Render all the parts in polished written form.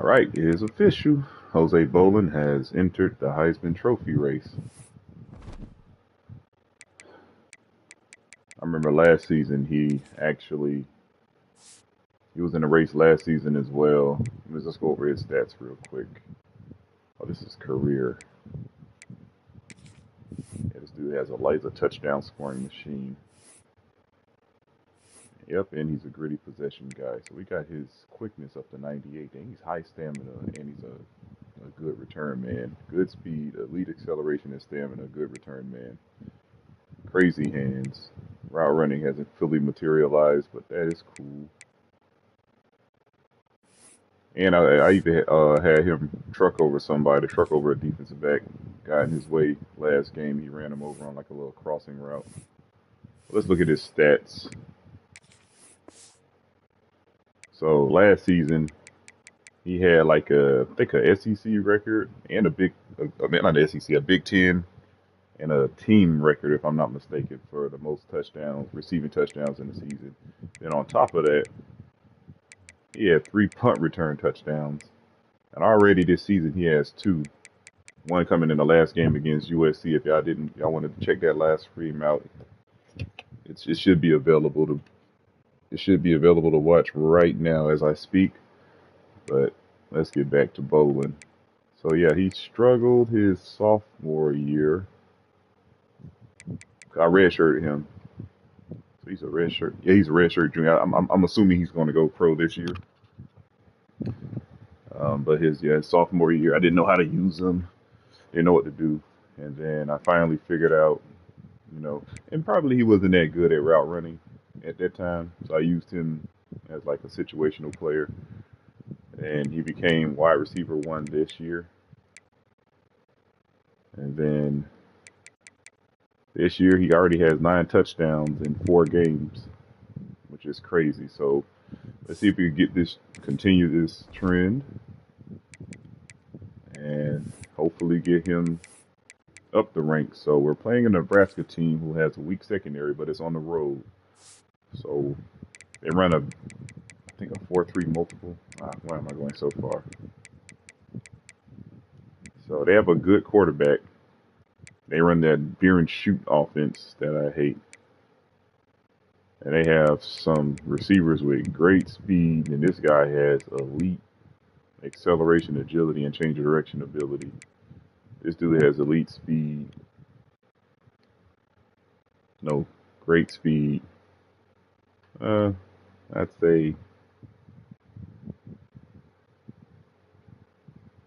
All right, it is official. Jose Bolin has entered the Heisman Trophy race. I remember last season he was in the race last season as well. Let's just go over his stats real quick. Oh, this is career. Yeah, this dude has a touchdown scoring machine. Yep, and he's a gritty possession guy. So we got his quickness up to 98. And he's high stamina, and he's a good return man. Good speed, elite acceleration and stamina, good return man. Crazy hands. Route running hasn't fully materialized, but that is cool. And I even had him truck over a defensive back. Got in his way last game. He ran him over on like a little crossing route. Let's look at his stats. So last season, he had like I think a SEC record and not the SEC, a Big Ten and a team record, if I'm not mistaken, for the most receiving touchdowns in the season. Then on top of that, he had 3 punt return touchdowns. And already this season he has 2. One coming in the last game against USC. If y'all wanted to check that last stream out, it should be available to watch right now as I speak. But let's get back to Bolin. So yeah, he struggled his sophomore year. I redshirted him. So he's a redshirt. Yeah, he's a redshirt junior. I'm assuming he's going to go pro this year. But his sophomore year, I didn't know how to use him. Didn't know what to do. And then I finally figured out, and probably he wasn't that good at route running at that time. So I used him as like a situational player. And he became wide receiver 1 this year. And then this year he already has 9 touchdowns in 4 games, which is crazy. So let's see if we can continue this trend, and hopefully get him up the ranks. So we're playing a Nebraska team who has a weak secondary, but it's on the road. So they run I think a 4-3 multiple. Why am I going so far? So they have a good quarterback. They run that beer and shoot offense that I hate. And they have some receivers with great speed, and this guy has elite acceleration, agility, and change of direction ability. This dude has elite speed. No, great speed. I'd say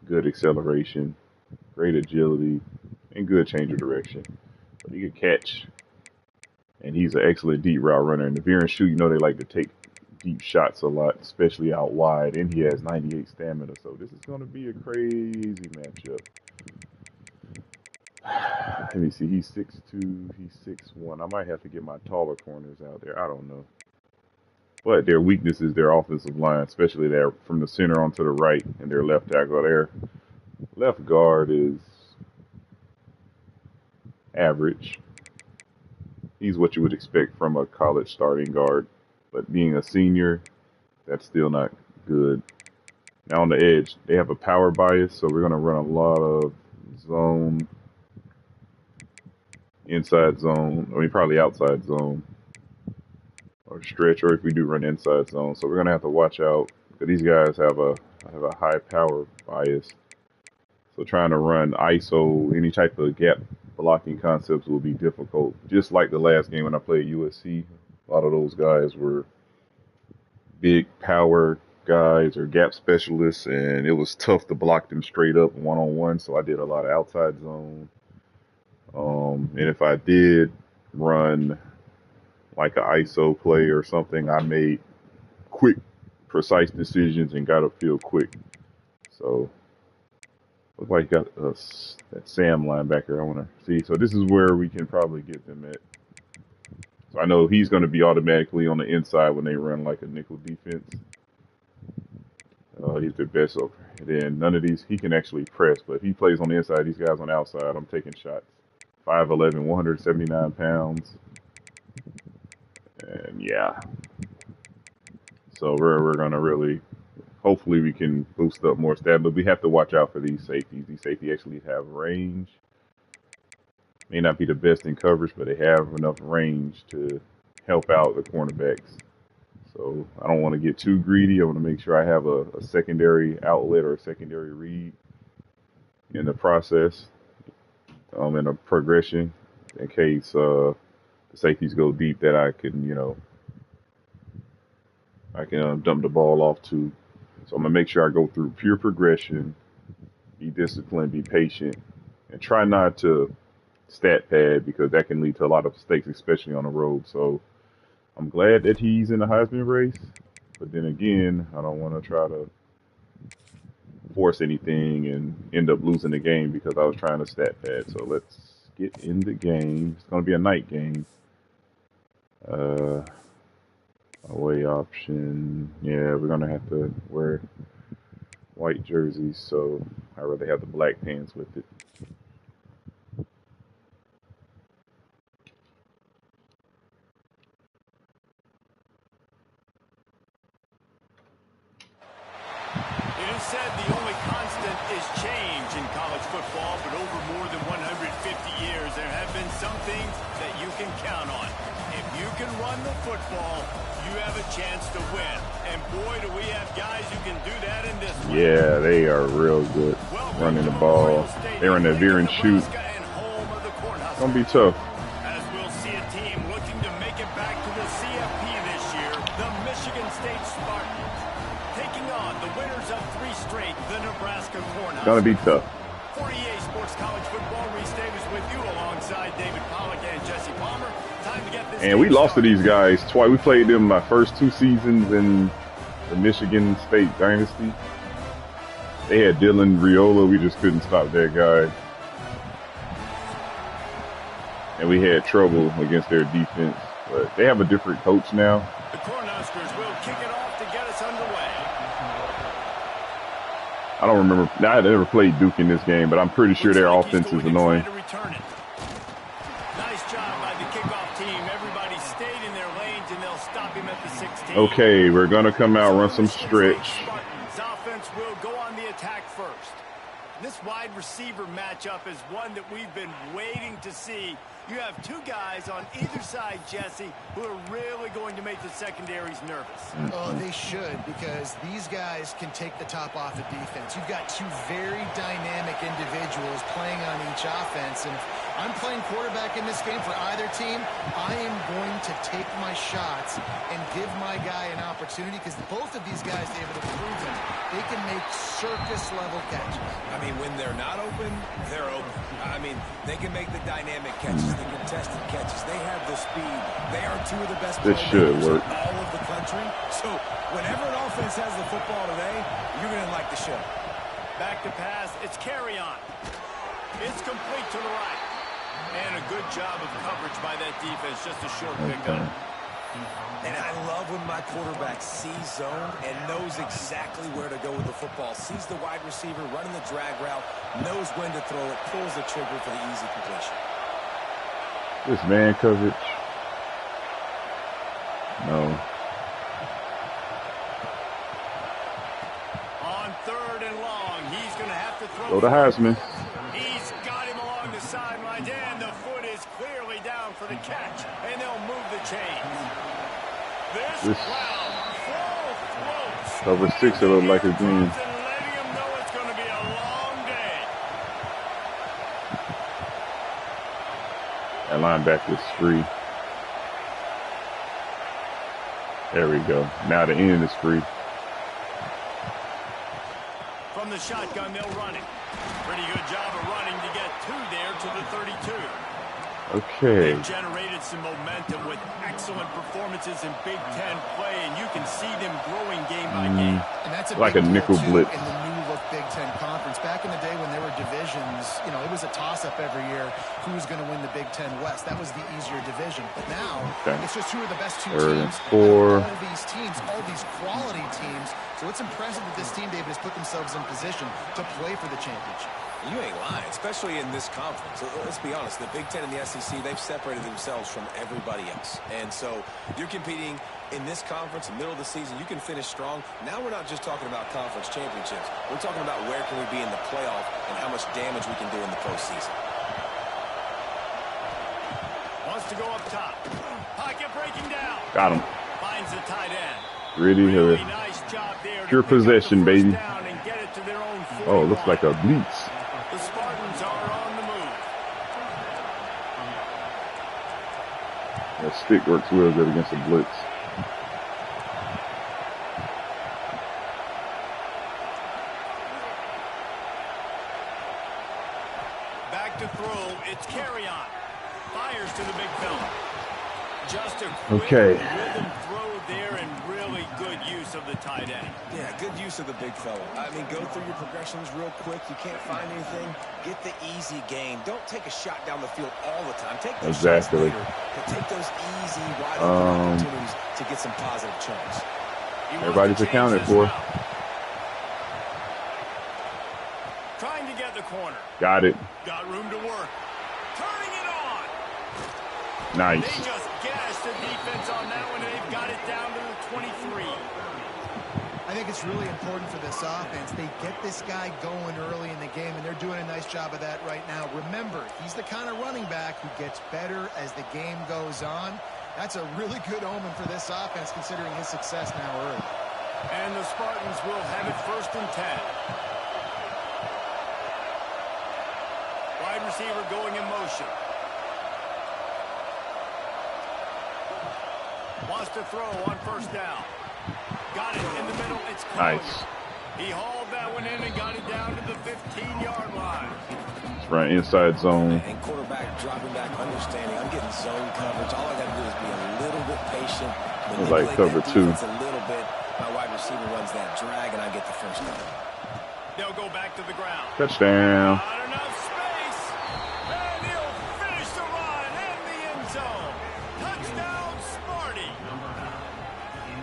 good acceleration, great agility, and good change of direction. But he can catch, and he's an excellent deep route runner. And the beer and shoot, they like to take deep shots a lot, especially out wide. And he has 98 stamina, so this is going to be a crazy matchup. Let me see. He's 6'2", he's 6'1". I might have to get my taller corners out there. I don't know. But their weakness is their offensive line, especially there from the center onto the right and their left tackle. Their left guard is average. He's what you would expect from a college starting guard. But being a senior, that's still not good. Now on the edge, they have a power bias, so we're going to run a lot of zone, inside zone, probably outside zone, or stretch, or if we do run inside zone. So we're going to have to watch out, because these guys have a high power bias. So trying to run ISO, any type of gap blocking concepts will be difficult. Just like the last game when I played USC, a lot of those guys were big power guys or gap specialists, and it was tough to block them straight up one-on-one. So I did a lot of outside zone. And if I did run like an ISO play or something, I made quick, precise decisions and got upfield quick. So looks like got that Sam linebacker I want to see. So this is where we can probably get them at. So I know he's going to be automatically on the inside when they run like a nickel defense. He's the best over. And then none of these, he can actually press. But if he plays on the inside, these guys on the outside, I'm taking shots. 5'11", 179 pounds. And yeah. So we're going to really hopefully we can boost up more stat. But we have to watch out for these safeties. These safeties actually have range. May not be the best in coverage, but they have enough range to help out the cornerbacks. So I don't want to get too greedy. I want to make sure I have a secondary outlet or a secondary read in the process, in a progression, in case the safeties go deep, that I can, dump the ball off to. So I'm gonna make sure I go through pure progression, be disciplined, be patient, and try not to stat pad, because that can lead to a lot of mistakes, especially on the road. So I'm glad that he's in the Heisman race, but then again, I don't want to try to force anything and end up losing the game because I was trying to stat pad. So let's get in the game. It's going to be a night game. Away option. Yeah, we're going to have to wear white jerseys, so I'd rather have the black pants with it. It is said the only constant is change in college football, but over more than 150 years, there have been some things that you can count on. If you can run the football, you have a chance to win. And boy, do we have guys who can do that in this one. Yeah, they are real good running the ball. They're in the veer and shoot. It's going to be tough. As we'll see a team looking to make it back to the CFP this year, the Michigan State Spartans, taking on the winners of 3 straight, the Nebraska Cornhuskers. It's going to be tough. 48 Sports College Football. Reese Davis with you alongside David Pollack and Jesse Palmer. Time to get this. And we lost to these guys twice. We played them my first 2 seasons in the Michigan State Dynasty. They had Dylan Riola. We just couldn't stop that guy. And we had trouble against their defense. But they have a different coach now. The Cornhuskers will kick it off to get us underway. I don't remember. I never played Duke in this game, but I'm pretty sure their offense is annoying. Nice job by the kickoff team. Everybody stayed in their lanes, and they'll stop him at the 16. Okay, we're going to come out, run some stretch. Spartans offense will go on the attack first. This wide receiver matchup is one that we've been waiting to see. You have 2 guys on either side, Jesse, who are really going to make the secondaries nervous. Oh, they should, because these guys can take the top off the defense. You've got 2 very dynamic individuals playing on each offense, and if I'm playing quarterback in this game for either team, I am going to take my shots and give my guy an opportunity, because both of these guys, David, have proven they can make circus-level catches. I mean, when they're not open, they're open. I mean, they can make the dynamic catches, the contested catches. They have the speed. They are 2 of the best this should work. in all of the country. So whenever an offense has the football today, you're going to like the show. Back to pass. It's carry on. It's complete to the right. And a good job of coverage by that defense. Just a short pickup. And I love when my quarterback sees zone and knows exactly where to go with the football. Sees the wide receiver running the drag route, knows when to throw it, pulls the trigger for the easy completion. This man coverage. No. On 3rd and long, he's going to have to throw. Go to Heisman. He's got him along the sidelines, and the foot is clearly down for the catch, and they'll move the chains. This round, cover 6, it looked like a green. letting him know it's going to be a long day. That linebacker's free. There we go. Now the end is free. From the shotgun, they'll run it. Pretty good job of running to get 2 there to the 32. Okay. They've generated some momentum with excellent performances in Big Ten play, and you can see them growing game by game. And that's like a nickel blitz in the new look Big Ten Conference. Back in the day when there were divisions, it was a toss-up every year who was going to win the Big Ten West. That was the easier division. But now, it's just who are the best 2 teams. 4. All these teams, all these quality teams So it's impressive that this team, David, has put themselves in position to play for the championship. You ain't lying, especially in this conference. So let's be honest, the Big Ten and the SEC, they've separated themselves from everybody else. And so you're competing in this conference, middle of the season, you can finish strong. Now we're not just talking about conference championships. We're talking about where can we be in the playoff and how much damage we can do in the postseason. Wants to go up top. Pocket breaking down. Got him. Finds the tight end. Really nice job there. Pure possession, baby. And get it to their own 41. Oh, it looks like a blitz. The Spartans are on the move. That stick works real good against the blitz. Back to throw. It's carry on. Fires to the big fella. Just a quick rhythm throw there and really good use of the tight end. Yeah, good use of the big fella. I mean, go through your progressions real quick. You can't find anything. Get the easy gain. Don't take a shot down the field all the time. Take those shots later, but take those easy, wide open opportunities to get some positive chunks. Everybody's accounted for. Trying to get the corner. Got it. Got room to work. Turning it on. Nice. They just gashed the defense on that one, and they've got it down to the 23. I think it's really important for this offense. They get this guy going early in the game, and they're doing a nice job of that right now. Remember, he's the kind of running back who gets better as the game goes on. That's a really good omen for this offense, considering his success now early. And the Spartans will have it 1st and 10. Wide receiver going in motion. Wants to throw on 1st down. Got it in the middle. It's close. Nice. He hauled that one in and got it down to the 15-yard line. It's right inside zone. And quarterback dropping back, understanding I'm getting zone coverage. All I got to do is be a little bit patient. Like cover 2. A little bit. My wide receiver runs that drag, and I get the 1st down. They'll go back to the ground. Touchdown. Not enough space. And he'll finish the run in the end zone. Touchdown, Sparty.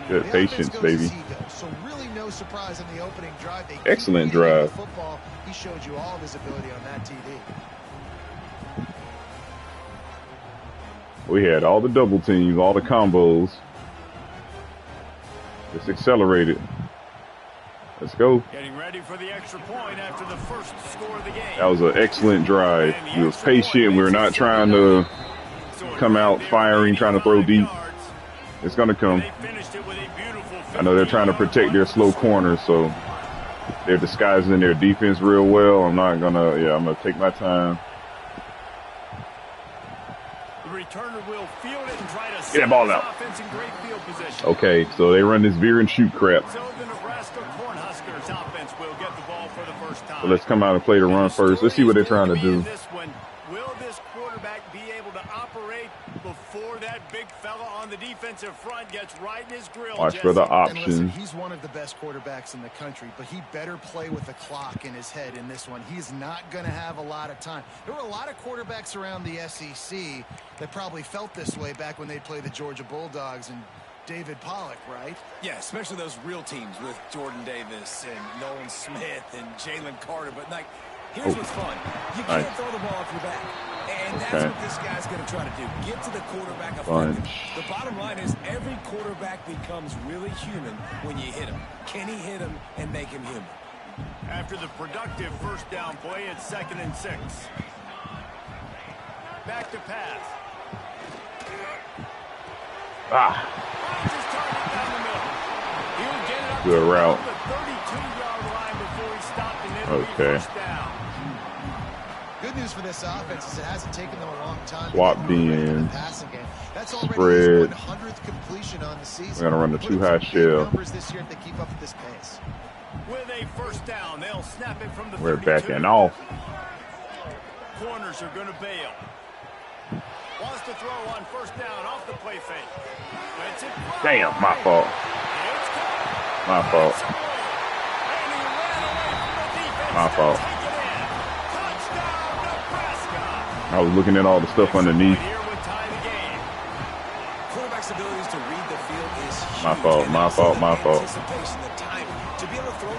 Good patience, baby. So really no surprise in the opening drive. Excellent drive. Football. He showed you all of his ability on that TD. We had all the double teams, all the combos. Just accelerated. Let's go. Getting ready for the extra point after the first score of the game. That was an excellent drive. We was patient. We were not trying to come out firing, trying to throw deep. It's going to come. I know they're trying to protect their slow corners, so they're disguising their defense real well. I'm not going to, I'm going to take my time. The returner will field it and try to get that ball out. Offense in great field position. Okay, so they run this veer and shoot crap. So the Nebraska Cornhuskers offense will get the ball for the first time. So let's come out and play the run first. Let's see what they're trying to do. Will this quarterback be able to operate before that big fella on the defensive front gets right in his grill? Watch for the option. Listen, he's one of the best quarterbacks in the country, but he better play with the clock in his head in this one. He's not going to have a lot of time. There were a lot of quarterbacks around the SEC that probably felt this way back when they played the Georgia Bulldogs and David Pollock, right? Yeah, especially those real teams with Jordan Davis and Nolan Smith and Jalen Carter. But, like, here's what's fun. You can't throw the ball off your back. And that's what this guy's going to try to do. Get to the quarterback effectively. The bottom line is every quarterback becomes really human when you hit him. Can he hit him and make him human? After the productive first down play, it's 2nd and 6. Back to pass. Good route. Okay. Good news for this offense is it hasn't taken them a long time. Swap beans. That's spread. 100th completion on the season. We're gonna run the 2 high shell. Numbers this year if they keep up at this pace. With a first down, they'll snap it from the We're 32. backing off. Corners are going to bail. Wants to throw on first down off the play fake. Damn, my fault. My fault. My fault. I was looking at all the stuff underneath. Quarterback's abilities to read the field is huge. My fault, my fault, my fault. The timing,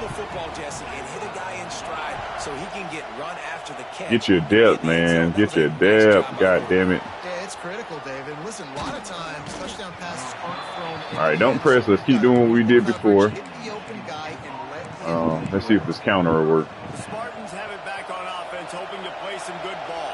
the football, Jesse, and hit a guy in stride so he can get run after the catch. Get your depth, man. Get your depth. God damn it. Yeah, it's critical, David. Listen, a lot of times touchdown passes aren't thrown. All right, don't press. Let's keep doing what we did before. Hit the open guy and Let's see if this counter will work. The Spartans have it back on offense, hoping to play some good ball.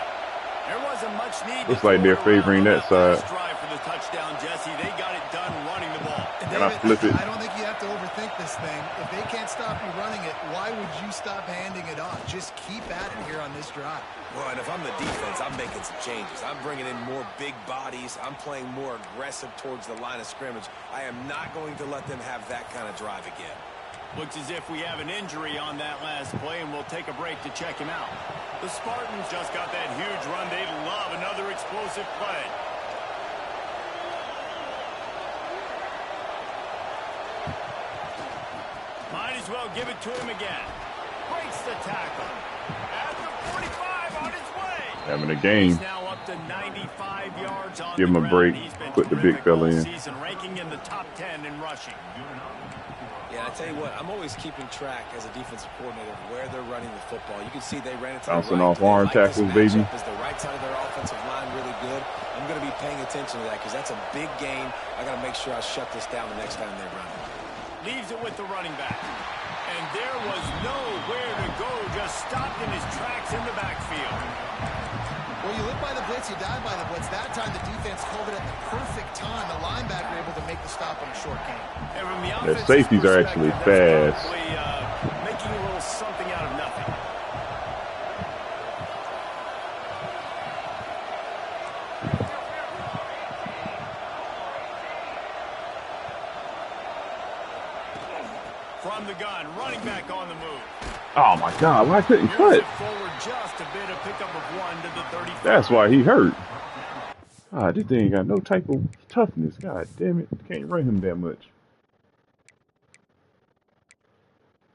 There wasn't much need. Looks like they're favoring that side. Drive for the touchdown, Jesse. They got it done running the ball. Can I flip it? I don't think you have to overthink this thing. If they can't stop you running it, why would you stop handing it off? Just keep at it here on this drive. Well, and if I'm the defense, I'm making some changes. I'm bringing in more big bodies. I'm playing more aggressive towards the line of scrimmage. I am not going to let them have that kind of drive again. Looks as if we have an injury on that last play, and we'll take a break to check him out. The Spartans just got that huge run. They love another explosive play. Might as well give it to him again. Breaks the tackle. At the 45 on his way. Having a game. He's now up to 95 yards on Give him a break. Put the big fella in. Season, ranking in the top 10 in rushing. Yeah, I tell you what, I'm always keeping track as a defensive coordinator of where they're running the football. You can see they ran it to bouncing the right. off arm tackles, baby. Is the right side of their offensive line really good? I'm going to be paying attention to that because that's a big game. I got to make sure I shut this down the next time they run it. Leaves it with the running back. And there was nowhere to go, just stopped in his tracks in the backfield. Well, you live by the blitz, you die by the blitz. That time the defense called it at the perfect time. The linebacker able to make the stop on a short game. And from the The safeties are actually fast. Probably, making a little something out of nothing. From the gun, running back on the move. Oh my God! Why couldn't he cut? Forward just a bit, a pickup of 1 to the 35. That's why he hurt. Ah, this thing got no type of toughness. God damn it! Can't run him that much.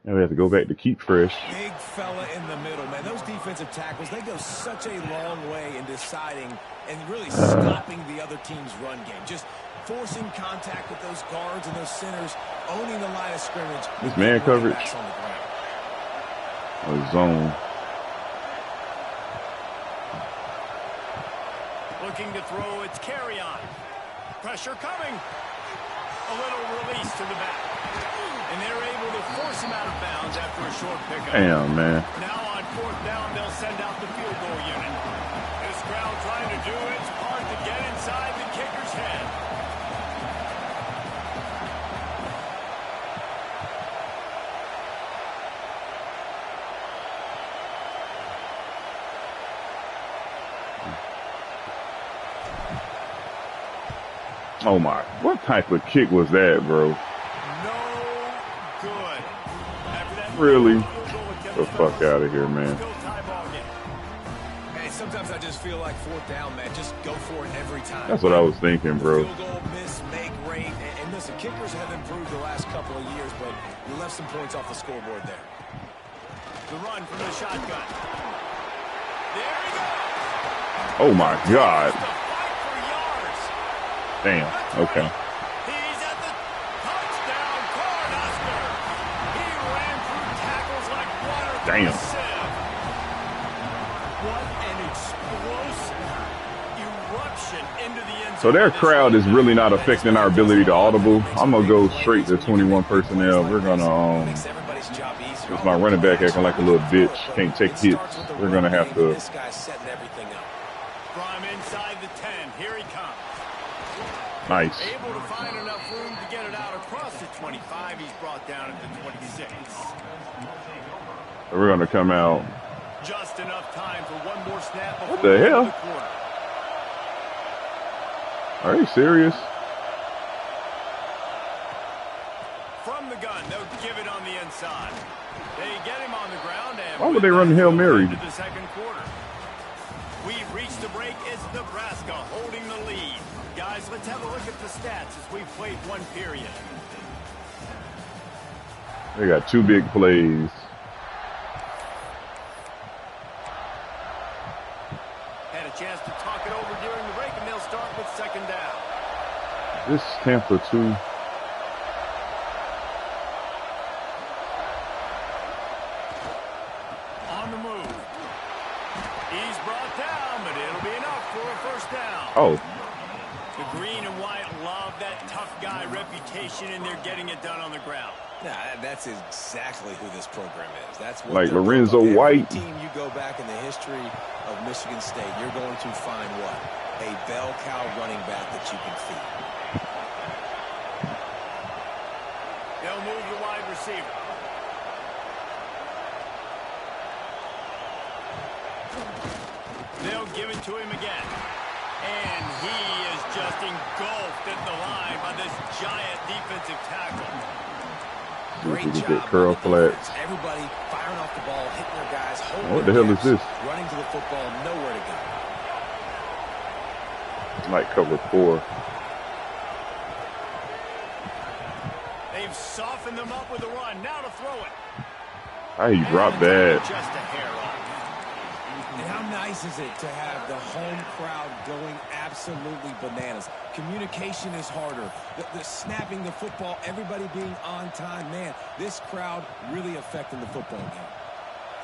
Now we have to go back to keep fresh. Big fella in the middle, man. Those defensive tackles, they go such a long way in deciding and really stopping the other team's run game. Just forcing contact with those guards and those centers, owning the line of scrimmage. This man coverage. Or zone. Looking to throw, it's carry on. Pressure coming. A little release to the back. And they're able to force him out of bounds after a short pickup. Damn, man. Now on 4th down, they'll send out the field goal unit. This crowd trying to do its part to get inside the kicker's head. Oh my! What type of kick was that, bro? No good. After that, Really? Get the fuck out of here, man. Hey, sometimes I just feel like 4th down, man. Just go for it every time. That's what I was thinking, bro. Field goal, miss, make rate. And listen, kickers have improved the last couple of years, but we left some points off the scoreboard there. The run from the shotgun. There he goes. Oh my God! To fight for yards. Damn. Okay. He's at the touchdown corner. He ran through tackles like water. Damn. What an explosive eruption into the end zone. So their crowd is really not affecting our ability to audible. I'm gonna go straight to 21 personnel. We're gonna It's my running back acting like a little bitch. Can't take hits. We're gonna have to. This guy's setting everything up. From inside the 10, here he comes. Nice. Able to find enough room to get it out across the 25. He's brought down at the 26. We're gonna come out. Just enough time for one more snap before What the hell? the quarter. Are you serious? From the gun, they'll give it on the inside. They get him on the ground. And Why would they run Hail Mary? into the second quarter. We've reached the break. It's Nebraska holding the lead. Guys, let's have a look at the stats as we've played one period. They got 2 big plays. Had a chance to talk it over during the break, and they'll start with 2nd down. This Tampa 2. He's brought down, but it'll be enough for a first down. Oh. The green and white love that tough guy reputation, and they're getting it done on the ground. Nah, that's exactly who this program is. That's what Like Lorenzo White. Every team you go back in the history of Michigan State, you're going to find what? A bell cow running back that you can feed. They'll move the wide receiver. They'll give it to him again. And he is just engulfed at the line by this giant defensive tackle. Great job. Get curl flats. Everybody firing off the ball, hitting their guys. What the hell is this? Running to the football, nowhere to go. Like cover 4. They've softened them up with a run. Now to throw it. How he dropped that? Just a hair off. And how nice is it to have the home crowd going absolutely bananas? Communication is harder. The snapping the football, everybody being on time. Man, this crowd really affecting the football game.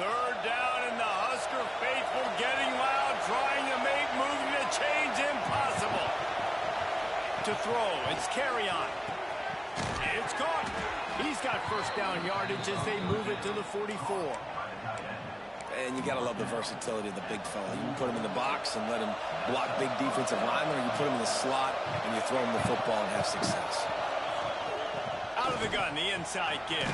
Third down, and the Husker faithful getting loud, trying to make moving the chains impossible. To throw, it's carry on. It's caught. He's got first down yardage as they move it to the 44. And you got to love the versatility of the big fella. You can put him in the box and let him block big defensive linemen, or you put him in the slot and you throw him the football and have success. Out of the gun, the inside give.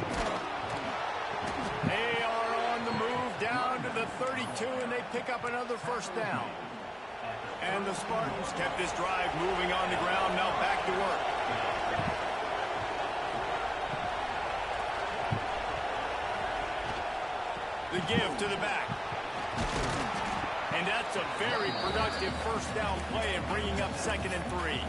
They are on the move down to the 32, and they pick up another first down. And the Spartans kept this drive moving on the ground, now back to work. The give to the back. And that's a very productive first down play and bringing up 2nd and 3.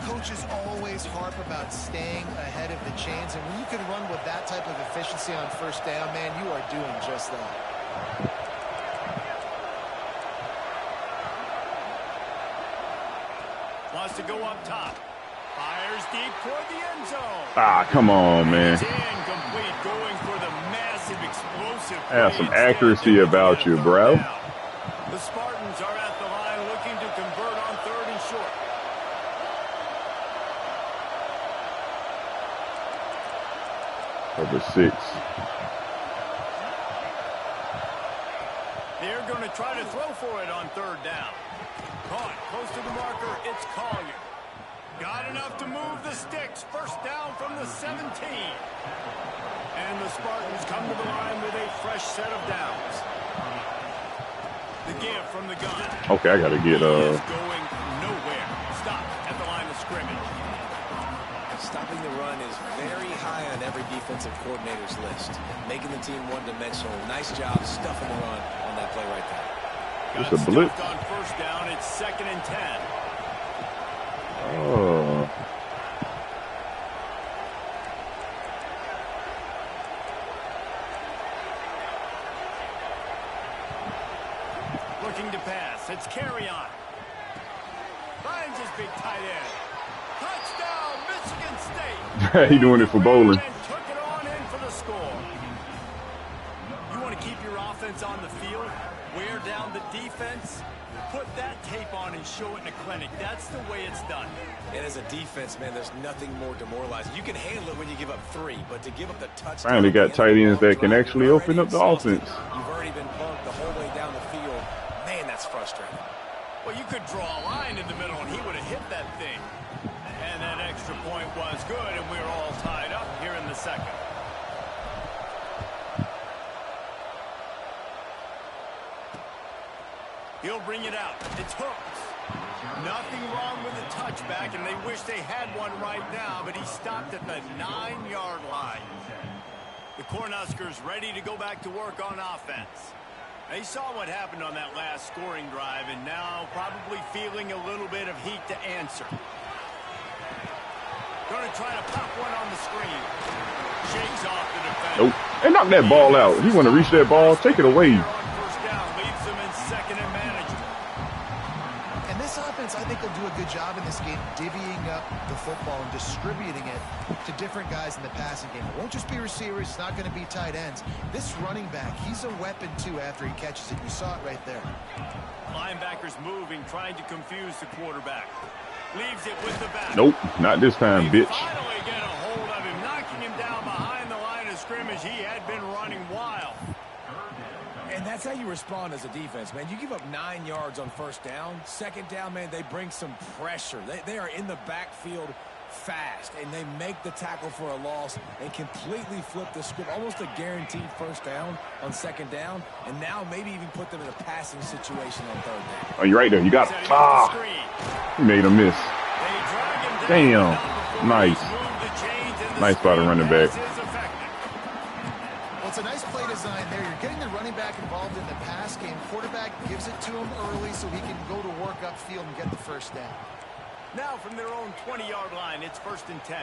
Coaches always harp about staying ahead of the chains, and when you can run with that type of efficiency on first down, man, you are doing just that. Wants to go up top. Fires deep toward the end zone. Ah, come on, man. It's incomplete, going for the massive explosive play. Have some accuracy about you, bro. The Spartans are at the line looking to convert on 3rd and short. Over 6. They're going to try to throw for it on 3rd down. Caught close to the marker. It's Collier. Got enough to move the sticks. First down from the 17. And the Spartans come to the line with a fresh set of downs. The give from the gun. Okay, I gotta get He is going nowhere. Stop at the line of scrimmage. Stopping the run is very high on every defensive coordinator's list. Making the team one-dimensional. Nice job stuffing the run on that play right there. Just a blitz. On first down, it's 2nd and 10. Oh. Looking to pass. It's carry on. Finds his big tight end. Touchdown, Michigan State. He doing it for Bolin. And took it on in for the score. You want to keep your offense on the field, wear down the defense, put that tape on and show it in a clinic. That's the way it's done. And as a defense, man, there's nothing more demoralizing. You can handle it when you give up 3, but to give up the touchdown. Finally got tight ends that can actually open up the offense. You've already been bumped the whole way down the field. Man, that's frustrating. Well, you could draw a line in the middle and he would have hit that thing. And that extra point was good, and we're all tied up here in the 2nd. He'll bring it out. It's hooked. Nothing wrong with the touchback, and they wish they had one right now, but he stopped at the 9-yard line. The Cornhuskers ready to go back to work on offense. They saw what happened on that last scoring drive, and now probably feeling a little bit of heat to answer. Going to try to pop one on the screen. Shakes off the defender. Nope. Hey, knock that ball out. He want to reach that ball. Take it away. First down, leaves them in 2nd and manageable. And this offense, I think, will do a good job in this game divvying up the football and distributing it to different guys in the passing game. It won't just be receivers. It's not going to be tight ends. This running back, he's a weapon, too, after he catches it. You saw it right there. Linebackers moving, trying to confuse the quarterback. Leaves it with the back. Nope, not this time, They bitch. finally get a hold of him, knocking him down behind the line of scrimmage. He had been running wild. And that's how you respond as a defense, man. You give up 9 yards on first down. Second down, man, they bring some pressure. They are in the backfield fast, and they make the tackle for a loss and completely flip the script. Almost a guaranteed first down on second down, and now maybe even put them in a passing situation on third down. Oh, you're right there. You got it. Ah, he made a miss. Damn. Nice. Nice by the running back. Well, it's a nice play design there. You're getting the running back involved in the pass game. Quarterback gives it to him early so he can go to work upfield and get the first down. Now from their own 20-yard line, it's 1st and 10.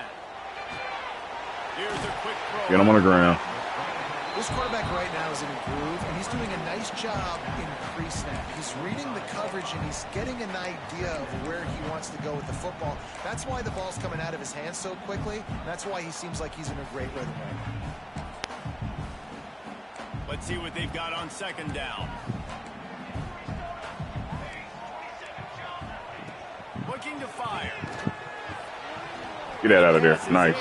Here's a quick throw. Get him on the ground. This quarterback right now is in a groove, and he's doing a nice job in pre-snap. He's reading the coverage, and he's getting an idea of where he wants to go with the football. That's why the ball's coming out of his hands so quickly, and that's why he seems like he's in a great rhythm right now. Let's see what they've got on second down. Looking to fire. Get that out of there. Nice.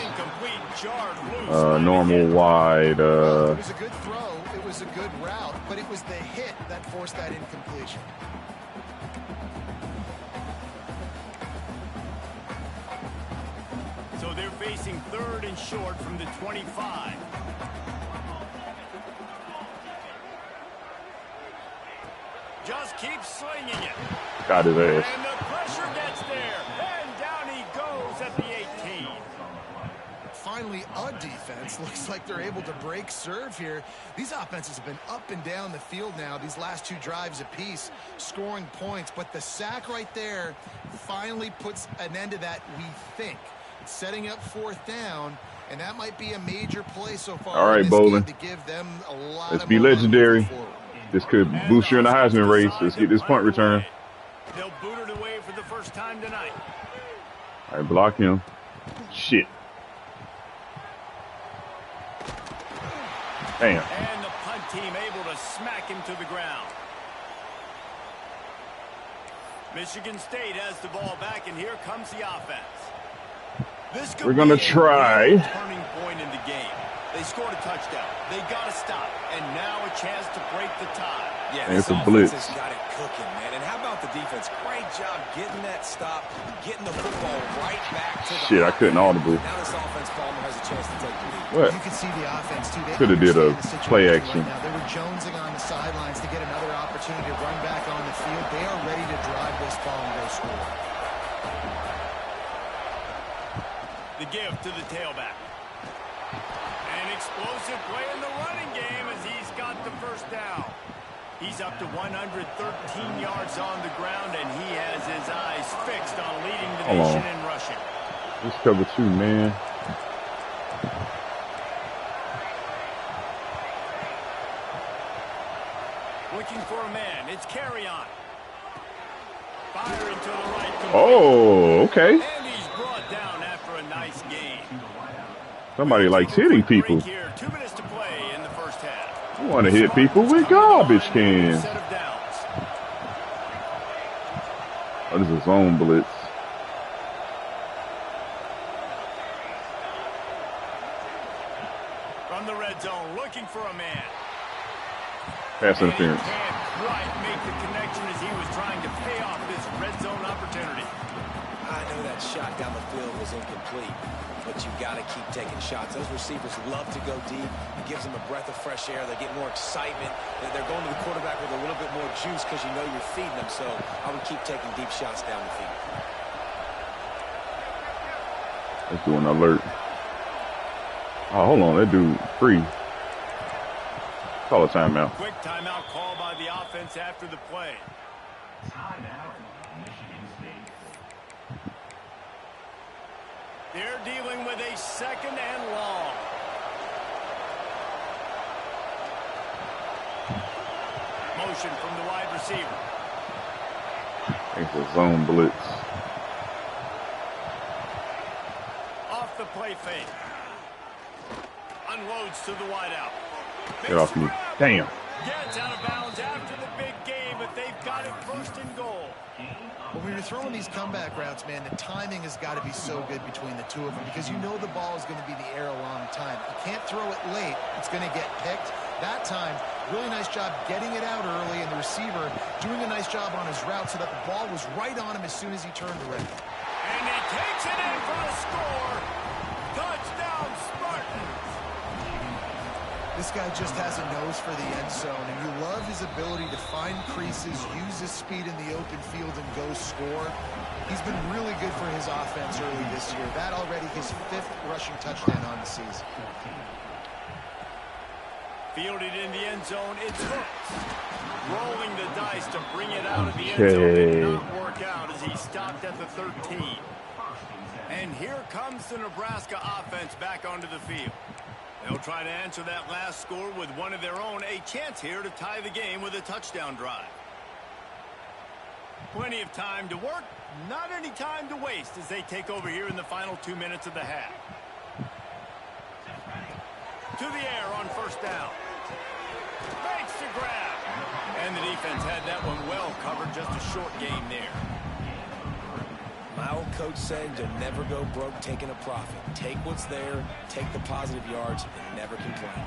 Normal wide. It was a good throw. It was a good route, but it was the hit that forced that incompletion. So they're facing 3rd and short from the 25. Just keep slinging it. Got his ass. And the pressure gets there. And down he goes at the 18. Finally, a defense. Looks like they're able to break serve here. These offenses have been up and down the field now, these last 2 drives apiece, scoring points. But the sack right there finally puts an end to that, we think. It's setting up 4th down, and that might be a major play so far. All right, Bolin. To give them a lot Let's of be legendary. This could boost you in the Heisman race. Let's get this punt return. They'll boot it away for the first time tonight. All right, block him. Shit. Damn. And the punt team able to smack him to the ground. Michigan State has the ball back, and here comes the offense. This could We're going to be a try. turning point in the game. They scored a touchdown. They got to stop. And now a chance to break the tie. Yeah, And this it's a blitz. offense has got it cooking, man. And how about the defense? Great job getting that stop, getting the football right back to the Shit, I couldn't audible. Now this offense, Palmer, has a chance to take the lead. What? You can see the offense, too. They Could have did a understand the play situation action. right now. They were jonesing on the sidelines to get another opportunity to run back on the field. They are ready to drive this ball and go score. The give to the tailback. An explosive play in the running game as he's got the first down. He's up to 113 yards on the ground, and he has his eyes fixed on leading the nation in rushing. This cover 2, man. Looking for a man. It's carry on. Firing to the right. Oh, okay. And he's brought down after a nice game. Somebody likes hitting people. Here, 2 minutes to play in the first half. You want to hit people with garbage cans. Set of downs. Oh, this is a zone blitz. From the red zone, looking for a man. Pass interference. And he can't quite make the connection as he was trying to pay off this red zone opportunity. I know that shot down the field was incomplete, but you got to keep taking shots. Those receivers love to go deep. It gives them a breath of fresh air. They get more excitement. They're going to the quarterback with a little bit more juice because you know you're feeding them. So I would keep taking deep shots down the field. Let's do an alert. Oh, hold on. That dude free. Call a timeout. Quick timeout call by the offense after the play. Timeout, Michigan State. They're dealing with a 2nd and long. Motion from the wide receiver. It's a zone blitz. play fake. Unloads to the wideout. Get off me. Damn. Gets out of bounds after the big game, but they've got it first and goal. Well, when you're throwing these comeback routes, man, the timing has got to be so good between the two of them because you know the ball is going to be in the air a long time. You can't throw it late. It's going to get picked. That time, really nice job getting it out early, and the receiver doing a nice job on his route so that the ball was right on him as soon as he turned around. And he takes it in for a score. Touchdown, Spartans. This guy just has a nose for the end zone, and you love his ability to find creases, use his speed in the open field, and go score. He's been really good for his offense early this year. That already his 5th rushing touchdown on the season. Fielded in the end zone, it's hooked. Rolling the dice to bring it out of the end zone. Did not work out as he stopped at the 13. And here comes the Nebraska offense back onto the field. They'll try to answer that last score with one of their own. A chance here to tie the game with a touchdown drive. Plenty of time to work, not any time to waste as they take over here in the final 2 minutes of the half. To the air on first down. Makes the grab. And the defense had that one well covered. Just a short gain there. My old coach said you'll never go broke taking a profit. Take what's there, take the positive yards, and never complain.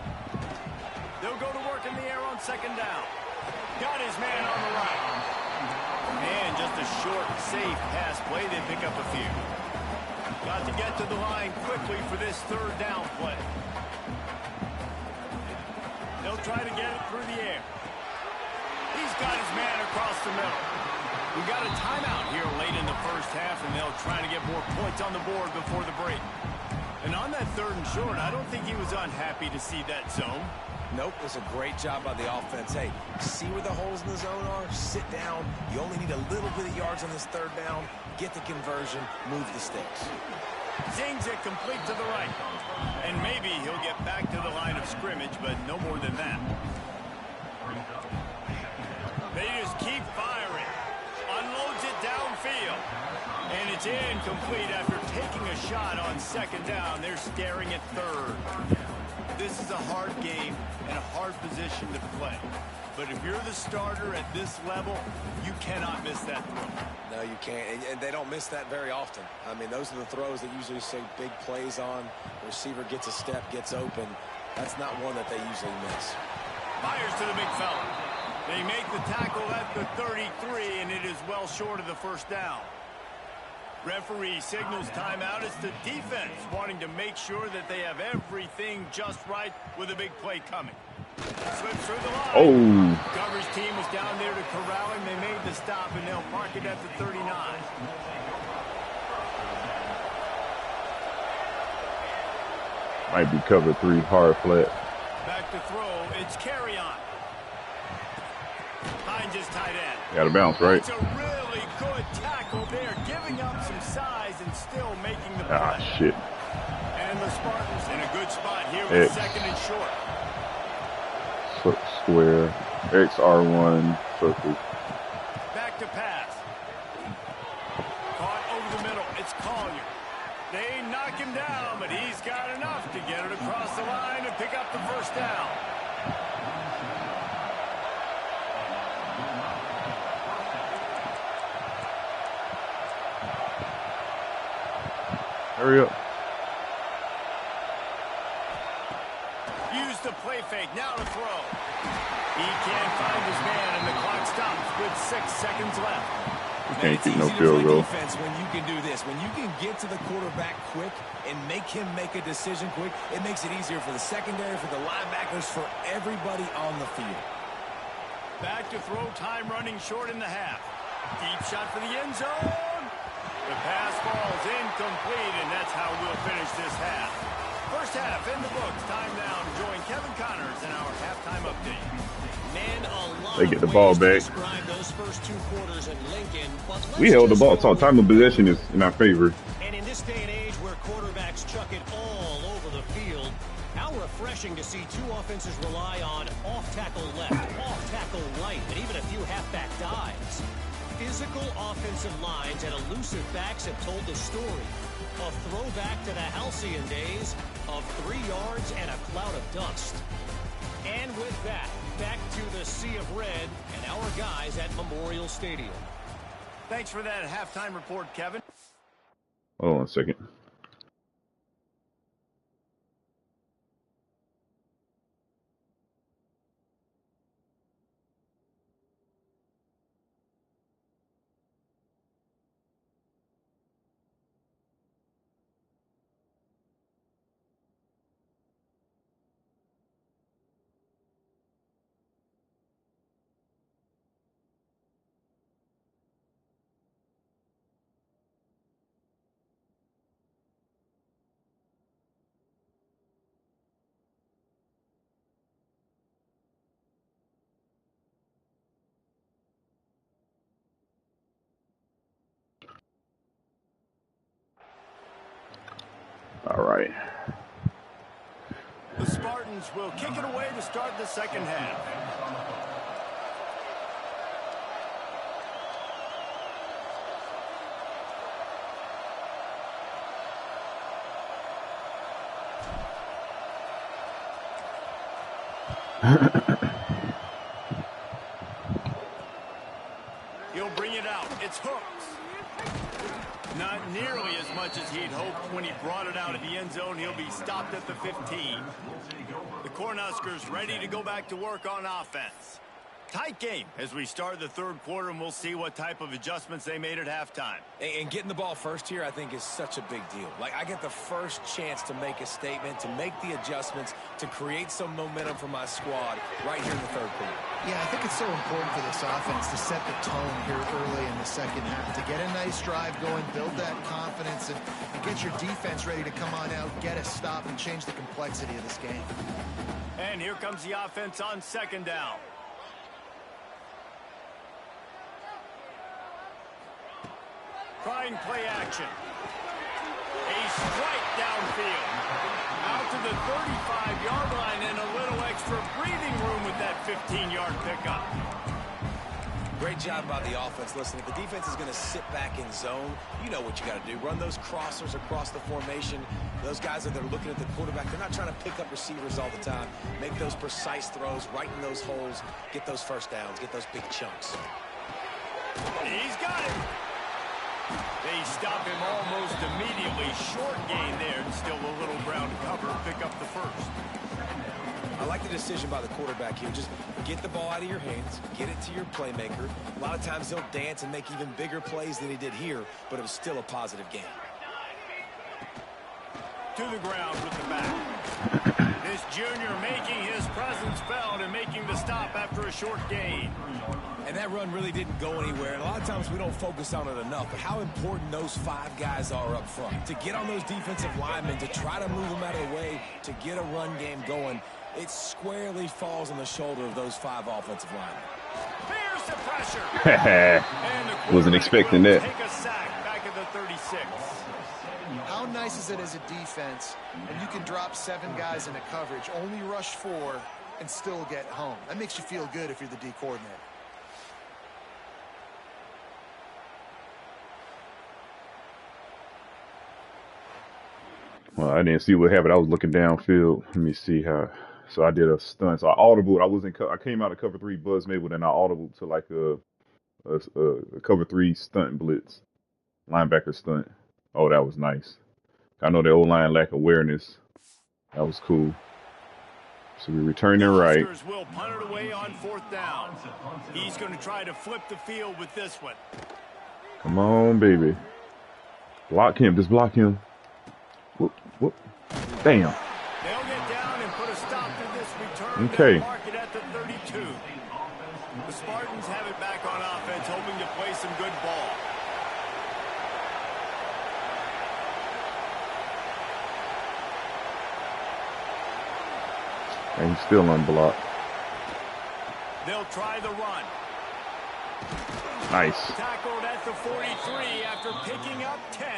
They'll go to work in the air on second down. Got his man on the right. And just a short, safe pass play. They pick up a few. Got to get to the line quickly for this third down play. They'll try to get it through the air. He's got his man across the middle. We got a timeout here late in the first half, and they'll try to get more points on the board before the break. And on that third and short, I don't think he was unhappy to see that zone. Nope, it was a great job by the offense. Hey, see where the holes in the zone are? Sit down. You only need a little bit of yards on this third down. Get the conversion. Move the sticks. Zings it complete to the right. And maybe he'll get back to the line of scrimmage, but no more than that. They just keep firing. Unloads it downfield. And it's incomplete after taking a shot on second down. They're staring at third. This is a hard game and a hard position to play. But if you're the starter at this level, you cannot miss that throw. No, you can't. And they don't miss that very often. I mean, those are the throws that usually say big plays on. The receiver gets a step, gets open. That's not one that they usually miss. Fires to the big fella. They make the tackle at the 33, and it is well short of the first down. Referee signals timeout. It's the defense wanting to make sure that they have everything just right with a big play coming. Slips through the line. Oh. Coverage team is down there to corral him. They made the stop, and they'll park it at the 39. Might be cover 3 hard flat. Back to throw. It's carry on. Hines is tight end. Got to bounce, right? It's a really good tackle there, giving up some size and still making the play. Ah, shit. And the Spartans in a good spot here with X. second and short. Square. XR1 circle. Back to pass. Caught over the middle. It's Collier. They knock him down, but he's got enough to get it across the line and pick up the first down. Hurry up. Use the play fake. Now to throw. He can't find his man, and the clock stops with 6 seconds left. You can't keep no field goal. Defense when you can do this. When you can get to the quarterback quick and make him make a decision quick, it makes it easier for the secondary, for the linebackers, for everybody on the field. Back to throw. Time running short in the half. Deep shot for the end zone. The pass falls incomplete, and that's how we'll finish this half. First half in the books. Time now to join Kevin Connors in our halftime update. Man, a lot They get the ball back. those first 2 quarters at Lincoln, but We held the ball. So time of possession is in our favor. And in this day and age where quarterbacks chuck it all over the field, how refreshing to see 2 offenses rely on off-tackle left, off-tackle right, and even a few halfback dives. physical offensive lines and elusive backs have told the story. A throwback to the halcyon days of 3 yards and a cloud of dust. And with that, back to the sea of red and our guys at Memorial Stadium. Thanks for that halftime report, Kevin. Hold on a second. All right. The Spartans will kick it away to start the second half. He'll bring it out. It's hooks. Not nearly as much as he'd hoped when he brought it out of the end zone. He'll be stopped at the 15. The Cornhuskers ready to go back to work on offense. Tight game as we start the third quarter, and we'll see what type of adjustments they made at halftime. And getting the ball first here, I think, is such a big deal. Like, I get the first chance to make a statement, to make the adjustments, to create some momentum for my squad right here in the third quarter. Yeah, I think it's so important for this offense to set the tone here early in the second half, to get a nice drive going, build that confidence, and get your defense ready to come on out, get a stop, and change the complexity of this game. And here comes the offense on second down. Trying play action. A strike downfield. Out to the 35-yard line and a little extra breathing room with that 15-yard pickup. Great job by the offense. Listen, if the defense is going to sit back in zone, you know what you got to do. Run those crossers across the formation. Those guys that are looking at the quarterback, they're not trying to pick up receivers all the time. Make those precise throws, right in those holes, get those first downs, get those big chunks. He's got it. They stop him almost immediately. Short gain there, and still a little ground cover. Pick up the first. I like the decision by the quarterback here. Just get the ball out of your hands, get it to your playmaker. A lot of times he'll dance and make even bigger plays than he did here, but it was still a positive game. To the ground with the back. This junior making his presence felt and making the stop after a short gain. And that run really didn't go anywhere. And a lot of times we don't focus on it enough. But how important those 5 guys are up front. To get on those defensive linemen, to try to move them out of the way, to get a run game going, it squarely falls on the shoulder of those 5 offensive linemen. Here's the pressure. Wasn't expecting that. Take a sack back at the 36. How nice is it as a defense when you can drop 7 guys into coverage, only rush 4, and still get home? That makes you feel good if you're the D coordinator. Well, I didn't see what happened. I was looking downfield. Let me see how. So I did a stunt. So I audibled. I came out of cover 3 buzz maybe, then I audibled to like a cover 3 stunt blitz, linebacker stunt. Oh, that was nice. I know the O-line lack awareness. That was cool. So we return it right. Will punt it away on 4th down. He's going to try to flip the field with this one. Come on, baby. Block him. Just block him. Whoop, whoop. Damn. They'll get down and put a stop to this return. Okay. Mark it at the 32. The Spartans have it back on offense, hoping to play some good ball. And he's still unblocked. They'll try the run. Nice. Tackled at the 43 after picking up 10.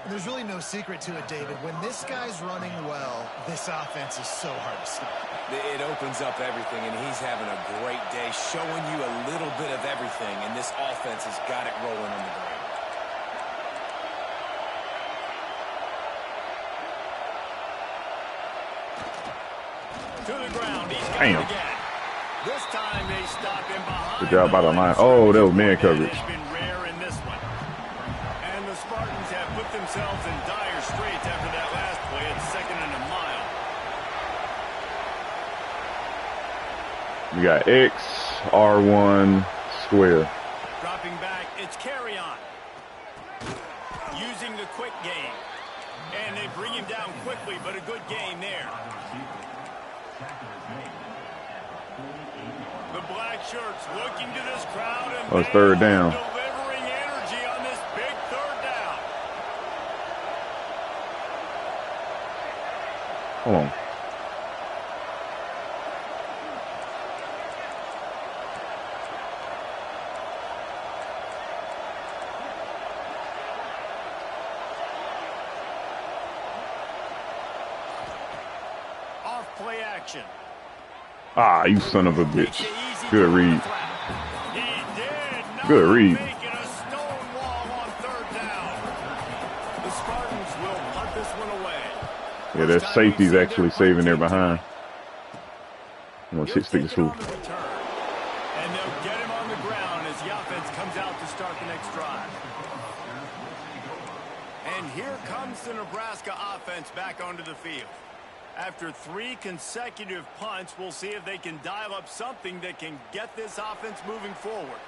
There's really no secret to it, David. When this guy's running well, this offense is so hard to stop. It opens up everything, and he's having a great day, showing you a little bit of everything, and this offense has got it rolling on the ground. To the ground. He's got Damn. it again. This time they stop him behind. Good job by the line. Oh, that was man coverage. It's been rare in this one. And the Spartans have put themselves in dire straits after that last play at 2nd and a mile. We got X, R1, square. Dropping back, it's carry on. Using the quick game. And they bring him down quickly, but a good game there. The black shirts looking to this crowd and Oh, it's third down. delivering energy on this big 3rd down. Hold on. Off play action. Ah, you son of a bitch. Good read. He did not Good read. make it a stone wall on 3rd down. The Spartans will punt this one away. Yeah, their safety's actually saving their behind. I'm gonna stick this He'll fool. take it on the return. And they'll get him on the ground as the offense comes out to start the next drive. And here comes the Nebraska offense back onto the field. After 3 consecutive punts, we'll see if they can dial up something that can get this offense moving forward.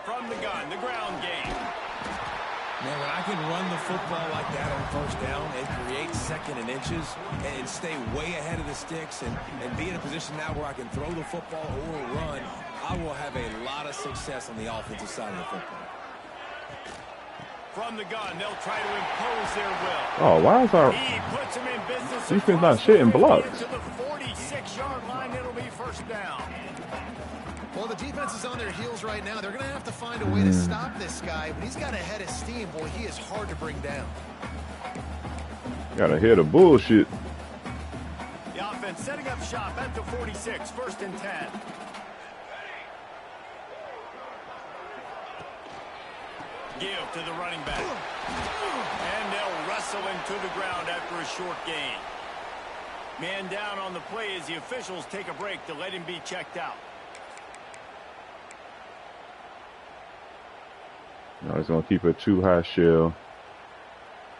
From the gun, the ground game. Man, when I can run the football like that on 1st down, it creates 2nd and inches and stay way ahead of the sticks and be in a position now where I can throw the football or run, I will have a lot of success on the offensive side of the football. From the gun, they'll try to impose their will. Oh, why is our He puts him in business. defense not shitting blocks? To the 46-yard line, it'll be 1st down. Well, the defense is on their heels right now. They're going to have to find a way to stop this guy, but he's got a head of steam. Boy, he is hard to bring down. got a head of bullshit? The offense setting up shop at the 46, 1st and 10. Give to the running back. And they'll wrestle him to the ground after a short gain. Man down on the play as the officials take a break to let him be checked out. No, he's gonna keep a too high shell.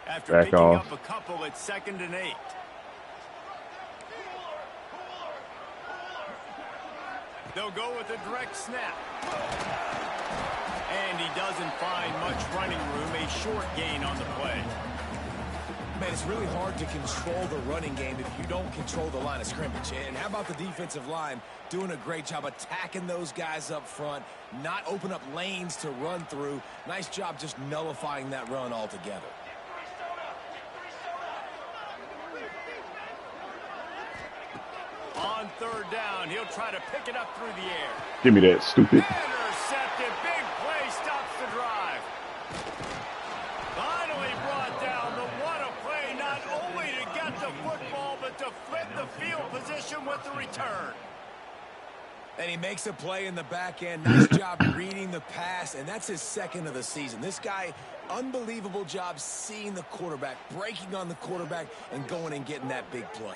After Back picking off. up a couple at 2nd and 8. They'll go with a direct snap. And he doesn't find much running room. A short gain on the play. Man, it's really hard to control the running game if you don't control the line of scrimmage. And how about the defensive line doing a great job attacking those guys up front, not open up lanes to run through. Nice job just nullifying that run altogether. On 3rd down, he'll try to pick it up through the air. Give me that, stupid. Intercepted. Big play stops the drive. Finally brought down. The what a play, not only to get the football, but to flip the field position with the return. And he makes a play in the back end. Nice job reading the pass, and that's his 2nd of the season. This guy, unbelievable job seeing the quarterback, breaking on the quarterback, and going and getting that big play.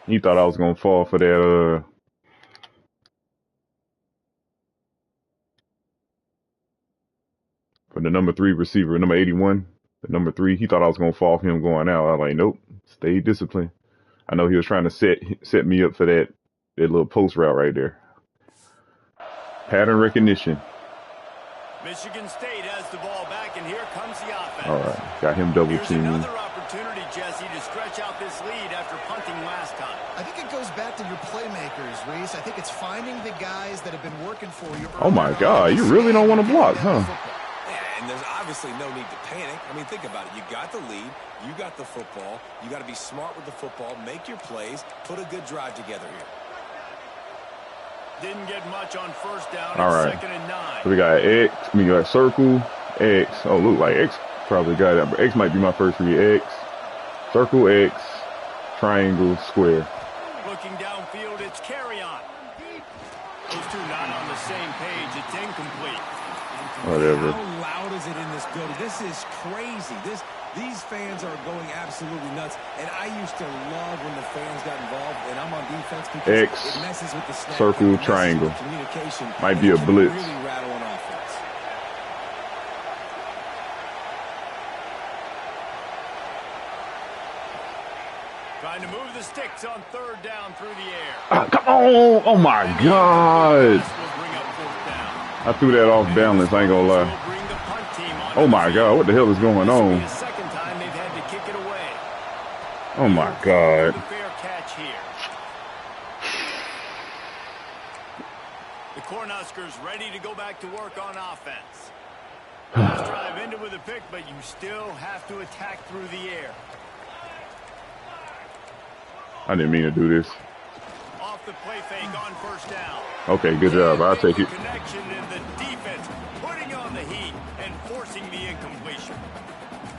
He thought I was gonna fall for that. For the number 3 receiver, number 81, the number 3. He thought I was gonna fall for him going out. I was like, nope, stay disciplined. I know he was trying to set me up for that little post route right there. Pattern recognition. Michigan State has the ball back, and here comes the offense. All right, got him double Here's teaming. another opportunity, Jesse, to stretch out this lead after punting last time. I think it goes back to your playmakers, Reese. I think it's finding the guys that have been working for you. Oh my God, you really don't want to block, huh? Yeah, and And there's obviously no need to panic. I mean, think about it. You got the lead. You got the football. You got to be smart with the football. Make your plays. Put a good drive together here. Didn't get much on first down. All right. 2nd and 9. So we got X. We got circle, X. Oh, look like X probably got it. But X might be my first read. X, circle, X, triangle, square. Looking downfield, it's carry on. Those two not on the same page. It's incomplete. Whatever. How loud is it in this building? This is crazy. These fans are going absolutely nuts. And I used to love when the fans got involved, and I'm on defense because X, it messes with the snap, circle, triangle. Communication. Might be a blitz. Really rattle on offense. Trying to move the sticks on 3rd down through the air. Come on. Oh, my God. This will bring up 4th down. I threw that off balance. I ain't going to lie. Oh, my God. What the hell is going on? The second time they've had to kick it away. Oh, my God. Fair catch here. The Cornhuskers ready to go back to work on offense. Let's drive into with a pick, but you still have to attack through the air. I didn't mean to do this. Off the play fake on 1st down. Okay, good job. I'll take it. Connection in the defense, putting on the heat and forcing the incompletion.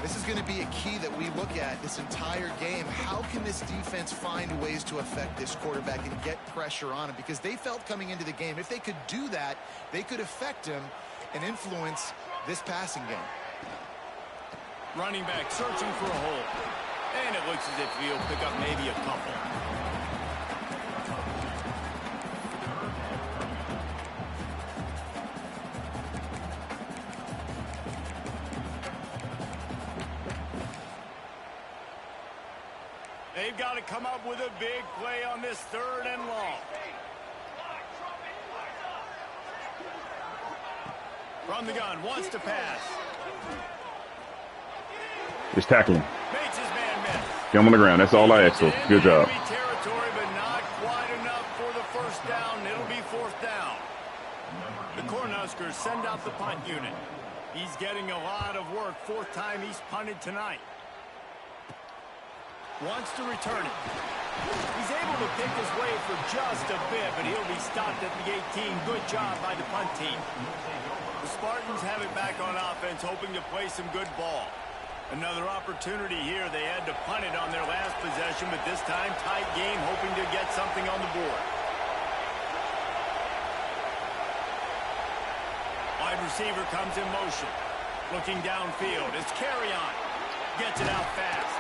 This is going to be a key that we look at this entire game. How can this defense find ways to affect this quarterback and get pressure on him? Because they felt coming into the game, if they could do that, they could affect him and influence this passing game. Running back searching for a hole. And it looks as if he'll pick up maybe a couple. They've got to come up with a big play on this 3rd and long. From the gun, wants to pass. Just tackle him. Makes his man miss. Get him on the ground. That's all I asked for. Good job. Territory, but not quite enough for the 1st down. It'll be 4th down. The Cornhuskers send out the punt unit. He's getting a lot of work. 4th time he's punted tonight. Wants to return it. He's able to pick his way for just a bit, but he'll be stopped at the 18. Good job by the punt team. The Spartans have it back on offense, hoping to play some good ball. Another opportunity here. They had to punt it on their last possession, but this time tight game, hoping to get something on the board. Wide receiver comes in motion. Looking downfield. It's carry on. Gets it out fast.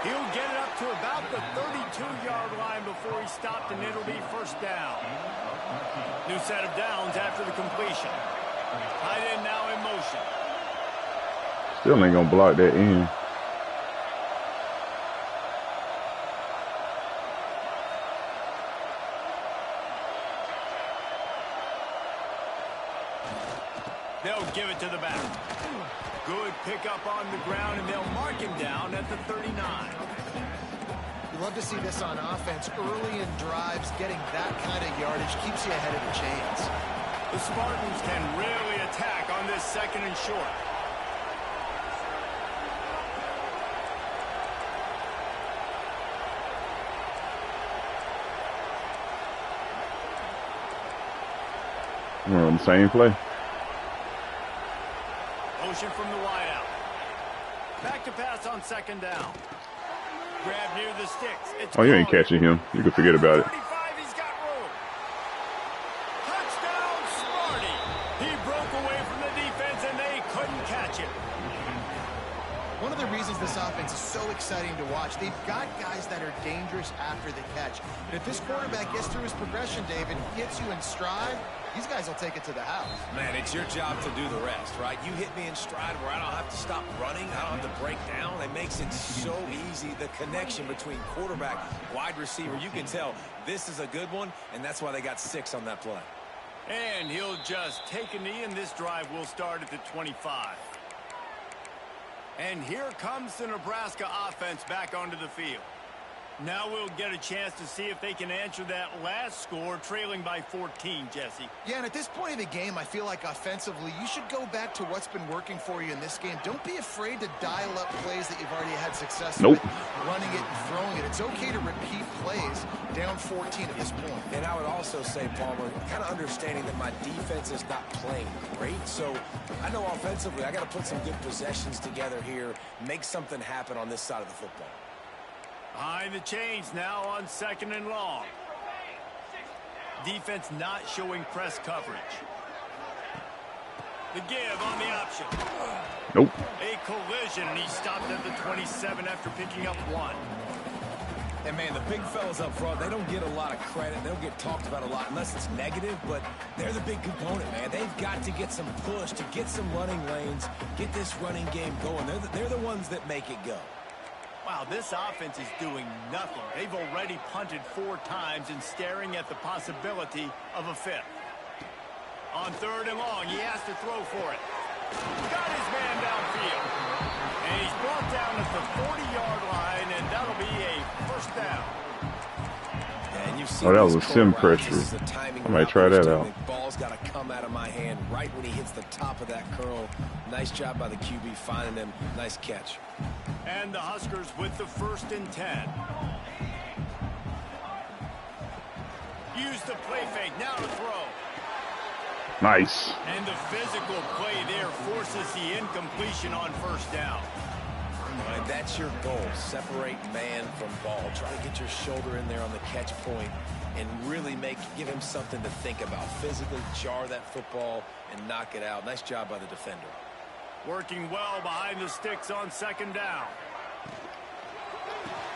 He'll get it up to about the 32-yard line before he's stopped, and it'll be 1st down. New set of downs after the completion. Tight end now in motion. Still ain't gonna block that in. They'll give it to the back. Good pickup on the ground, and they'll mark him down at the 39. You love to see this on offense. Early in drives, getting that kind of yardage keeps you ahead of the chains. The Spartans can really attack on this 2nd and short. We're on the same play. Motion from the wideout. Back to pass on 2nd down. Grab near the sticks. It's Oh, you ain't catching him. You can forget about it. 35, he's got room. Touchdown, Sparty. He broke away from the defense, and they couldn't catch him. One of the reasons this offense is so exciting to watch, they've got guys that are dangerous after the catch. And if this quarterback gets through his progression, David, gets you in stride, these guys will take it to the house. Man, it's your job to do the rest, right? You hit me in stride where I don't have to stop running. I don't have to break down. It makes it so easy. The connection between quarterback, wide receiver, you can tell this is a good one, and that's why they got 6 on that play. And he'll just take a knee, and this drive will start at the 25. And here comes the Nebraska offense back onto the field. Now we'll get a chance to see if they can answer that last score, trailing by 14, Jesse. Yeah, and at this point of the game, I feel like offensively, you should go back to what's been working for you in this game. Don't be afraid to dial up plays that you've already had success with, running it and throwing it. It's okay to repeat plays down 14 at this point. And I would also say, Palmer, kind of understanding that my defense is not playing great. So I know offensively, I got to put some good possessions together here, make something happen on this side of the football. Behind the chains now on 2nd and long. Defense not showing press coverage. The give on the option. Nope. A collision, and he stopped at the 27 after picking up 1. And, man, the big fellas up front, they don't get a lot of credit. They don't get talked about a lot unless it's negative, but they're the big component, man. They've got to get some push, to get some running lanes, get this running game going. They're the ones that make it go. Wow, this offense is doing nothing. They've already punted 4 times and staring at the possibility of a 5th. On 3rd and long, he has to throw for it. Got his man downfield. And he's brought down at the 40-yard line, and that'll be a 1st down. Oh, that was a sim pressure. I might try that out. The ball's got to come out of my hand right when he hits the top of that curl. Nice job by the QB finding him. Nice catch. And the Huskers with the 1st and 10. Use the play fake. Now to throw. Nice. And the physical play there forces the incompletion on 1st down. And that's your goal. Separate man from ball. Try to get your shoulder in there on the catch point and really give him something to think about. Physically jar that football and knock it out. Nice job by the defender. Working well behind the sticks on 2nd down.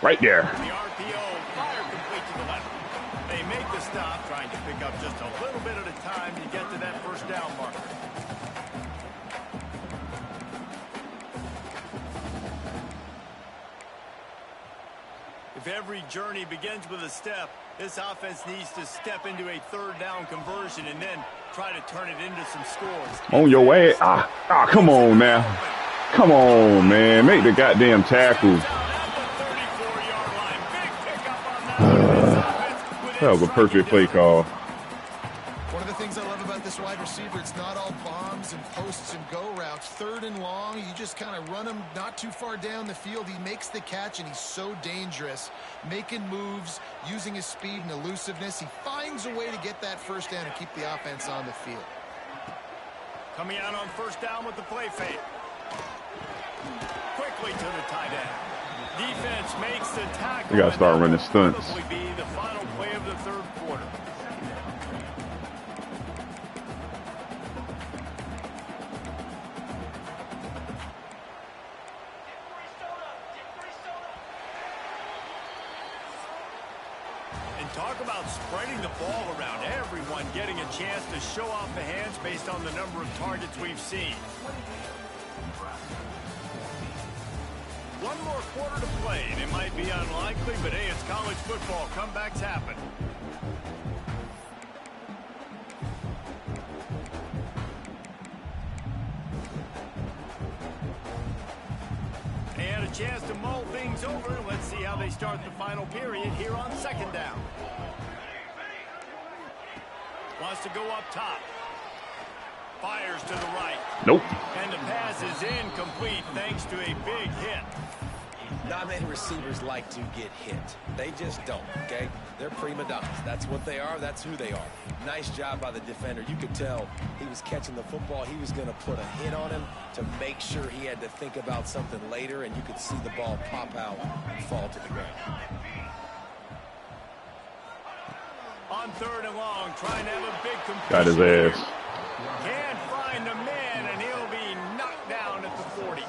Right there. The RPO, fire complete to the left. They make the stop, trying to pick up just a little bit at a time to get to that 1st down marker. If every journey begins with a step, this offense needs to step into a 3rd down conversion and then try to turn it into some scores. On your way. Come on now. Come on, man. Make the goddamn tackle. That was a perfect play call. One of the things I love about this wide receiver, it's not all bombs and posts and go routes. 3rd and long, you just kind of run him not too far down the field. He makes the catch, and he's so dangerous, making moves, using his speed and elusiveness. He finds a way to get that 1st down and keep the offense on the field. Coming out on 1st down with the play fake. Quickly to the tight end. Defense makes the tackle. We got to start running stunts. Will be the final play of the 3rd quarter. And talk about spreading the ball around. Everyone getting a chance to show off the hands based on the number of targets we've seen. 1 more quarter to play, and it might be unlikely, but hey, it's college football. Comebacks happen. And a chance to mull things over. Let's see how they start the final period here on 2nd down. Wants to go up top. Fires to the right. Nope. And the pass is incomplete thanks to a big hit. Not many receivers like to get hit. They just don't, okay? They're prima donnas. That's what they are. That's who they are. Nice job by the defender. You could tell he was catching the football. He was going to put a hit on him to make sure he had to think about something later, and you could see the ball pop out and fall to the ground. On 3rd and long, trying to have a big completion. Got his ass. Can't find the man, and he'll be knocked down at the 40.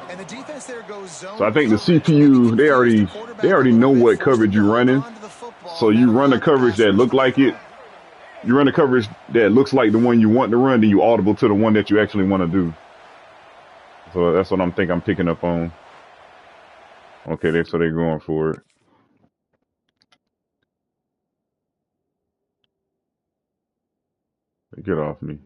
And the defense there goes zone. So I think the CPU, they already know what coverage you're running. So you run a coverage that look like it. You run a coverage that looks like the one you want to run, then you audible to the one that you actually want to do. So that's what I'm picking up on. Okay, so they're going for it. Get off me.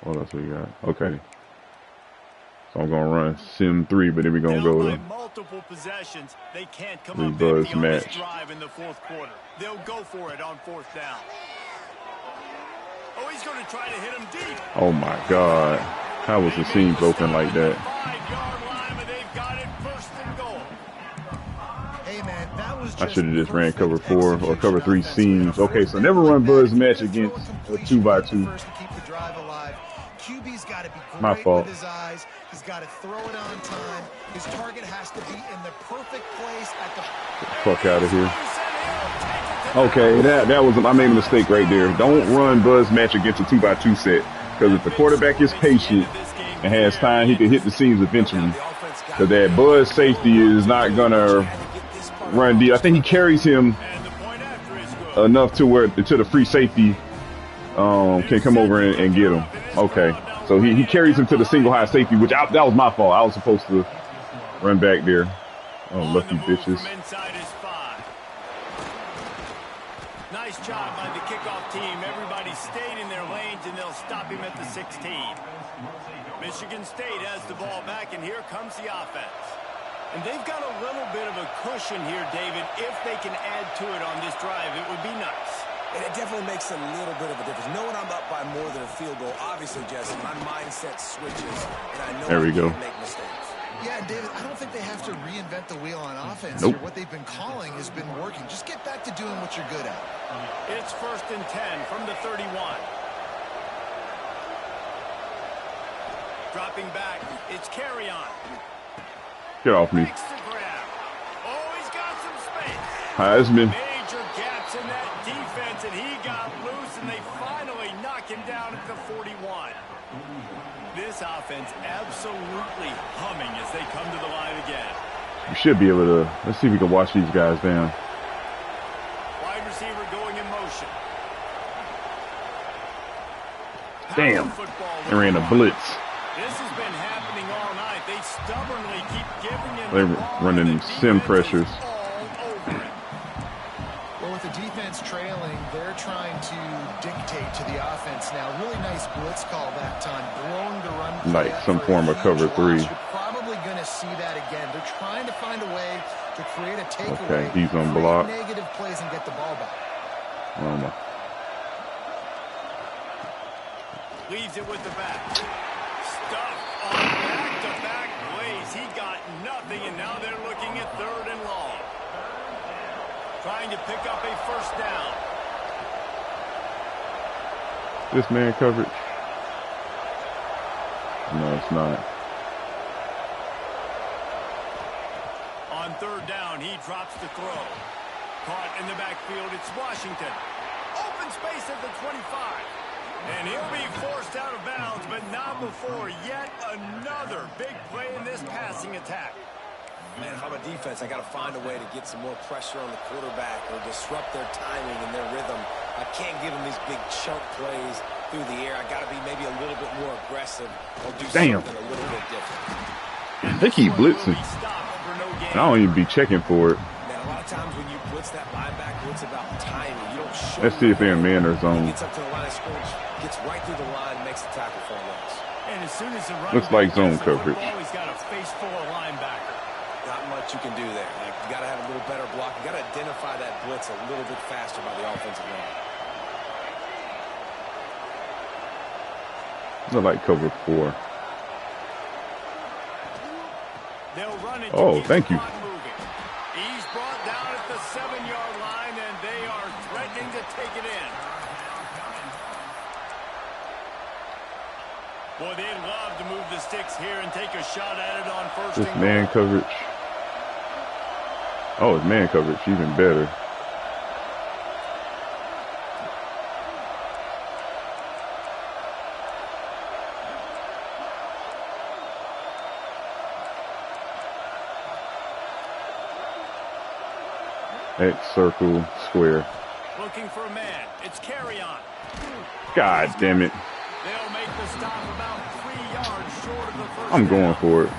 What else we got? Okay. So I'm gonna run sim 3, but then we're gonna go to multiple possessions. They can't come three up buzz empty on this match. drive in the fourth quarter. They'll go for it on fourth down. Oh, he's going to try to hit him deep. Oh my God. How was the seams open like that? 5-yard line, but they've got it first and goal. Hey, man, that was I should have just ran cover 4 or cover 3 seams. Okay, so never run buzz match against a 2x2. QB's got to be My great fault. with his eyes. He's got to throw it on time. His target has to be in the perfect place at the... Fuck out of here. Okay, that was, I made a mistake right there. Don't run buzz match against a 2x2 set, because if the quarterback is patient and has time, he can hit the seams eventually. Because that buzz safety is not gonna run deep. I think he carries him enough to where to the free safety can come over and get him. Okay, so he carries him to the single high safety, which that was my fault. I was supposed to run back there. Oh, lucky bitches. Nice job by the kickoff team. Everybody stayed in their lanes, and they'll stop him at the 16. Michigan State has the ball back, and here comes the offense. And they've got a little bit of a cushion here, David. If they can add to it on this drive, it would be nice. And it definitely makes a little bit of a difference. Knowing I'm up by more than a field goal, obviously, Jesse, my mindset switches, and I know I can't make mistakes. Yeah, David, I don't think they have to reinvent the wheel on offense. Nope. Here. What they've been calling has been working. Just get back to doing what you're good at. It's 1st and 10 from the 31. Dropping back, it's carry on. Get off me. Makes the grab. Oh, he's got some space. Heisman. Major gaps in that defense, and he got loose, and they finally knock him down at the 41. This offense absolutely humming as they come to the line again. We should be able to. Let's see if we can watch these guys down. Wide receiver going in motion. Damn. They ran a blitz. This has been happening all night. They stubbornly keep giving him They're the ball, running and the sim defense pressures. is all over it. Well, with the defense trailing, they're trying to dictate to the offense now. Really nice blitz call that time. Blown to run. Like some form of cover 3. You're probably going to see that again. They're trying to find a way to create a takeaway. Okay, he's on block. Negative plays and get the ball back. Leaves it with the back. Stuff on back-to-back plays. He got nothing, and now they're looking at 3rd and long. Trying to pick up a first down. This man coverage. No, it's not. On 3rd down, he drops the throw. Caught in the backfield, it's Washington. Open space at the 25. And he'll be forced out of bounds, but not before yet another big play in this passing attack. Man, if I'm a defense, I got to find a way to get some more pressure on the quarterback or disrupt their timing and their rhythm. I can't give them these big chunk plays through the air. I got to be maybe a little bit more aggressive or do something a little bit different. They keep blitzing. And I don't even be checking for it. Man, a lot of times when you blitz that linebacker, it's about timing. You don't show. Let's see if they're in man or zone. Gets up to the line of scrimmage, gets right through the line, makes the tackle for a loss. And as soon as the Looks like zone coverage. He's got a face full of linebacker. Not much you can do there. Like, you got to have a little better block. You got to identify that blitz a little bit faster by the offensive line. Look like cover 4. They'll run it. Oh, thank you. He's brought down at the 7-yard line, and they are threatening to take it in. Boy, they'd love to move the sticks here and take a shot at it on first and goal. This man coverage. Oh, it's man coverage, even better. X, circle, square. Looking for a man. It's carry on. God damn it. They'll make the stop about 3 yards short of the first I'm going for it.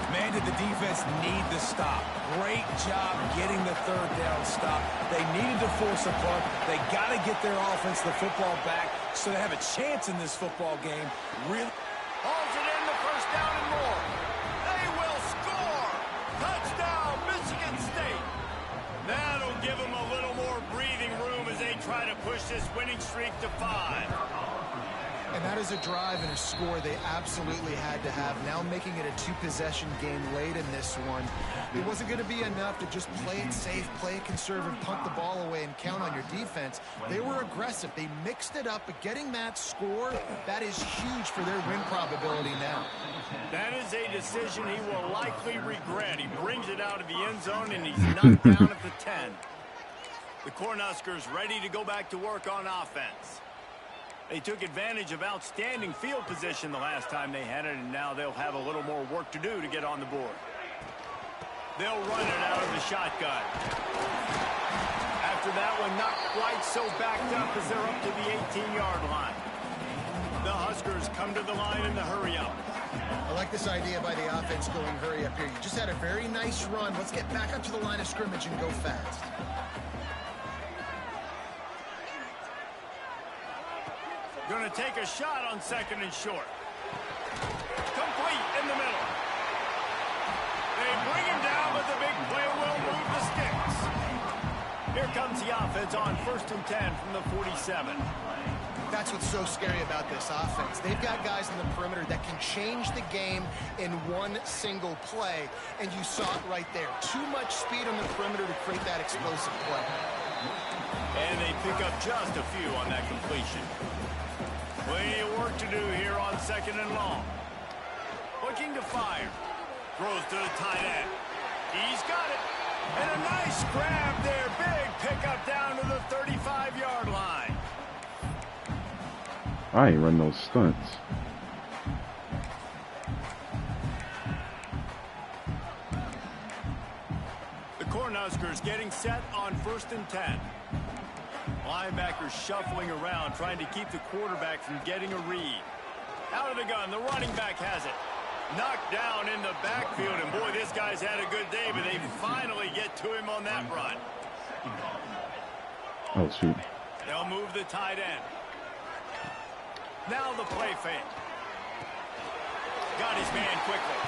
Man, did the defense need the stop. Great job getting the third down stop. They needed to force a punt. They got to get their offense the football back so they have a chance in this football game. Really Hauls it in the first down and more. They will score. Touchdown, Michigan State. That'll give them a little more breathing room as they try to push this winning streak to 5. And that is a drive and a score they absolutely had to have. Now making it a 2-possession game late in this one. It wasn't going to be enough to just play it safe, play it conservative, punt the ball away, and count on your defense. They were aggressive. They mixed it up, but getting that score, that is huge for their win probability now. That is a decision he will likely regret. He brings it out of the end zone, and he's knocked down at the 10. The Cornhuskers ready to go back to work on offense. They took advantage of outstanding field position the last time they had it, and now they'll have a little more work to do to get on the board. They'll run it out of the shotgun. After that one, not quite so backed up as they're up to the 18-yard line. The Huskers come to the line in the hurry up. I like this idea by the offense going hurry up here. You just had a very nice run. Let's get back up to the line of scrimmage and go fast. Going to take a shot on 2nd and short. Complete in the middle. They bring him down, but the big play will move the sticks. Here comes the offense on 1st and 10 from the 47. That's what's so scary about this offense. They've got guys in the perimeter that can change the game in one single play, and you saw it right there. Too much speed on the perimeter to create that explosive play. And they pick up just a few on that completion. Plenty of work to do here on 2nd and long. Looking to fire. Throws to the tight end. He's got it. And a nice grab there. Big pickup down to the 35-yard line. I ain't run those stunts. The Cornhuskers getting set on 1st and 10. Linebackers shuffling around, trying to keep the quarterback from getting a read. Out of the gun, the running back has it. Knocked down in the backfield, and boy, this guy's had a good day, but they finally get to him on that run. Oh, shoot. They'll move the tight end. Now the play fake. Got his man quickly.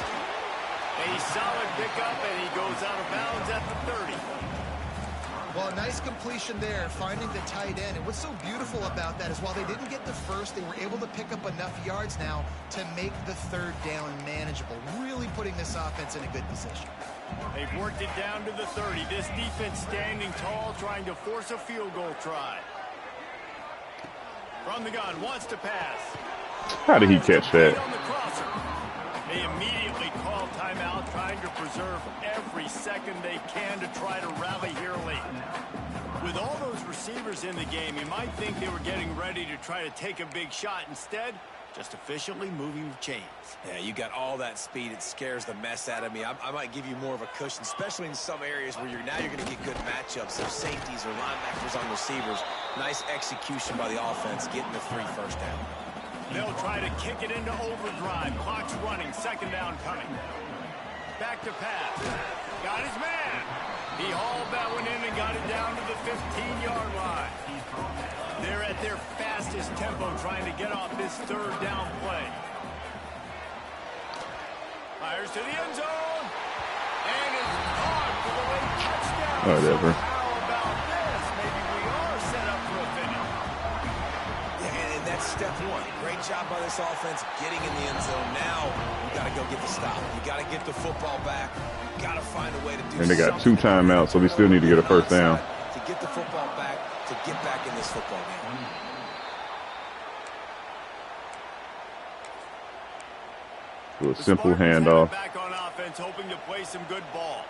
A solid pickup, and he goes out of bounds at the 30. Well, a nice completion there, finding the tight end. And what's so beautiful about that is while they didn't get the first, they were able to pick up enough yards now to make the 3rd down manageable, really putting this offense in a good position. They've worked it down to the 30. This defense standing tall, trying to force a field goal try. From the gun, wants to pass. How did he catch that? They immediately call timeout, trying to preserve every second they can to try to rally here late. With all those receivers in the game, you might think they were getting ready to try to take a big shot. Instead, just efficiently moving the chains. Yeah, you got all that speed. It scares the mess out of me. I might give you more of a cushion, especially in some areas where you're going to get good matchups of safeties or linebackers on receivers. Nice execution by the offense, getting the 3 first down. They'll try to kick it into overdrive. Clock's running. 2nd down coming. Back to pass. Got his man. He hauled that one in and got it down to the 15-yard line. They're at their fastest tempo trying to get off this 3rd down play. Fires to the end zone. And it's caught for the late touchdown. Whatever. So how about this? Maybe we are set up for a finish. Yeah, and that's step 1. Great job by this offense getting in the end zone. Now you got to go get the stop. You got to get the football back. You got to find a way to do. And they got 2 timeouts, so we still need to get a 1st down. To get the football back, to get back in this football game. Do a simple handoff. Back on offense, hoping to play some good ball.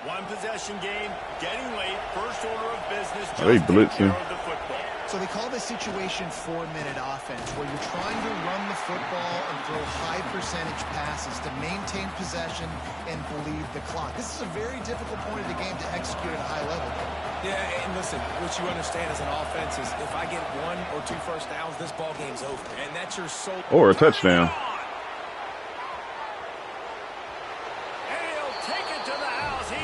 1 possession game, getting late. First order of business. Are they blitzing? The football. So they call this situation 4-minute offense, where you're trying to run the football and throw high percentage passes to maintain possession and bleed the clock. This is a very difficult point of the game to execute at a high level. Yeah, and listen, what you understand as an offense is if I get 1 or 2 first downs, this ball game's over. And that's your sole... Or a touchdown. And he'll take it to the house. He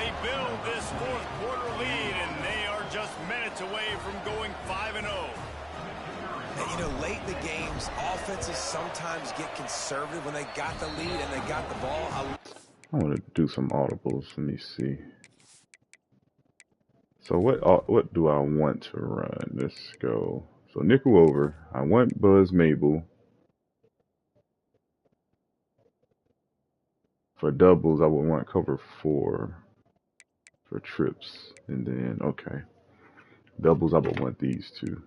They build this fourth quarter lead, and they are just minutes away from going 5-0. And, you know, late in the games, offenses sometimes get conservative when they got the lead and they got the ball. I want to do some audibles. Let me see. So what do I want to run? Let's go. So nickel over. I want Buzz Mabel. For doubles, I would want cover 4 for trips. And then, okay. Doubles, I would want these two.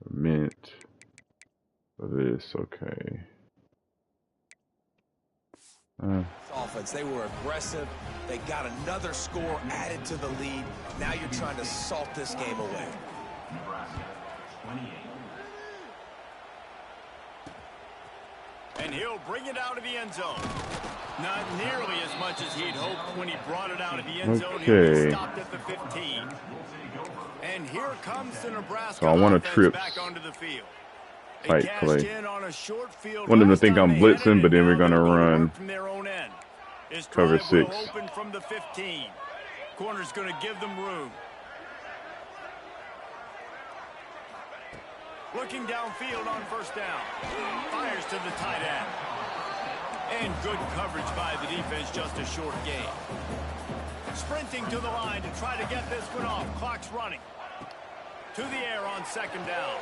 Mint. For this, okay. Offense, they were aggressive. They got another score added to the lead. Now you're trying to salt this game away. Nebraska, 28. And he'll bring it out of the end zone. Not nearly as much as he'd hoped when he brought it out of the end zone. He stopped at the 15. And here comes the Nebraska offense back onto the field. Fight play. Want them to think I'm blitzing, but then we're going to run cover 6. Open from the 15. Corner's going to give them room. Looking downfield on first down. Fires to the tight end. And good coverage by the defense, just a short gain. Sprinting to the line to try to get this one off. Clock's running. To the air on second down.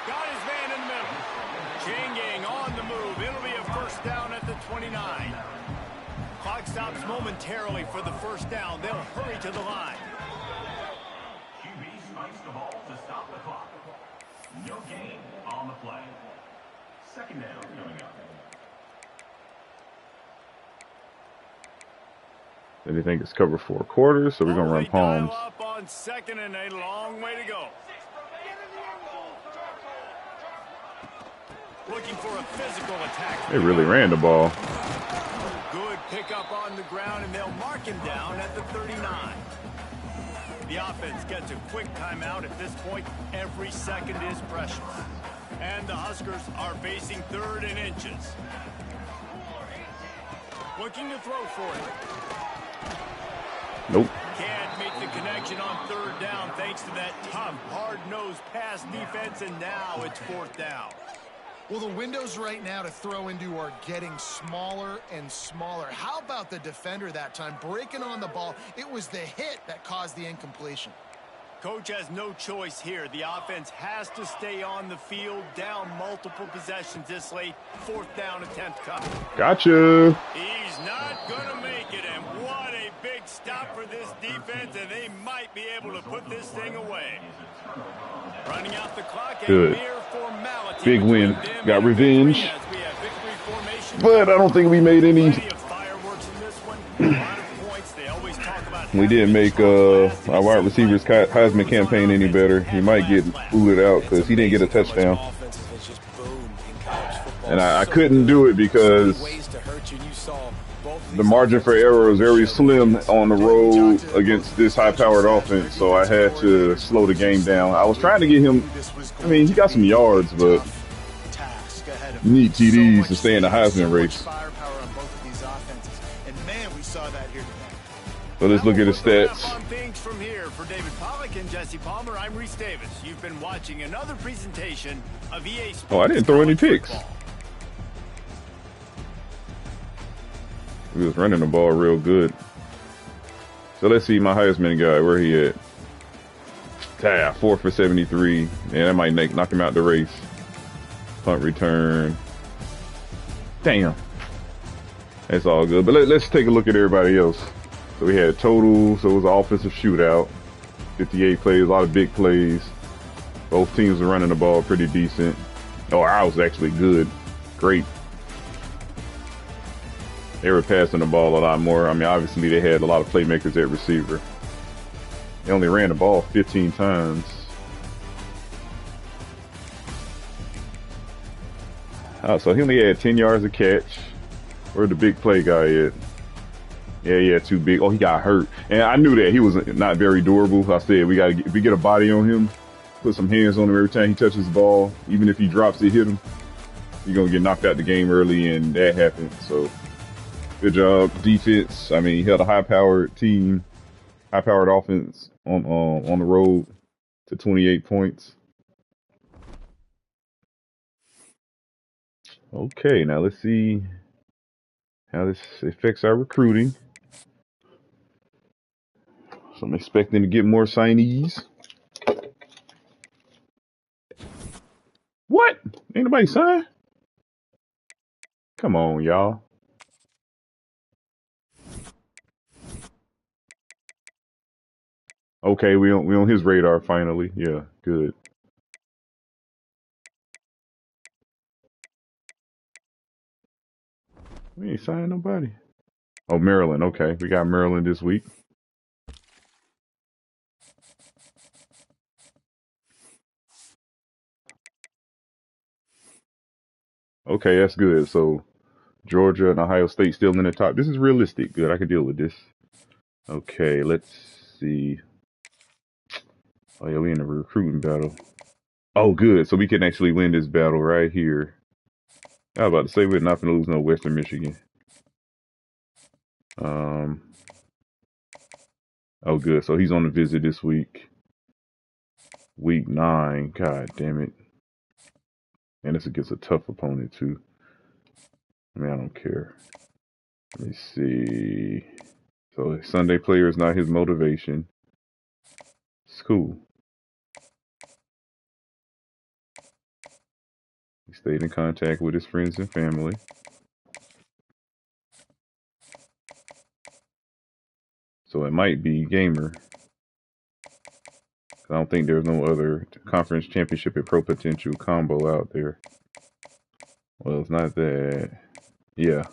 Got his man in the middle. Changing on the move. It'll be a first down at the 29. Clock stops momentarily for the first down. They'll hurry to the line. QB spikes the ball to stop the clock. No gain on the play. Second down coming up. Then they think it's cover 4 quarters, so we're going to run palms. Up on second and a long way to go. Looking for a physical attack. They really ran the ball. Good pickup on the ground, and they'll mark him down at the 39. The offense gets a quick timeout at this point. Every second is precious. And the Huskers are facing 3rd and inches. Looking to throw for it. Nope. Can't make the connection on 3rd down thanks to that tough, hard-nosed pass defense, and now it's 4th down. Well, the windows right now to throw into are getting smaller and smaller. How about the defender that time breaking on the ball? It was the hit that caused the incompletion. Coach has no choice here. The offense has to stay on the field, down multiple possessions this late. 4th down attempt coming. Gotcha. He's not going to make it, and what a big stop for this defense, and they might be able to put this thing away. Running out the clock, good. Mere formality. Big win. Got revenge. But I don't think we made any. We didn't make our wide receivers Heisman campaign any better. He might get booted out because he didn't get a touchdown. And I couldn't do it because the margin for error is very slim on the road against this high-powered offense, so I had to slow the game down. I was trying to get him, I mean, he got some yards, but you need TDs to stay in the Heisman race. So let's look at his stats. From here for David Pollack and Jesse Palmer, I'm Reese Davis. You've been watching another presentation of EA Sports. Oh, I didn't throw any picks. He was running the ball real good. So let's see my Heisman guy, where he at? 4 for 73. And that might knock him out the race. Punt return. Damn. That's all good. But let's take a look at everybody else. So we had total, so it was an offensive shootout. 58 plays, a lot of big plays. Both teams were running the ball pretty decent. Oh, ours was actually good. Great. They were passing the ball a lot more. I mean, obviously they had a lot of playmakers at receiver. They only ran the ball 15 times. So he only had 10 yards of catch. Where'd the big play guy at? Yeah, he had 2 big. Oh, he got hurt. And I knew that he was not very durable. I said, if we get a body on him, put some hands on him every time he touches the ball, even if he drops it, hit him, you're going to get knocked out the game early, and that happened. So Good job, defense. I mean, he held a high-powered team, high-powered offense on the road to 28 points. Okay, now let's see how this affects our recruiting. So I'm expecting to get more signees. What? Ain't nobody signed? Come on, y'all. Okay, we on his radar finally. Yeah, good. We ain't signed nobody. Oh, Maryland. Okay, we got Maryland this week. Okay, that's good. So Georgia and Ohio State still in the top. This is realistic. Good, I can deal with this. Okay, let's see. Oh yeah, we in a recruiting battle. Oh, good. So we can actually win this battle right here. I was about to say we're not gonna lose no Western Michigan. Oh, good. So he's on the visit this week. Week 9. God damn it. And this against a tough opponent too. I mean, I don't care. Let me see. So Sunday player is not his motivation. It's cool. He stayed in contact with his friends and family. So it might be gamer. I don't think there's no other conference championship and pro potential combo out there. Well, it's not that. Yeah.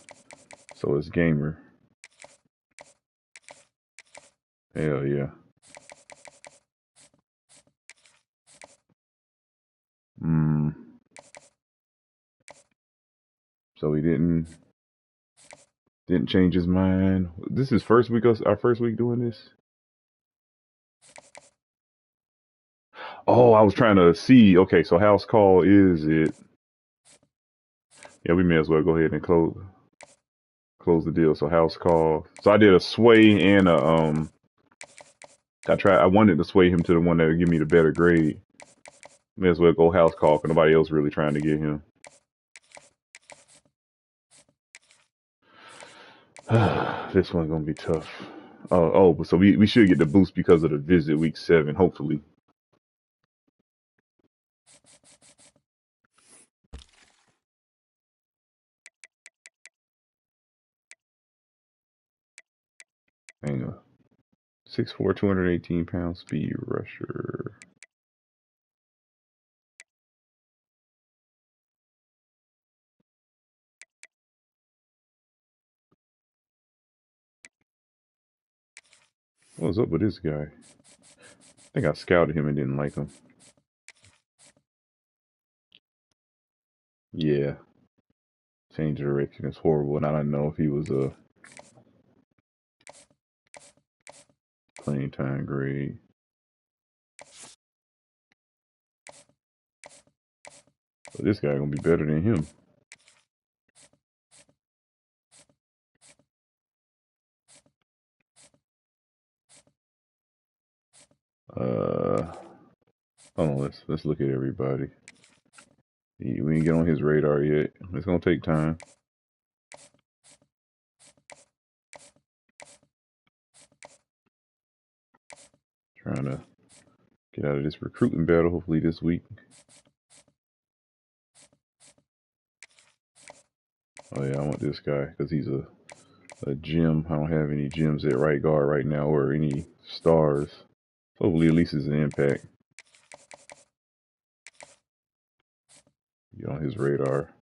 So it's gamer. Hell yeah. So he didn't change his mind. This is our first week doing this. Oh, I was trying to see. Okay, so house call is it? Yeah, we may as well go ahead and close the deal. So house call. So I did a sway and a I wanted to sway him to the one that would give me the better grade. May as well go house call because nobody else really trying to get him. This one's gonna be tough. But so we should get the boost because of the visit week 7, hopefully. Hang on. 6'4", 218-pound speed rusher. What's up with this guy? I think I scouted him and didn't like him. Yeah. Change of direction is horrible, and I don't know if he was a playing time grade. But this guy gonna be better than him. Hold on, let's look at everybody. We didn't get on his radar yet. It's gonna take time. Trying to get out of this recruiting battle hopefully this week. Oh yeah, I want this guy because he's a gem. I don't have any gems at right guard right now or any stars. Hopefully at least it's an impact. Get on his radar.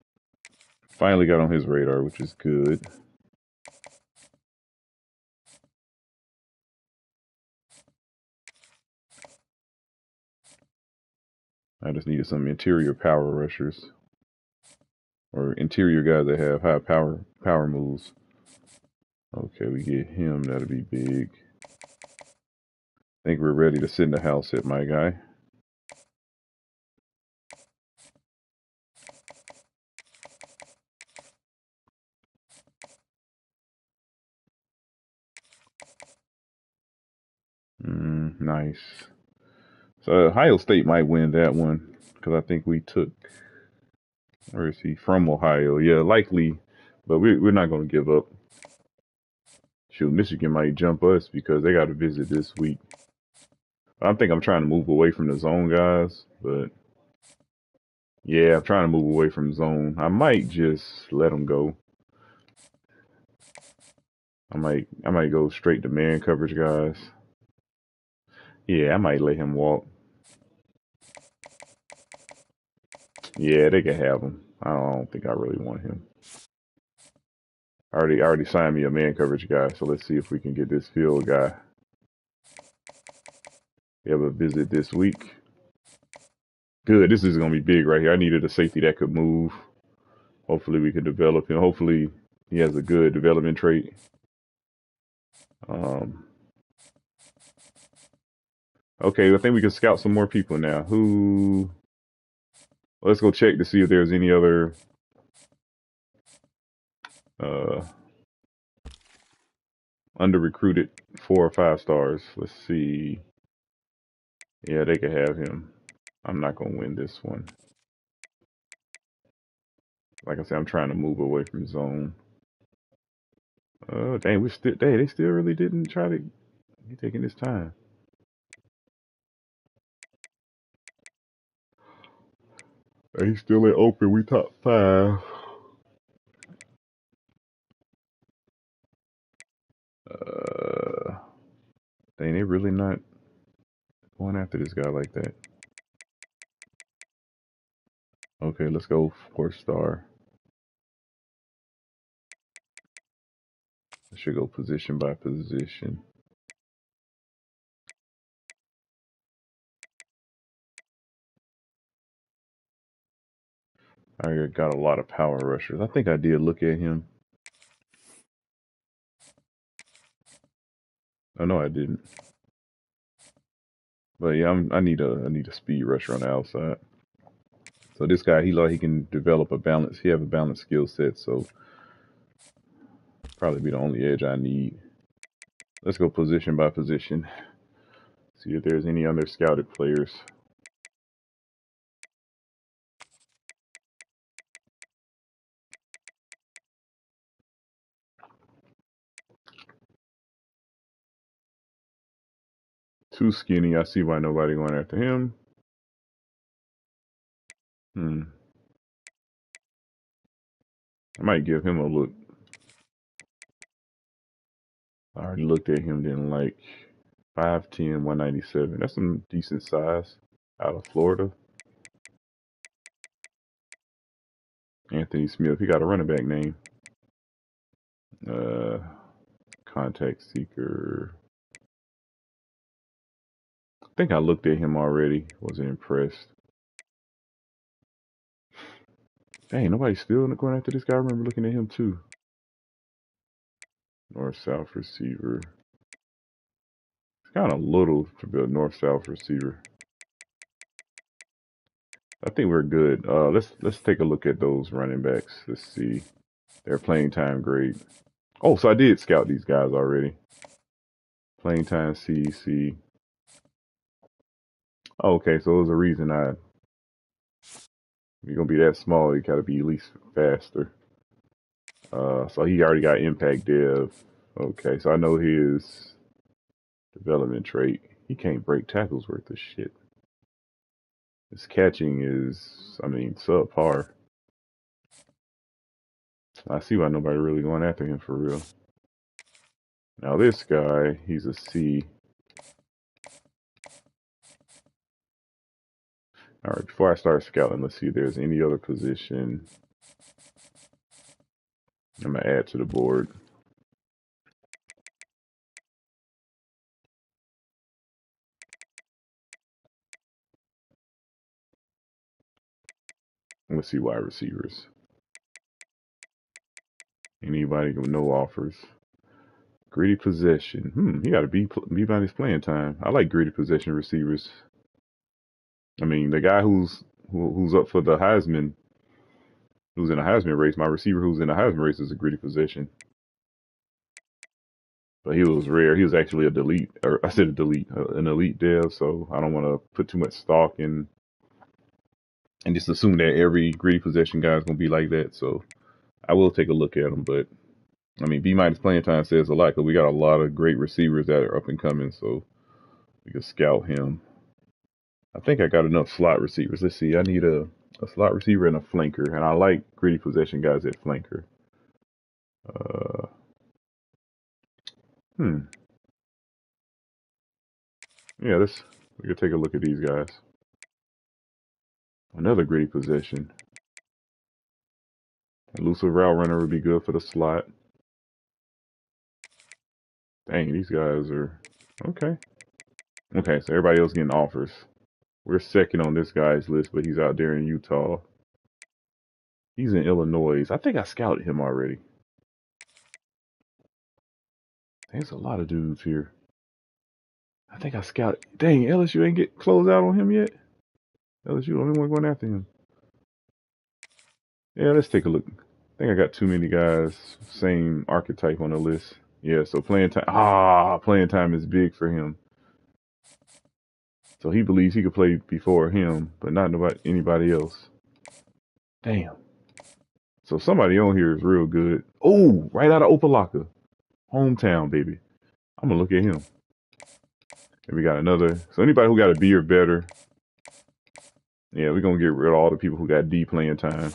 Finally got on his radar, which is good. I just needed some interior power rushers. Or interior guys that have high power moves. Okay, we get him. That'll be big. I think we're ready to send the house hit, my guy. Nice. So Ohio State might win that one because I think we took, where is he, from Ohio? Yeah, likely, but we're not going to give up. Shoot, Michigan might jump us because they got to visit this week. I think I'm trying to move away from the zone guys, but yeah, I'm trying to move away from zone. I might just let them go. I might go straight to man coverage guys. Yeah, I might let him walk. Yeah, they can have him. I don't think I really want him. I already signed me a man coverage guy, so let's see if we can get this field guy. We have a visit this week. Good, this is gonna be big right here. I needed a safety that could move. Hopefully we can develop him. Hopefully he has a good development trait. Okay, I think we can scout some more people now. Let's go check to see if there's any other under recruited 4 or 5 stars. Let's see. Yeah, they could have him. I'm not gonna win this one. Like I said, I'm trying to move away from zone. Oh dang, they still really didn't try to. He's taking his time. He's still in open. We top 5. Dang, they really not going after this guy like that. Okay, let's go 4-star. I should go position by position. I got a lot of power rushers. I think I did look at him. Oh no, I didn't. But yeah, I need a speed rusher on the outside. So this guy, he can develop a balance. He have a balanced skill set, so probably be the only edge I need. Let's go position by position. See if there's any other scouted players. Too skinny. I see why nobody going after him. I might give him a look. I already looked at him, didn't like 5'10", 197. That's some decent size out of Florida. Anthony Smith, he got a running back name. Contact seeker. I think I looked at him already. Wasn't impressed. Dang, nobody's still going after this guy. I remember looking at him too. North-south receiver. It's kind of little to be a north-south receiver. I think we're good. Let's take a look at those running backs. Let's see their playing time grade. Oh, so I did scout these guys already. Playing time CEC. Oh, okay, so there's a reason if you're gonna be that small, you gotta be at least faster. So he already got impact dev. Okay, so I know his development trait. He can't break tackles worth of shit. His catching is, subpar. I see why nobody really going after him for real. Now this guy, he's a C. All right, before I start scouting, let's see if there's any other position I'm gonna add to the board. Let's see wide receivers. Anybody with no offers. Greedy possession. He got to be by his playing time. I like greedy possession receivers. The guy who's up for the Heisman, who's in a Heisman race, my receiver who's in a Heisman race is a greedy possession. but he was rare. He was actually a delete, or I said a delete, an elite dev. So I don't want to put too much stock in and just assume that every greedy possession guy is gonna be like that. So I will take a look at him, but I mean, B minus playing time says a lot because we got a lot of great receivers that are up and coming, so we can scout him. I think I got enough slot receivers. Let's see. I need a slot receiver and a flanker, and I like greedy possession guys at flanker. Uh, hmm. Yeah, we could take a look at these guys. Another greedy possession. Elusive route runner would be good for the slot. Dang, these guys are okay. Okay, so everybody else getting offers. We're second on this guy's list, but he's out there in Utah. He's in Illinois. I think I scouted him already. There's a lot of dudes here. I think I scouted. Dang, LSU ain't get closed out on him yet. LSU, the only one going after him. Yeah, let's take a look. I think I got too many guys, same archetype on the list. Yeah, so playing time. Playing time is big for him. So he believes he could play before him, but not anybody else. Damn. So somebody on here is real good. Oh, right out of Opelika. Hometown, baby. I'm going to look at him. And we got another. So anybody who got a B or better, yeah, we're going to get rid of all the people who got D playing time.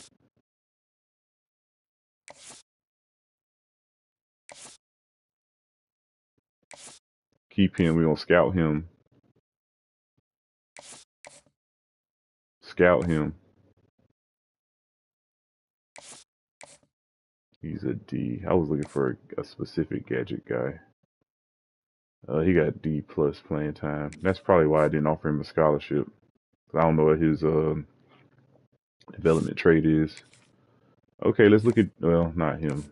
Keep him. We're going to scout him. Scout him. He's a D. I was looking for a specific gadget guy. He got D plus playing time. That's probably why I didn't offer him a scholarship. I don't know what his development trait is. Okay, let's look at, well, not him.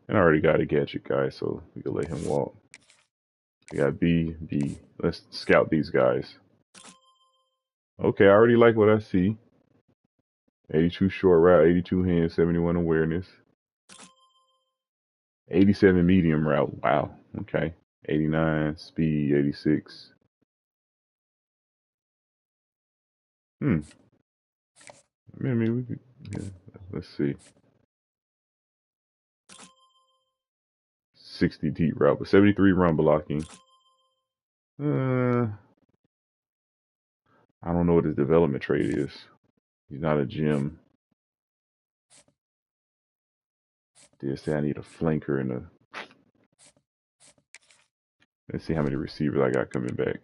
And I already got a gadget guy, so we can let him walk. We got B, B. Let's scout these guys. Okay, I already like what I see. 82 short route, 82 hands, 71 awareness. 87 medium route. Wow. Okay. 89 speed, 86. Maybe we could, yeah, let's see. 60 deep route, but 73 run blocking. I don't know what his development trait is. He's not a gym. Did say I need a flanker and a. Let's see how many receivers I got coming back.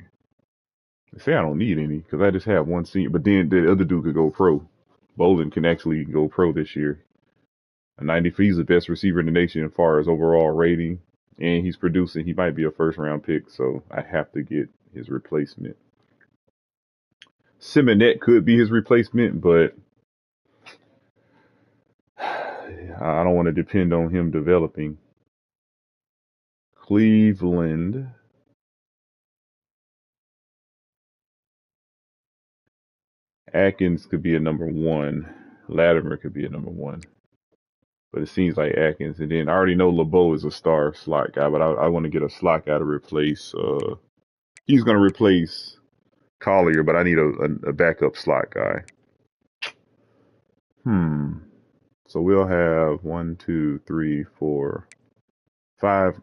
They say I don't need any because I just have one senior. But then the other dude could go pro. Bolin can actually go pro this year. A 93, he's the best receiver in the nation as far as overall rating. And he's producing. He might be a first round pick, so I have to get his replacement. Simonette could be his replacement, but I don't want to depend on him developing. Cleveland. Atkins could be a number one. Latimer could be a number one. But it seems like Atkins. And then I already know LeBeau is a star slot guy, but I want to get a slot guy to replace. He's going to replace Collier, but I need a backup slot guy. So we'll have 1, 2, 3, 4, 5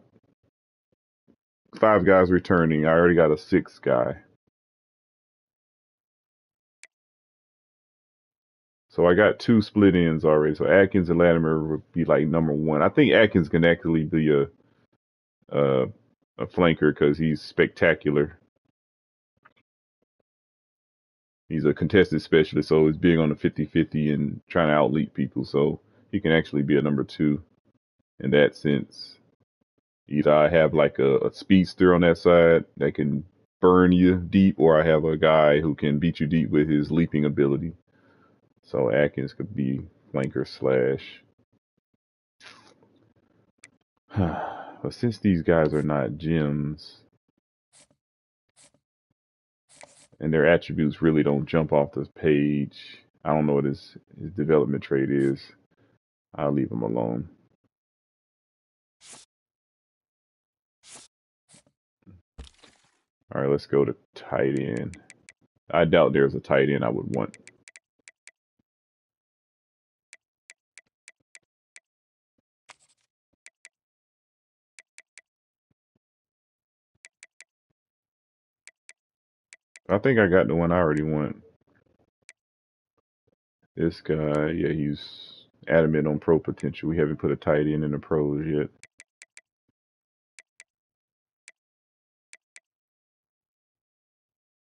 guys returning. I already got a 6th guy. So I got 2 split ends already. So Atkins and Latimer would be like number 1. I think Atkins can actually be a flanker because he's spectacular. He's a contested specialist, so he's big on the 50-50 and trying to out-leap people. So he can actually be a number 2 in that sense. Either I have like a speedster on that side that can burn you deep, or I have a guy who can beat you deep with his leaping ability. So Atkins could be flanker slash. But since these guys are not gems, and their attributes really don't jump off the page, I don't know what his development trait is. I'll leave him alone. All right, let's go to tight end. I doubt there's a tight end I would want. I think I got the one I already want. This guy, yeah, he's adamant on pro potential. We haven't put a tight end in the pros yet.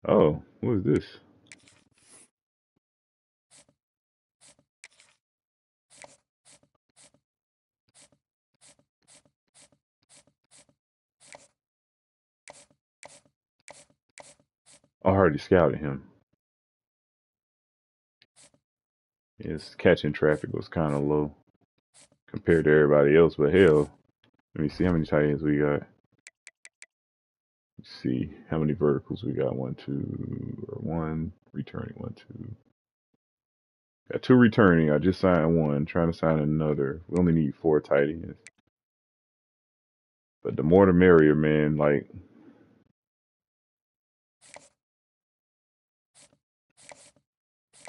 Oh, what is this? I already scouted him. His catching traffic was kind of low compared to everybody else, but hell, let me see how many tight ends we got. Let's see how many verticals we got. 1, 2, or 1 returning. 1, 2. Got 2 returning. I just signed 1. Trying to sign another. We only need 4 tight ends. But the more the merrier, man. Like,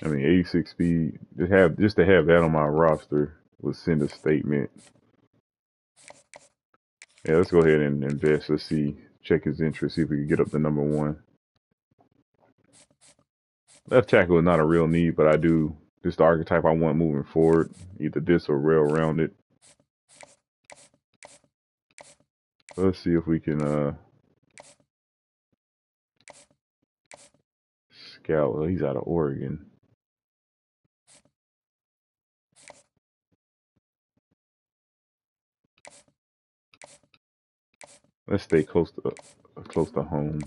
I mean, 86 speed. Just to have that on my roster would send a statement. Yeah, let's go ahead and invest. Let's see. Check his interest. See if we can get up to number 1. Left tackle is not a real need, but I do. This is the archetype I want moving forward. Either this or rail-rounded. Let's see if we can scout. Well, he's out of Oregon. Let's stay close to home.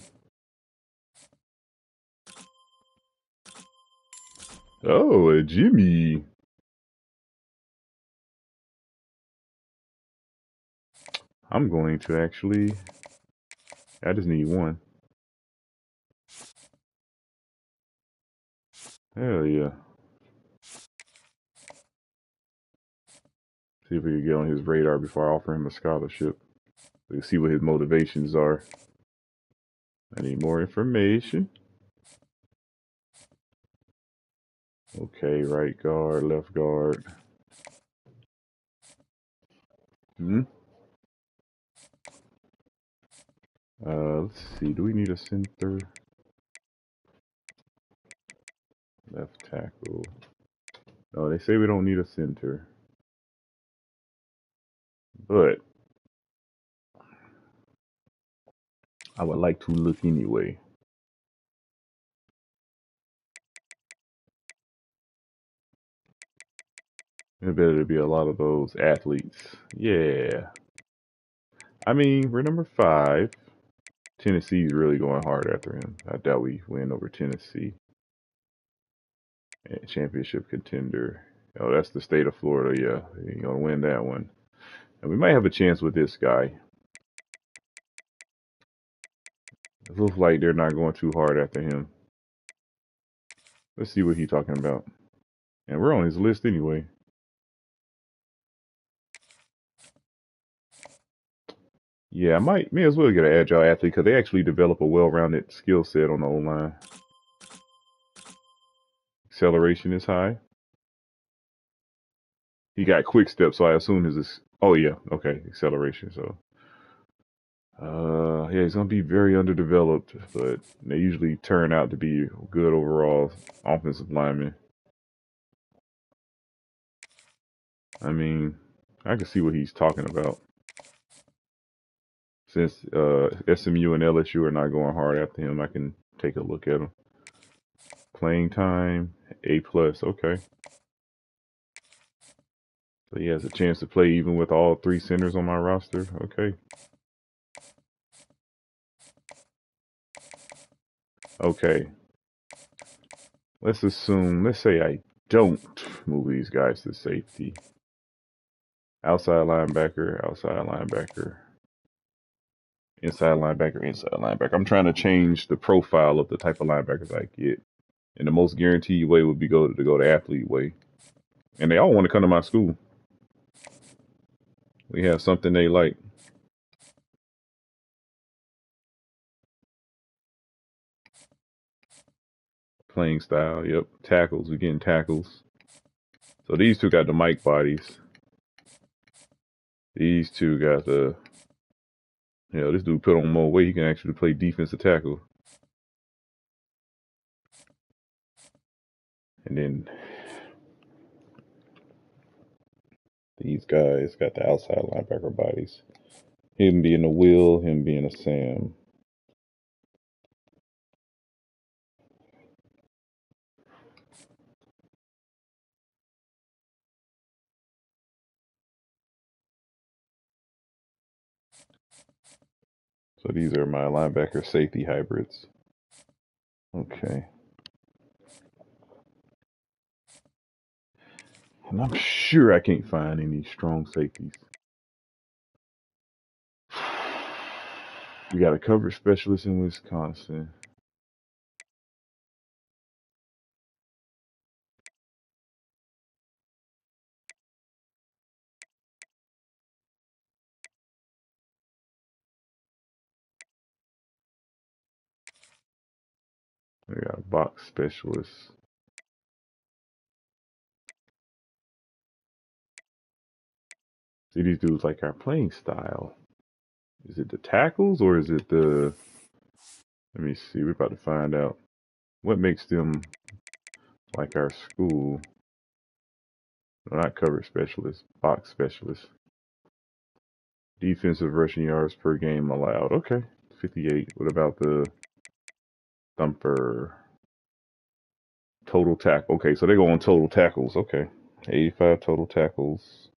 Oh, a Jimmy. I'm going to actually. I just need 1. Hell yeah. See if we can get on his radar before I offer him a scholarship. We can see what his motivations are. I need more information. Okay, right guard, left guard. Let's see. Do we need a center? Left tackle. No, they say we don't need a center. But I would like to look anyway. It better be a lot of those athletes. Yeah. I mean, we're number 5. Tennessee's really going hard after him. I doubt we win over Tennessee. And championship contender. Oh, that's the state of Florida. Yeah, you're going to win that one. And we might have a chance with this guy. It looks like they're not going too hard after him. Let's see what he's talking about. And we're on his list anyway. Yeah, I may as well get an agile athlete because they actually develop a well-rounded skill set on the O-line. Acceleration is high. He got quick steps, so I assume his. Oh yeah, okay, acceleration. So, yeah, he's gonna be very underdeveloped, but they usually turn out to be good overall offensive linemen. I mean, I can see what he's talking about. Since SMU and LSU are not going hard after him, I can take a look at him. Playing time, A+, okay. So he has a chance to play even with all 3 centers on my roster, okay. Okay. Let's say I don't move these guys to safety. Outside linebacker, inside linebacker. I'm trying to change the profile of the type of linebackers I get. And the most guaranteed way would be to go the athlete way. And they all want to come to my school. We have something they like. Playing style. Yep. Tackles. We're getting tackles. So these two got the mic bodies. These two got the... this dude put on more weight. He can actually play defensive tackle. And then these guys got the outside linebacker bodies. Him being a Will, him being a Sam. So these are my linebacker safety hybrids. Okay. And I'm sure I can't find any strong safeties. We got a coverage specialist in Wisconsin. We got a box specialist. See, these dudes like our playing style. Is it the tackles or is it the... Let me see. We're about to find out. What makes them like our school? No, not coverage specialist. Box specialist. Defensive rushing yards per game allowed. Okay. 58. What about the thumper? Total tackle. Okay, so they go on total tackles. Okay. 85 total tackles.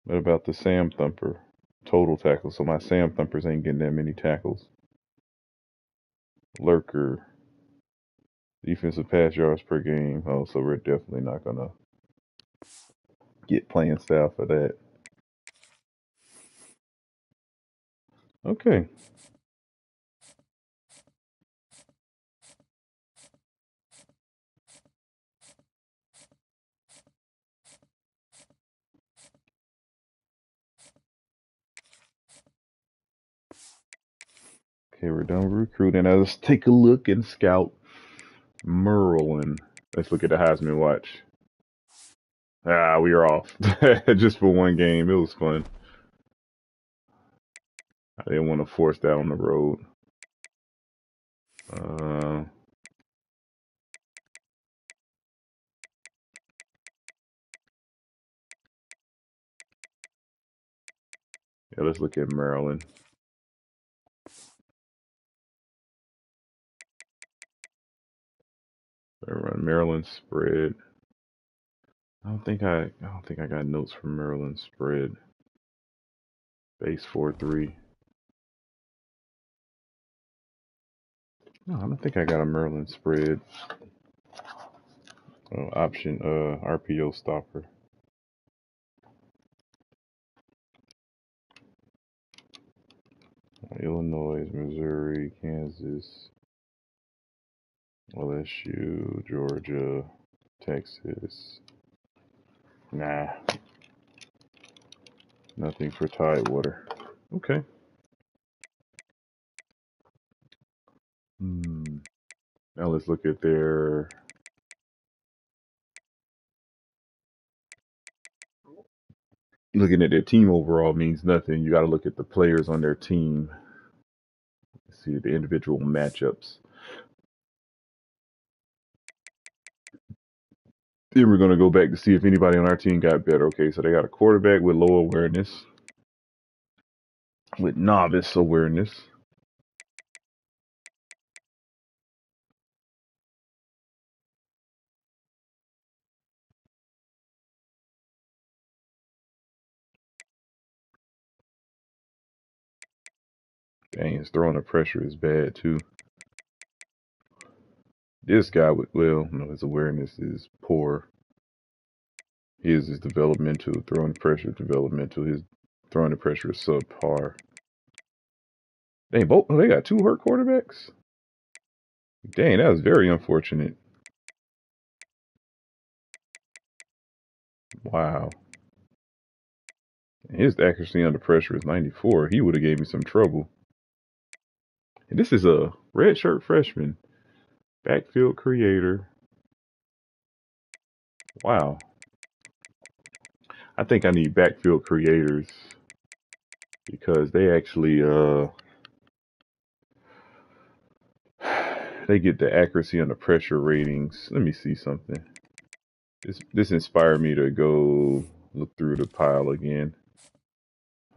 What about the Sam Thumper? Total tackles. So my Sam Thumpers ain't getting that many tackles. Lurker. Defensive pass yards per game. Oh, so we're definitely not going to get playing style for that. Okay. Okay, we're done recruiting. Now let's take a look and scout Merlin. Let's look at the Heisman watch. Ah, we are off. Just for one game. It was fun. I didn't want to force that on the road. Yeah, let's look at Maryland. I run Maryland spread. I don't think I got notes from Maryland spread. Base 4-3. No, I don't think I got a Maryland spread. Option RPO stopper. Illinois, Missouri, Kansas, LSU, Georgia, Texas. Nah. Nothing for Tidewater. Okay. Now let's look at their... Looking at their team overall means nothing. You got to look at the players on their team. See the individual matchups. Then we're going to go back to see if anybody on our team got better. Okay, so they got a quarterback with low awareness, with novice awareness. Dang, his throwing the pressure is bad too. This guy with, well, no, his awareness is poor. His is developmental, throwing pressure developmental. His throwing the pressure is subpar. Dang, both, they got two hurt quarterbacks? Dang, that was very unfortunate. Wow. His accuracy under pressure is 94. He would have gave me some trouble. And this is a redshirt freshman, backfield creator. Wow. I think I need backfield creators because they actually they get the accuracy and the pressure ratings. Let me see something. This inspired me to go look through the pile again.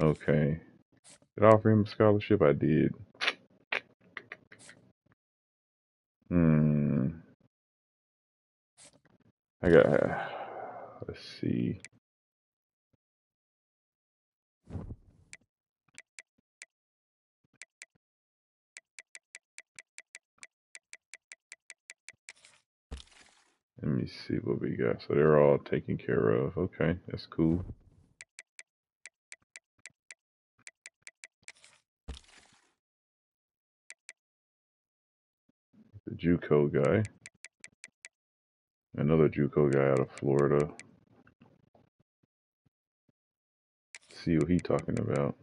Okay. Did I offer him a scholarship? I did. I got, let's see. Let me see what we got. So they're all taken care of. Okay, that's cool. The JUCO guy. Another JUCO guy out of Florida. Let's see what he's talking about.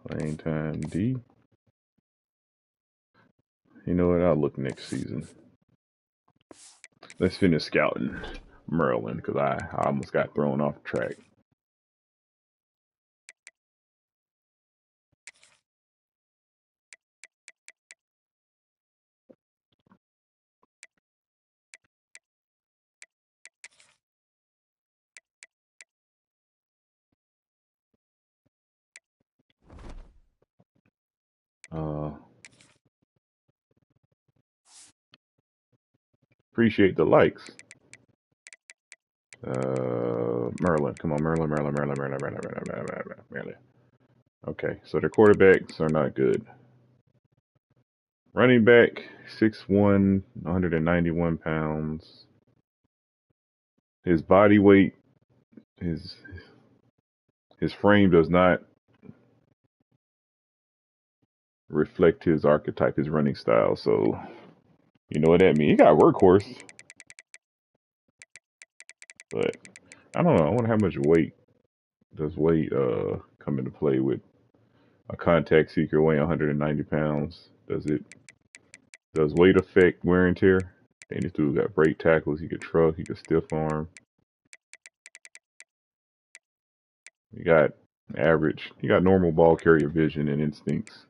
Playing time D. You know what? I'll look next season. Let's finish scouting Maryland because I almost got thrown off track. Appreciate the likes. Maryland. Come on, Maryland. Okay, so their quarterbacks are not good. Running back, 6'1", 191 pounds. His body weight, his frame does not reflect his archetype, his running style. So, you know what that means. He got workhorse. But, I don't know. I wonder how much weight does weight come into play with a contact seeker weighing 190 pounds? Does weight affect wear and tear? And this dude got break tackles. He could truck. He could stiff arm. He got average. He got normal ball carrier vision and instincts.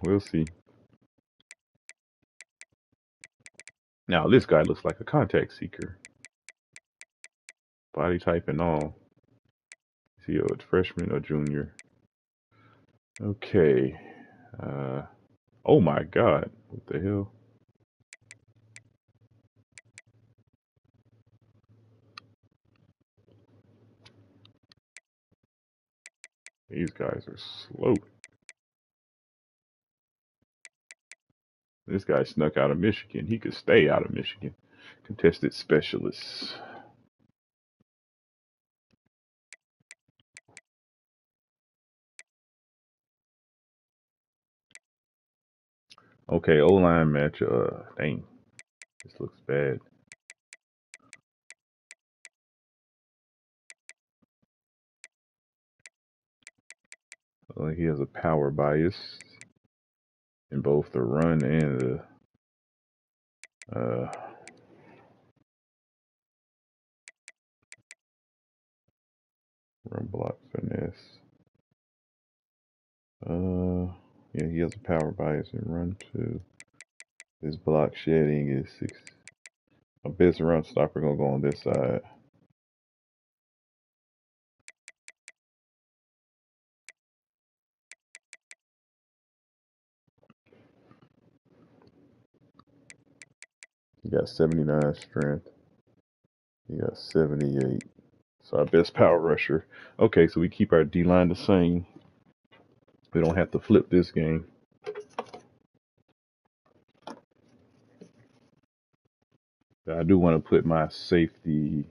We'll see. Now this guy looks like a contact seeker. Body type and all. Is he a freshman or junior? Okay. Oh my God. What the hell? These guys are slow. This guy snuck out of Michigan. He could stay out of Michigan. Contested specialists. Okay, O-line match. Dang. This looks bad. He has a power bias in both the run and the run block finesse. Yeah, he has a power bias in run too. His block shedding is 6. A best run stopper gonna go on this side. He got 79 strength. He got 78. So our best power rusher. Okay, so we keep our D-line the same. We don't have to flip this game. I do want to put my safety.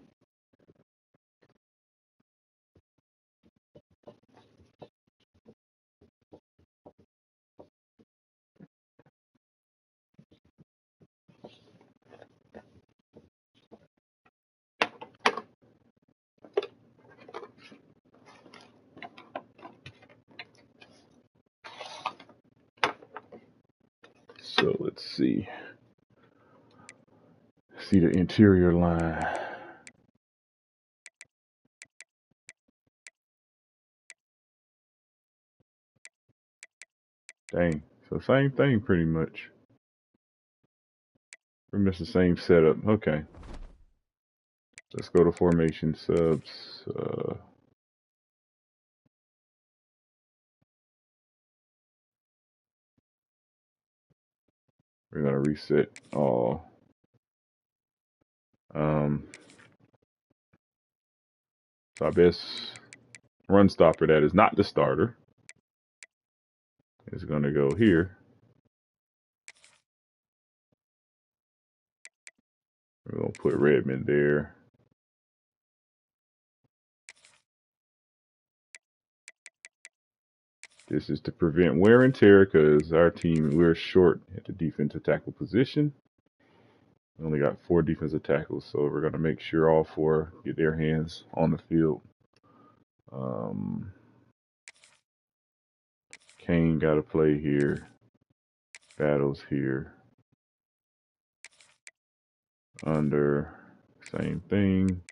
So let's see. See the interior line. Dang. So same thing pretty much. Pretty much the same setup. Okay. Let's go to formation subs. We're gonna reset all. So our best run stopper that is not the starter is gonna go here. We're gonna put Redmond there. This is to prevent wear and tear because our team, we're short at the defensive tackle position. We only got 4 defensive tackles, so we're going to make sure all 4 get their hands on the field. Kane got to play here. Battles here. Under, same thing.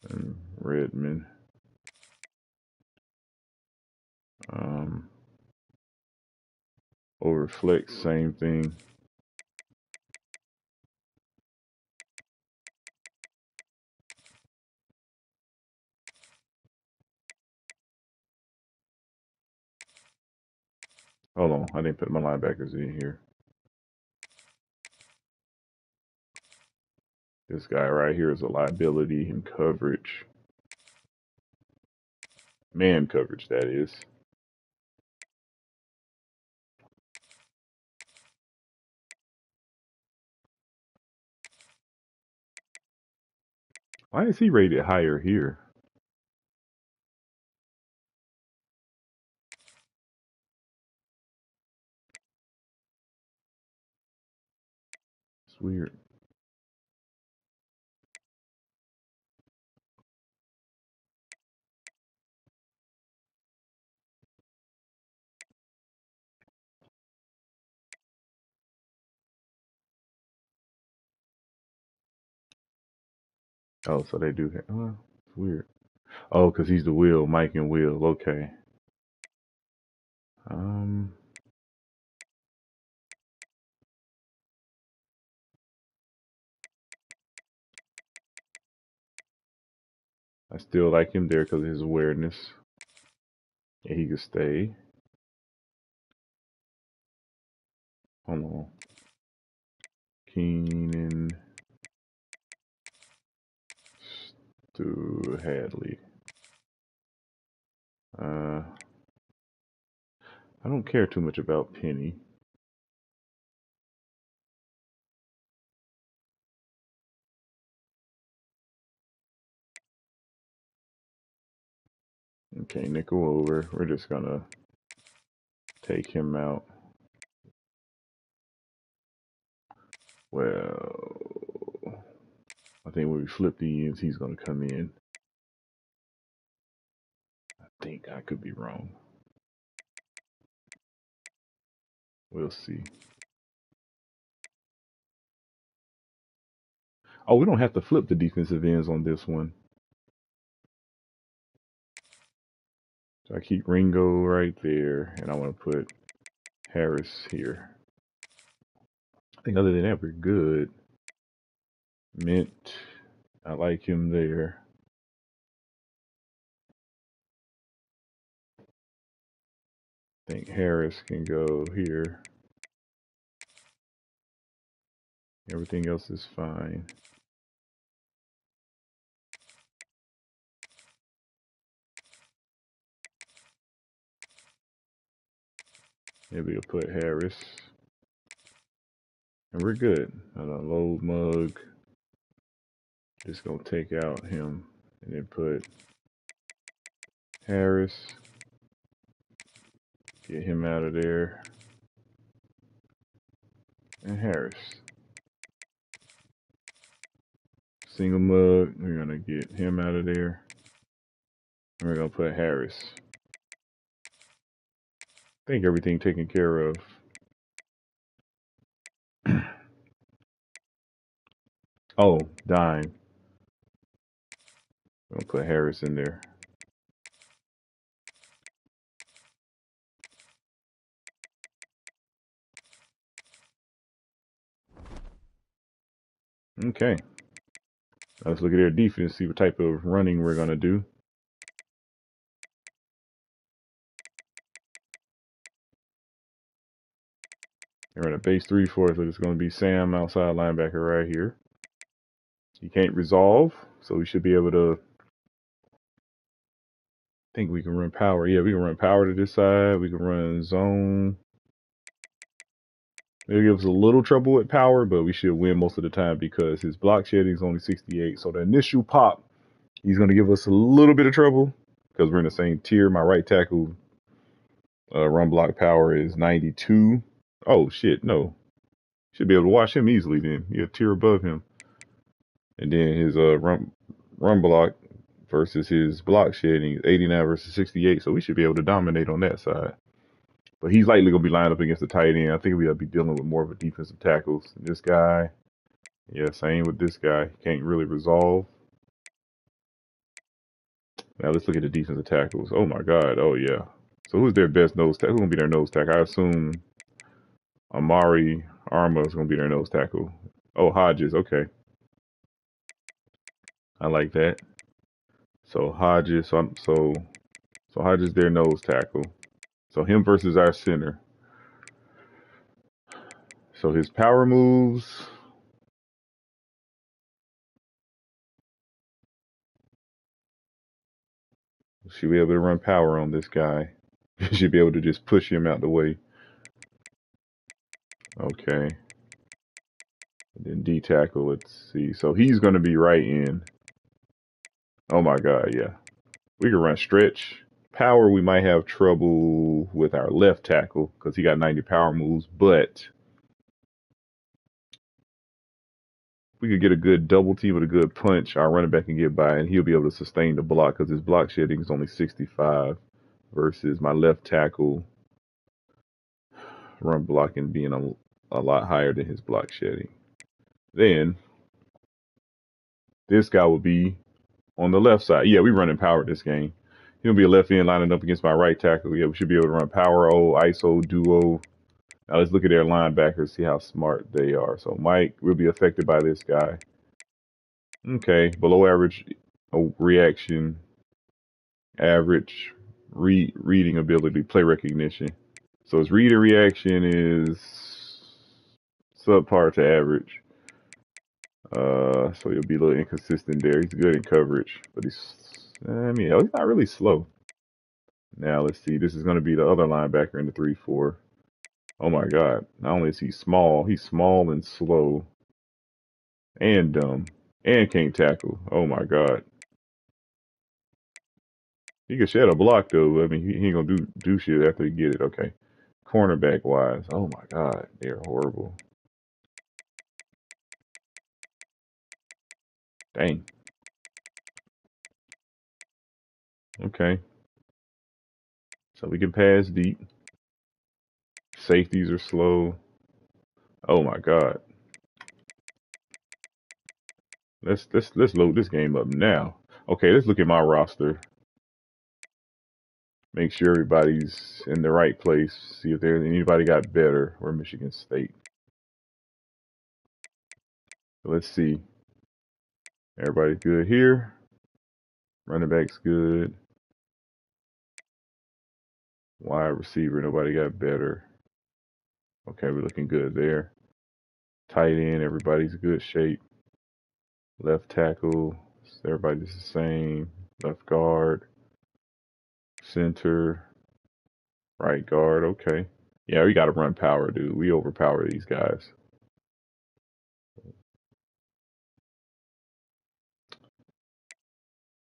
And Redmond. Over flex, same thing. Hold on, I didn't put my linebackers in here. This guy right here is a liability in coverage. Man coverage, that is. Why is he rated higher here? It's weird. Oh, so they do that. Oh, it's weird. Oh, because he's the Will, Mike and Will. Okay. I still like him there because of his awareness. Yeah, he could stay. Hold on. Keenan. Stu Hadley. I don't care too much about Penny. Okay, nickel over. We're just gonna take him out. Well, I think when we flip the ends, he's gonna come in. I think I could be wrong. We'll see. Oh, we don't have to flip the defensive ends on this one. So I keep Ringo right there, and I want to put Harris here. I think other than that, we're good. Mint, I like him there. I think Harris can go here. Everything else is fine. Maybe we'll put Harris. And we're good. On a low mug. Just gonna take out him and then put Harris. Get him out of there. And Harris. Single mug. We're gonna get him out of there. And we're gonna put Harris. think everything taken care of. Oh, dime. I'm gonna put Harris in there. Okay. Let's look at their defense, see what type of running we're gonna do. They're in a base 3-4, so it's gonna be Sam outside linebacker right here. He can't resolve, so we should be able to. I think we can run power. Yeah, we can run power to this side. We can run zone. It'll give us a little trouble with power, but we should win most of the time because his block shedding is only 68. So the initial pop, he's going to give us a little bit of trouble because we're in the same tier. My right tackle run block power is 92. Oh, shit, no. Should be able to watch him easily then. You're a tier above him. And then his run block versus his block shedding is 89 versus 68. So we should be able to dominate on that side. But he's likely going to be lined up against the tight end. I think we'll be dealing with more of a defensive tackles. This guy, yeah, same with this guy. Can't really resolve. Now let's look at the defensive tackles. Oh my God. Oh yeah. So who's their best nose tackle? Who's going to be their nose tackle? I assume Amari Arma is going to be their nose tackle. Oh, Hodges. Okay. I like that. So Hodges. So Hodges their nose tackle. So him versus our center. So his power moves. Should be able to run power on this guy. Should be able to just push him out the way. Okay. And then D tackle, let's see. So he's going to be right in. Oh my God, yeah. We can run stretch. Power, we might have trouble with our left tackle because he got 90 power moves, but we could get a good double team with a good punch. Our running back can get by and he'll be able to sustain the block because his block shedding is only 65 versus my left tackle run blocking being a lot higher than his block shedding. Then this guy will be on the left side. Yeah, we running power this game. He'll be a left end lining up against my right tackle. Yeah, we should be able to run power O, ISO, duo. Now let's look at their linebackers, see how smart they are. So Mike will be affected by this guy. Okay, below average reaction, average reading ability, play recognition. So his read and reaction is subpar to average. So he'll be a little inconsistent there. He's good in coverage, but he's not really slow. Now let's see. This is going to be the other linebacker in the 3-4. Oh my God! Not only is he small and slow, and dumb, and can't tackle. Oh my God! He can shed a block though. I mean, he ain't gonna do shit after he get it. Okay. Cornerback wise, oh my God, they're horrible. Dang. Okay. So we can pass deep. Safeties are slow. Oh my God. Let's load this game up now. Okay, let's look at my roster. Make sure everybody's in the right place. See if there's anybody got better. We're Michigan State. So let's see. Everybody's good here. Running back's good. Wide receiver, nobody got better. Okay, we're looking good there. Tight end, everybody's good shape. Left tackle, everybody's the same. Left guard, center, right guard. Okay. Yeah, we got to run power, dude. We overpower these guys.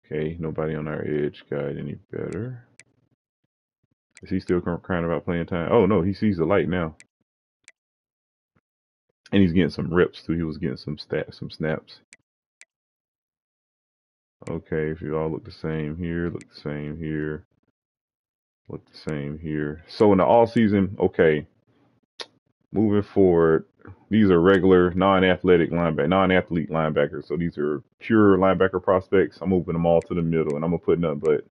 Okay, nobody on our edge got any better. Is he still crying about playing time? Oh, no, he sees the light now. And he's getting some reps, too. He was getting some snaps. Okay, if you all look the same here, look the same here. Look the same here. So in the all season, okay, moving forward, these are regular non-athlete linebackers. So these are pure linebacker prospects. I'm moving them all to the middle, and I'm gonna put nothing but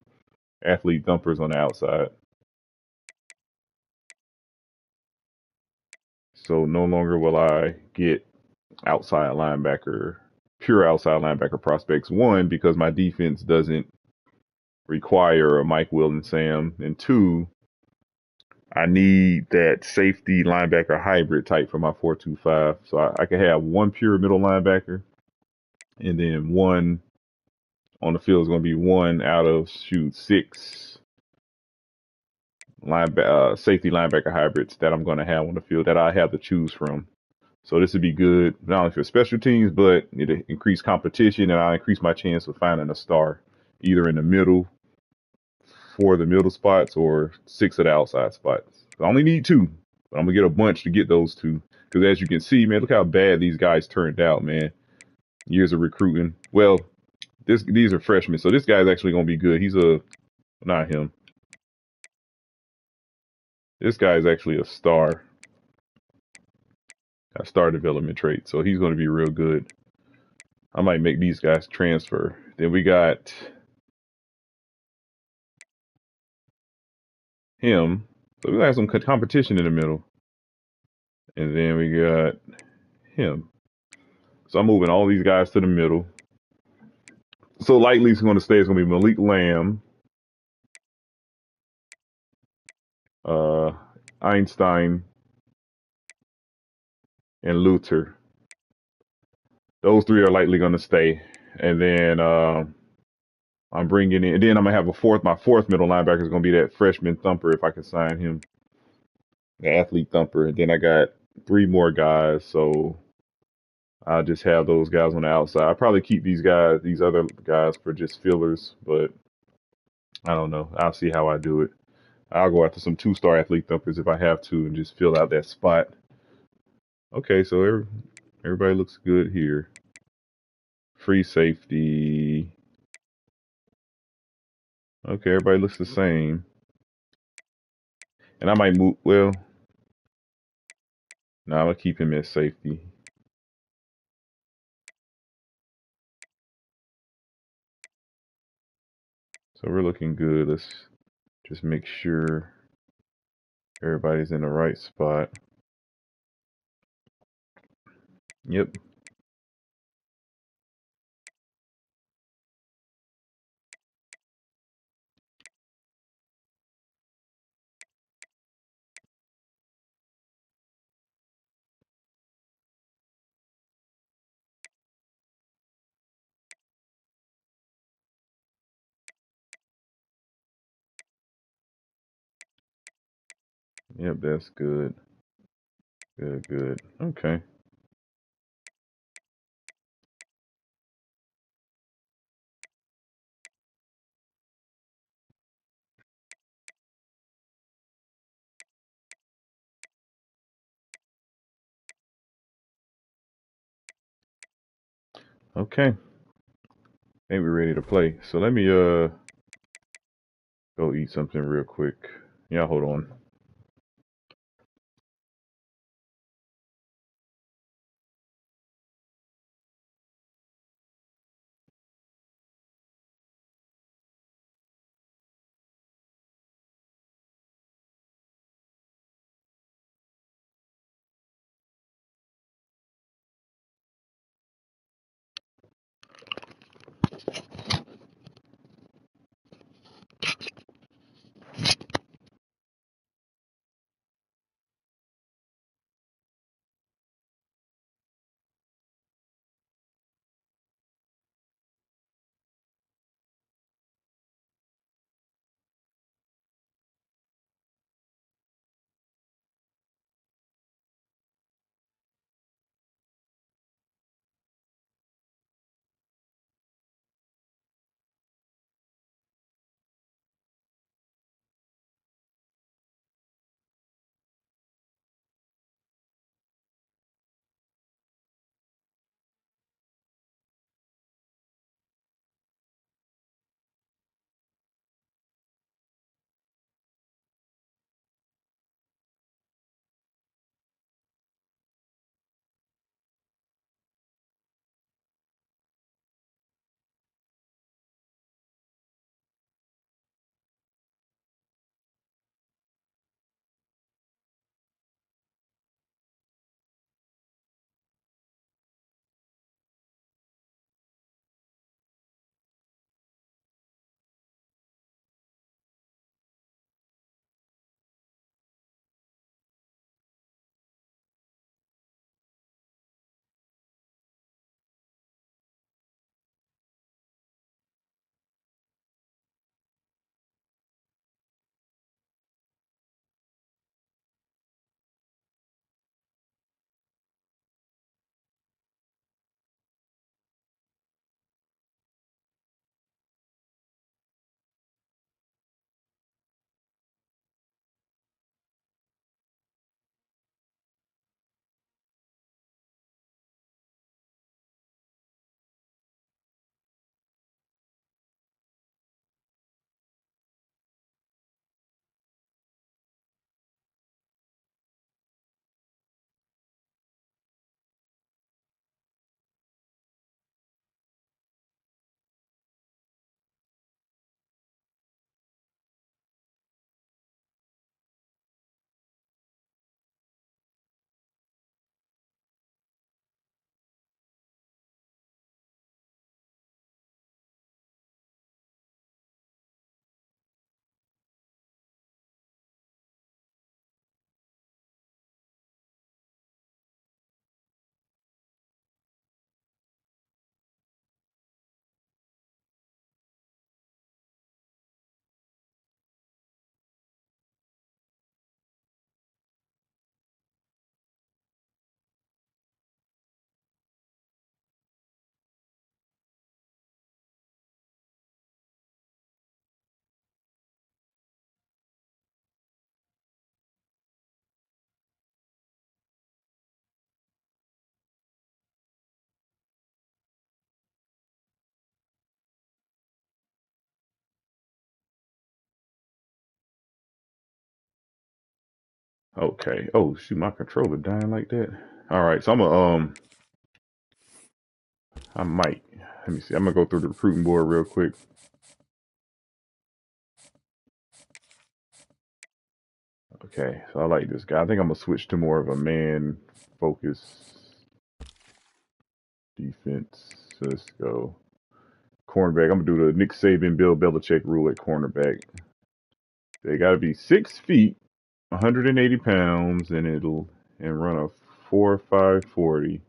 athlete thumpers on the outside. So no longer will I get pure outside linebacker prospects. One, because my defense doesn't require a Mike Will and Sam, and two, I need that safety linebacker hybrid type for my 4-2-5. So I can have one pure middle linebacker, and then one on the field is going to be one out of six safety linebacker hybrids that I'm going to have on the field that I have to choose from. So this would be good not only for special teams, but it'll increase competition, and I'll increase my chance of finding a star either in the middle for the middle spots or 6 of the outside spots. I only need 2, but I'm gonna get a bunch to get those 2. Because as you can see, man, look how bad these guys turned out, man. Years of recruiting. Well, these are freshmen, so this guy's actually gonna be good. Not him. This guy is actually a star. A star development trait, so he's gonna be real good. I might make these guys transfer. Then we got him. So we got some competition in the middle. And then we got him. So I'm moving all these guys to the middle. So likely it's going to stay. It's going to be Malik Lamb, Einstein, and Luther. Those 3 are likely going to stay. And then I'm bringing in. And then I'm going to have my fourth middle linebacker is going to be that freshman thumper if I can sign him, the athlete thumper. And then I got 3 more guys. So I'll just have those guys on the outside. I'll probably keep these other guys for just fillers, but I don't know. I'll see how I do it. I'll go after some 2-star athlete thumpers if I have to and just fill out that spot. Okay, so everybody looks good here. Free safety. Okay, everybody looks the same. And I might move, no, I'm going to keep him at safety. So we're looking good. Let's just make sure everybody's in the right spot. Yep. Yep, that's good. Good. Okay. Okay. I think we're ready to play. So let me go eat something real quick. Yeah, hold on. Okay. Oh shoot, my controller dying like that. All right, so I might. Let me see. I'm gonna go through the recruiting board real quick. Okay, so I like this guy. I think I'm gonna switch to more of a man focus defense. So let's go cornerback. I'm gonna do the Nick Saban, Bill Belichick rule at cornerback. They gotta be 6 feet, 180 pounds, and run a 4.5 40.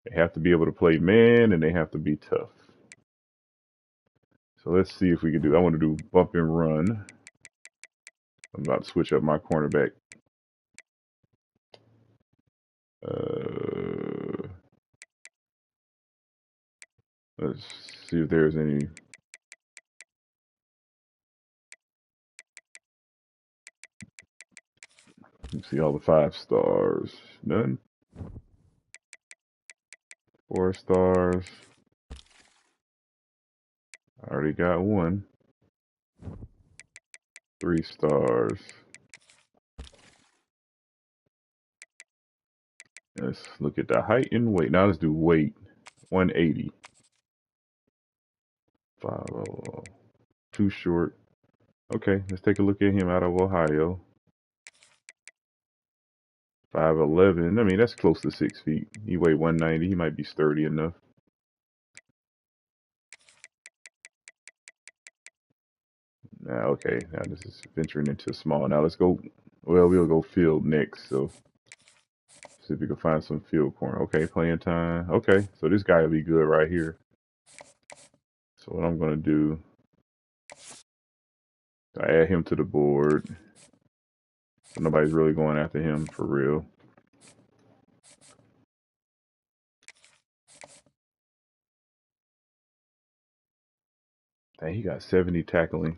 They have to be able to play man, and they have to be tough. So let's see if we can do. I want to do bump and run. I'm about to switch up my cornerback. Let's see if there's any. Let's see all the 5 stars. None. 4 stars. I already got one. 3 stars. Let's look at the height and weight. Now let's do weight. 180. 5. Too short. Okay, let's take a look at him out of Ohio. 5'11". I mean, that's close to 6 feet. He weighed 190. He might be sturdy enough. Now, okay, now this is venturing into small. Now let's go. Well, we'll go field next. So see if we can find some field corner. Okay, playing time. Okay, so this guy will be good right here. So what I'm gonna do, I add him to the board. So nobody's really going after him for real. Dang, he got 70 tackling.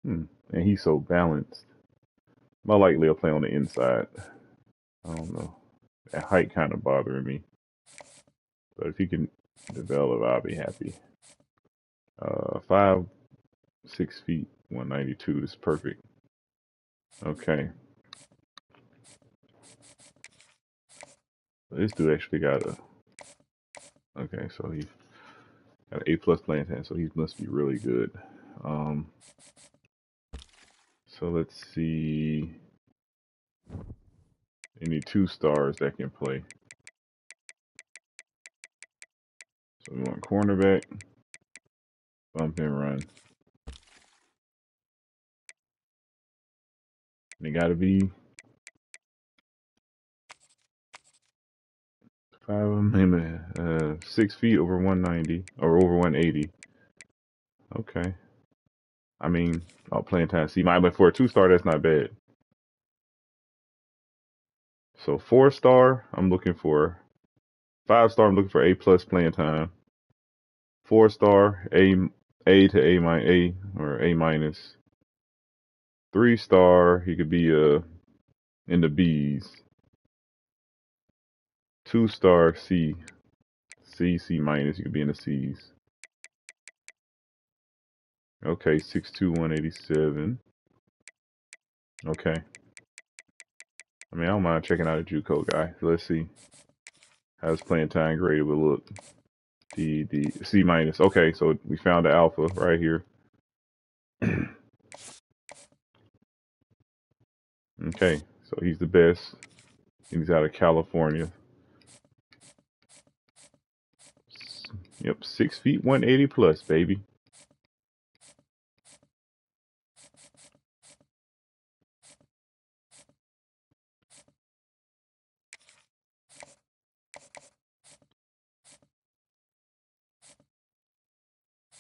And he's so balanced. More likely he'll play on the inside. I don't know. That height kind of bothering me. But if he can develop, I'll be happy. 6 feet, 192 is perfect. Okay. This dude actually got a. Okay, so he got an A+ playing time, so he must be really good. So let's see. Any 2 stars that can play. So we want cornerback, bump and run. They gotta be 6 feet over 190 or over 180. Okay. I mean, playing time. See, but for a 2-star, that's not bad. So 4-star, I'm looking for. 5-star, I'm looking for A+ playing time. 4-star, A to A or A-. 3-star, he could be in the B's. 2-star, C, C, C-. He could be in the C's. Okay, 6'2", 187. Okay. I mean, I don't mind checking out a JUCO guy. So let's see how his playing time grade would look. D C-. Okay, so we found the alpha right here. Okay, so he's the best. He's out of California. Yep, 6 feet, 180 plus, baby.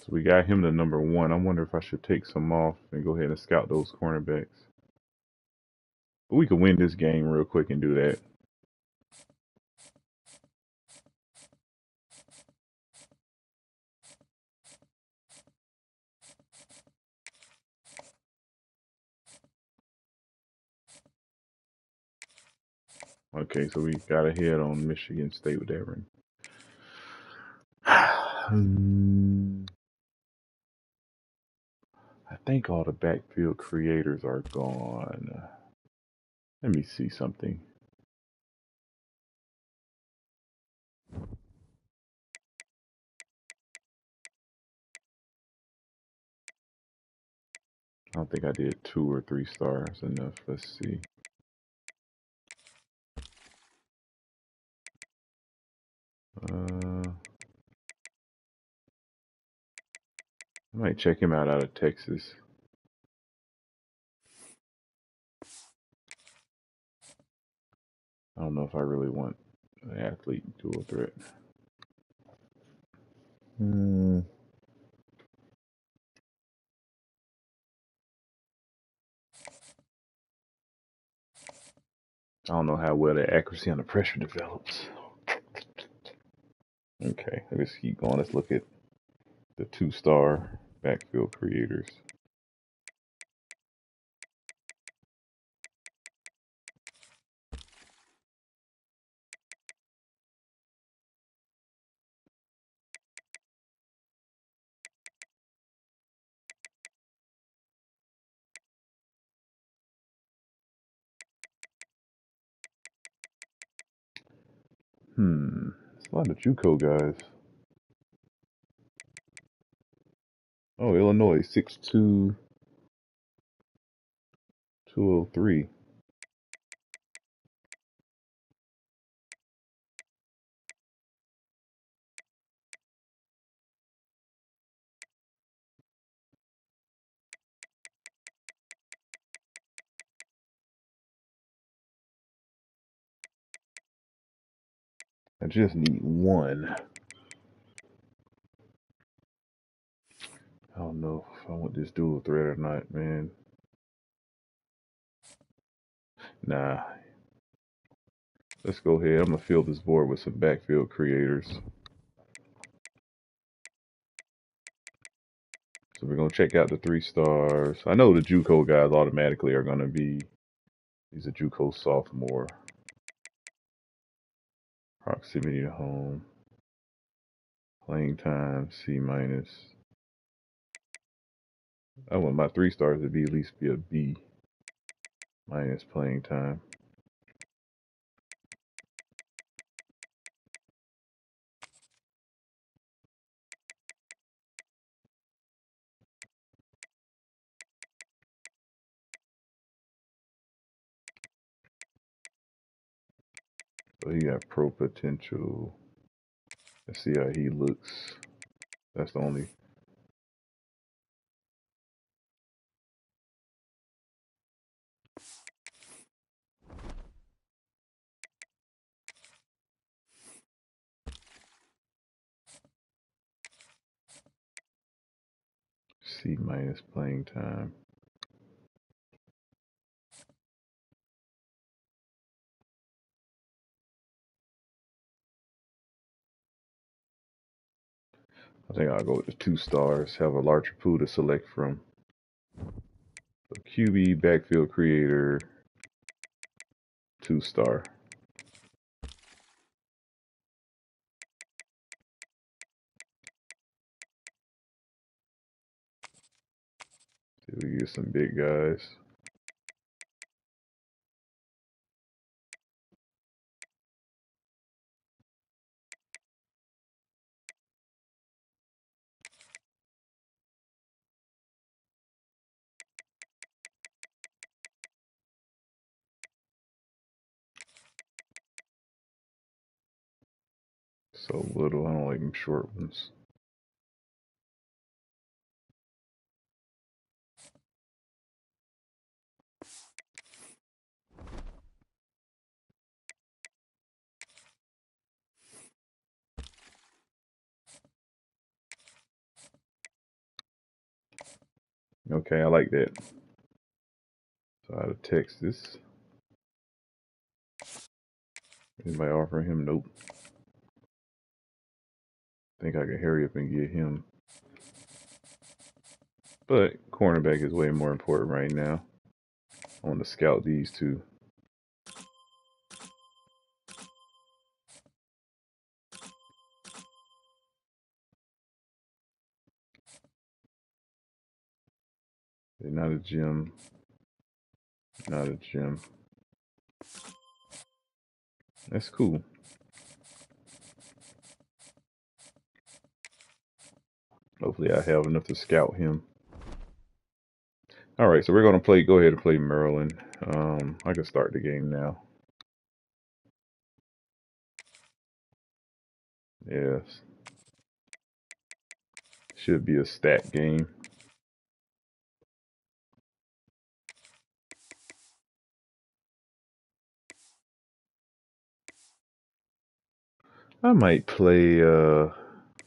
So we got him to number 1. I wonder if I should take some off and go ahead and scout those cornerbacks. But we could win this game real quick and do that. Okay, so we got ahead on Michigan State with that one. I think all the backfield creators are gone. Let me see something. I don't think I did 2 or 3 stars enough. Let's see. I might check him out of Texas. I don't know if I really want an athlete dual threat. I don't know how well the accuracy on the pressure develops. Okay, let's keep going. Let's look at the 2-star backfield creators. It's a lot of JUCO guys. Oh, Illinois, 6'2", 203. I just need one. I don't know if I want this dual threat or not, man. Nah. Let's go ahead. I'm going to fill this board with some backfield creators. So we're going to check out the 3 stars. I know the JUCO guys automatically are going to be, he's a JUCO sophomore. Proximity to home. Playing time, C-. I want my 3 stars to be at least be a B- playing time. So he got pro potential. Let's see how he looks. That's the only. C- playing time. I think I'll go with the 2 stars. Have a larger pool to select from. So QB, backfield creator, 2-star. See if we get some big guys. So little, I don't like them short ones. Okay, I like that. So out of Texas. Anybody offering him? Nope. Think I can hurry up and get him. But cornerback is way more important right now. I want to scout these 2. Not a gym. Not a gym. That's cool. Hopefully I have enough to scout him. All right, so we're going to go ahead and play Maryland. I can start the game now. Yes. Should be a stat game. I might play,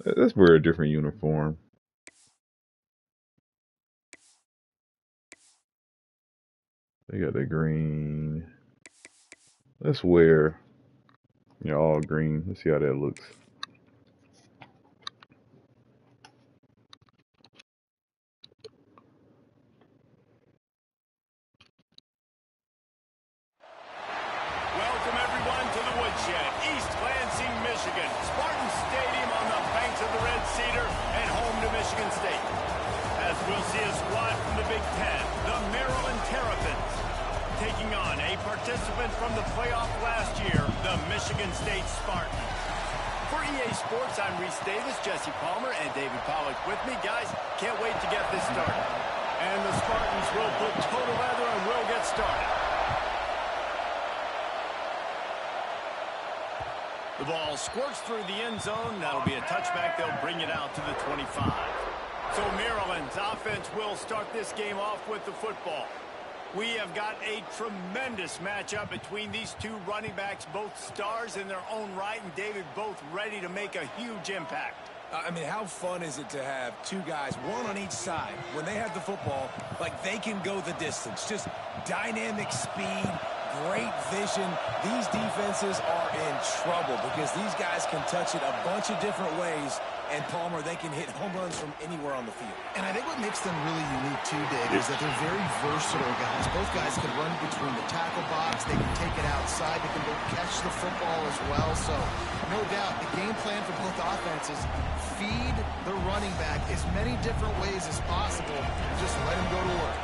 let's wear a different uniform. They got the green. Let's wear, all green. Let's see how that looks. Welcome everyone to the Woodshed, East Lansing, Michigan. Spartan Stadium on the banks of the Red Cedar and home to Michigan State. As we'll see a squad from the Big Ten, the Maryland Terrapins, taking on a participant from the playoff last year, the Michigan State Spartans. For EA Sports, I'm Reese Davis, Jesse Palmer, and David Pollack with me. Guys, can't wait to get this started. And the Spartans will put total leather and will get started. The ball squirts through the end zone. That'll be a touchback. They'll bring it out to the 25. So Maryland's offense will start this game off with the football. We have got a tremendous matchup between these two running backs, both stars in their own right, and David, both ready to make a huge impact. I mean, how fun is it to have two guys, one on each side, when they have the football, like they can go the distance. Just dynamic speed, great vision. These defenses are in trouble because these guys can touch it a bunch of different ways. And, Palmer, they can hit home runs from anywhere on the field. And I think what makes them really unique, too, Dave, is that they're very versatile guys. Both guys can run between the tackle box. They can take it outside. They can both catch the football as well. So, no doubt, the game plan for both offenses, feed the running back as many different ways as possible. Just let him go to work.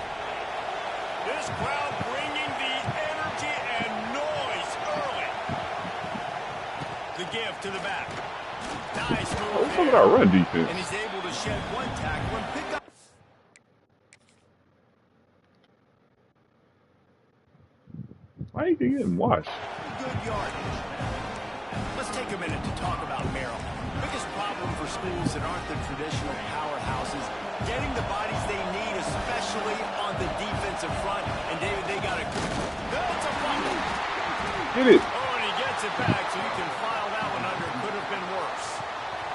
This crowd bringing the energy and noise early. The give to the back. Nice move. Look at our run defense. And he's able to shed one tackle and pick up. Why are you getting washed? Good yardage. Let's take a minute to talk about Maryland. Biggest problem for schools that aren't the traditional powerhouses, getting the bodies they need, especially on the defensive front. And David, they got a that's a fumble. Get it. Oh, and he gets it back, so you can file that one under. Could have been worse.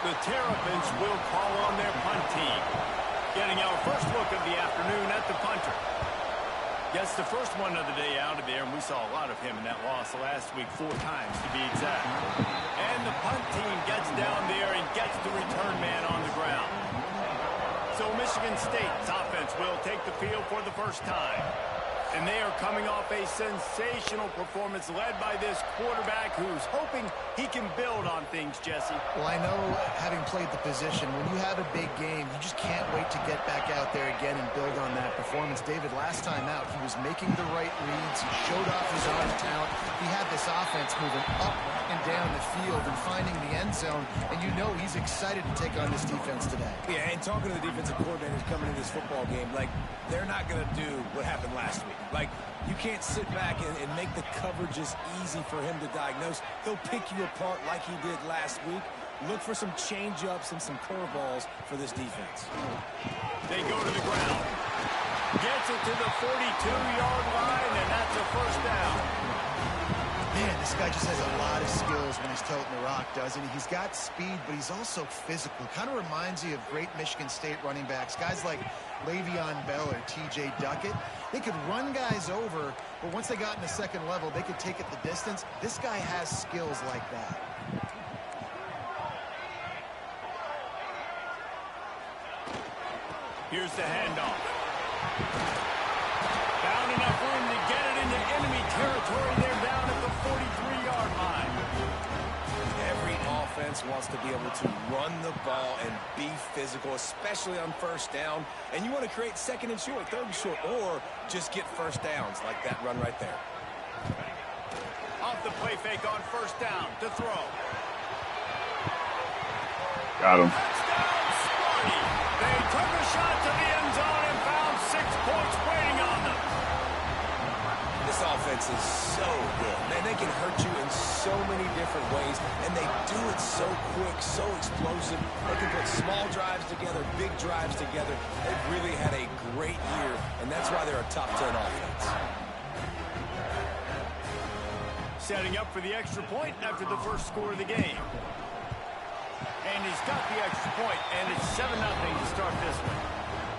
The Terrapins will call on their punt team. Getting our first look of the afternoon at the punter. Gets the first one of the day out of there, and we saw a lot of him in that loss last week, 4 times to be exact. And the punt team gets down there and gets the return man on the ground. So Michigan State's offense will take the field for the first time. And they are coming off a sensational performance led by this quarterback who's hoping he can build on things, Jesse. Well, I know, having played the position, when you have a big game, you just can't wait to get back out there again and build on that performance. David, last time out, he was making the right reads. He showed off his arm talent. He had this offense moving up and down the field and finding the end zone. And you know he's excited to take on this defense today. Yeah, and talking to the defensive coordinators coming into this football game, like, they're not going to do what happened last week. Like, you can't sit back and make the coverages easy for him to diagnose. He'll pick you apart like he did last week. Look for some change-ups and some curveballs for this defense. They go to the ground. Gets it to the 42-yard line, and that's a first down. Man, this guy just has a lot of skills when he's toting the rock, doesn't he? He's got speed, but he's also physical. Kind of reminds you of great Michigan State running backs. Guys like Le'Veon Bell or T.J. Duckett. They could run guys over, but once they got in the second level, they could take it the distance. This guy has skills like that. Here's the handoff. Found enough room to get it into enemy territory. They're down at the 43-yard line. Every offense wants to be able able to run the ball and be physical, especially on first down. And you want to create second and short, third and short, or just get first downs like that run right there. Off the play fake on first down to throw. Got him. Touchdown, Sparty. They took a shot to the end zone and found 6 points waiting on them. This offense is so good. Man, they can hurt you in so many different ways, and they do it so quick, so explosive. They can put small drives together, big drives together. They've really had a great year, and that's why they're a top 10 offense. Setting up for the extra point after the first score of the game. And he's got the extra point, and it's 7-0 to start this one.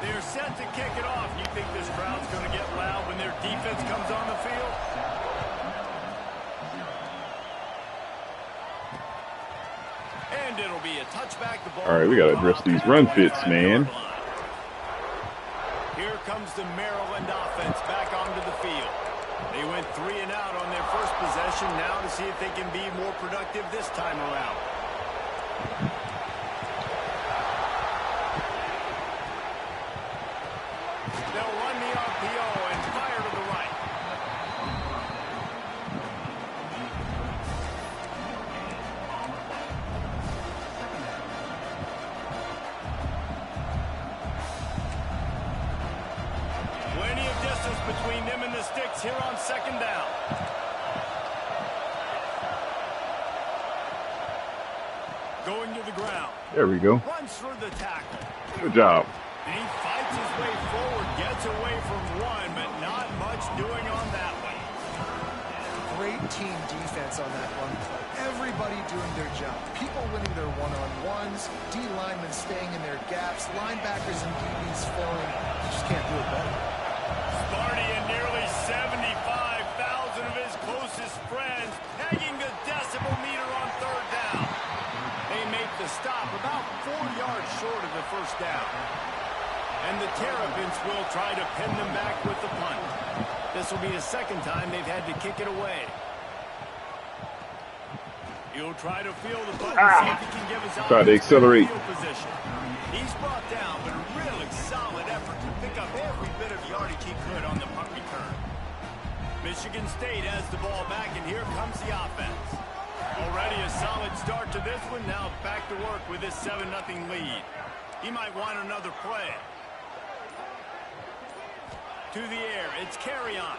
They're set to kick it off. You think this crowd's going to get loud when their defense comes on the field? And it'll be a touchback. The ball. All right, we got to address these run fits, man. Here comes the Maryland offense back onto the field. They went 3 and out on their first possession. Now to see if they can be more productive this time around. They'll run the RPO and fire to the right. Plenty of distance between them and the sticks here on second down. Going to the ground. There we go. Runs through the tackle. Good job. And he fights his way forward, gets away from one, but not much doing on that one. Great team defense on that run play. Everybody doing their job. People winning their one-on-ones, D linemen staying in their gaps, linebackers and DBs filling. You just can't do it better. Sparty and nearly 75,000 of his closest friends pegging the decibel meter on third down. They make the stop about 4 yards short of the first down. And the Terrapins will try to pin them back with the punt. This will be the second time they've had to kick it away. He'll try to field the punt and see if he can give his Try to accelerate. position. He's brought down, but a really solid effort to pick up every bit of yardage he could on the punt return. Michigan State has the ball back, and here comes the offense. Already a solid start to this one. Now back to work with this 7-0 lead. He might want another play. To the air, it's carry on.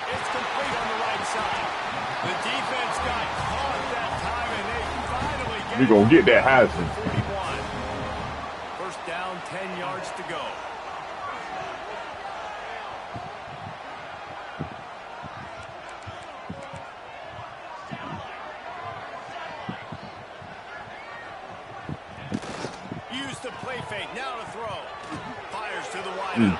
It's complete on the right side. The defense got caught that time, and they finally get We're going to get that Heisman. 41. First down, 10 yards to go. Use the play fake, now to throw. Fires to the wideout.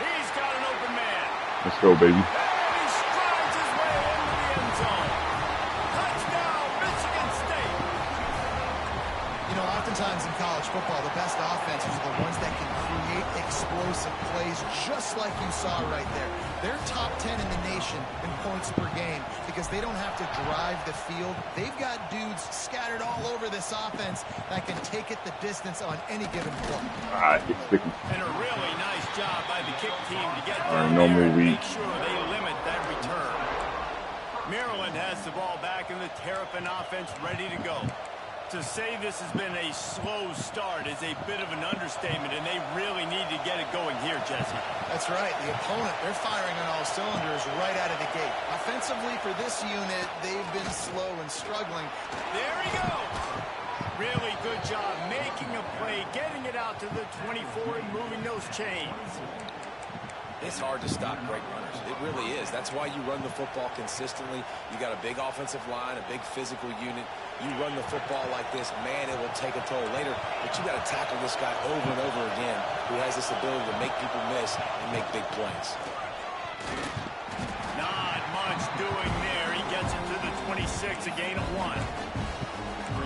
He's got an open man. Let's go, baby. And he strides his way into the end zone. Touchdown, Michigan State. You know, oftentimes in college football, the best offenses are the ones that can create explosive plays, just like you saw right there. They're top 10 in the nation in points per game because they don't have to drive the field. They've got dudes scattered all over this offense that can take it the distance on any given play. Ah, it's sticky. And a really nice job by the kick team to get All right, down no there more and weak. make sure they limit that return. Maryland has the ball back and the Terrapin offense ready to go. To say this has been a slow start is a bit of an understatement, and they really need to get it going here, Jesse. That's right. The opponent, they're firing on all cylinders right out of the gate. Offensively for this unit, they've been slow and struggling. There he goes. Really good job making a play, getting it out to the 24 and moving those chains. It's hard to stop great runners. It really is. That's why you run the football consistently. You got a big offensive line, a big physical unit. You run the football like this, man, it will take a toll later. But you got to tackle this guy over and over again who has this ability to make people miss and make big plays. Not much doing there. He gets it to the 26, a gain of 1.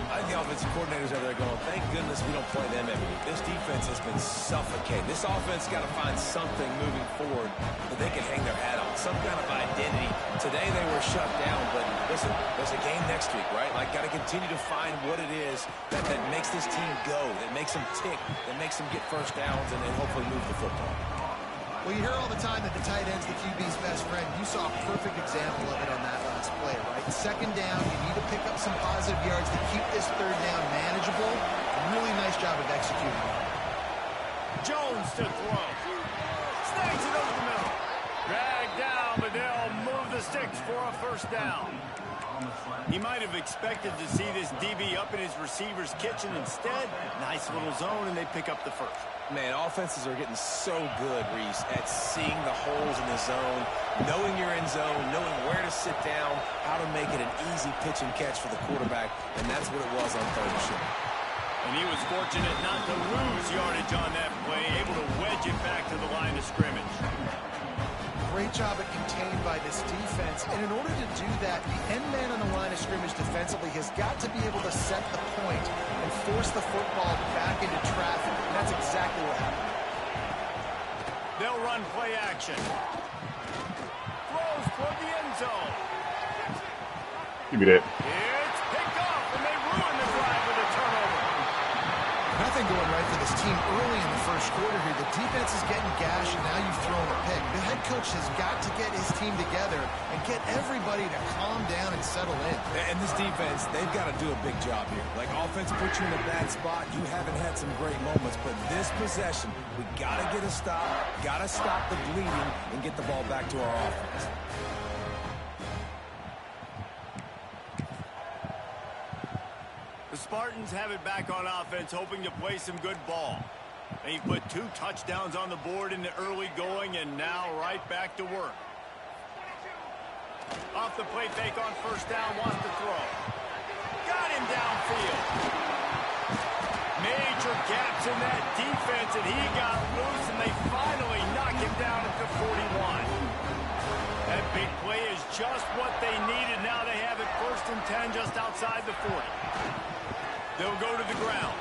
I think the offensive coordinators over there going, thank goodness we don't play them every week. This defense has been suffocating. This offense got to find something moving forward that they can hang their hat on, some kind of identity. Today they were shut down, but Listen, there's a game next week, right? Like, got to continue to find what it is that makes this team go, that makes them tick, that makes them get first downs, and then hopefully move the football. Well, you hear all the time that the tight end's the QB's best friend. You saw a perfect example of it on that last play, right? Second down, you need to pick up some positive yards to keep this third down manageable. Really nice job of executing. Jones to throw. Snags it over the middle. Dragged down, but they'll move the sticks for a first down. He might have expected to see this DB up in his receiver's kitchen. Instead, nice little zone, and they pick up the first. Man, offenses are getting so good, Reese, at seeing the holes in the zone, knowing you're in zone, knowing where to sit down, how to make it an easy pitch and catch for the quarterback, and that's what it was on third and short. And he was fortunate not to lose yardage on that play, able to wedge it back to the line of scrimmage. Great job at contained by this defense. And in order to do that, the end man on the line of scrimmage defensively has got to be able to set the point and force the football back into traffic. And that's exactly what happened. They'll run play action. Throws toward the end zone. Give me that. It's picked off, and they ruin the drive with a turnover. Nothing going right for this team early in the first quarter here. The defense is getting gashed, and now you've thrown a pick. The head coach has got to get his team together and get everybody to calm down and settle in. And this defense, they've got to do a big job here. Like, offense put you in a bad spot. You haven't had some great moments, but this possession, we got to get a stop, got to stop the bleeding, and get the ball back to our offense. The Spartans have it back on offense, hoping to play some good ball. They put 2 touchdowns on the board in the early going, and now right back to work. Off the play fake on first down, wants to throw. Got him downfield. Major gaps in that defense, and he got loose, and they finally knock him down at the 41. That big play is just what they needed. Now they have it 1st and 10 just outside the 40. They'll go to the ground.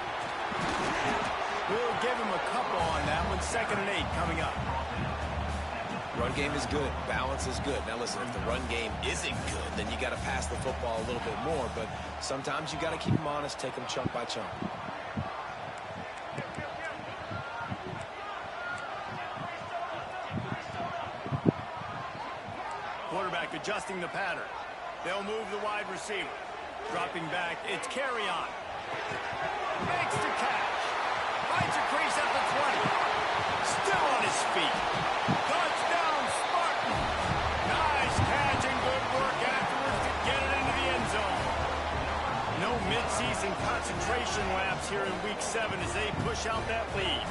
We'll give him a couple on that one. 2nd and 8 coming up. Run game is good. Balance is good. Now listen, if the run game isn't good, then you got to pass the football a little bit more. But sometimes you got to keep them honest, take them chunk by chunk. Quarterback adjusting the pattern. They'll move the wide receiver. Dropping back, it's carry on. Makes the catch. Finds a crease at the 20. Still on his feet. Touchdown, Spartan. Nice catch and good work afterwards to get it into the end zone. No midseason concentration lapse here in Week 7 as they push out that lead.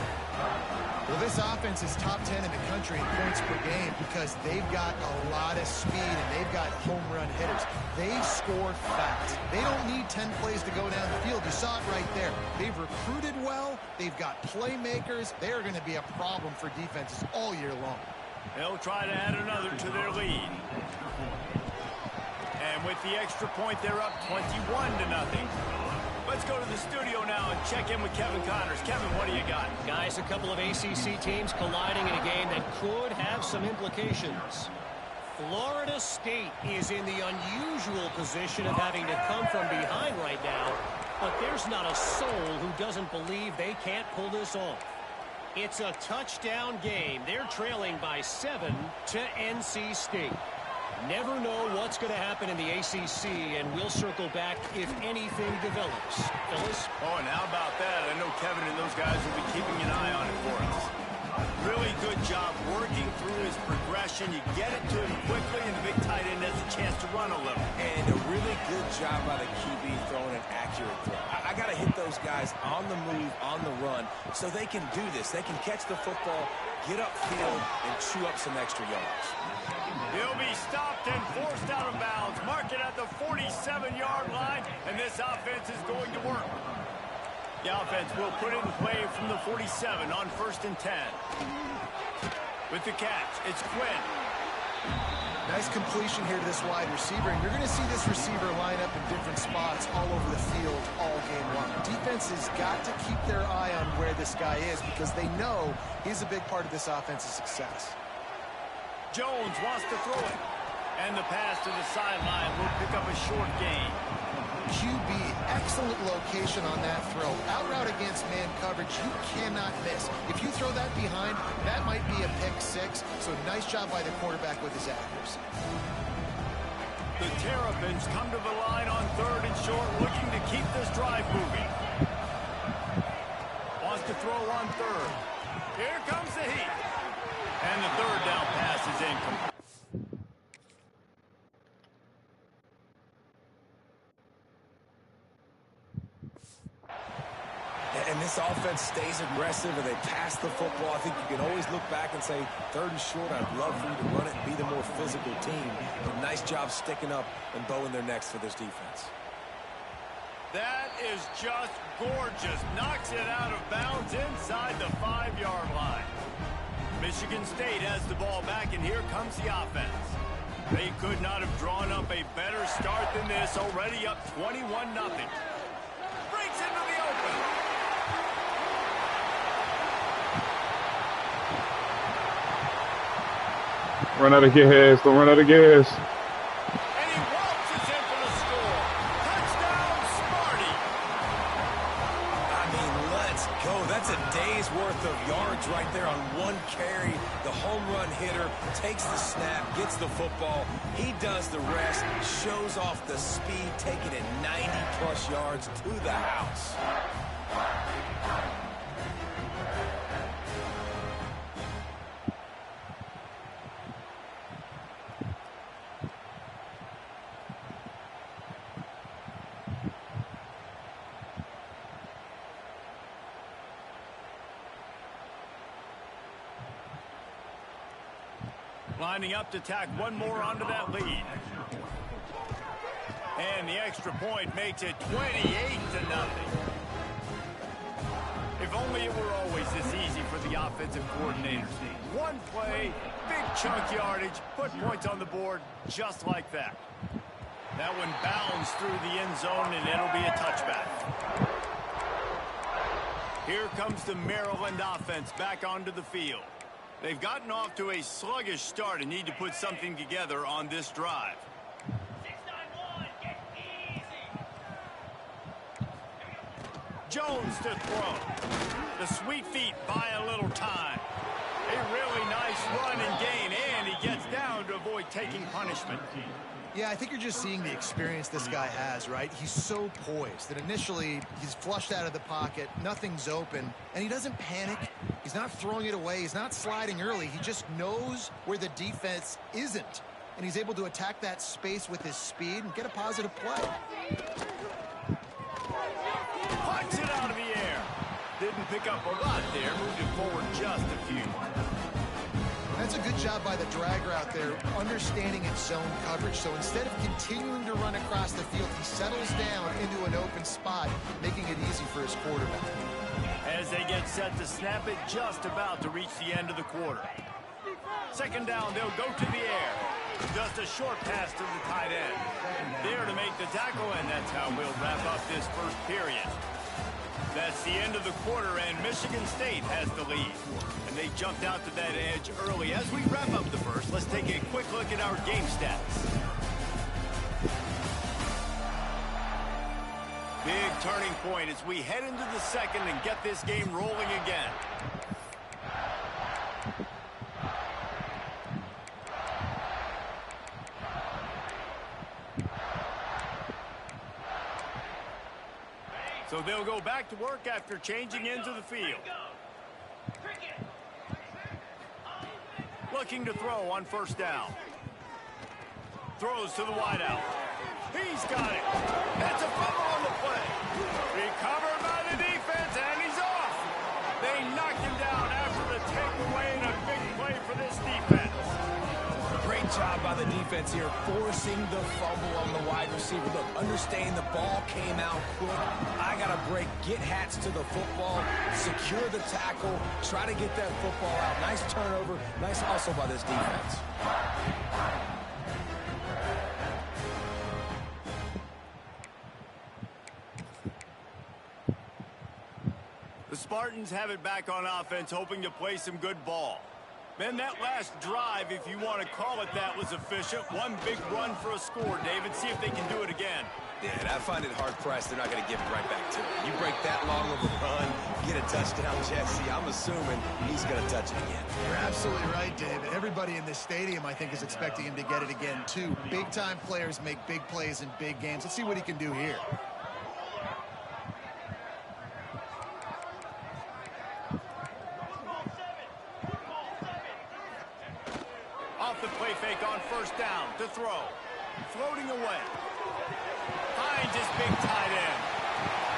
Well, this offense is top 10 in the country in points per game because they've got a lot of speed and they've got home run hitters. They score fast. They don't need 10 plays to go down the field. You saw it right there. They've recruited well. They've got playmakers. They're going to be a problem for defenses all year long. They'll try to add another to their lead. And with the extra point, they're up 21-0. Let's go to the studio now and check in with Kevin Connors. Kevin, what do you got? Guys, a couple of ACC teams colliding in a game that could have some implications. Florida State is in the unusual position of having to come from behind right now, but there's not a soul who doesn't believe they can't pull this off. It's a touchdown game. They're trailing by 7 to NC State. Never know what's going to happen in the ACC, and we'll circle back if anything develops. Phyllis? Oh, and how about that? I know Kevin and those guys will be keeping an eye on it for us. Really good job working through his progression. You get it to him quickly, and the big tight end has a chance to run a little. And a really good job by the QB throwing an accurate throw. I got to hit those guys on the move, on the run, so they can do this. They can catch the football, get upfield, and chew up some extra yards. He'll be stopped and forced out of bounds. Mark it at the 47-yard line, and this offense is going to work. The offense will put it in play from the 47 on 1st and 10. With the catch, it's Quinn. Nice completion here to this wide receiver, and you're going to see this receiver line up in different spots all over the field all game long. Defense has got to keep their eye on where this guy is because they know he's a big part of this offense's success. Jones wants to throw it. And the pass to the sideline will pick up a short gain. QB, excellent location on that throw. Out route against man coverage, you cannot miss. If you throw that behind, that might be a pick six. So nice job by the quarterback with his accuracy. The Terrapins come to the line on 3rd and short, looking to keep this drive moving. Wants to throw on 3rd. Here comes the heat. And the 3rd down pass is incomplete. And this offense stays aggressive and they pass the football. I think you can always look back and say, 3rd and short, I'd love for you to run it and be the more physical team. But nice job sticking up and bowing their necks for this defense. That is just gorgeous. Knocks it out of bounds inside the 5-yard line. Michigan State has the ball back, and here comes the offense. They could not have drawn up a better start than this, already up 21-0. Breaks into the open. Run out of gas. Don't run out of gas. And he waltzes in for the score. Touchdown, Sparty. I mean, let's go. That's a day's worth of yards right there on one carry. The home run hitter takes the snap, gets the football. He does the rest, shows off the speed, taking it 90-plus yards to the house. Lining up to tack one more onto that lead. And the extra point makes it 28-0. If only it were always this easy for the offensive coordinators. One play, big chunk yardage, put points on the board just like that. That one bounds through the end zone, and it'll be a touchback. Here comes the Maryland offense back onto the field. They've gotten off to a sluggish start and need to put something together on this drive. 6-9-1, get easy. Jones to throw. The sweet feet buy a little time. A really nice run and gain, and he gets down to avoid taking punishment. Yeah, I think you're just seeing the experience this guy has, right? He's so poised that initially he's flushed out of the pocket, nothing's open, and he doesn't panic. He's not throwing it away. He's not sliding early. He just knows where the defense isn't, and he's able to attack that space with his speed and get a positive play. Punts it out of the air. Didn't pick up a lot there, moved it forward just a few. That's a good job by the drag route there, understanding its zone coverage. So instead of continuing to run across the field, he settles down into an open spot, making it easy for his quarterback. As they get set to snap it, just about to reach the end of the quarter. 2nd down, they'll go to the air. Just a short pass to the tight end. There to make the tackle, and that's how we'll wrap up this first period. That's the end of the quarter, and Michigan State has the lead. And they jumped out to that edge early. As we wrap up the first, let's take a quick look at our game stats. Big turning point as we head into the second and get this game rolling again. So they'll go back to work after changing into the field. Looking to throw on 1st down. Throws to the wideout. He's got it. That's a fumble on the play. Recovered by the defense, and he's off. They knocked him down after the takeaway, and a big play for this defense. Great job by the defense here, forcing the fumble on the wide receiver. Look, understand the ball came out quick. I got to break, get hats to the football, secure the tackle, try to get that football out. Nice turnover, nice hustle by this defense. The Spartans have it back on offense, hoping to play some good ball. Man, that last drive, if you want to call it that, was efficient. One big run for a score, David. See if they can do it again. Yeah, and I find it hard-pressed they're not going to give it right back to him. You break that long of a run, get a touchdown, Jesse, I'm assuming he's going to touch it again. You're absolutely right, David. Everybody in this stadium, I think, is expecting him to get it again, too. Big-time players make big plays in big games. Let's see what he can do here. Off the play fake on first down to throw. Floating away. Finds his big tight end.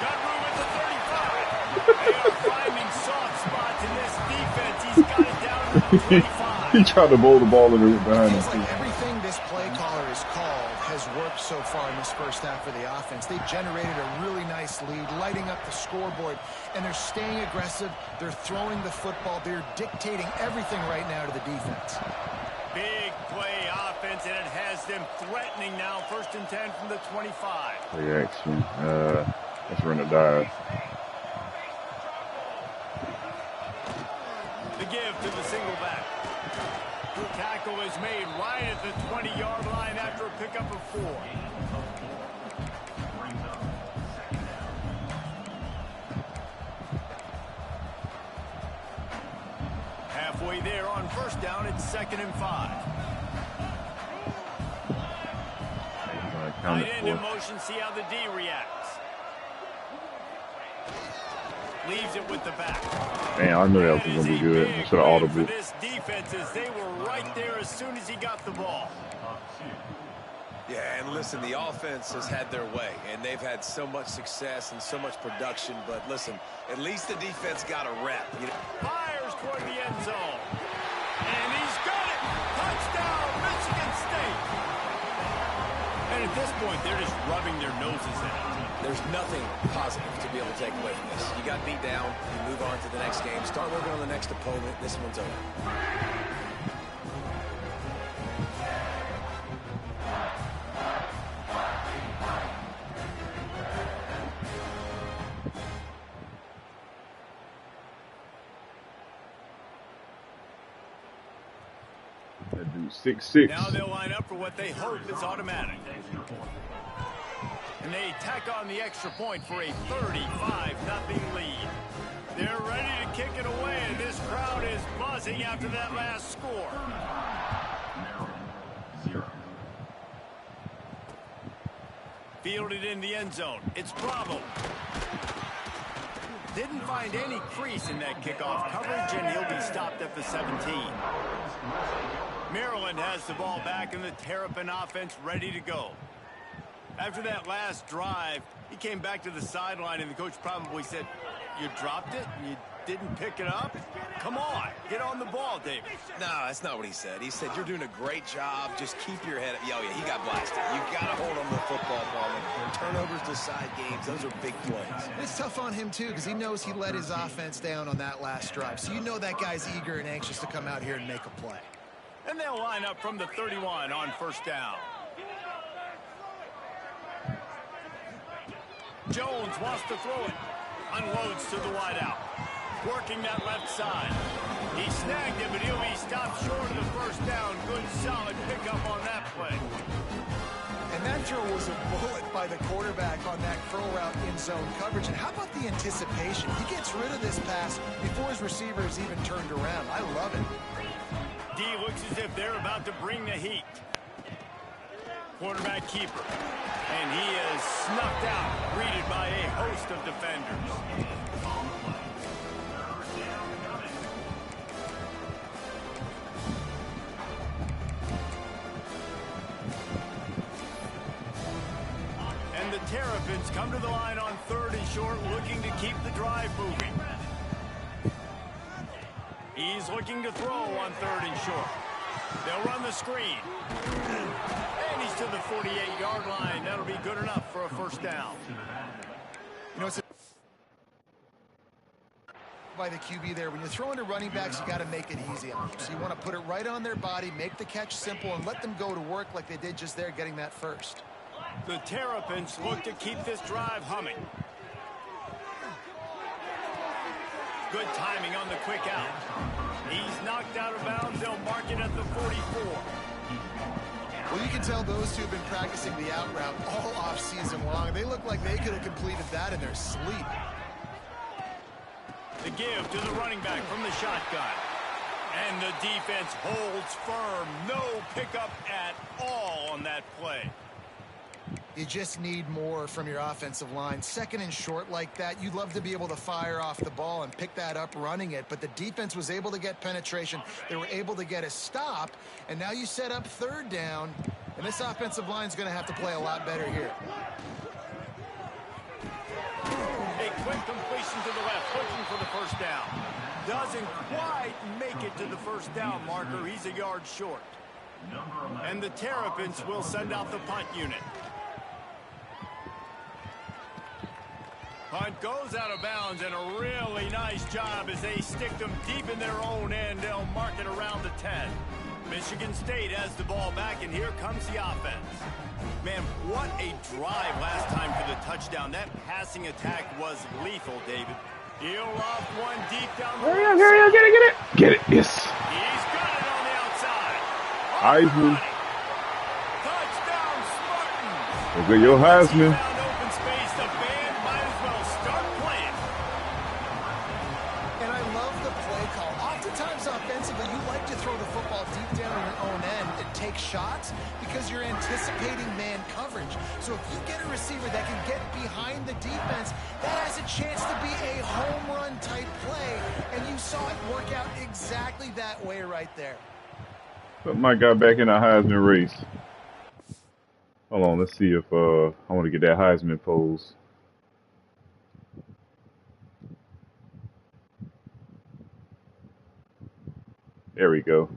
Got room at the 35. They are finding soft spots in this defense. He's got it down to the 25. He tried to bowl the ball and it was behind It feels him. like everything this play caller has called has worked so far in this first half for the offense. They generated a really nice lead, lighting up the scoreboard, and they're staying aggressive. They're throwing the football. They're dictating everything right now to the defense. Big play offense, and it has them threatening now. 1st and 10 from the 25. Play action. Let's run a dive. The give to the single back. The tackle is made right at the 20-yard line after a pickup of 4. Halfway there on first down, it's 2nd and 5. Tight end in motion, see how the D reacts. Leaves it with the back. Man, I knew that was going to be good. I should have audible. This defense is they were right there as soon as he got the ball. Yeah, and listen, the offense has had their way, and they've had so much success and so much production. But listen, at least the defense got a rep. You know? Fires toward the end zone. And he's got it. Touchdown, Michigan State. And at this point, they're just rubbing their noses in it. There's nothing positive to be able to take away from this. You got beat down, you move on to the next game, start working on the next opponent. This one's over. That dude 6'6". Now they'll line up for what they hope is automatic. And they tack on the extra point for a 35-0 lead. They're ready to kick it away, and this crowd is buzzing after that last score. Fielded in the end zone. It's Bravo. Didn't find any crease in that kickoff coverage, and he'll be stopped at the 17. Maryland has the ball back, and the Terrapin offense ready to go. After that last drive, he came back to the sideline, and the coach probably said, "You dropped it and you didn't pick it up? Come on, get on the ball, David." No, that's not what he said. He said, "You're doing a great job. Just keep your head up." Oh, yeah, he got blasted. You got to hold on to the football, Ballin. Turnovers decide games. Those are big plays. It's tough on him, too, because he knows he let his offense down on that last drive. So you know that guy's eager and anxious to come out here and make a play. And they'll line up from the 31 on first down. Jones wants to throw it. Unloads to the wideout. Working that left side. He snagged it, but he'll be stopped short of the first down. Good, solid pickup on that play. And that throw was a bullet by the quarterback on that curl route in zone coverage. And how about the anticipation? He gets rid of this pass before his receiver is even turned around. I love it. D looks as if they're about to bring the heat. Quarterback keeper. And he is snuffed out, greeted by a host of defenders. And the Terrapins come to the line on 3rd and short, looking to keep the drive moving. He's looking to throw on 3rd and short. They'll run the screen. And he's to the 48-yard line. That'll be good enough for a first down. You know, it's by the QB there. When you're throwing to running backs, you got to make it easy on them. So you want to put it right on their body, make the catch simple, and let them go to work like they did just there, getting that first. The Terrapins look to keep this drive humming. Good timing on the quick out. He's knocked out of bounds. They'll mark it at the 44. Well, you can tell those two have been practicing the out route all off-season long. They look like they could have completed that in their sleep. The give to the running back from the shotgun. And the defense holds firm. No pickup at all on that play. You just need more from your offensive line. Second and short like that, you'd love to be able to fire off the ball and pick that up running it, but the defense was able to get penetration. They were able to get a stop, and now you set up third down, and this offensive line is going to have to play a lot better here. A quick completion to the left, looking for the first down. Doesn't quite make it to the first down marker. He's a yard short. And the Terrapins will send out the punt unit. Punt goes out of bounds, and a really nice job as they stick them deep in their own end. They'll mark it around the 10. Michigan State has the ball back, and here comes the offense. Man, what a drive last time for the touchdown. That passing attack was lethal, David. He'll off one deep down the Hurry up, get it. Get it, yes. He's got it on the outside. Heisman. Touchdown, Spartans. Look at your Heisman. Found open space. The band might as well start playing. And I love the play call. Oftentimes offensively, you like to throw the football deep down in your own end and take shots because you're anticipating man coverage. So if you get a receiver that can get behind the defense, that has a chance to be a home run type play. And you saw it work out exactly that way right there. Put my guy back in the Heisman race. Hold on, let's see if I want to get that Heisman pose. There we go.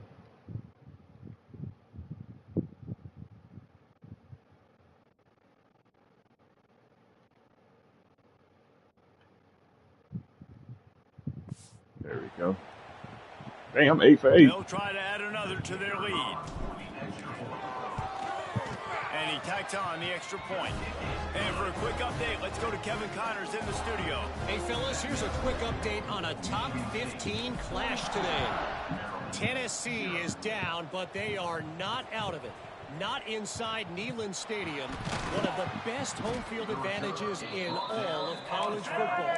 There we go. Damn, 8 for 8. They'll try to add another to their lead. And he tacks on the extra point. And for a quick update, let's go to Kevin Connors in the studio. Hey, fellas, here's a quick update on a top 15 clash today. Tennessee is down, but they are not out of it. Not inside Neyland Stadium, one of the best home field advantages in all of college football.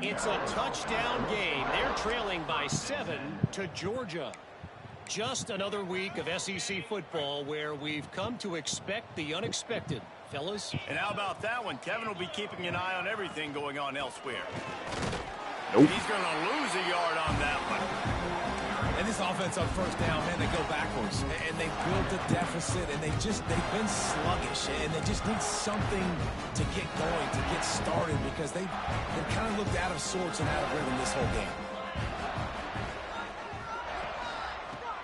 It's a touchdown game. They're trailing by 7 to Georgia. Just another week of SEC football where we've come to expect the unexpected, fellas. And how about that one? Kevin will be keeping an eye on everything going on elsewhere. Nope. He's going to lose a yard on that one. And this offense on first down, man, they go backwards. And they built a deficit, and they've been sluggish. And they just need something to get going, to get started, because they kind of looked out of sorts and out of rhythm this whole game.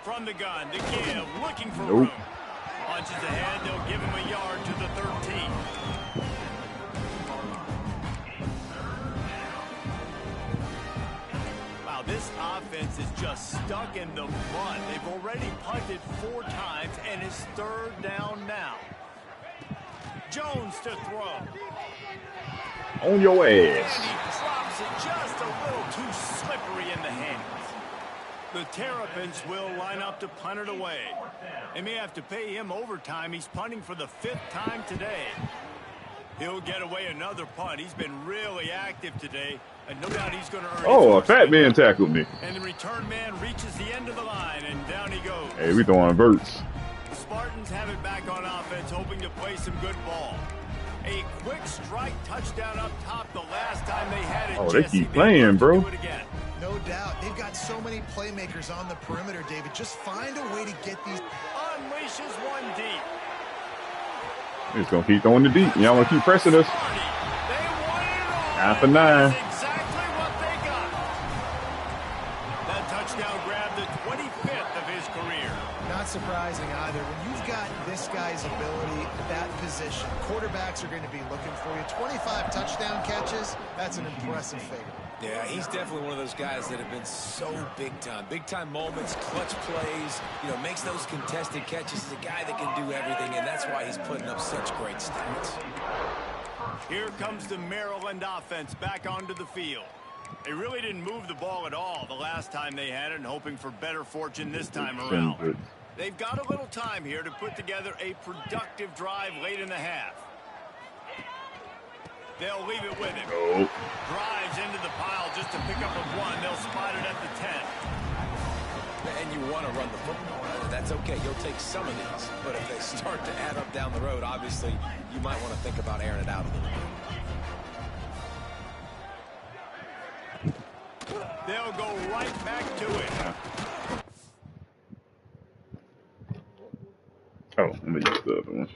From the gun, the give, looking for room. Punches ahead, they'll give him a yard to the 13. Wow, this offense is just stuck in the mud. They've already punted 4 times, and it's third down now. Jones to throw. On your And ass. he drops it just a little too slippery in the hands. The Terrapins will line up to punt it away. They may have to pay him overtime. He's punting for the 5th time today. He'll get away another punt. He's been really active today, and no doubt he's going to earn. Oh, a fat man tackled me. And the return man reaches the end of the line, and down he goes. Hey, we throwing verts. The Spartans have it back on offense, hoping to play some good ball. A quick strike touchdown up top the last time they had it. Oh, they Jesse, keep playing, bro. do it again. No doubt. They've got so many playmakers on the perimeter, David. Just find a way to get these. Unleashes one deep. We're just going to keep throwing the deep. Y'all want to keep pressing us. They won it all. 9 for 9. That's exactly what they got. That touchdown grabbed the 25th of his career. Not surprising either. When you've got this guy's ability at that position, quarterbacks are going to be looking for you. 25 touchdown catches, that's an impressive figure. Yeah, he's definitely one of those guys that have been so big time. Big time moments, clutch plays, makes those contested catches. He's a guy that can do everything, and that's why he's putting up such great stats. Here comes the Maryland offense back onto the field. They really didn't move the ball at all the last time they had it, and hoping for better fortune this time around. They've got a little time here to put together a productive drive late in the half. They'll leave it with him. Drives into the pile just to pick up a 1. They'll spot it at the 10. And you want to run the football. That's okay. You'll take some of these. But if they start to add up down the road, obviously, you might want to think about airing it out a little bit. They'll go right back to it. Oh, let me use the other one.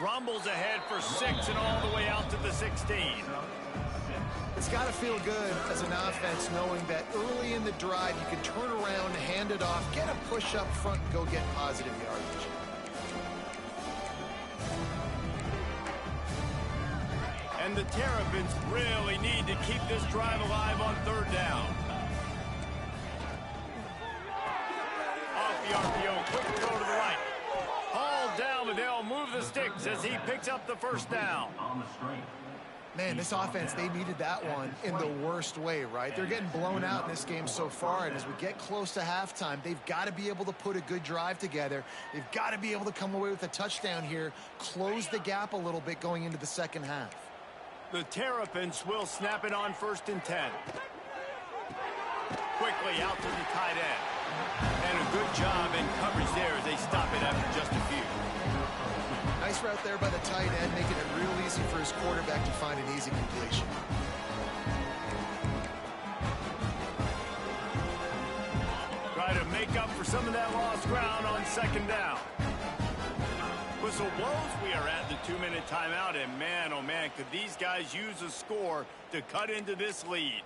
rumbles ahead for 6 and all the way out to the 16. It's got to feel good as an offense knowing that early in the drive you can turn around, hand it off, get a push up front, and go get positive yardage. And the Terrapins really need to keep this drive alive on 3rd down. Off the RPO, quick throw to the right. Hauled down, but they'll move the sticks as he picks up the 1st down. Man, this offense, they needed that one in the worst way, right? They're getting blown out in this game so far, and as we get close to halftime, they've got to be able to put a good drive together. They've got to be able to come away with a touchdown here, close the gap a little bit going into the second half. The Terrapins will snap it on 1st and 10. Quickly out to the tight end. And a good job in coverage there as they stop it after just a few. Nice route there by the tight end, making it real easy for his quarterback to find an easy completion. Try to make up for some of that lost ground on 2nd down. Whistle blows, we are at the 2-minute timeout, and man, oh man, could these guys use a score to cut into this lead.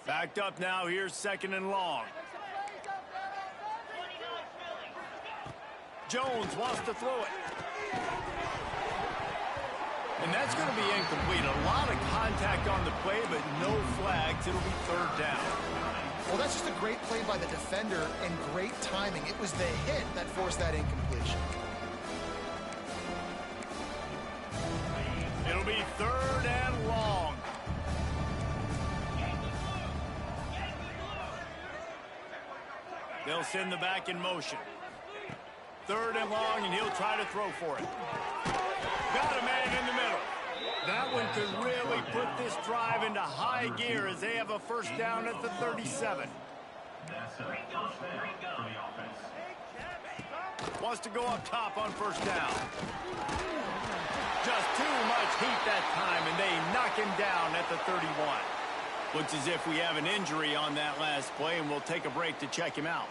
Backed up now, here's 2nd and long. Jones wants to throw it. And that's going to be incomplete. A lot of contact on the play, but no flags. It'll be 3rd down. Well, that's just a great play by the defender and great timing. It was the hit that forced that incompletion. It'll be 3rd and long. They'll send the back in motion. 3rd and long, and he'll try to throw for it. Got a man in the middle. That one could really put this drive into high gear as they have a 1st down at the 37. Wants to go up top on 1st down. Just too much heat that time, and they knock him down at the 31. Looks as if we have an injury on that last play, and we'll take a break to check him out.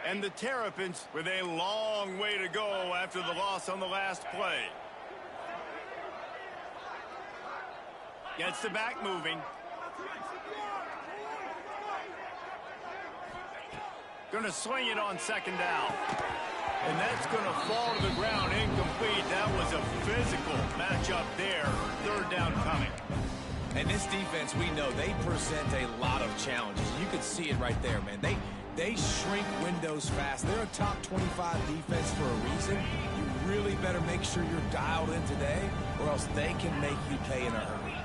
And the Terrapins with a long way to go after the loss on the last play. Gets the back moving. Going to sling it on 2nd down. And that's going to fall to the ground incomplete. That was a physical matchup there. 3rd down coming. And this defense, we know, they present a lot of challenges. You can see it right there, man. They shrink windows fast. They're a top 25 defense for a reason. You really better make sure you're dialed in today, or else they can make you pay in a hurry.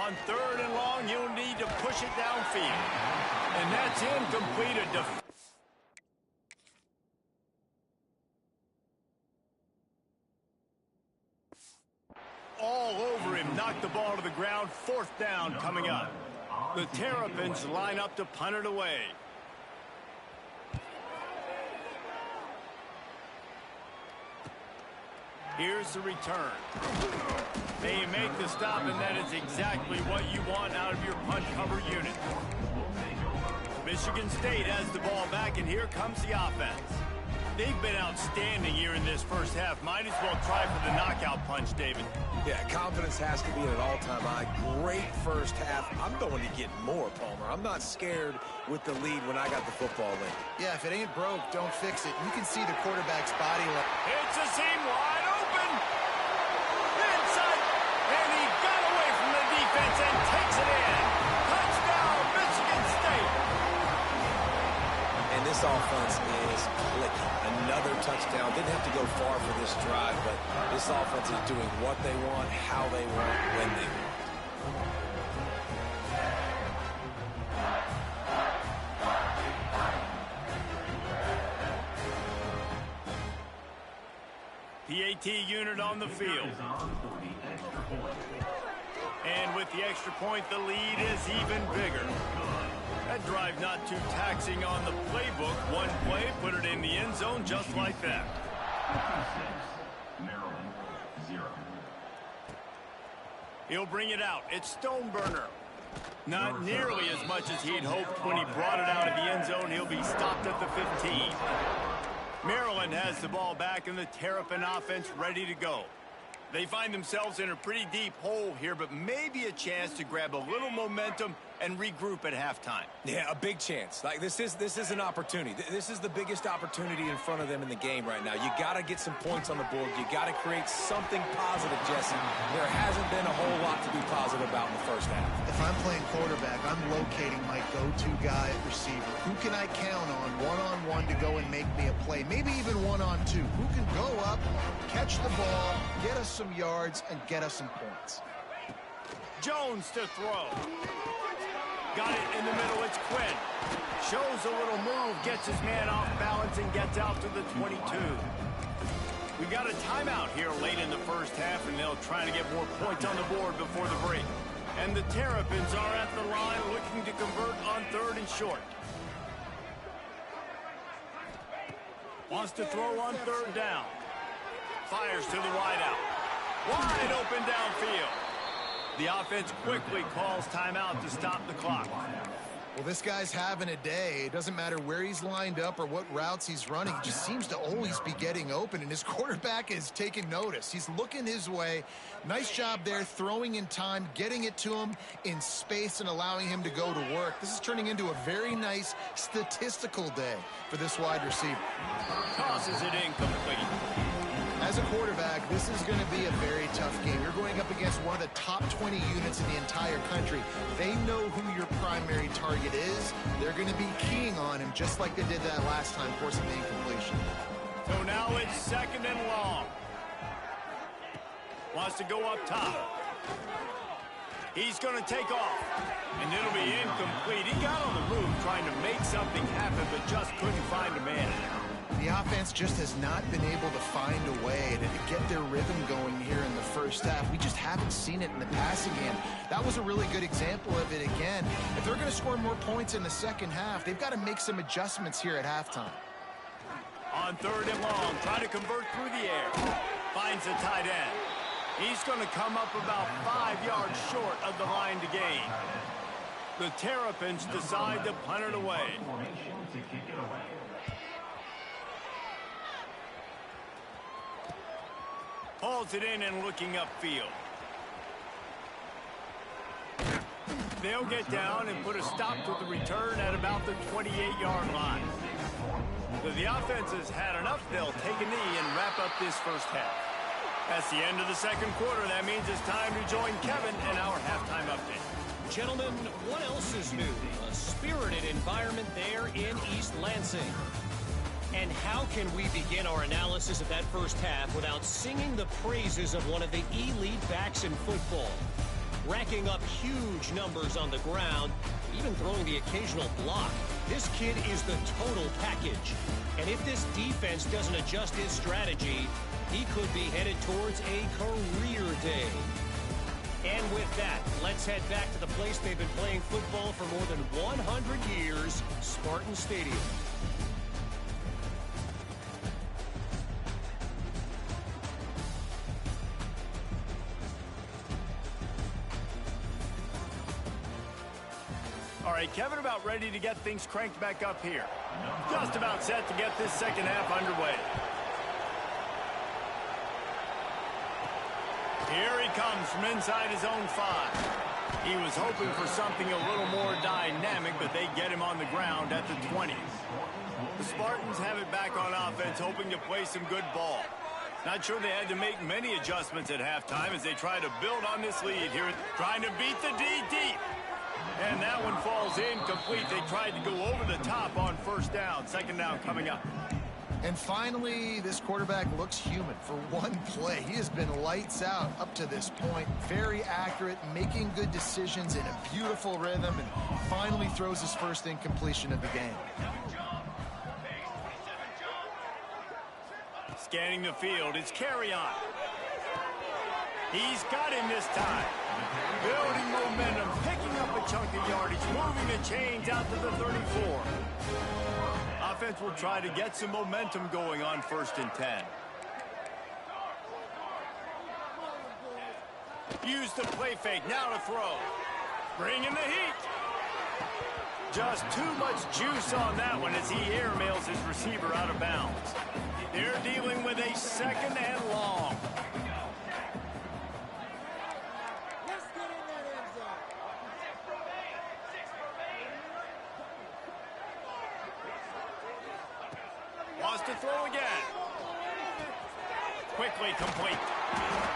On 3rd and long, you'll need to push it downfield. And that's incomplete. All over him, knocked the ball to the ground. 4th down coming up. The Terrapins line up to punt it away. Here's the return. They make the stop, and that is exactly what you want out of your punt cover unit. Michigan State has the ball back, and here comes the offense. They've been outstanding here in this 1st half. Might as well try for the knockout punch, David. Yeah, confidence has to be at an all-time high. Great 1st half. I'm going to get more, Palmer. I'm not scared with the lead when I got the football late. Yeah, if it ain't broke, don't fix it. You can see the quarterback's body. It's a seam wide open. Inside. And he got away from the defense and takes it in. Touchdown, Michigan State. And this offense is clicking. Another touchdown. Didn't have to go far for this drive, but this offense is doing what they want, how they want, when they want. PAT unit on the field. And with the extra point, the lead is even bigger. That drive not too taxing on the playbook. One play, put it in the end zone just like that. 56, Maryland, 0. He'll bring it out. It's Stoneburner. Not nearly as much as he'd hoped when he brought it out of the end zone. He'll be stopped at the 15. Maryland has the ball back and the Terrapin offense ready to go. They find themselves in a pretty deep hole here, but maybe a chance to grab a little momentum and regroup at halftime. Yeah, a big chance. Like this is an opportunity. This is the biggest opportunity in front of them in the game right now. You got to get some points on the board. You got to create something positive, Jesse. There hasn't been a whole lot to be positive about in the first half. If I'm playing quarterback, I'm locating my go-to guy at receiver. Who can I count on one-on-one to go and make me a play? Maybe even one-on-two. Who can go up, catch the ball, get us some yards, and get us some points? Jones to throw. Got it in the middle. It's Quinn. Shows a little move, gets his man off balance, and gets out to the 22. We got a timeout here late in the first half, and they'll try to get more points on the board before the break. And the Terrapins are at the line looking to convert on 3rd and short. Wants to throw on 3rd down. Fires to the wideout. Wide open downfield. The offense quickly calls timeout to stop the clock. Well, this guy's having a day. It doesn't matter where he's lined up or what routes he's running. He just seems to always be getting open, and his quarterback is taking notice. He's looking his way. Nice job there, throwing in time, getting it to him in space and allowing him to go to work. This is turning into a very nice statistical day for this wide receiver. Tosses it incomplete. As a quarterback, this is going to be a very tough game. You're going up against one of the top 20 units in the entire country. They know who your primary target is. They're going to be keying on him just like they did that last time, forcing the incompletion. So now it's 2nd and long. Wants to go up top. He's going to take off. And it'll be incomplete. He got on the move trying to make something happen, but just couldn't find a man. The offense just has not been able to find a way to get their rhythm going here in the first half. We just haven't seen it in the passing game. That was a really good example of it again. If they're going to score more points in the second half, they've got to make some adjustments here at halftime. On 3rd and long, trying to convert through the air. Finds a tight end. He's going to come up about 5 yards short of the line to gain. The Terrapins decide to punt it away. Hauls it in and looking upfield. They'll get down and put a stop to the return at about the 28-yard line. So the offense has had enough. They'll take a knee and wrap up this first half. That's the end of the second quarter. That means it's time to join Kevin in our halftime update. Gentlemen, what else is new? A spirited environment there in East Lansing. And how can we begin our analysis of that first half without singing the praises of one of the elite backs in football? Racking up huge numbers on the ground, even throwing the occasional block. This kid is the total package. And if this defense doesn't adjust his strategy, he could be headed towards a career day. And with that, let's head back to the place they've been playing football for more than 100 years, Spartan Stadium. All right, Kevin, about ready to get things cranked back up here. Just about set to get this second half underway. Here he comes from inside his own 5. He was hoping for something a little more dynamic, but they get him on the ground at the 20. The Spartans have it back on offense, hoping to play some good ball. Not sure they had to make many adjustments at halftime as they try to build on this lead here, trying to beat the D deep. And that one falls incomplete. They tried to go over the top on first down. Second down coming up. And finally, this quarterback looks human for one play. He has been lights out up to this point. Very accurate, making good decisions in a beautiful rhythm, and finally throws his first incompletion of the game. Scanning the field, it's carry on. He's got him this time. Building momentum, picking up a chunk of yardage, moving the chains out to the 34. Offense will try to get some momentum going on 1st and 10. Use the play fake, now to throw. Bring in the heat. Just too much juice on that one as he airmails his receiver out of bounds. They're dealing with a 2nd and long. Wants to throw again. Quickly complete.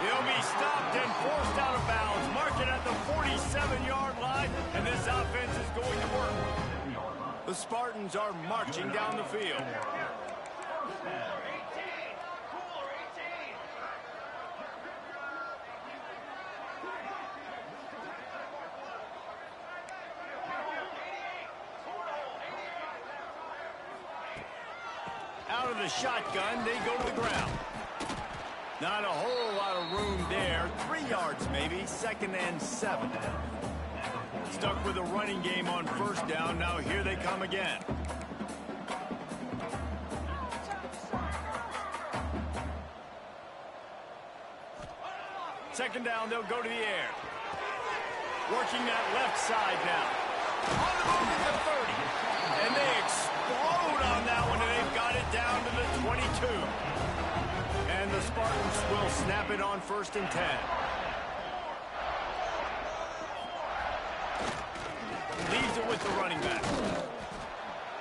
He'll be stopped and forced out of bounds. Mark it at the 47-yard line, and this offense is going to work. The Spartans are marching down the field. Out of the shotgun, they go to the ground. Not a whole lot of room there. 3 yards maybe. 2nd and 7. Stuck with a running game on 1st down. Now here they come again. Second down, they'll go to the air. Working that left side now. On the move to the 30. And they explode on that one, and they've got it down to the 22. And the Spartans will snap it on 1st and 10. Leaves it with the running back.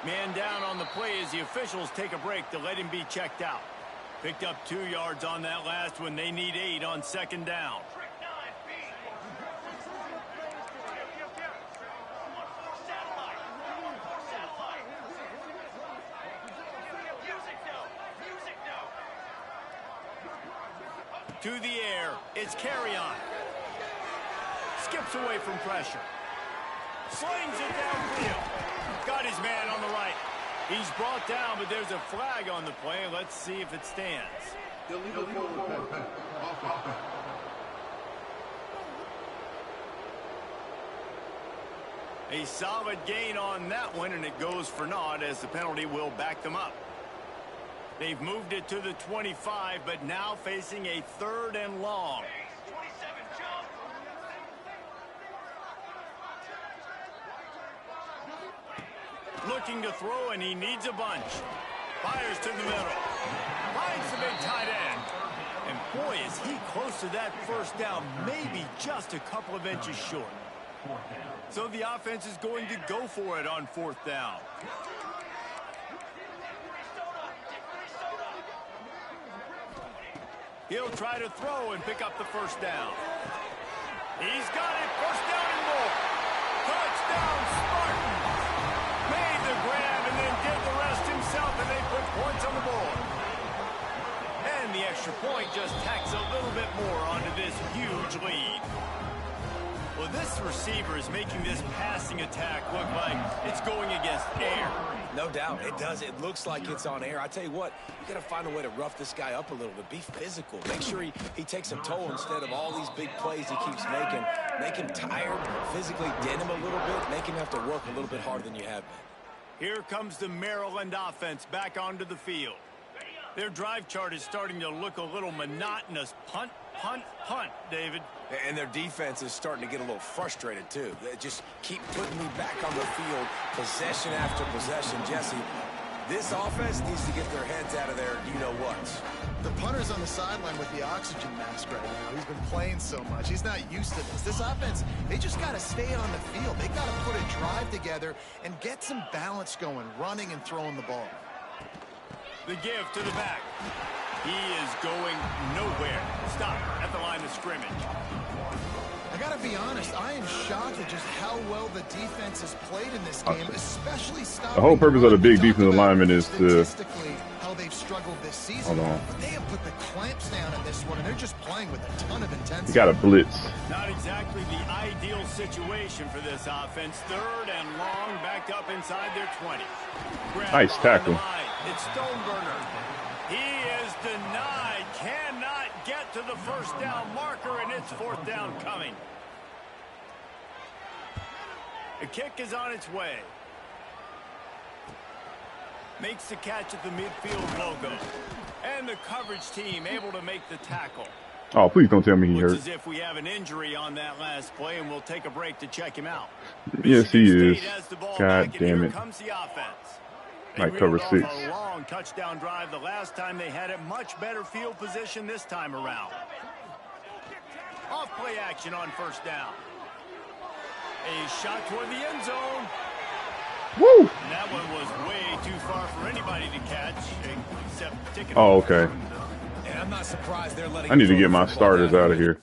Man down on the play as the officials take a break to let him be checked out. Picked up 2 yards on that last one. They need 8 on 2nd down. To the air, it's carry-on. Skips away from pressure. Slings it downfield. Got his man on the right. He's brought down, but there's a flag on the play. Let's see if it stands. A solid gain on that one, and it goes for naught as the penalty will back them up. They've moved it to the 25, but now facing a 3rd and long. Looking to throw, and he needs a bunch. Fires to the middle. Finds the big tight end. And boy, is he close to that 1st down, maybe just a couple of inches short. So the offense is going to go for it on 4th down. He'll try to throw and pick up the 1st down. He's got it. 1st down and more. Touchdown, Spartans. Made the grab and then did the rest himself, and they put points on the board. And the extra point just tacks a little bit more onto this huge lead. Well, this receiver is making this passing attack look like it's going against air. No doubt, it does. It looks like it's on air. I tell you what, you got to find a way to rough this guy up a little bit. Be physical. Make sure he takes a toll instead of all these big plays he keeps making. Make him tired, physically dent him a little bit, make him have to work a little bit harder than you have been. Here comes the Maryland offense back onto the field. Their drive chart is starting to look a little monotonous. Punt, punt, punt, David. And their defense is starting to get a little frustrated, too. They just keep putting me back on the field, possession after possession. Jesse, this offense needs to get their heads out of their you-know-whats. The punter's on the sideline with the oxygen mask right now. He's been playing so much. He's not used to this. This offense, they just got to stay on the field. They got to put a drive together and get some balance going, running and throwing the ball. The give to the back. He is going nowhere. Stop at the line of scrimmage. I got to be honest, I am shocked at just how well the defense has played in this game, especially stopping. The whole purpose of the big defensive lineman is to how they've struggled this season. But they have put the clamps down in this one, and they're just playing with a ton of intensity. You got a blitz. Not exactly the ideal situation for this offense. 3rd and long, backed up inside their 20. Nice tackle. It's Stoneburner. He is denied. Cannot get to the 1st down marker, and it's 4th down coming. The kick is on its way. Makes the catch at the midfield logo. And the coverage team able to make the tackle. Oh, please don't tell me he hurt. Looks as if we have an injury on that last play, and we'll take a break to check him out. Yes, he Michigan is. State has the ball God back, damn and it. here comes the offense. Might cover They reeled 6. off a long touchdown drive the last time they had it. Much better field position this time around. Off play action on first down. A shot toward the end zone. Woo! And that one was way too far for anybody to catch, except ticket. Oh, okay. And I'm not surprised they're letting I need to get my starters out of here.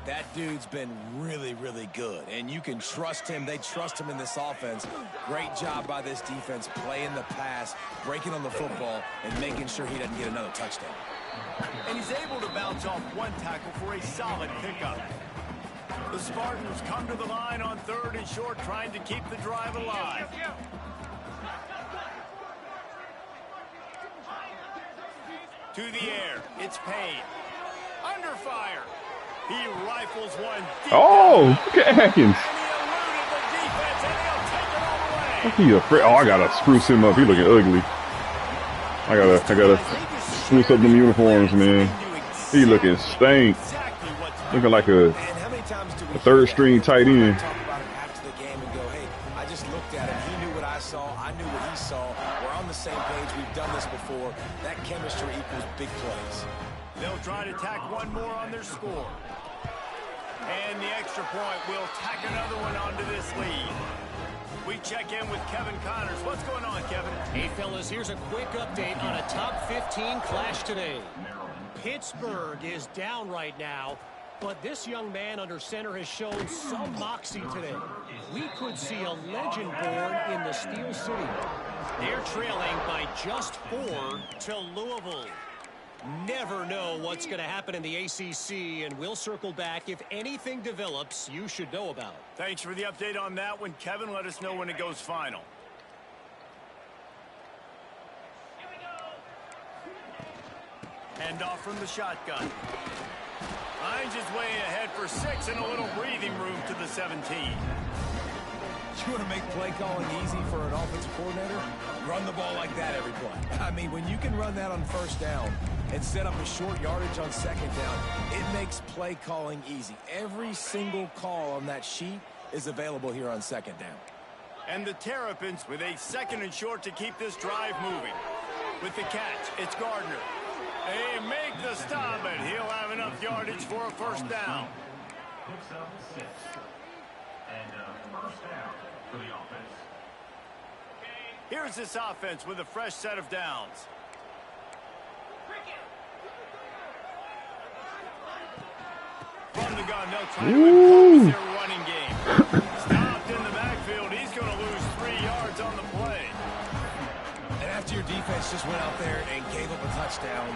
That dude's been really, really good, and you can trust him. They trust him in this offense. Great job by this defense, playing the pass, breaking on the football, and making sure he doesn't get another touchdown. And he's able to bounce off one tackle for a solid pickup. The Spartans come to the line on 3rd and short, trying to keep the drive alive. To the air, it's Payne. Under fire. He rifles one deep. Oh, look at Atkins. And he eluded the defense, and he'll take it all the way. He afraid. Oh, I gotta spruce him up. He looking ugly. I gotta spruce up them uniforms, man. He looking stank. Looking like a 3rd string tight end. Talk about him after the game and go, hey, I just looked at him. He knew what I saw. I knew what he saw. We're on the same page. We've done this before. That chemistry equals big plays. They'll try to tack one more on their score. And the extra point will tack another one onto this lead. We check in with Kevin Connors. What's going on, Kevin? Hey, fellas, here's a quick update on a top 15 clash today. Pittsburgh is down right now, but this young man under center has shown some moxie today. We could see a legend born in the Steel City. They're trailing by just 4 to Louisville. Never know what's going to happen in the ACC, and we'll circle back if anything develops you should know about. Thanks for the update on that one, Kevin. Let us know when it goes final. Hand off from the shotgun. Finds his way ahead for 6 and a little breathing room to the 17. You want to make play calling easy for an offensive coordinator? Run the ball like that every play. I mean, when you can run that on first down and set up a short yardage on second down, it makes play calling easy. Every single call on that sheet is available here on second down. And the Terrapins with a 2nd and short to keep this drive moving. With the catch, it's Gardner. They make the stop, and he'll have enough yardage for a first down. Picks up 6. And first down for the offense. Here's this offense with a fresh set of downs. From the gun, they'll try to impose their running game. Stopped in the backfield. He's going to lose 3 yards on the play. And after your defense just went out there and gave up a touchdown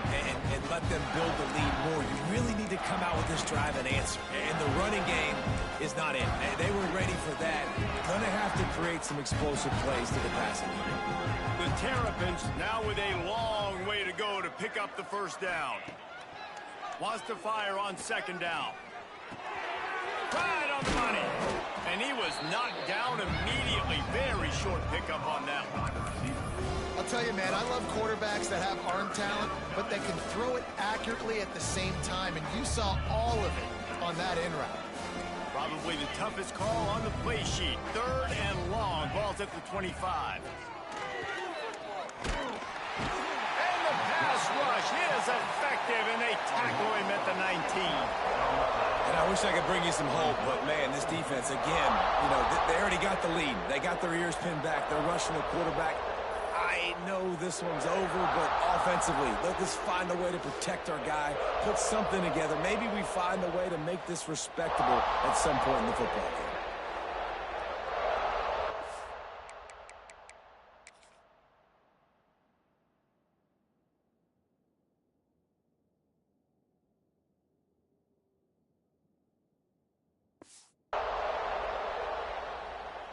and let them build the lead more, you really need to come out with this drive and answer. And the running game is not in. They were ready for that. Going to have to create some explosive plays to the passing game. The Terrapins now with a long way to go to pick up the first down. Wants to fire on second down. Right on the money. And he was knocked down immediately. Very short pickup on that one. I'll tell you, man, I love quarterbacks that have arm talent, but that can throw it accurately at the same time, and you saw all of it on that in route. Probably the toughest call on the play sheet. 3rd and long. Ball's at the 25. And the pass rush is effective, and they tackle him at the 19. And I wish I could bring you some hope, but, man, this defense, again, you know, they already got the lead. They got their ears pinned back. They're rushing the quarterback. I know this one's over, but offensively, let us find a way to protect our guy, put something together. Maybe we find a way to make this respectable at some point in the football game.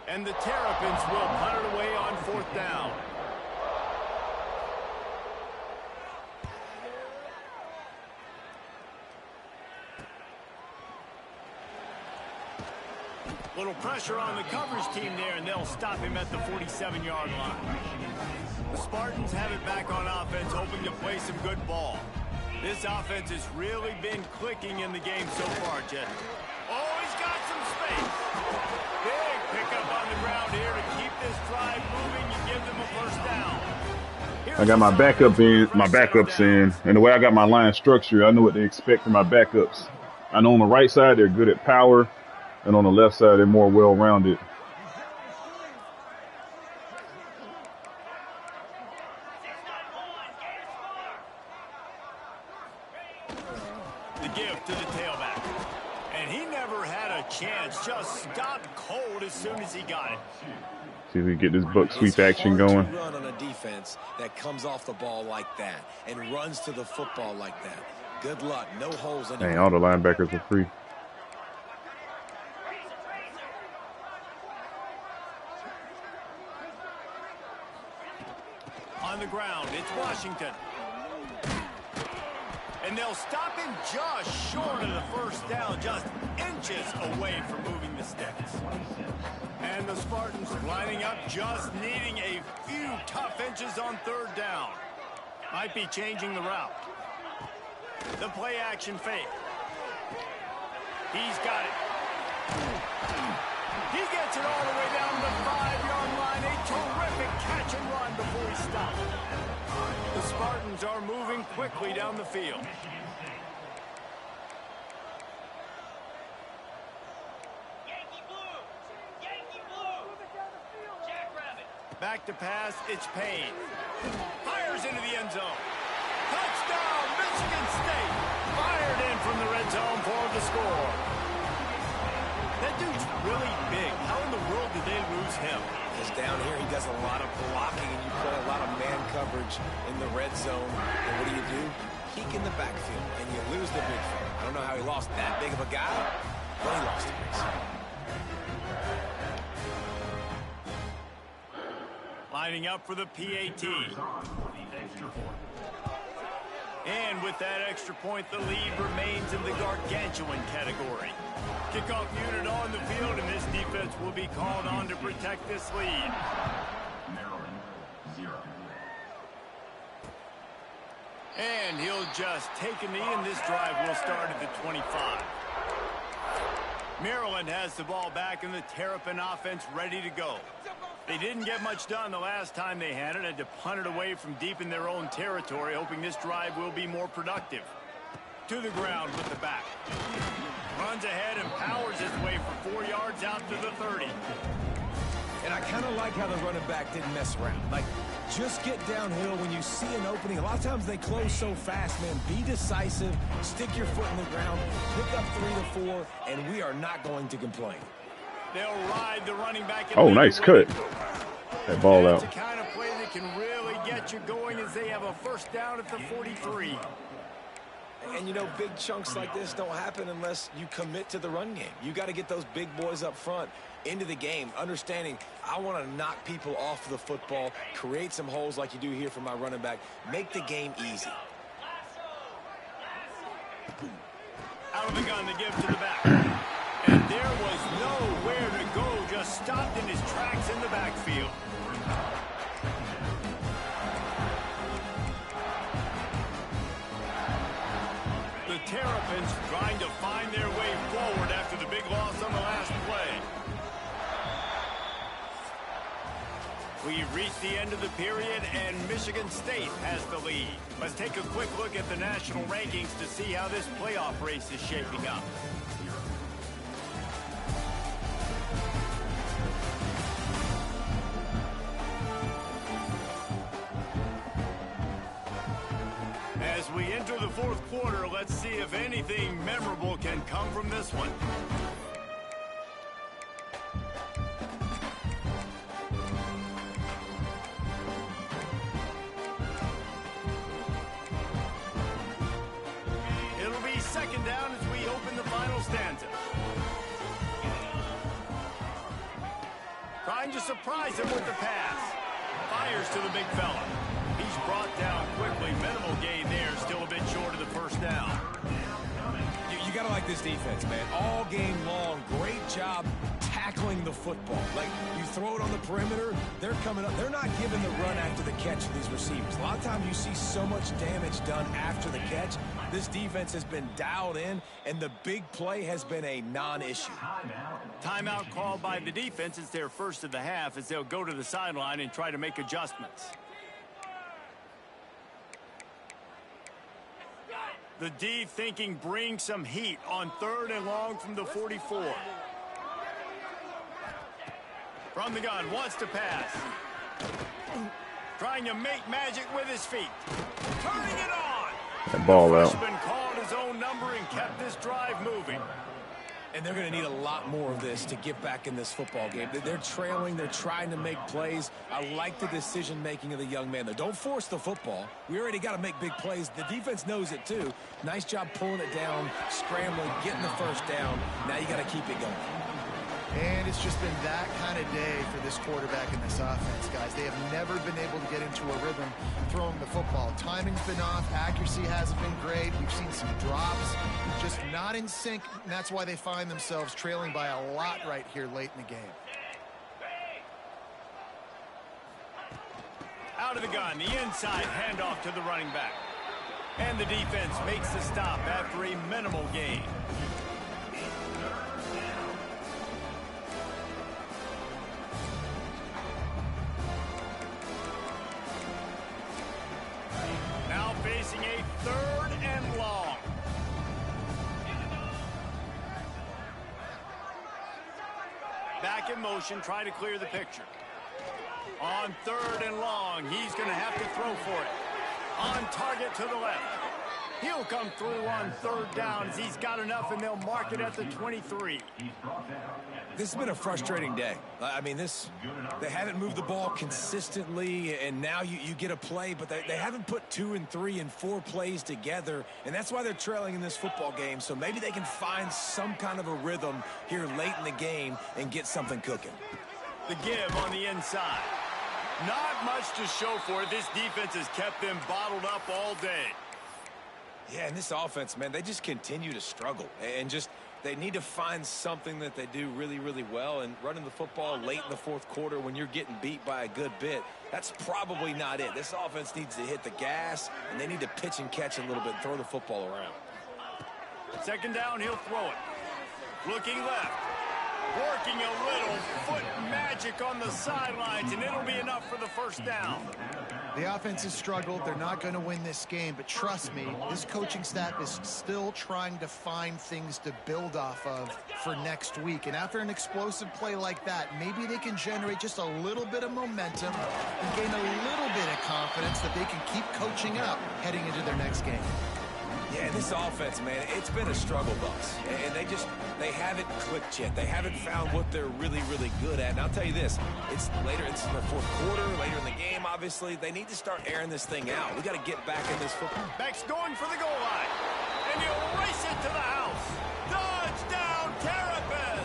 And the Terrapins will punt it away on 4th down. Little pressure on the coverage team there, and they'll stop him at the 47-yard line. The Spartans have it back on offense, hoping to play some good ball. This offense has really been clicking in the game so far, Jed. Oh, he's got some space. Big pickup on the ground here to keep this drive moving and give them a first down. I got my backups in, and the way I got my line structured, I know what to expect from my backups. I know on the right side they're good at power, and on the left side they're more well-rounded. The give to the tailback. And he never had a chance. Just stopped cold as soon as he got it. See if we get this buck sweep action going. Run on a defense that comes off the ball like that and runs to the football like that. Good luck. No holes in it. Dang, all the linebackers are free. On the ground, it's Washington. And they'll stop him just short of the first down, just inches away from moving the sticks. And the Spartans lining up, just needing a few tough inches on third down. Might be changing the route. The play action fake. He's got it. He gets it all the way down the 5-yard line. A terrific catch and run before he stopped. The Spartans are moving quickly down the field. Back to pass, it's Payne. Fires into the end zone. Touchdown, Michigan State. Fired in from the red zone for the score. That dude's really big. How in the world did they lose him? Because down here he does a lot of blocking and you play a lot of man coverage in the red zone. And what do? Peek in the backfield and you lose the big fella. I don't know how he lost that big of a guy, but he lost it. Lining up for the PAT. And with that extra point, the lead remains in the gargantuan category. Kickoff unit on the field, and this defense will be called on to protect this lead. Maryland, 0. And he'll just take a knee, and this drive will start at the 25. Maryland has the ball back, and the Terrapin offense ready to go. They didn't get much done the last time they had it. Had to punt it away from deep in their own territory, hoping this drive will be more productive. To the ground with the back. Runs ahead and powers his way for 4 yards out to the 30. And I kind of like how the running back didn't mess around. Like, just get downhill when you see an opening. A lot of times they close so fast, man. Be decisive. Stick your foot in the ground. Pick up 3 to 4, and we are not going to complain. They'll ride the running back. Oh, nice cut. That ball out. That's the kind of play that can really get you going as they have a first down at the 43. And, you know, big chunks like this don't happen unless you commit to the run game. You got to get those big boys up front into the game, understanding I want to knock people off the football, create some holes like you do here for my running back, make the game easy. Out of the gun, the give to the back. And there was nowhere to go, just stopped in his tracks in the backfield. The Terrapins trying to find their way forward after the big loss on the last play. We've reached the end of the period, and Michigan State has the lead. Let's take a quick look at the national rankings to see how this playoff race is shaping up. As we enter the fourth quarter, let's see if anything memorable can come from this one. It'll be second down as we open the final stanza. Trying to surprise him with the pass. Fires to the big fella. He's brought down quickly. Minimal gain there. Still a bit short of the first down. You got to like this defense, man. All game long. Great job football. Like, you throw it on the perimeter, they're coming up. They're not giving the run after the catch to these receivers. A lot of times you see so much damage done after the catch. This defense has been dialed in, and the big play has been a non-issue. Timeout called by the defense. It's their first of the half as they'll go to the sideline and try to make adjustments. The D thinking bring some heat on 3rd and long from the 44. From the gun, wants to pass. Trying to make magic with his feet. Turning it on. That ball out. Freshman called his own number and kept this drive moving. And they're going to need a lot more of this to get back in this football game. They're trailing. They're trying to make plays. I like the decision-making of the young man, though. Don't force the football. We already got to make big plays. The defense knows it, too. Nice job pulling it down, scrambling, getting the first down. Now you got to keep it going. And it's just been that kind of day for this quarterback in this offense, guys. They have never been able to get into a rhythm throwing the football. Timing's been off. Accuracy hasn't been great. We've seen some drops, just not in sync. And that's why they find themselves trailing by a lot right here late in the game. Out of the gun, the inside handoff to the running back. And the defense makes the stop after a minimal gain. Facing a 3rd and long. Back in motion, trying to clear the picture. On 3rd and long, he's going to have to throw for it. On target to the left. He'll come through on 3rd down as he's got enough, and they'll mark it at the 23. This has been a frustrating day. I mean, they haven't moved the ball consistently, and now you get a play, but they haven't put 2 and 3 and 4 plays together, and that's why they're trailing in this football game. So maybe they can find some kind of a rhythm here late in the game and get something cooking. The give on the inside. Not much to show for it. This defense has kept them bottled up all day. Yeah, and this offense, man, they just continue to struggle. And just they need to find something that they do really, really well. And running the football late in the 4th quarter when you're getting beat by a good bit, that's probably not it. This offense needs to hit the gas, and they need to pitch and catch a little bit and throw the football around. 2nd down, he'll throw it. Looking left. Working a little foot magic on the sidelines, and it'll be enough for the 1st down. The offense has struggled. They're not going to win this game, but trust me, this coaching staff is still trying to find things to build off of for next week. And after an explosive play like that, maybe they can generate just a little bit of momentum and gain a little bit of confidence that they can keep coaching up heading into their next game. Yeah, this offense, man, it's been a struggle bus. And they haven't clicked yet. They haven't found what they're really, really good at. And I'll tell you this, it's in the 4th quarter, later in the game, obviously. They need to start airing this thing out. We got to get back in this football. Beck's going for the goal line. And he'll race it to the house. Touchdown, Terrapins!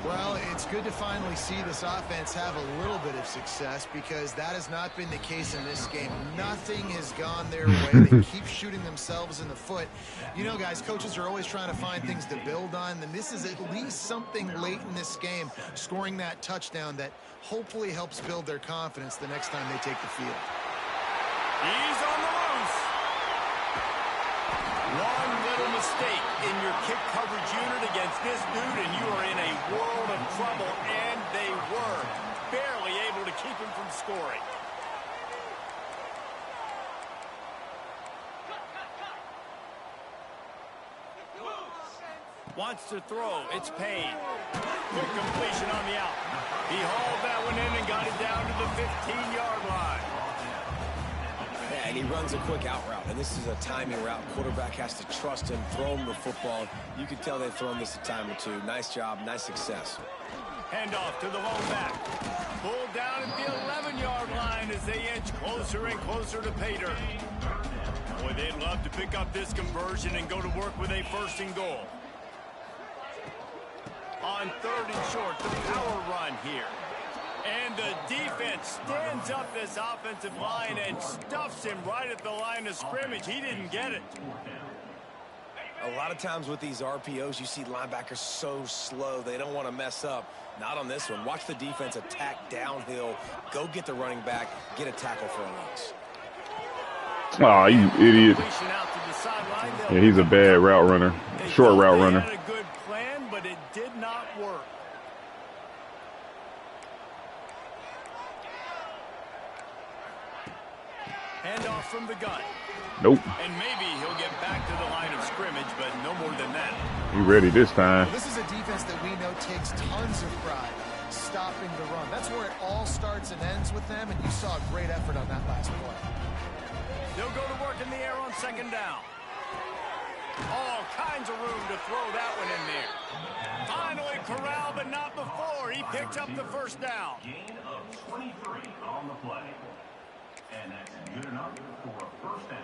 Well, it's good to finally see this offense have a little bit of success because that has not been the case in this game. Nothing has gone their way. They keep shooting themselves in the foot. You know, guys, coaches are always trying to find things to build on, and this is at least something late in this game, scoring that touchdown that hopefully helps build their confidence the next time they take the field. He's on the loose. One little mistake in your kick coverage unit against this dude, and you are in a world of trouble, and they were barely able to keep him from scoring. Wants to throw. It's Payne. Quick completion on the out. He hauled that one in and got it down to the 15-yard line. Yeah, and he runs a quick out route, and this is a timing route. Quarterback has to trust him, throw him the football. You can tell they've thrown this a time or two. Nice job, nice success. Handoff to the lone back. Pulled down at the 11-yard line as they inch closer and closer to pay dirt. Boy, they'd love to pick up this conversion and go to work with a 1st and goal. On 3rd and short, the power run here. And the defense stands up this offensive line and stuffs him right at the line of scrimmage. He didn't get it. A lot of times with these RPOs, you see linebackers so slow. They don't want to mess up. Not on this one. Watch the defense attack downhill. Go get the running back. Get a tackle for a loss. Aw, you idiot. Yeah, he's a bad route runner. Short route runner. They had a good plan, but it did not work. Handoff from the gun. Nope. And maybe he'll get back to the line of scrimmage, but no more than that. He ready this time. Well, this is a defense that we know takes tons of pride stopping the run. That's where it all starts and ends with them, and you saw a great effort on that last play. They'll go to work in the air on second down. All kinds of room to throw that one in there. Finally corralled, but not before. He picked up the first down. Gain of 23 on the play. And that's good enough for a first down.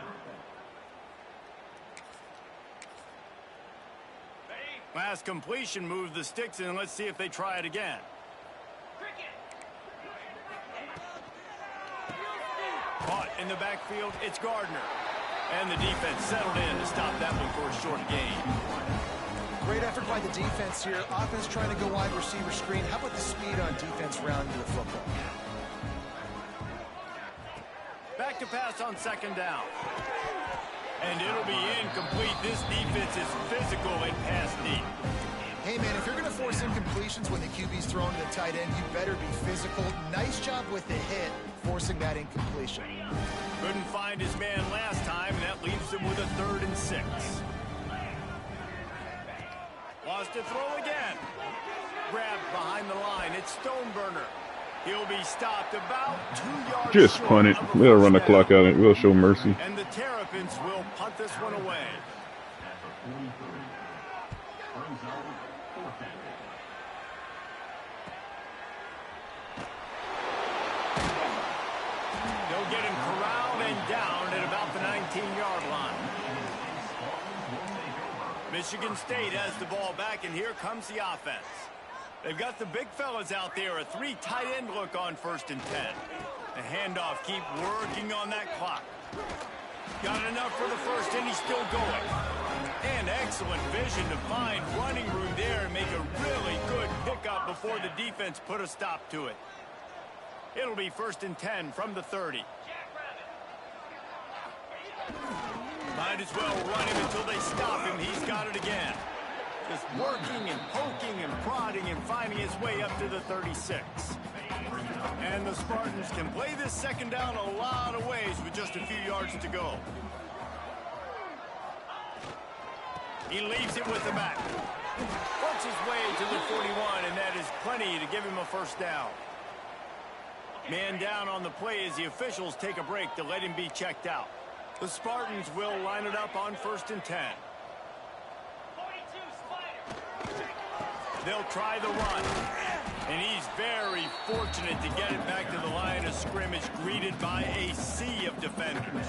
Last completion moved the sticks in. Let's see if they try it again. Caught in the backfield, it's Gardner. And the defense settled in to stop that one for a short gain. Great effort by the defense here. Offense trying to go wide receiver screen. How about the speed on defense rounding the football? Back to pass on second down. And it'll be incomplete. This defense is physical and pass deep. Hey, man, if you're going to force incompletions when the QB's thrown to the tight end, you better be physical. Nice job with the hit, forcing that incompletion. Couldn't find his man last time, and that leaves him with a 3rd and 6. Lost to throw again. Grabbed behind the line. It's Stoneburner. He'll be stopped about 2 yards Just short punt it. of a We'll first run the down. clock out. We'll show mercy. And the Terrapins will punt this one away. They'll get him corralled and down at about the 19-yard line. Michigan State has the ball back, and here comes the offense. They've got the big fellas out there, a 3 tight end look on 1st and 10. The handoff, keep working on that clock. Got enough for the first, and he's still going. And excellent vision to find running room there and make a really good pickup before the defense put a stop to it. It'll be 1st and 10 from the 30. Might as well run him until they stop him. He's got it again. Just working and poking and prodding and finding his way up to the 36. And the Spartans can play this second down a lot of ways with just a few yards to go. He leaves it with the back. Works his way to the 41, and that is plenty to give him a first down. Man down on the play as the officials take a break to let him be checked out. The Spartans will line it up on 1st and 10. They'll try the run. And he's very fortunate to get it back to the line of scrimmage, greeted by a sea of defenders.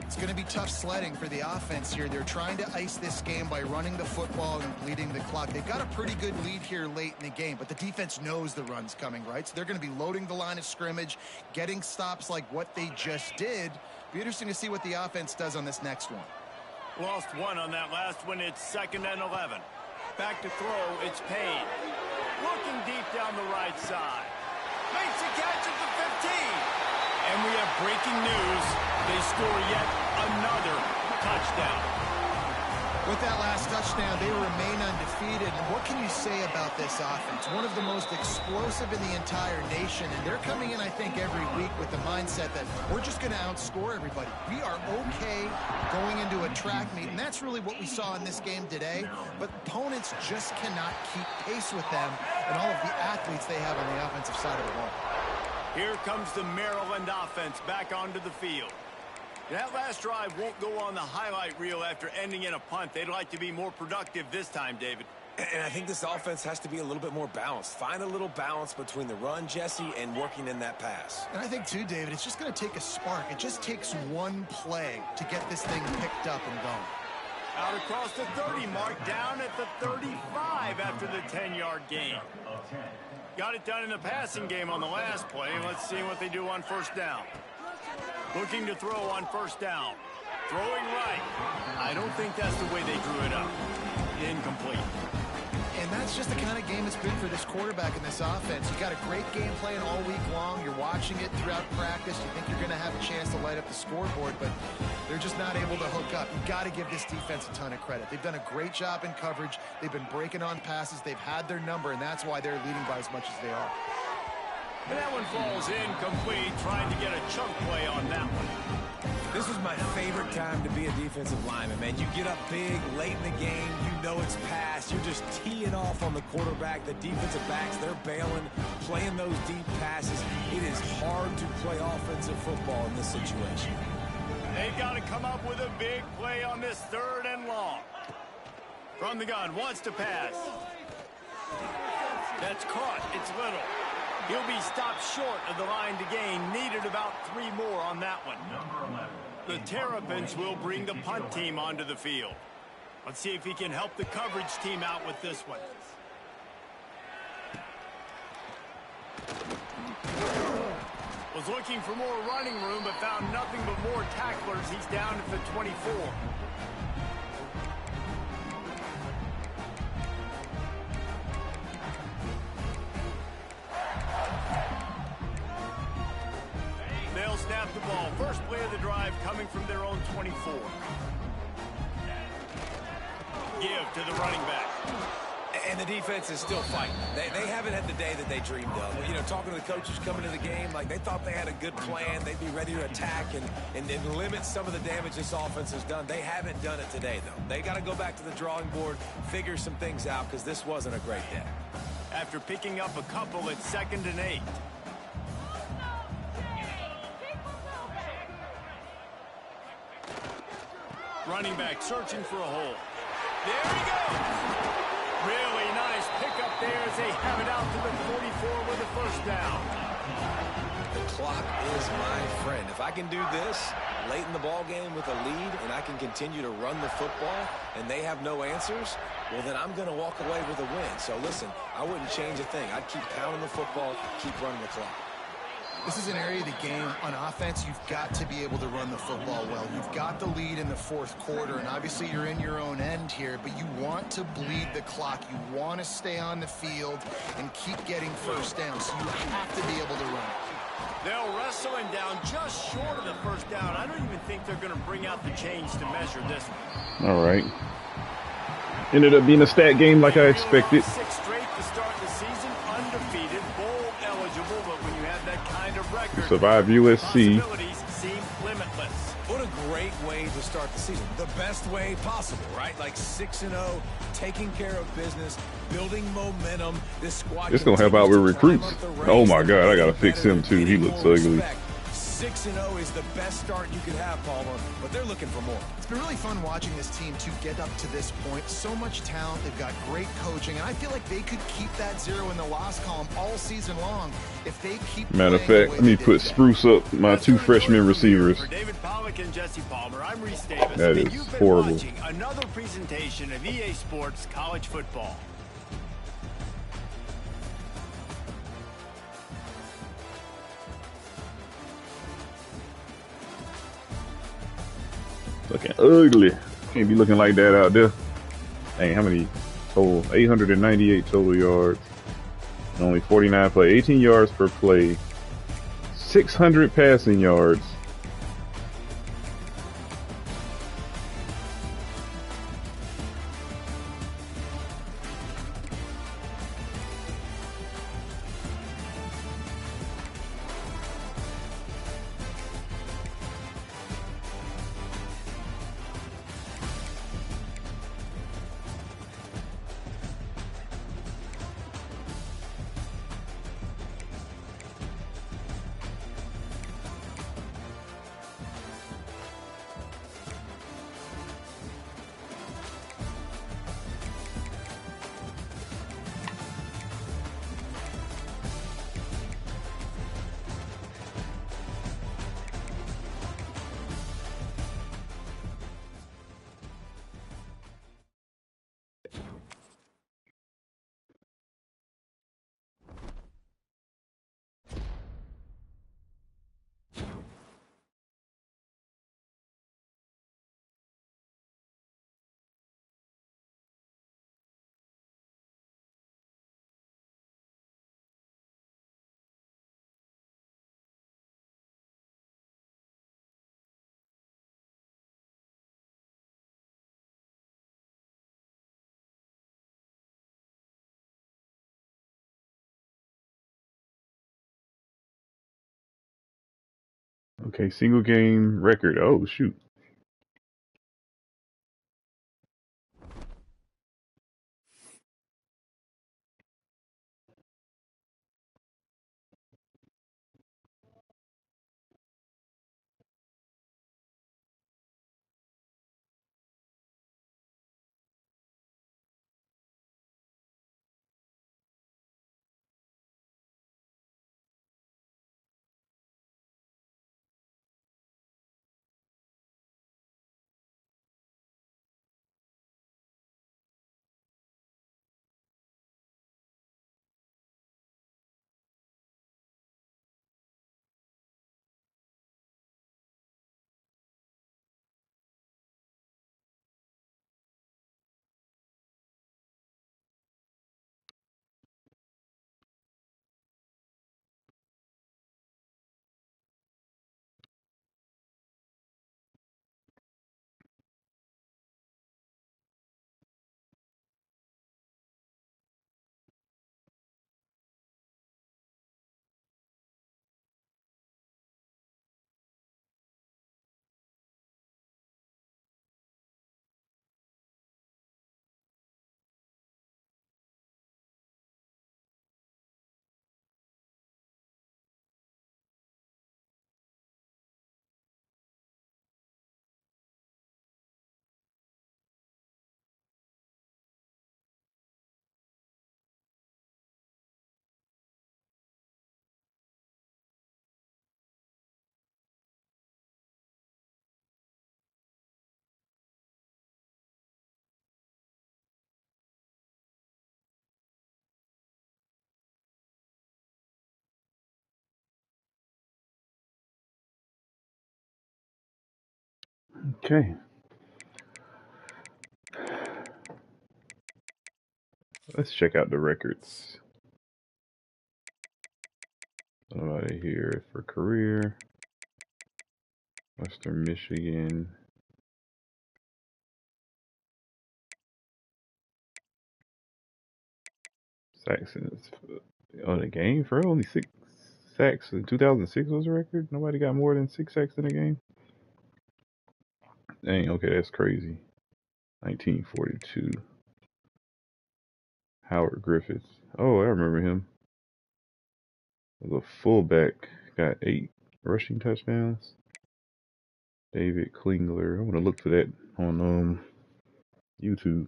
It's going to be tough sledding for the offense here. They're trying to ice this game by running the football and bleeding the clock. They've got a pretty good lead here late in the game, but the defense knows the run's coming, right? So they're going to be loading the line of scrimmage, getting stops like what they just did. Be interesting to see what the offense does on this next one. Lost one on that last one. It's 2nd and 11. Back to throw. It's Payne. Looking deep down the right side. Makes a catch at the 15. And we have breaking news. They score yet another touchdown. With that last touchdown, they remain undefeated. And what can you say about this offense? One of the most explosive in the entire nation. And they're coming in, I think, every week with the mindset that we're just going to outscore everybody. We are okay going into a track meet. And that's really what we saw in this game today. But opponents just cannot keep pace with them and all of the athletes they have on the offensive side of the ball. Here comes the Maryland offense back onto the field. That last drive won't go on the highlight reel after ending in a punt. They'd like to be more productive this time, David. And I think this offense has to be a little bit more balanced. Find a little balance between the run, Jesse, and working in that pass. And I think, too, David, it's just going to take a spark. It just takes one play to get this thing picked up and going. Out across the 30 mark, down at the 35 after the 10-yard gain. Got it done in the passing game on the last play. Let's see what they do on 1st down. Looking to throw on 1st down. Throwing right. I don't think that's the way they drew it up. Incomplete. And that's just the kind of game it's been for this quarterback in this offense. You got a great game plan all week long. You're watching it throughout practice. You think you're going to have a chance to light up the scoreboard, but they're just not able to hook up. You've got to give this defense a ton of credit. They've done a great job in coverage. They've been breaking on passes. They've had their number, and that's why they're leading by as much as they are. And that one falls incomplete, trying to get a chunk play on that one. This is my favorite time to be a defensive lineman, man. You get up big, late in the game, you know it's past. You're just teeing off on the quarterback. The defensive backs, they're bailing, playing those deep passes. It is hard to play offensive football in this situation. They've got to come up with a big play on this 3rd and long. From the gun, wants to pass. That's caught. It's Little. He'll be stopped short of the line to gain. Needed about 3 more on that one. The Terrapins will bring the punt team onto the field. Let's see if he can help the coverage team out with this one. Was looking for more running room, but found nothing but more tacklers. He's down at the 24. They'll snap the ball. First play of the drive coming from their own 24. Give to the running back. And the defense is still fighting. They haven't had the day that they dreamed of. You know, talking to the coaches coming to the game, like they thought they had a good plan. They'd be ready to attack and limit some of the damage this offense has done. They haven't done it today, though. They got to go back to the drawing board, figure some things out, because this wasn't a great day. After picking up a couple, it's 2nd and 8. Running back searching for a hole. There he goes. Really nice pickup there as they have it out to the 44 with a 1st down. The clock is my friend. If I can do this late in the ball game with a lead and I can continue to run the football and they have no answers, well, then I'm going to walk away with a win. So listen, I wouldn't change a thing. I'd keep pounding the football, keep running the clock. This is an area of the game on offense you've got to be able to run the football well. You've got the lead in the 4th quarter, and obviously you're in your own end here, but you want to bleed the clock. You want to stay on the field and keep getting 1st down, so you have to be able to run. They'll wrestle him down just short of the 1st down. I don't even think they're going to bring out the chains to measure this one. All right. Ended up being a stat game like I expected. 6 straight to start the season, undefeated, bowl eligible, but when you have that kind of record, Survive USC. possibilities seem limitless. What a great way to start the season. The best way possible, right? Like 6-0, taking care of business, building momentum. This squad. It's gonna help out with recruits. Oh my God, I gotta fix him too. He looks ugly. 6-0 is the best start you could have, Palmer, but they're looking for more. It's been really fun watching this team to get up to this point. So much talent. They've got great coaching, and I feel like they could keep that 0 in the loss column all season long if they keep. Matter of fact, let me put spruce up my 2 freshman receivers. For David Pollack and Jesse Palmer, I'm Reese Davis. That and is you've been horrible. watching another presentation of EA Sports College Football. Looking ugly. Can't be looking like that out there. Dang, how many total? 898 total yards. And only 49 play. 18 yards per play. 600 passing yards. Okay, single game record. Oh, shoot. Okay. Let's check out the records. Somebody here for career. Western Michigan. Saxons on the game for only 6 sacks in 2006 was a record. Nobody got more than 6 sacks in a game. Dang, okay, that's crazy. 1942. Howard Griffiths. Oh, I remember him. Was a fullback. Got 8 rushing touchdowns. David Klingler. I want to look for that on YouTube.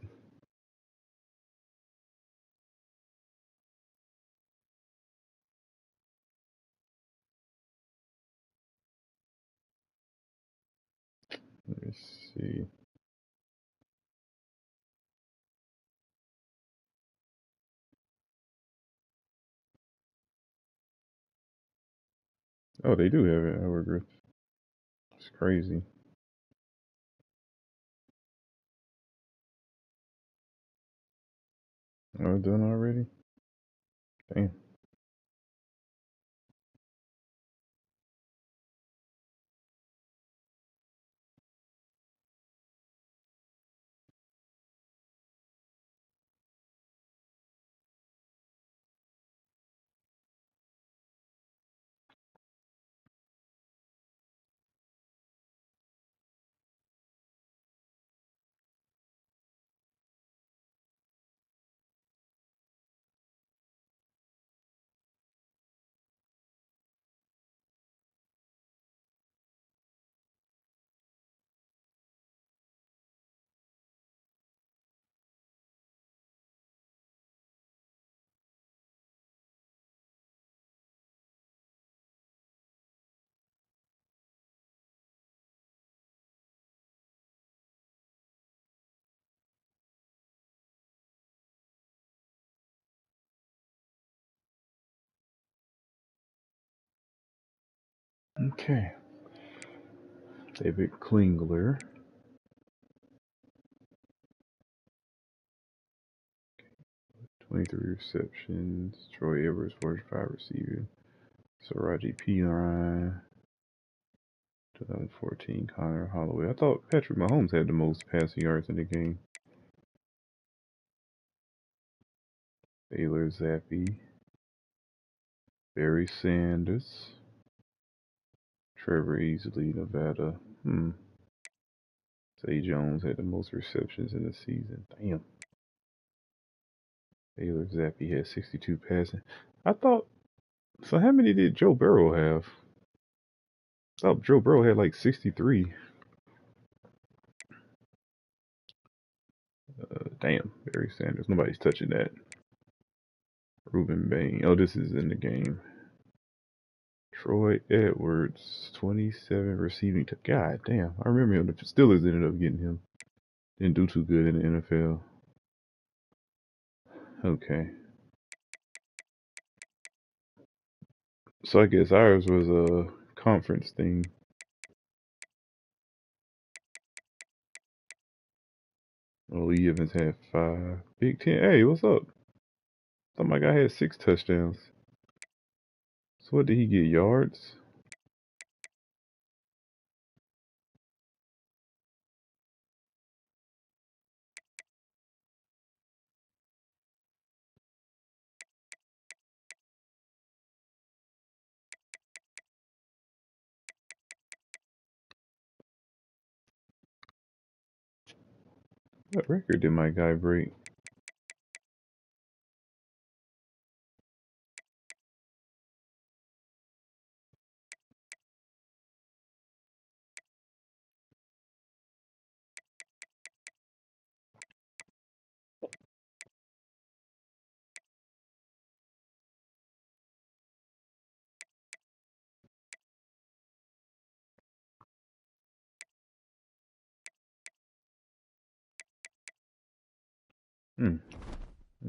Let's see. Oh, they do have it. Howard Griffiths. It's crazy. Oh, done already? Damn. Okay. David Klingler. 23 receptions. Troy Edwards, 45 receiving. Saraji P. Ryan. 2014, Connor Holloway. I thought Patrick Mahomes had the most passing yards in the game. Baylor Zappi. Barry Sanders. Trevor Easley, Nevada. Zay Jones had the most receptions in the season. Damn. Baylor Zappi had 62 passing. I thought, so how many did Joe Burrow have? I thought Joe Burrow had like 63. Damn, Barry Sanders. Nobody's touching that. Ruben Bain. Oh, this is in the game. Troy Edwards, 27 receiving. God damn, I remember him. The Steelers ended up getting him. Didn't do too good in the NFL. Okay. So I guess ours was a conference thing. Oh, Lee Evans had 5. Big Ten. Hey, what's up? Thought my guy had 6 touchdowns. So what did he get? Yards? What record did my guy break?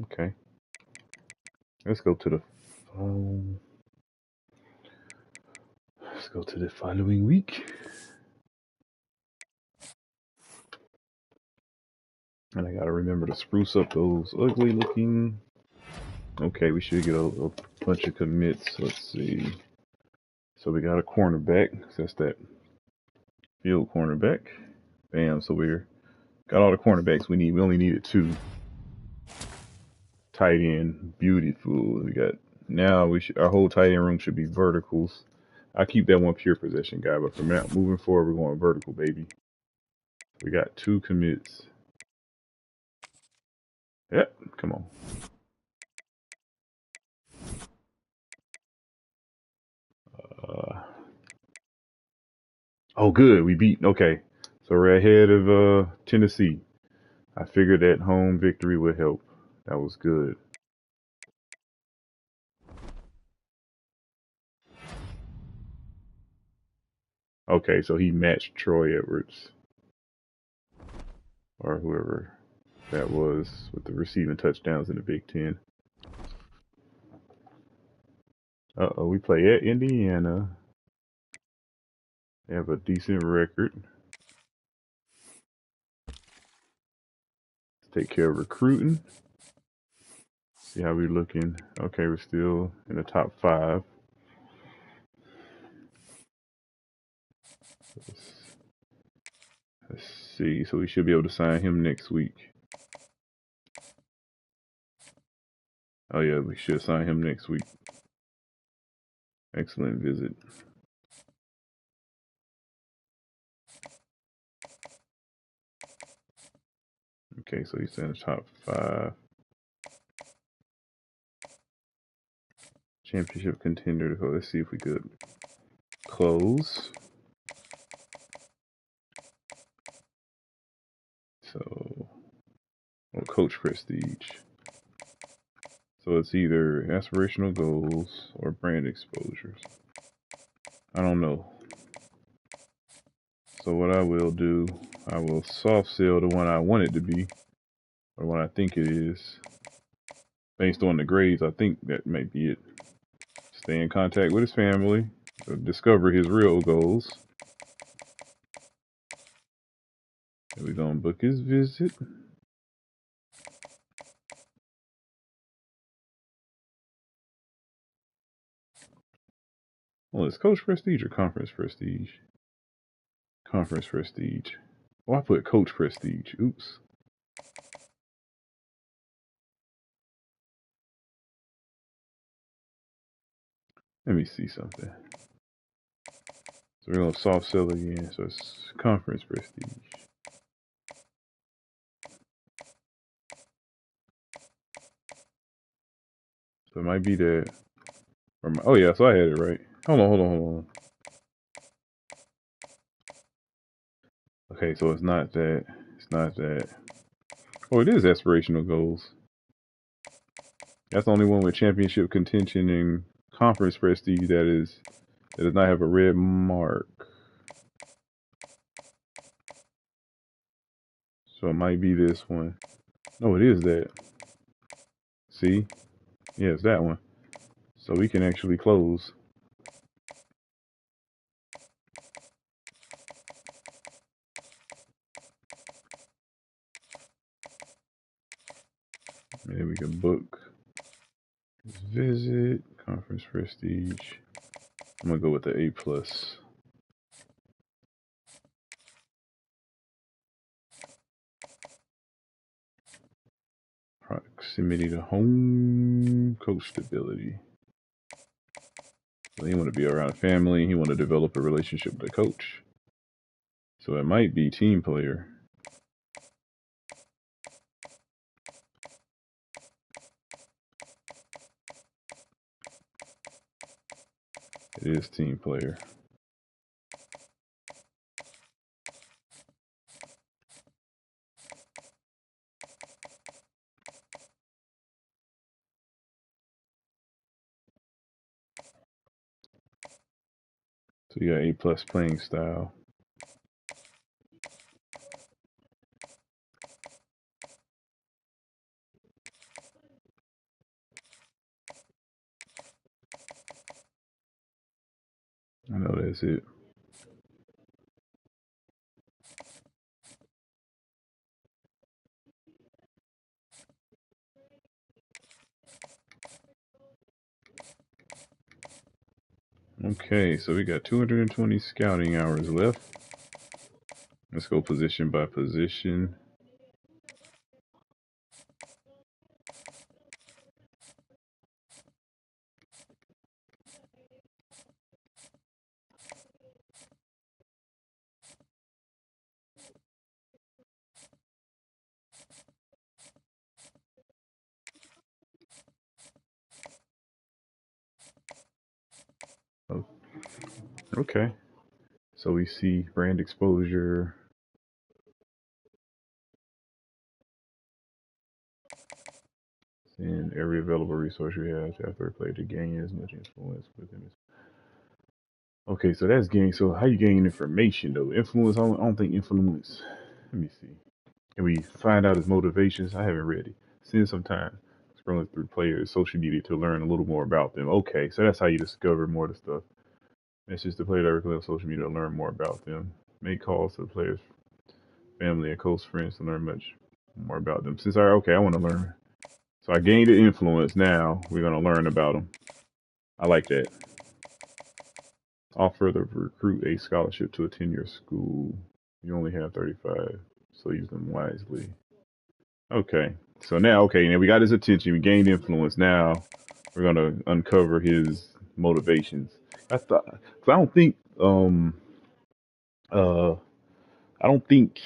Okay. Let's go to the following week. And I gotta remember to spruce up those ugly looking. Okay, we should get a bunch of commits. Let's see. So we got a cornerback. So that's that field cornerback. Bam. So we're got all the cornerbacks we need. We only needed 2. Tight end, beautiful. We got now. Our whole tight end room should be verticals. I keep that one pure possession guy, but from now moving forward, we're going vertical, baby. We got 2 commits. Yep, come on. Oh, good. We beat. Okay, so we're ahead of Tennessee. I figured that home victory would help. That was good. Okay, so he matched Troy Edwards or whoever that was with the receiving touchdowns in the Big Ten. Uh-oh, we play at Indiana. They have a decent record. Let's take care of recruiting. See how we're looking. Okay, we're still in the top 5. Let's see. So we should be able to sign him next week. Oh yeah, we should sign him next week. Excellent visit. Okay, so he's in the top 5. Championship contender. Let's see if we could close. So, coach prestige. So it's either aspirational goals or brand exposures. I don't know. So what I will do, I will soft sell the one I want it to be, or what I think it is. Based on the grades, I think that may be it. Stay in contact with his family, discover his real goals. And we're gonna book his visit. Well, it's coach prestige or conference prestige? Conference prestige. Oh, I put coach prestige. Oops. Let me see something. So we're gonna soft sell again. So it's conference prestige. So it might be that. Oh yeah, so I had it right. Hold on. Okay, so it's not that. It's not that. Oh, it is aspirational goals. That's the only one with championship contention and conference prestige that does not have a red mark. So it might be this one. No, it is that. See? Yeah, it's that one. So we can actually close. And then we can book. Visit. Conference prestige. I'm gonna go with the A+. Proximity to home. Coach stability. So he want to be around family. He want to develop a relationship with the coach. So it might be team player. It is team player. So you got A+ playing style. I know that's it. Okay, so we got 220 scouting hours left. Let's go position by position. Oh, okay. So we see brand exposure. And every available resource you have after a player to gain as much influence within this. Okay, so that's gain. So how you gain information though? Influence. I don't think influence. Let me see. Can we find out his motivations? I haven't read it. Spend some time scrolling through players' social media to learn a little more about them. Okay, so that's how you discover more of the stuff. Message the player directly on social media to learn more about them. Make calls to the player's family and close friends to learn much more about them. Since I want to learn. So I gained the influence. Now we're gonna learn about them. I like that. Offer the recruit a scholarship to attend your school. You only have 35, so use them wisely. Okay. So now, now we got his attention. We gained influence. Now we're gonna uncover his motivations. I thought, cause I don't think, I don't think.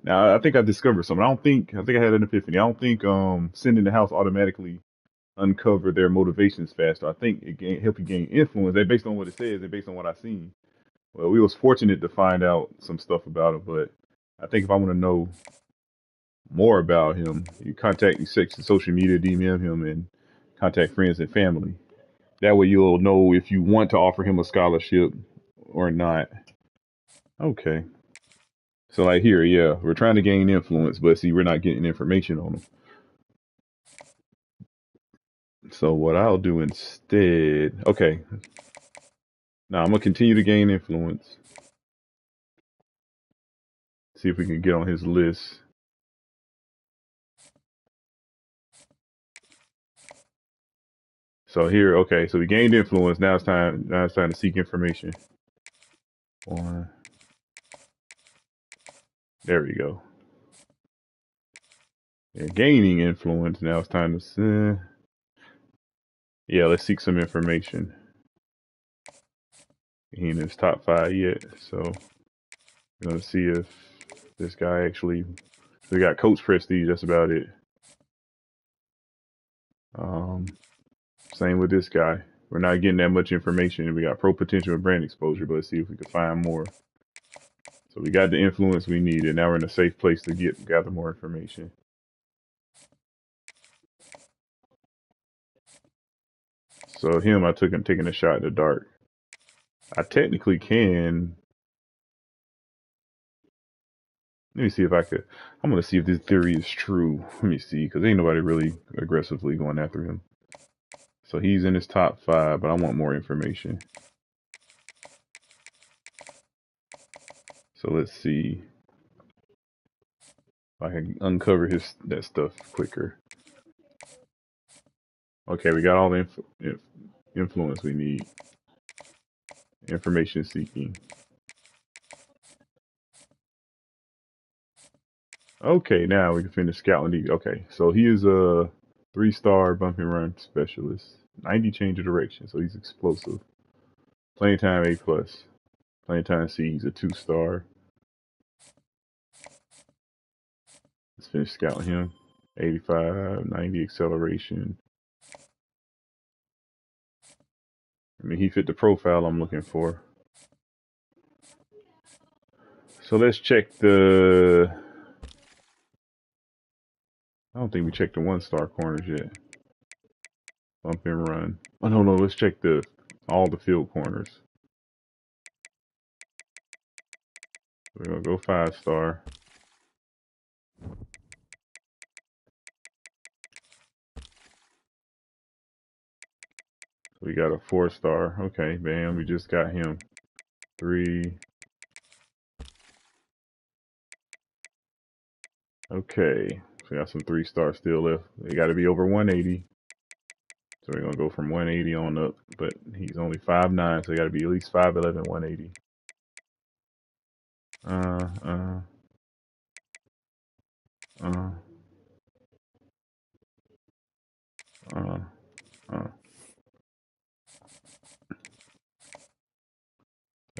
Now I think I discovered something. I think I had an epiphany. I don't think sending the house automatically uncover their motivations faster. I think it help you gain influence. They based on what it says. They based on what I seen. Well, we was fortunate to find out some stuff about him, but I think if I want to know more about him, you contact these social media, DM him, and contact friends and family. That way you'll know if you want to offer him a scholarship or not. Okay. So like here, yeah, we're trying to gain influence, but see, we're not getting information on him. So what I'll do instead, okay. Now I'm gonna continue to gain influence. See if we can get on his list. So here, okay, so we gained influence. Now it's time to seek information. One. There we go. Yeah, gaining influence. Now it's time to yeah, let's seek some information. He ain't in his top 5 yet, so we're gonna see if this guy actually. We got coach prestige. That's about it. Same with this guy. We're not getting that much information. We got pro potential and brand exposure, but let's see if we can find more. So we got the influence we needed. Now we're in a safe place to gather more information. So him, I took him taking a shot in the dark. I technically can. Let me see if I could. I'm gonna see if this theory is true. Let me see, because ain't nobody really aggressively going after him. So he's in his top 5, but I want more information. So let's see if I can uncover that stuff quicker. Okay, we got all the influence we need. Information seeking. Okay, now we can finish scouting. Okay, so he is a 3-star bump and run specialist. 90 change of direction, so he's explosive. Playing time A+. Playing time C, he's a 2-star. Let's finish scouting him. 85, 90 acceleration. I mean, he fit the profile I'm looking for. So let's check the... I don't think we checked the 1-star corners yet. Bump and run. Oh, no, let's check all the field corners. We're going to go 5-star. We got a 4-star. Okay, bam, we just got him. 3. Okay, so we got some 3-stars still left. They got to be over 180. So we're going to go from 180 on up. But he's only 5'9", so he got to be at least 5'11", 180.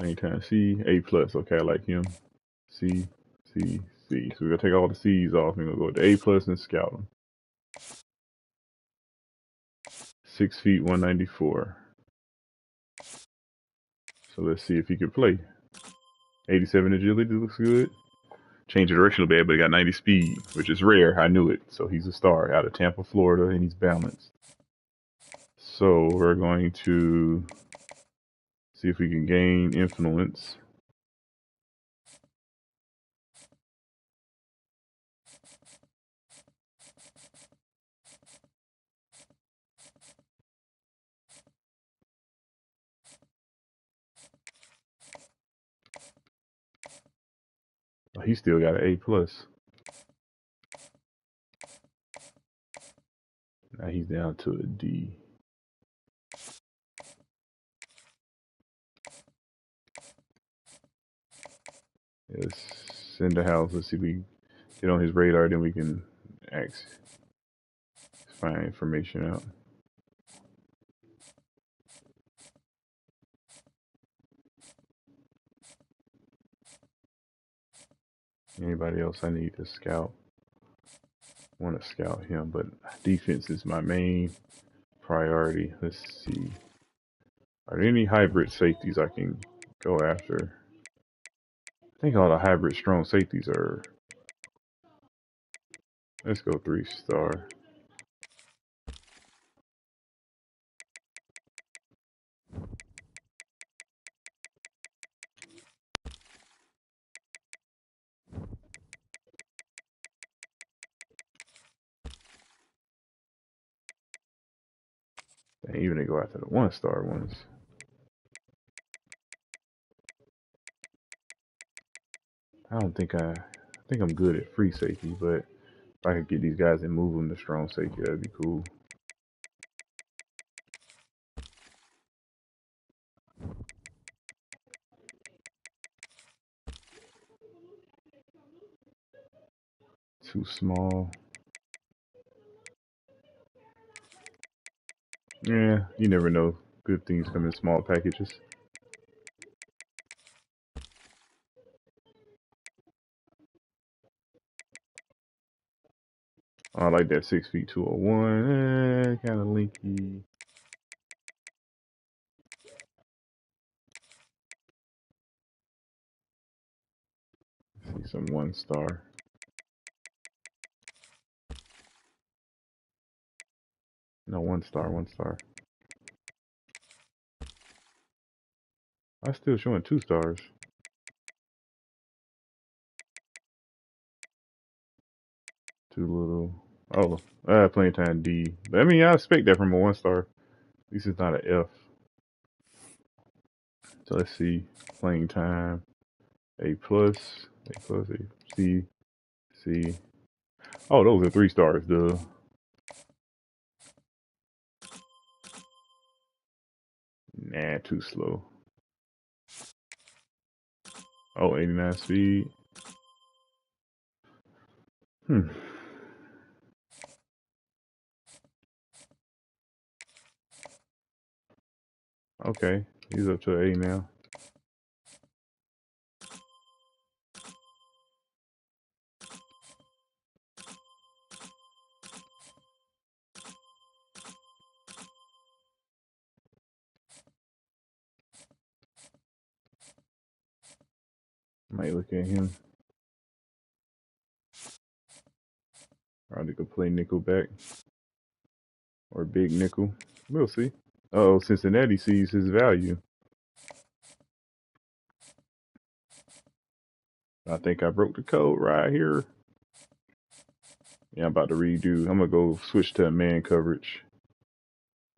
Anytime C, A+. Okay, I like him. C, C, C. So we're going to take all the C's off. We're going to go with the A+ and scout him. 6 feet, 194. So let's see if he can play. 87 agility looks good. Change of direction a little bit, but he got 90 speed, which is rare. I knew it. So he's a star out of Tampa, Florida, and he's balanced. So we're going to see if we can gain influence. Oh, he still got an A+. Now he's down to a D. Let's send the house. Let's see if we get on his radar. Then we can find information out. Anybody else I need to scout? I want to scout him, but defense is my main priority. Let's see. Are there any hybrid safeties I can go after? I think all the hybrid strong safeties are... Let's go 3-star. They even go after the 1-star ones. I think I'm good at free safety, but if I could get these guys and move them to strong safety, that'd be cool. Too small. Yeah, you never know. Good things come in small packages. I like that 6 feet 201. Kind of linky. See some 1-star. No, 1-star, 1-star. I'm still showing 2 stars. Too little. Oh, playing time D. But I mean, I expect that from a 1-star. At least it's not an F. So let's see. Playing time. A plus, A, C, C. Oh, those are 3 stars, duh. Nah, too slow. Oh, 89 speed. Okay, he's up to A now. Might look at him. Probably could play nickel back. Or big nickel. We'll see. Uh-oh, Cincinnati sees his value. I think I broke the code right here. Yeah, I'm about to redo. I'm going to go switch to man coverage.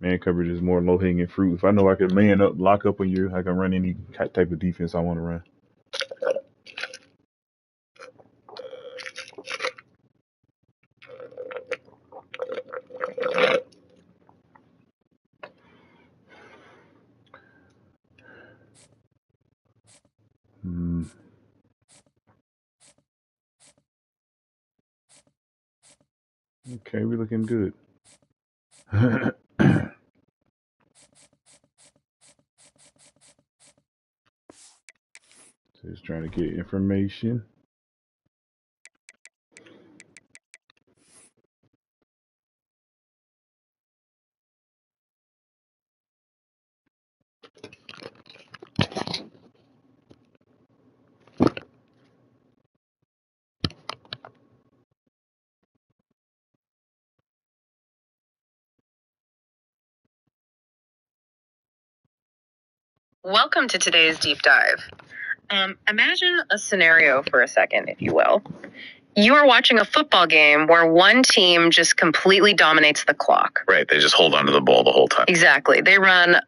Man coverage is more low-hanging fruit. If I know I can man up, lock up on you, I can run any type of defense I want to run. Okay, we're looking good. Just trying to get information. Welcome to today's deep dive. Imagine a scenario for a second, if you will. You are watching a football game where one team just completely dominates the clock. Right, they just hold on to the ball the whole time. Exactly. They run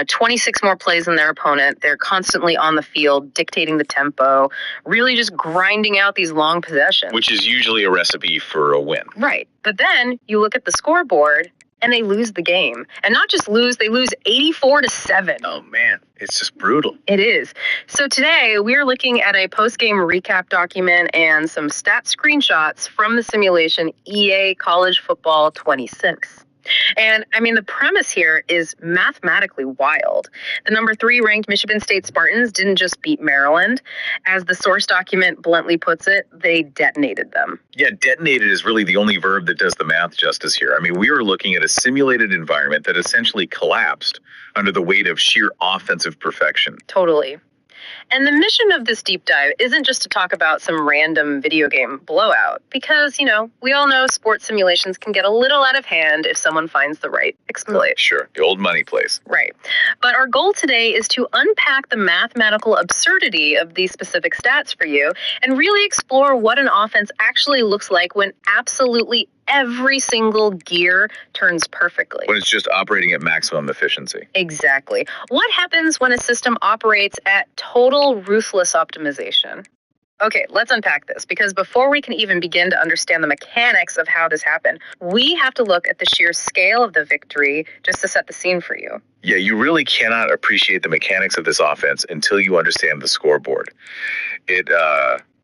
26 more plays than their opponent. They're constantly on the field, dictating the tempo, really just grinding out these long possessions. Which is usually a recipe for a win. Right. But then you look at the scoreboard and they lose the game. And not just lose, they lose 84-7. Oh, man. It's just brutal. It is. So today we are looking at a post-game recap document and some stat screenshots from the simulation EA College Football 26. And I mean, the premise here is mathematically wild. The number 3 ranked Michigan State Spartans didn't just beat Maryland. As the source document bluntly puts it, they detonated them. Yeah, detonated is really the only verb that does the math justice here. I mean, we were looking at a simulated environment that essentially collapsed under the weight of sheer offensive perfection. Totally. And the mission of this deep dive isn't just to talk about some random video game blowout, because, we all know sports simulations can get a little out of hand if someone finds the right exploit. Sure, the old money place. Right. But our goal today is to unpack the mathematical absurdity of these specific stats for you and really explore what an offense actually looks like when absolutely every single gear turns perfectly. When it's just operating at maximum efficiency. Exactly. What happens when a system operates at total ruthless optimization? Okay, let's unpack this, because before we can even begin to understand the mechanics of how this happened, we have to look at the sheer scale of the victory just to set the scene for you. Yeah, you really cannot appreciate the mechanics of this offense until you understand the scoreboard.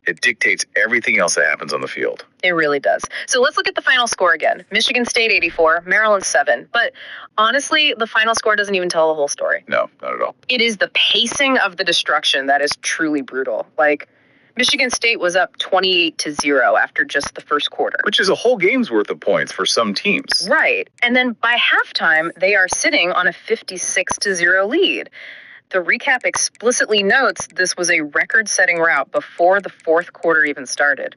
It dictates everything else that happens on the field. It really does. So let's look at the final score again. Michigan State 84, Maryland 7. But honestly, the final score doesn't even tell the whole story. No, not at all. It is the pacing of the destruction that is truly brutal. Like, Michigan State was up 28-0 after just the first quarter. Which is a whole game's worth of points for some teams. Right. And then by halftime, they are sitting on a 56-0 lead. The recap explicitly notes this was a record-setting rout before the fourth quarter even started.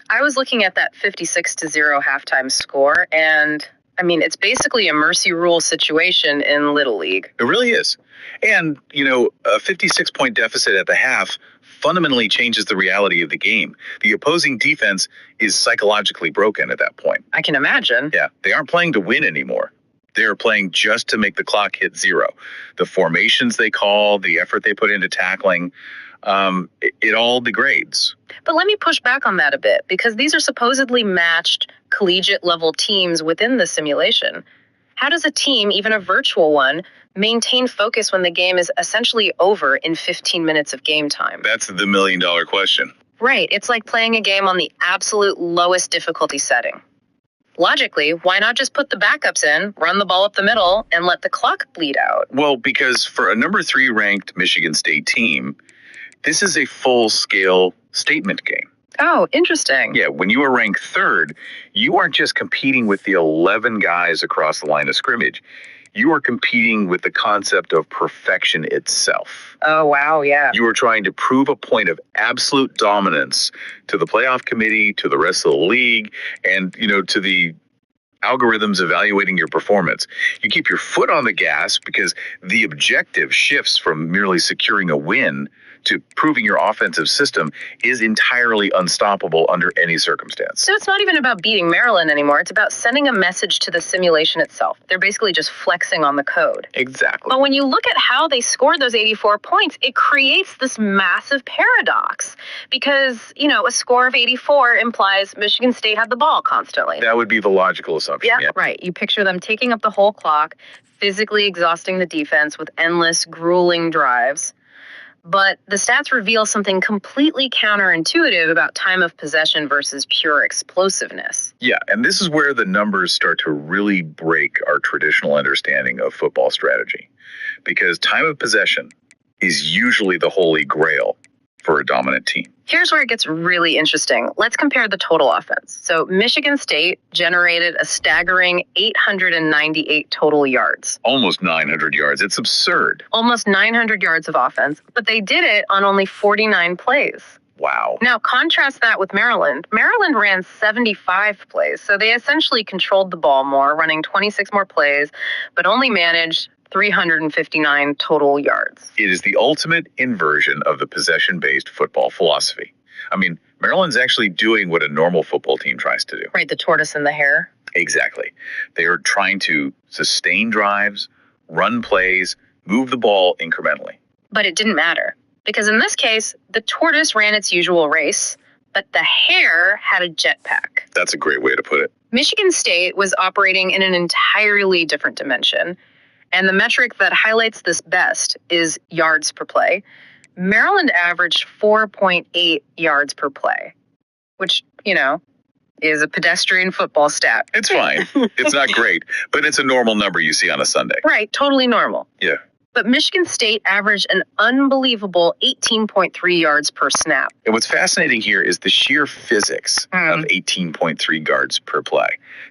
I was looking at that 56-0 halftime score, and I mean, it's basically a mercy rule situation in Little League. It really is. And, you know, a 56-point deficit at the half fundamentally changes the reality of the game. The opposing defense is psychologically broken at that point. I can imagine. Yeah, they aren't playing to win anymore. They're playing just to make the clock hit 0. The formations they call, the effort they put into tackling, it all degrades. But let me push back on that a bit, because these are supposedly matched collegiate-level teams within the simulation. How does a team, even a virtual one, maintain focus when the game is essentially over in 15 minutes of game time? That's the million-dollar question. Right. It's like playing a game on the absolute lowest difficulty setting. Logically, why not just put the backups in, run the ball up the middle, and let the clock bleed out? Well, because for a number 3 ranked Michigan State team, this is a full-scale statement game. Oh, interesting. Yeah, when you are ranked 3rd, you aren't just competing with the 11 guys across the line of scrimmage. You are competing with the concept of perfection itself. Oh, wow, yeah. You are trying to prove a point of absolute dominance to the playoff committee, to the rest of the league, and, you know, to the algorithms evaluating your performance. You keep your foot on the gas because the objective shifts from merely securing a win to proving your offensive system is entirely unstoppable under any circumstance. So it's not even about beating Maryland anymore. It's about sending a message to the simulation itself. They're basically just flexing on the code. Exactly. But when you look at how they scored those 84 points, it creates this massive paradox because, you know, a score of 84 implies Michigan State had the ball constantly. That would be the logical assumption. Yeah, right. You picture them taking up the whole clock, physically exhausting the defense with endless, grueling drives. But the stats reveal something completely counterintuitive about time of possession versus pure explosiveness. Yeah, and this is where the numbers start to really break our traditional understanding of football strategy. Because time of possession is usually the holy grail for a dominant team. Here's where it gets really interesting. Let's compare the total offense. So Michigan State generated a staggering 898 total yards. Almost 900 yards. It's absurd. Almost 900 yards of offense, but they did it on only 49 plays. Wow. Now, contrast that with Maryland. Maryland ran 75 plays, so they essentially controlled the ball more, running 26 more plays, but only managed 359 total yards. It is the ultimate inversion of the possession-based football philosophy. I mean, Maryland's actually doing what a normal football team tries to do. Right, the tortoise and the hare. Exactly. They are trying to sustain drives, run plays, move the ball incrementally. But it didn't matter, because in this case, the tortoise ran its usual race, but the hare had a jetpack. That's a great way to put it. Michigan State was operating in an entirely different dimension. And the metric that highlights this best is yards per play. Maryland averaged 4.8 yards per play, which, you know, is a pedestrian football stat. It's fine. It's not great, but it's a normal number you see on a Sunday. Right, totally normal. Yeah. But Michigan State averaged an unbelievable 18.3 yards per snap. And what's fascinating here is the sheer physics of 18.3 yards per play.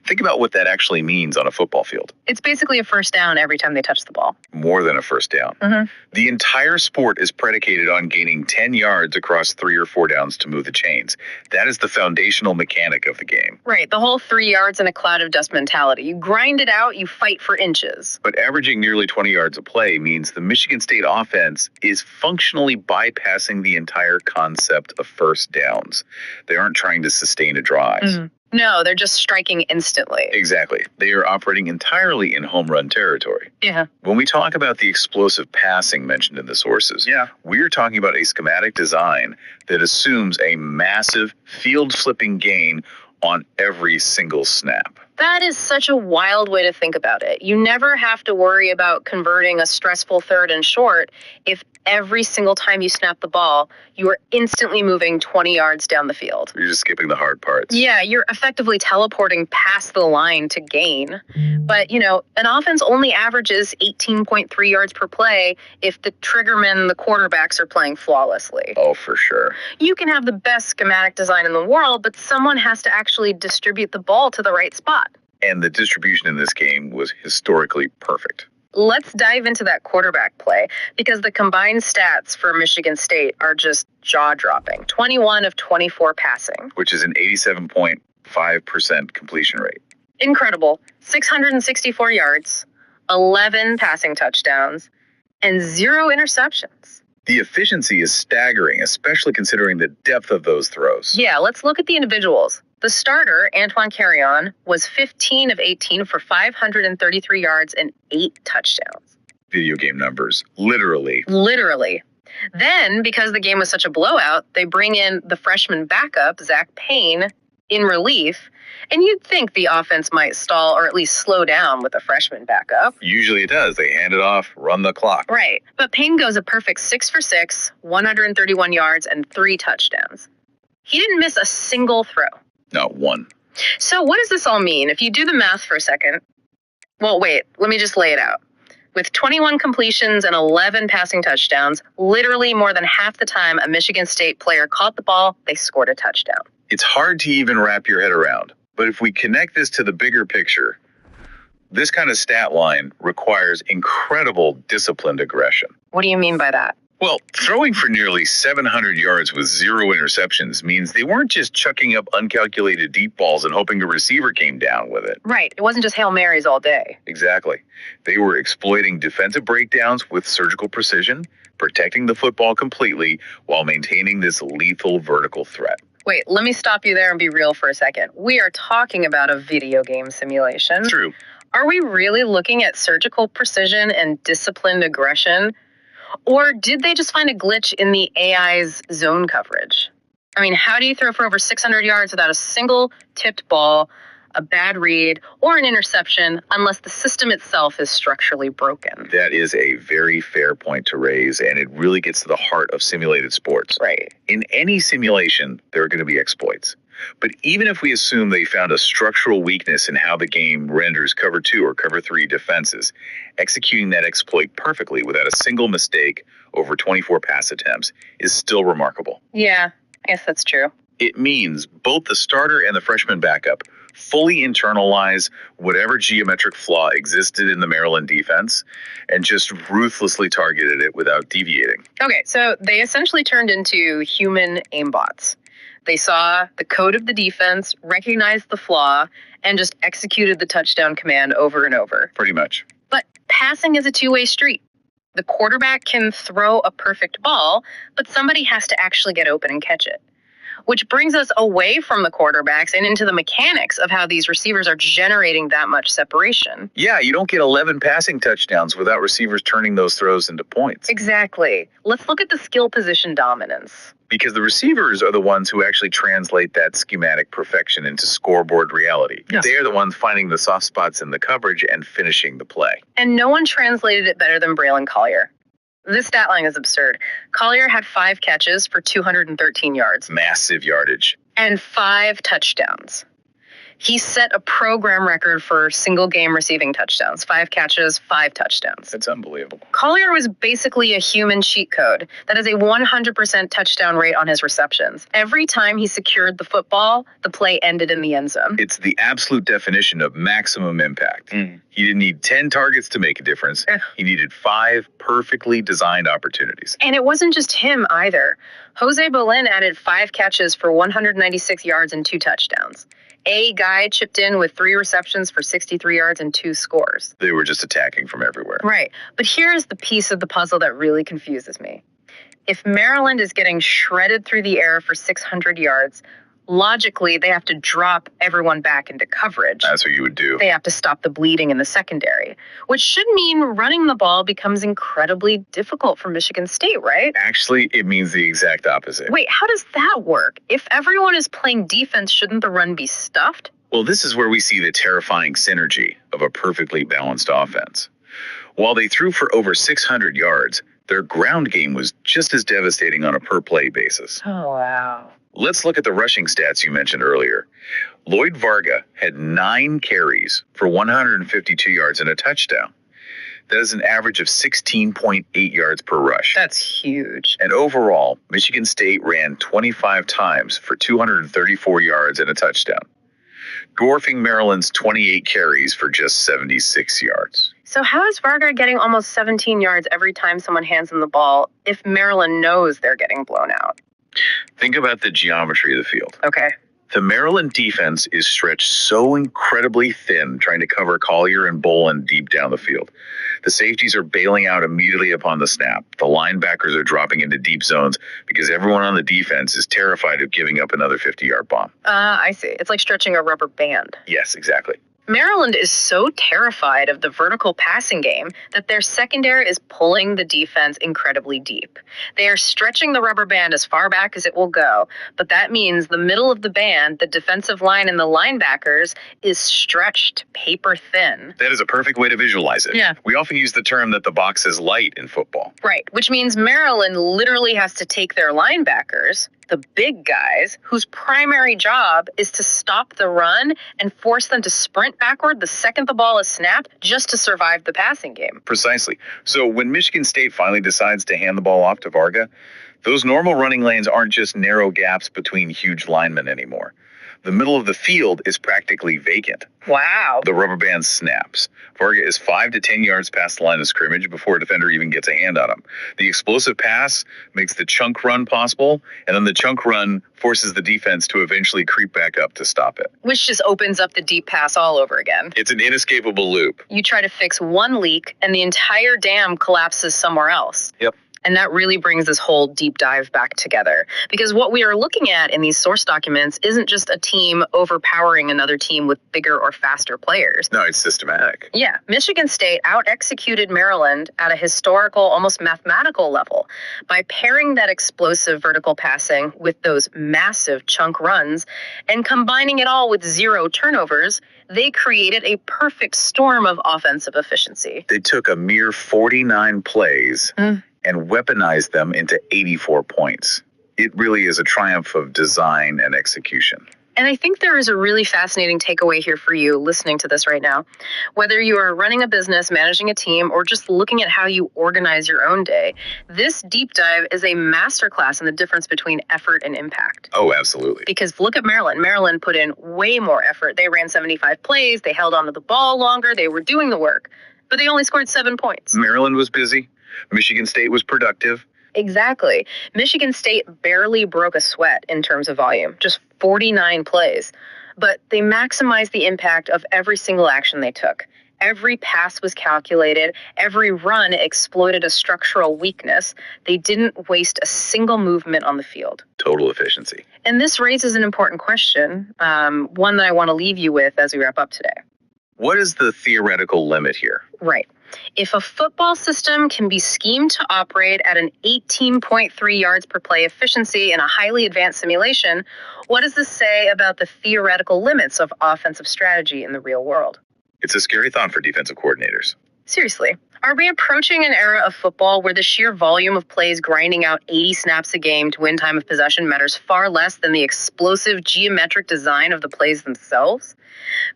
Think about what that actually means on a football field. It's basically a first down every time they touch the ball. More than a first down. The entire sport is predicated on gaining 10 yards across 3 or 4 downs to move the chains. That is the foundational mechanic of the game. Right, the whole 3 yards in a cloud of dust mentality. You grind it out, you fight for inches. But averaging nearly 20 yards a play means the Michigan State offense is functionally bypassing the entire concept of first downs. They aren't trying to sustain a drive. No, they're just striking instantly. Exactly. They are operating entirely in home run territory. Yeah. When we talk about the explosive passing mentioned in the sources, we're talking about a schematic design that assumes a massive field flipping gain on every single snap. That is such a wild way to think about it. You never have to worry about converting a stressful third and short if every single time you snap the ball, you are instantly moving 20 yards down the field. You're just skipping the hard parts. Yeah, you're effectively teleporting past the line to gain. But, an offense only averages 18.3 yards per play if the triggermen, the quarterbacks, are playing flawlessly. Oh, for sure. You can have the best schematic design in the world, but someone has to actually distribute the ball to the right spot. And the distribution in this game was historically perfect. Let's dive into that quarterback play because the combined stats for Michigan State are just jaw-dropping. 21 of 24 passing. Which is an 87.5% completion rate. Incredible. 664 yards, 11 passing touchdowns, and 0 interceptions. The efficiency is staggering, especially considering the depth of those throws. Yeah, let's look at the individuals. The starter, Antoine Carrion, was 15 of 18 for 533 yards and 8 touchdowns. Video game numbers. Literally. Then, because the game was such a blowout, they bring in the freshman backup, Zach Payne, in relief. And you'd think the offense might stall or at least slow down with a freshman backup. Usually it does. They hand it off, run the clock. Right. But Payne goes a perfect 6 for 6, 131 yards, and 3 touchdowns. He didn't miss a single throw. Not one. So what does this all mean? If you do the math for a second, well, wait, let me just lay it out. With 21 completions and 11 passing touchdowns, literally more than half the time a Michigan State player caught the ball, they scored a touchdown. It's hard to even wrap your head around. But if we connect this to the bigger picture, this kind of stat line requires incredible disciplined aggression. What do you mean by that? Well, throwing for nearly 700 yards with 0 interceptions means they weren't just chucking up uncalculated deep balls and hoping a receiver came down with it. Right. It wasn't just Hail Marys all day. Exactly. They were exploiting defensive breakdowns with surgical precision, protecting the football completely while maintaining this lethal vertical threat. Wait, let me stop you there and be real for a second. We are talking about a video game simulation. True. Are we really looking at surgical precision and disciplined aggression? Or did they just find a glitch in the AI's zone coverage? I mean, how do you throw for over 600 yards without a single tipped ball, a bad read, or an interception unless the system itself is structurally broken? That is a very fair point to raise, and it really gets to the heart of simulated sports. Right. In any simulation, there are going to be exploits. But even if we assume they found a structural weakness in how the game renders cover 2 or cover 3 defenses, executing that exploit perfectly without a single mistake over 24 pass attempts is still remarkable. Yeah, I guess that's true. It means both the starter and the freshman backup fully internalize whatever geometric flaw existed in the Maryland defense and just ruthlessly targeted it without deviating. Okay, so they essentially turned into human aimbots. They saw the code of the defense, recognized the flaw, and just executed the touchdown command over and over. Pretty much. But passing is a two-way street. The quarterback can throw a perfect ball, but somebody has to actually get open and catch it. Which brings us away from the quarterbacks and into the mechanics of how these receivers are generating that much separation. Yeah, you don't get 11 passing touchdowns without receivers turning those throws into points. Exactly. Let's look at the skill position dominance. Because the receivers are the ones who actually translate that schematic perfection into scoreboard reality. Yes. They are the ones finding the soft spots in the coverage and finishing the play. And no one translated it better than Braylon Collier. This stat line is absurd. Collier had 5 catches for 213 yards. Massive yardage. And 5 touchdowns. He set a program record for single game receiving touchdowns. 5 catches, 5 touchdowns. That's unbelievable. Collier was basically a human cheat code. That is a 100% touchdown rate on his receptions. Every time he secured the football, the play ended in the end zone. It's the absolute definition of maximum impact. He didn't need 10 targets to make a difference. He needed 5 perfectly designed opportunities. And it wasn't just him either. Jose Bolin added 5 catches for 196 yards and 2 touchdowns. A guy chipped in with 3 receptions for 63 yards and 2 scores. They were just attacking from everywhere. Right. But here's the piece of the puzzle that really confuses me. If Maryland is getting shredded through the air for 600 yards, logically, they have to drop everyone back into coverage. That's what you would do. They have to stop the bleeding in the secondary, which should mean running the ball becomes incredibly difficult for Michigan State, right? Actually, it means the exact opposite. Wait, how does that work? If everyone is playing defense, shouldn't the run be stuffed? Well, this is where we see the terrifying synergy of a perfectly balanced offense. While they threw for over 600 yards, Their ground game was just as devastating on a per-play basis. Oh, wow. Let's look at the rushing stats you mentioned earlier. Lloyd Varga had 9 carries for 152 yards and a touchdown. That is an average of 16.8 yards per rush. That's huge. And overall, Michigan State ran 25 times for 234 yards and a touchdown, dwarfing Maryland's 28 carries for just 76 yards. So how is Varga getting almost 17 yards every time someone hands him the ball if Maryland knows they're getting blown out? Think about the geometry of the field. Okay. The Maryland defense is stretched so incredibly thin trying to cover Collier and Bolin deep down the field. The safeties are bailing out immediately upon the snap. The linebackers are dropping into deep zones because everyone on the defense is terrified of giving up another 50-yard bomb. I see. It's like stretching a rubber band. Yes, exactly. Maryland is so terrified of the vertical passing game that their secondary is pulling the defense incredibly deep. They are stretching the rubber band as far back as it will go, but that means the middle of the band, the defensive line and the linebackers, is stretched paper thin. That is a perfect way to visualize it. Yeah. We often use the term that the box is light in football. Right, which means Maryland literally has to take their linebackers, the big guys, whose primary job is to stop the run and force them to sprint backward the second the ball is snapped just to survive the passing game. Precisely. So when Michigan State finally decides to hand the ball off to Varga, those normal running lanes aren't just narrow gaps between huge linemen anymore. The middle of the field is practically vacant. Wow. The rubber band snaps. Varga is 5 to 10 yards past the line of scrimmage before a defender even gets a hand on him. The explosive pass makes the chunk run possible, and then the chunk run forces the defense to eventually creep back up to stop it. Which just opens up the deep pass all over again. It's an inescapable loop. You try to fix one leak, and the entire dam collapses somewhere else. Yep. And that really brings this whole deep dive back together. Because what we are looking at in these source documents isn't just a team overpowering another team with bigger or faster players. No, it's systematic. Yeah, Michigan State out-executed Maryland at a historical, almost mathematical level by pairing that explosive vertical passing with those massive chunk runs and combining it all with 0 turnovers. They created a perfect storm of offensive efficiency. They took a mere 49 plays and weaponized them into 84 points. It really is a triumph of design and execution. And I think there is a really fascinating takeaway here for you listening to this right now. Whether you are running a business, managing a team, or just looking at how you organize your own day, this deep dive is a masterclass in the difference between effort and impact. Oh, absolutely. Because look at Maryland. Maryland put in way more effort. They ran 75 plays. They held onto the ball longer. They were doing the work. But they only scored 7 points. Maryland was busy. Michigan State was productive. Exactly. Michigan State barely broke a sweat in terms of volume, just 49 plays. But they maximized the impact of every single action they took. Every pass was calculated. Every run exploited a structural weakness. They didn't waste a single movement on the field. Total efficiency. And this raises an important question, one that I want to leave you with as we wrap up today. What is the theoretical limit here? Right. If a football system can be schemed to operate at an 18.3 yards per play efficiency in a highly advanced simulation, what does this say about the theoretical limits of offensive strategy in the real world? It's a scary thought for defensive coordinators. Seriously, are we approaching an era of football where the sheer volume of plays grinding out 80 snaps a game to win time of possession matters far less than the explosive geometric design of the plays themselves?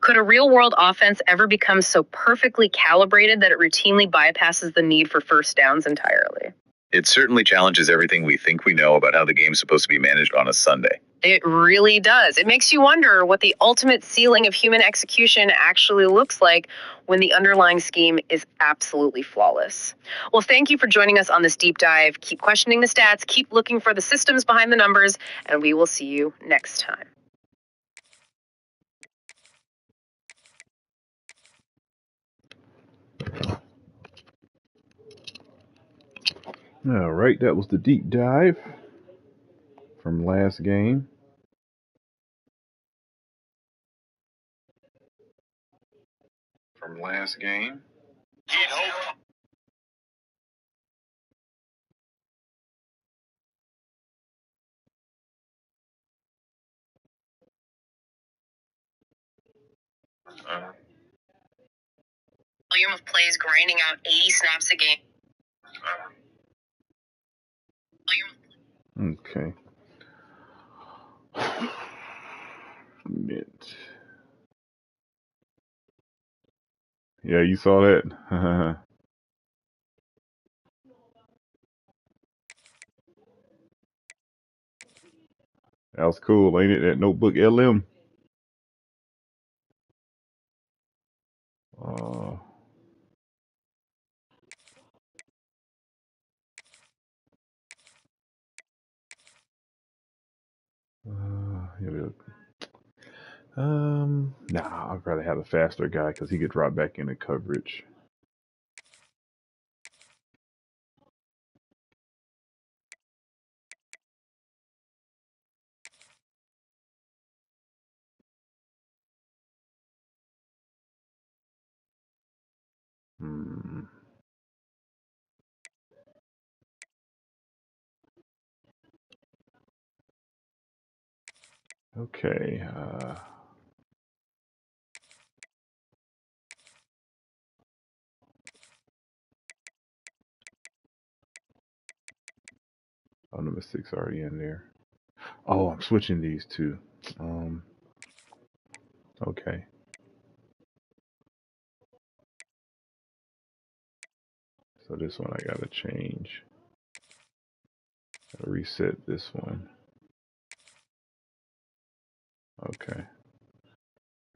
Could a real-world offense ever become so perfectly calibrated that it routinely bypasses the need for first downs entirely? It certainly challenges everything we think we know about how the game's supposed to be managed on a Sunday. It really does. It makes you wonder what the ultimate ceiling of human execution actually looks like when the underlying scheme is absolutely flawless. Well, thank you for joining us on this deep dive. Keep questioning the stats, keep looking for the systems behind the numbers, and we will see you next time. All right, that was the deep dive from last game. Volume of plays grinding out 80 snaps a game. Okay. Mint. Yeah, you saw that? That was cool, ain't it? That notebook LM. Uh, yeah, nah, I'd rather have a faster guy because he could drop back into coverage. Hmm. Okay. Oh, number 6 already in there. Oh, I'm switching these two. Okay. So this one I gotta change. Gotta reset this one. Okay.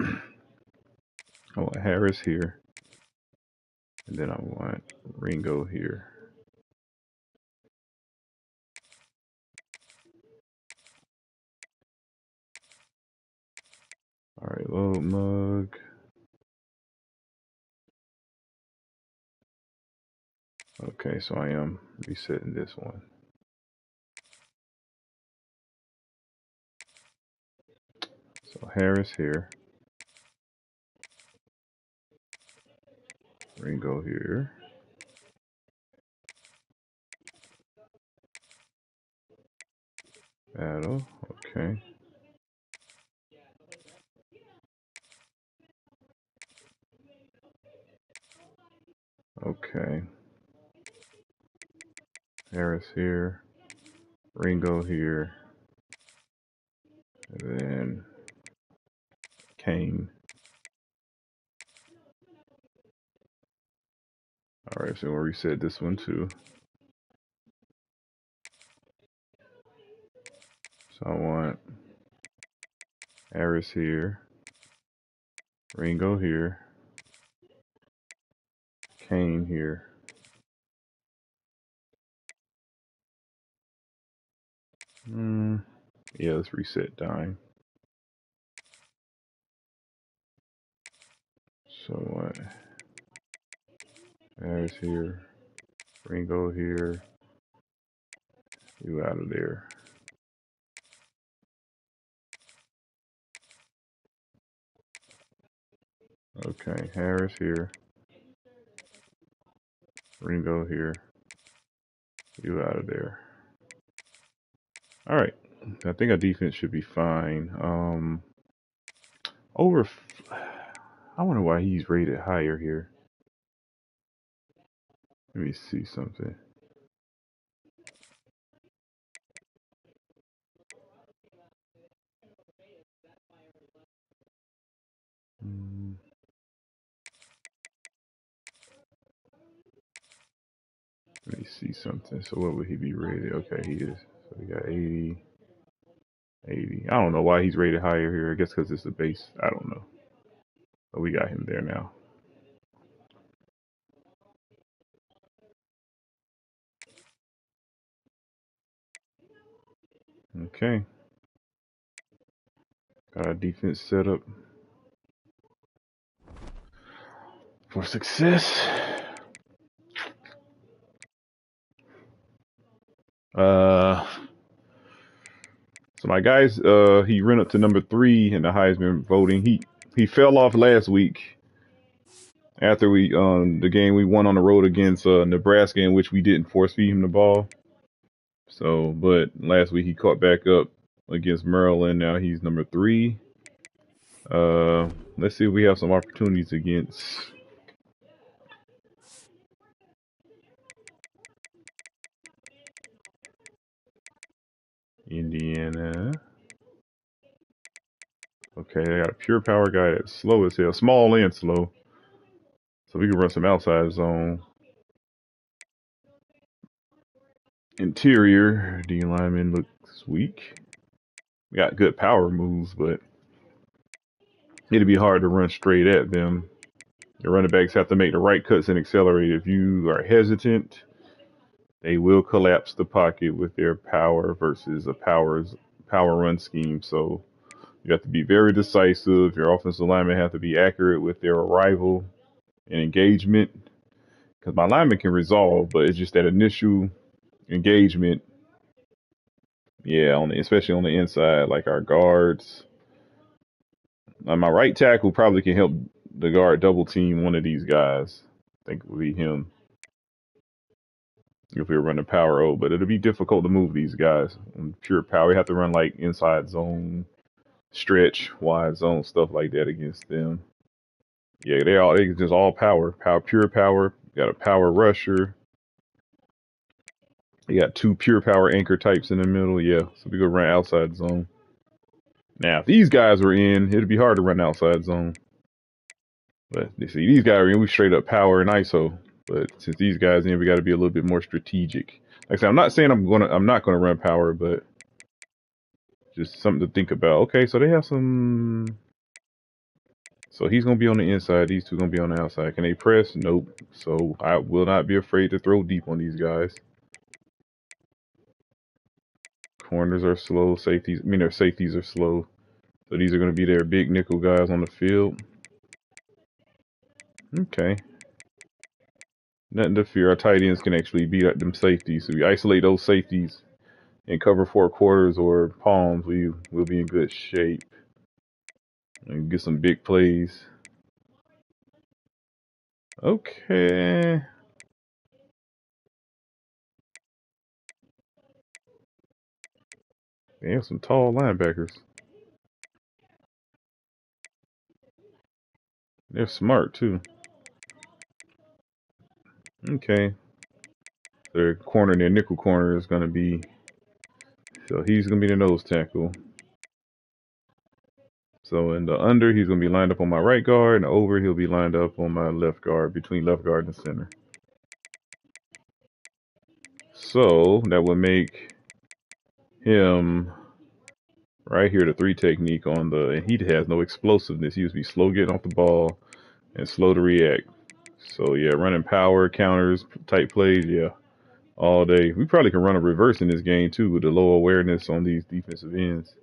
I want Harris here. And then I want Ringo here. Alright, load mug. Okay, so I am resetting this one. So Harris here. Ringo here. Battle. Okay. Okay. Harris here. Ringo here. And then Kane. Alright, so we'll reset this one too. So I want Harris here. Ringo here. Kane here. Yeah, let's reset dime. So what? Harris here. Ringo here. You out of there. Okay, Harris here. Ringo here. You out of there. All right. I think our defense should be fine. I wonder why he's rated higher here. Let me see something. Let me see something. So what would he be rated? Okay, he is. So we got 80. 80. I don't know why he's rated higher here. I guess because it's the base. I don't know. But we got him there now. Okay. Got our defense set up for success. So my guys, he ran up to number 3 in the Heisman voting. He fell off last week after we the game we won on the road against Nebraska, in which we didn't force feed him the ball. So, but last week he caught back up against Maryland. Now he's number 3. Let's see if we have some opportunities against. Indiana. Okay, I got a pure power guy that's slow as hell. Small and slow. So we can run some outside zone. Interior, D lineman looks weak. We got good power moves, but it'd be hard to run straight at them. The running backs have to make the right cuts and accelerate. If you are hesitant, they will collapse the pocket with their power versus a power run scheme. So you have to be very decisive. Your offensive linemen have to be accurate with their arrival and engagement. Because my lineman can resolve, but it's just that initial engagement. Yeah, especially on the inside, like our guards. My right tackle probably can help the guard double team one of these guys. I think it would be him if we were running power O, but it'll be difficult to move these guys on pure power. We have to run like inside zone, stretch, wide zone, stuff like that against them. Yeah, they just all power, pure power. Got a power rusher. You got two pure power anchor types in the middle. Yeah, so we go run outside zone. Now, if these guys were in, it'd be hard to run outside zone. But you see, these guys are in, we straight up power and ISO. But since these guys in, we got to be a little bit more strategic. Like I said, I'm not saying I'm not gonna run power, but just something to think about. Okay, so they have some. So he's gonna be on the inside. These two gonna be on the outside. Can they press? Nope. So I will not be afraid to throw deep on these guys. Corners are slow. Their safeties are slow. So these are gonna be their big nickel guys on the field. Okay. Nothing to fear. Our tight ends can actually beat up them safeties. So we isolate those safeties and cover 4 quarters or palms. We'll be in good shape and get some big plays. Okay. They have some tall linebackers. They're smart too. Okay. Their nickel corner is gonna be. So he's gonna be the nose tackle. So in the under, he's gonna be lined up on my right guard, and the over, he'll be lined up on my left guard, between left guard and center. So that would make him right here the 3 technique on and he has no explosiveness. He used to be slow getting off the ball and slow to react. So yeah, running power, counters, tight plays, yeah, all day. We probably can run a reverse in this game too with the low awareness on these defensive ends.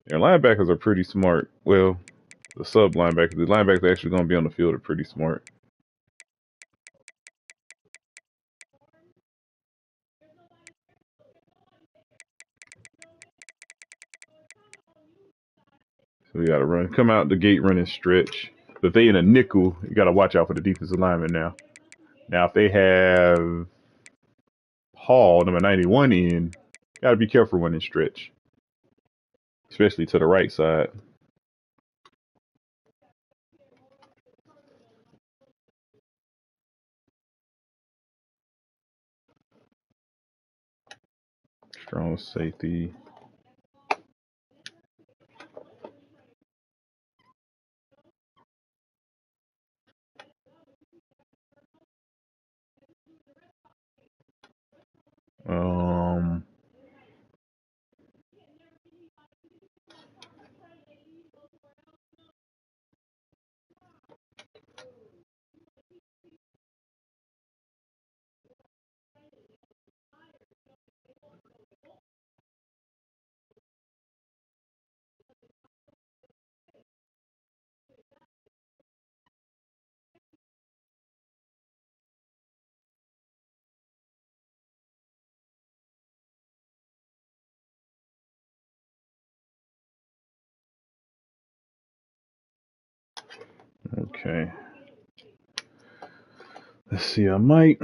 Their linebackers are pretty smart. Well, the sub linebackers, the linebackers actually going to be on the field are pretty smart. So we got to come out the gate running stretch. But if they in a nickel, you got to watch out for the defensive lineman now. Now, if they have Hall, number 91 in, got to be careful running stretch. Especially to the right side. Strong safety. Okay. Let's see, I might.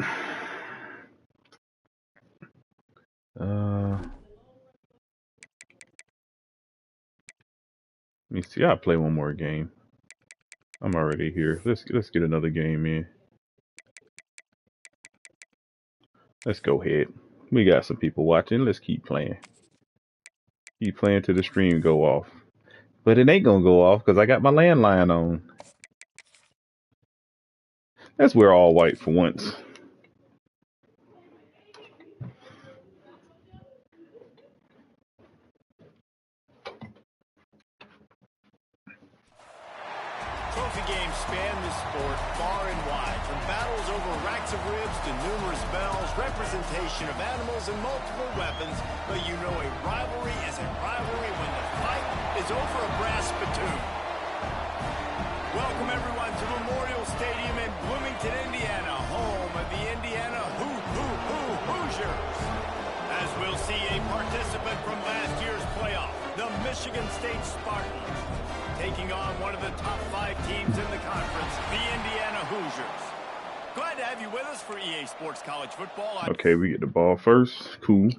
Let me see. I'll play one more game. I'm already here. Let's get another game in. Let's go ahead. We got some people watching. Let's keep playing. Keep playing till the stream go off. But it ain't gonna go off because I got my landline on. Let's wear all white for once. Trophy games span the sport far and wide, from battles over racks of ribs to numerous bells, representation of animals and multiple weapons. But you know a rivalry is a rivalry when the fight is over a brass spittoon. Welcome everyone to Memorial Stadium in Bloomington, Indiana, home of the Indiana Hoosiers. As we'll see a participant from last year's playoff, the Michigan State Spartans, taking on one of the top 5 teams in the conference, the Indiana Hoosiers. Glad to have you with us for EA Sports College Football. Okay, we get the ball first. Cool.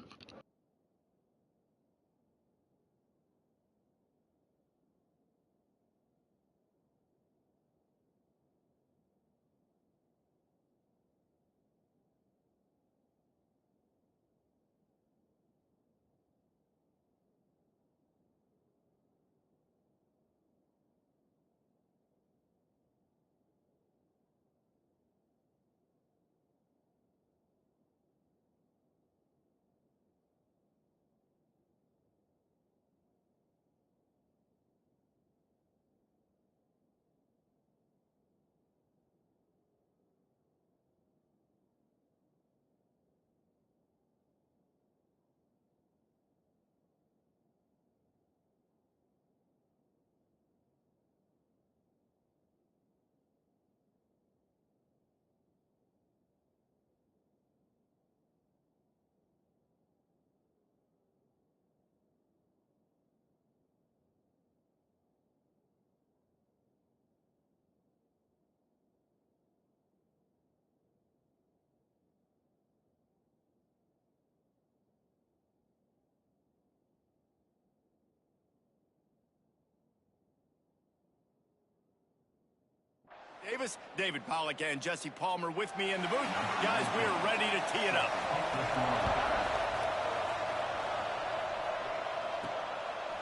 David Pollack and Jesse Palmer with me in the booth. Guys, we are ready to tee it up.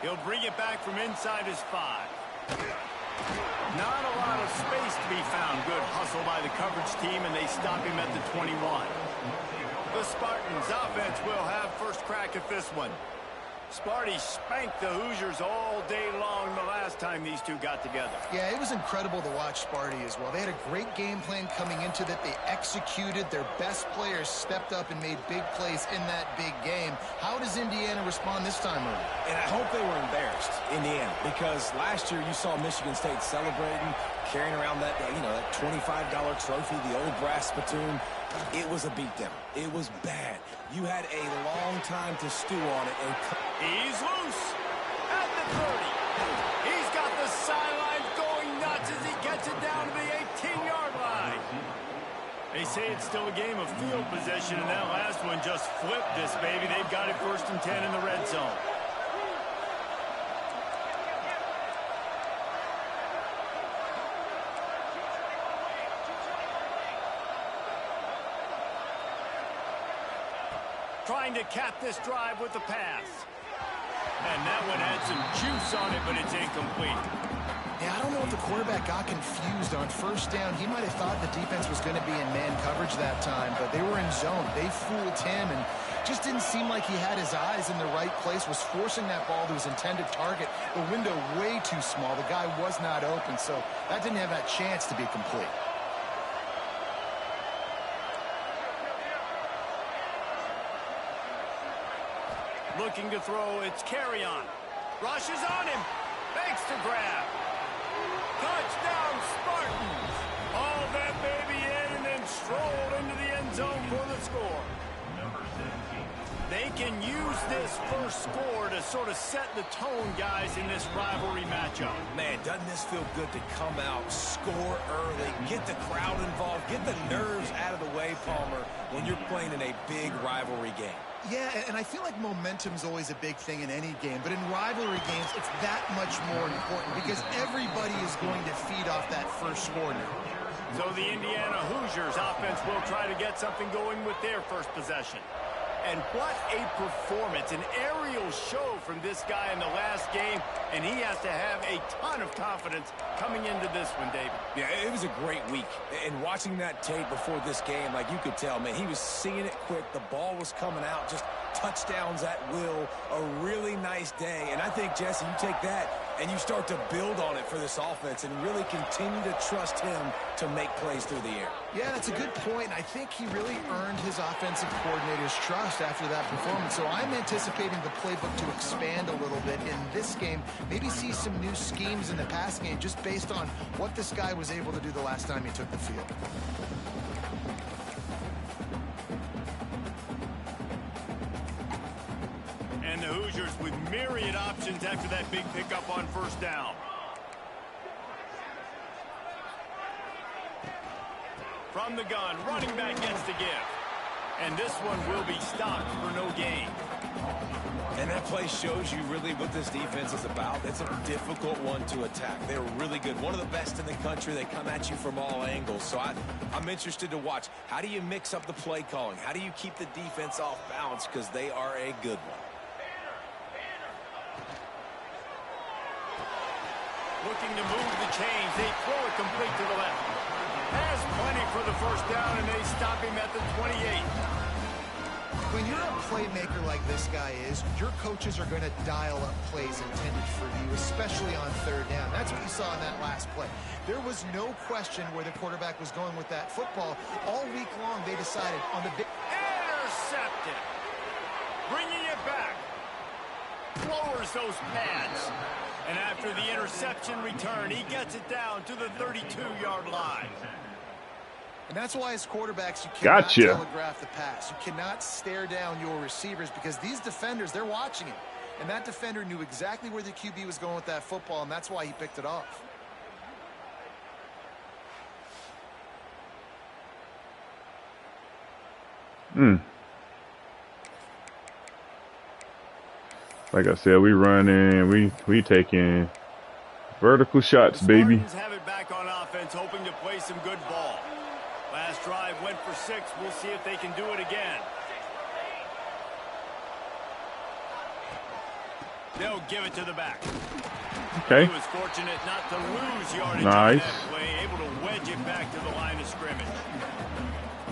He'll bring it back from inside his 5. Not a lot of space to be found. Good hustle by the coverage team, and they stop him at the 21. The Spartans offense will have first crack at this one. Sparty spanked the Hoosiers all day long the last time these two got together. Yeah, it was incredible to watch Sparty as well. They had a great game plan coming into that. They executed. Their best players stepped up and made big plays in that big game. How does Indiana respond this time around? And I hope they were embarrassed, Indiana, because last year you saw Michigan State celebrating, carrying around that, that $25 trophy, the old brass spittoon. It was a beatdown. It was bad. You had a long time to stew on it. And he's loose at the 30. He's got the sidelines going nuts as he gets it down to the 18-yard line. They say it's still a game of field position, and that last one just flipped this baby. They've got it 1st and 10 in the red zone. Trying to cap this drive with the pass. And that one had some juice on it, but it's incomplete. Yeah, I don't know if the quarterback got confused on 1st down. He might have thought the defense was going to be in man coverage that time, but they were in zone. They fooled him and just didn't seem like he had his eyes in the right place, was forcing that ball to his intended target. The window way too small. The guy was not open, so that didn't have that chance to be complete. Looking to throw, it's Carry-On. Rushes on him. Makes the grab. Touchdown, Spartans. Hauled that baby in and then strolled into the end zone for the score. They can use this first score to sort of set the tone, guys, in this rivalry matchup. Man, doesn't this feel good to come out, score early, get the crowd involved, get the nerves out of the way, Palmer, when you're playing in a big rivalry game. Yeah, and I feel like momentum's always a big thing in any game, but in rivalry games, it's that much more important because everybody is going to feed off that first score now. So the Indiana Hoosiers offense will try to get something going with their first possession. And what a performance, an aerial show from this guy in the last game, and he has to have a ton of confidence coming into this one, David. Yeah, it was a great week. And watching that tape before this game, like you could tell, man, he was seeing it quick. The ball was coming out, just touchdowns at will, a really nice day. And I think, Jesse, you take that and you start to build on it for this offense and really continue to trust him to make plays through the air. Yeah, that's a good point. I think he really earned his offensive coordinator's trust after that performance. So I'm anticipating the playbook to expand a little bit in this game, maybe see some new schemes in the pass game just based on what this guy was able to do the last time he took the field. And the Hoosiers with myriad options after that big pickup on first down. From the gun, running back gets the give. And this one will be stopped for no gain. And that play shows you really what this defense is about. It's a difficult one to attack. They're really good. One of the best in the country. They come at you from all angles. So I'm interested to watch. How do you mix up the play calling? How do you keep the defense off balance? Because they are a good one. Looking to move the chains. They throw it complete to the left. Has plenty for the first down, and they stop him at the 28. When you're a playmaker like this guy is, your coaches are going to dial up plays intended for you, especially on third down. That's what you saw in that last play. There was no question where the quarterback was going with that football. All week long, they decided on the big... Intercepted. Bringing it back. Lowers those pads. And after the interception return, he gets it down to the 32-yard line. And that's why as quarterbacks, you cannot Gotcha. telegraph the pass. You cannot stare down your receivers because these defenders, they're watching it. And that defender knew exactly where the QB was going with that football, and that's why he picked it off. Like I said, we running, we taking vertical shots, baby. Spartans have it back on offense, hoping to play some good ball. Last drive went for 6. We'll see if they can do it again. They'll give it to the back. Okay. He was fortunate not to lose yardage Nice. on that play, able to wedge it back to the line of scrimmage.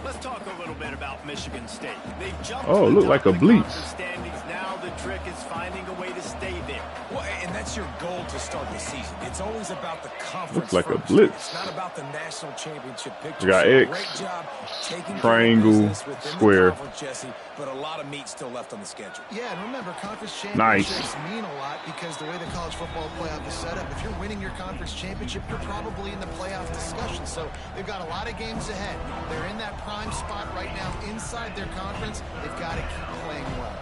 Let's talk a little bit about Michigan State. They've jumped Oh, to the look top like a of the blitz. conference standings. Now the trick is finding a way to stay there. Well, and that's your goal to start the season. It's always about the conference. Looks like a first. blitz. It's not about the national championship picture. We got So X, great job taking triangle, care of business within square. the conference, Jesse, but a lot of meat still left on the schedule. Yeah, and remember, conference Nice. championships mean a lot because the way the college football playoff is set up, if you're winning your conference championship, you're probably in the playoff discussion. So they've got a lot of games ahead. They're in that prime spot right now inside their conference. They've got to keep playing well.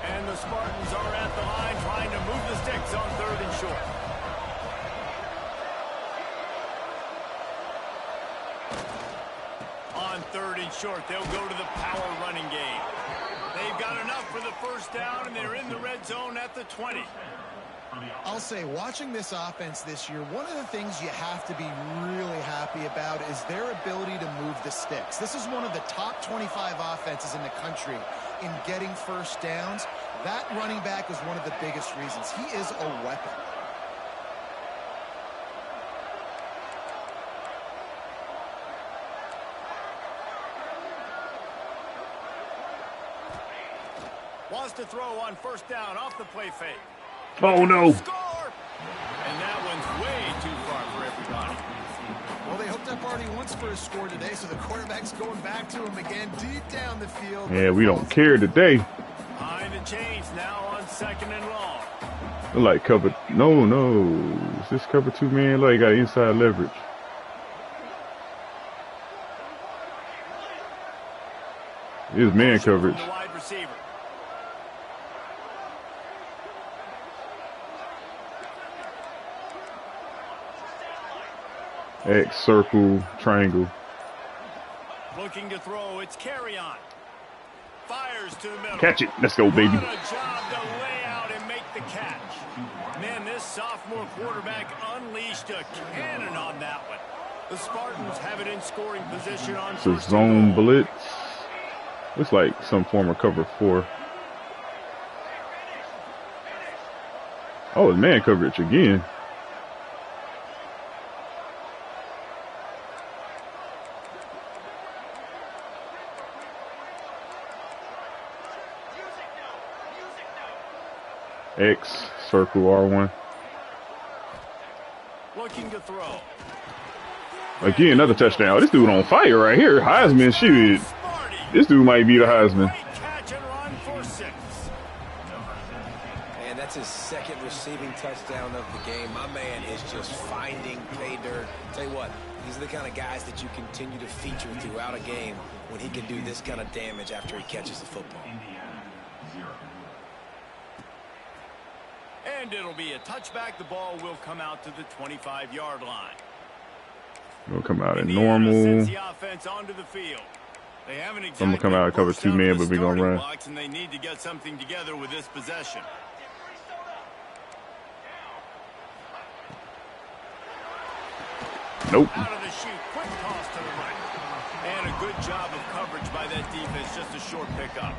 And the Spartans are at the line trying to move the sticks on 3rd and short. On 3rd and short, they'll go to the power running game. They've got enough for the first down, and they're in the red zone at the 20. I'll say, watching this offense this year, one of the things you have to be really happy about is their ability to move the sticks. This is one of the top 25 offenses in the country in getting first downs. That running back is one of the biggest reasons. He is a weapon. Wants to throw on first down off the play fake. Oh, no. Score! And that one's way too far for everybody. Well, they hooked up already once for a score today, so the quarterback's going back to him again deep down the field. Yeah, we don't care today. Behind the chains now on 2nd and long. Look like cover. No. Is this cover 2 man? Like got inside leverage. It is man coverage. The wide receiver. X, circle, triangle. Looking to throw. It's carry on. Fires to the middle. Catch it. Let's go, baby. What a job to lay out and make the catch. Man, this sophomore quarterback unleashed a cannon on that one. The Spartans have it in scoring position on It's a first and zone goal. blitz. Looks like some form of cover 4. Oh, it's man coverage again. X, circle R1. Looking to throw. Again, another touchdown. This dude on fire right here. Heisman, shoot. This dude might be the Heisman. Catch and run for 6. And that's his second receiving touchdown of the game. My man is just finding pay dirt. Tell you what, these are the kind of guys that you continue to feature throughout a game when he can do this kind of damage after he catches the football. And it'll be a touchback. The ball will come out to the 25-yard line. It'll come out at normal. The offense onto the field. They haven't exactly I'm gonna come out and cover 2 men, but we're gonna run. And they need to get something together with this possession. Nope. Out of the chute, quick toss to the right. And a good job of coverage by that defense, just a short pickup.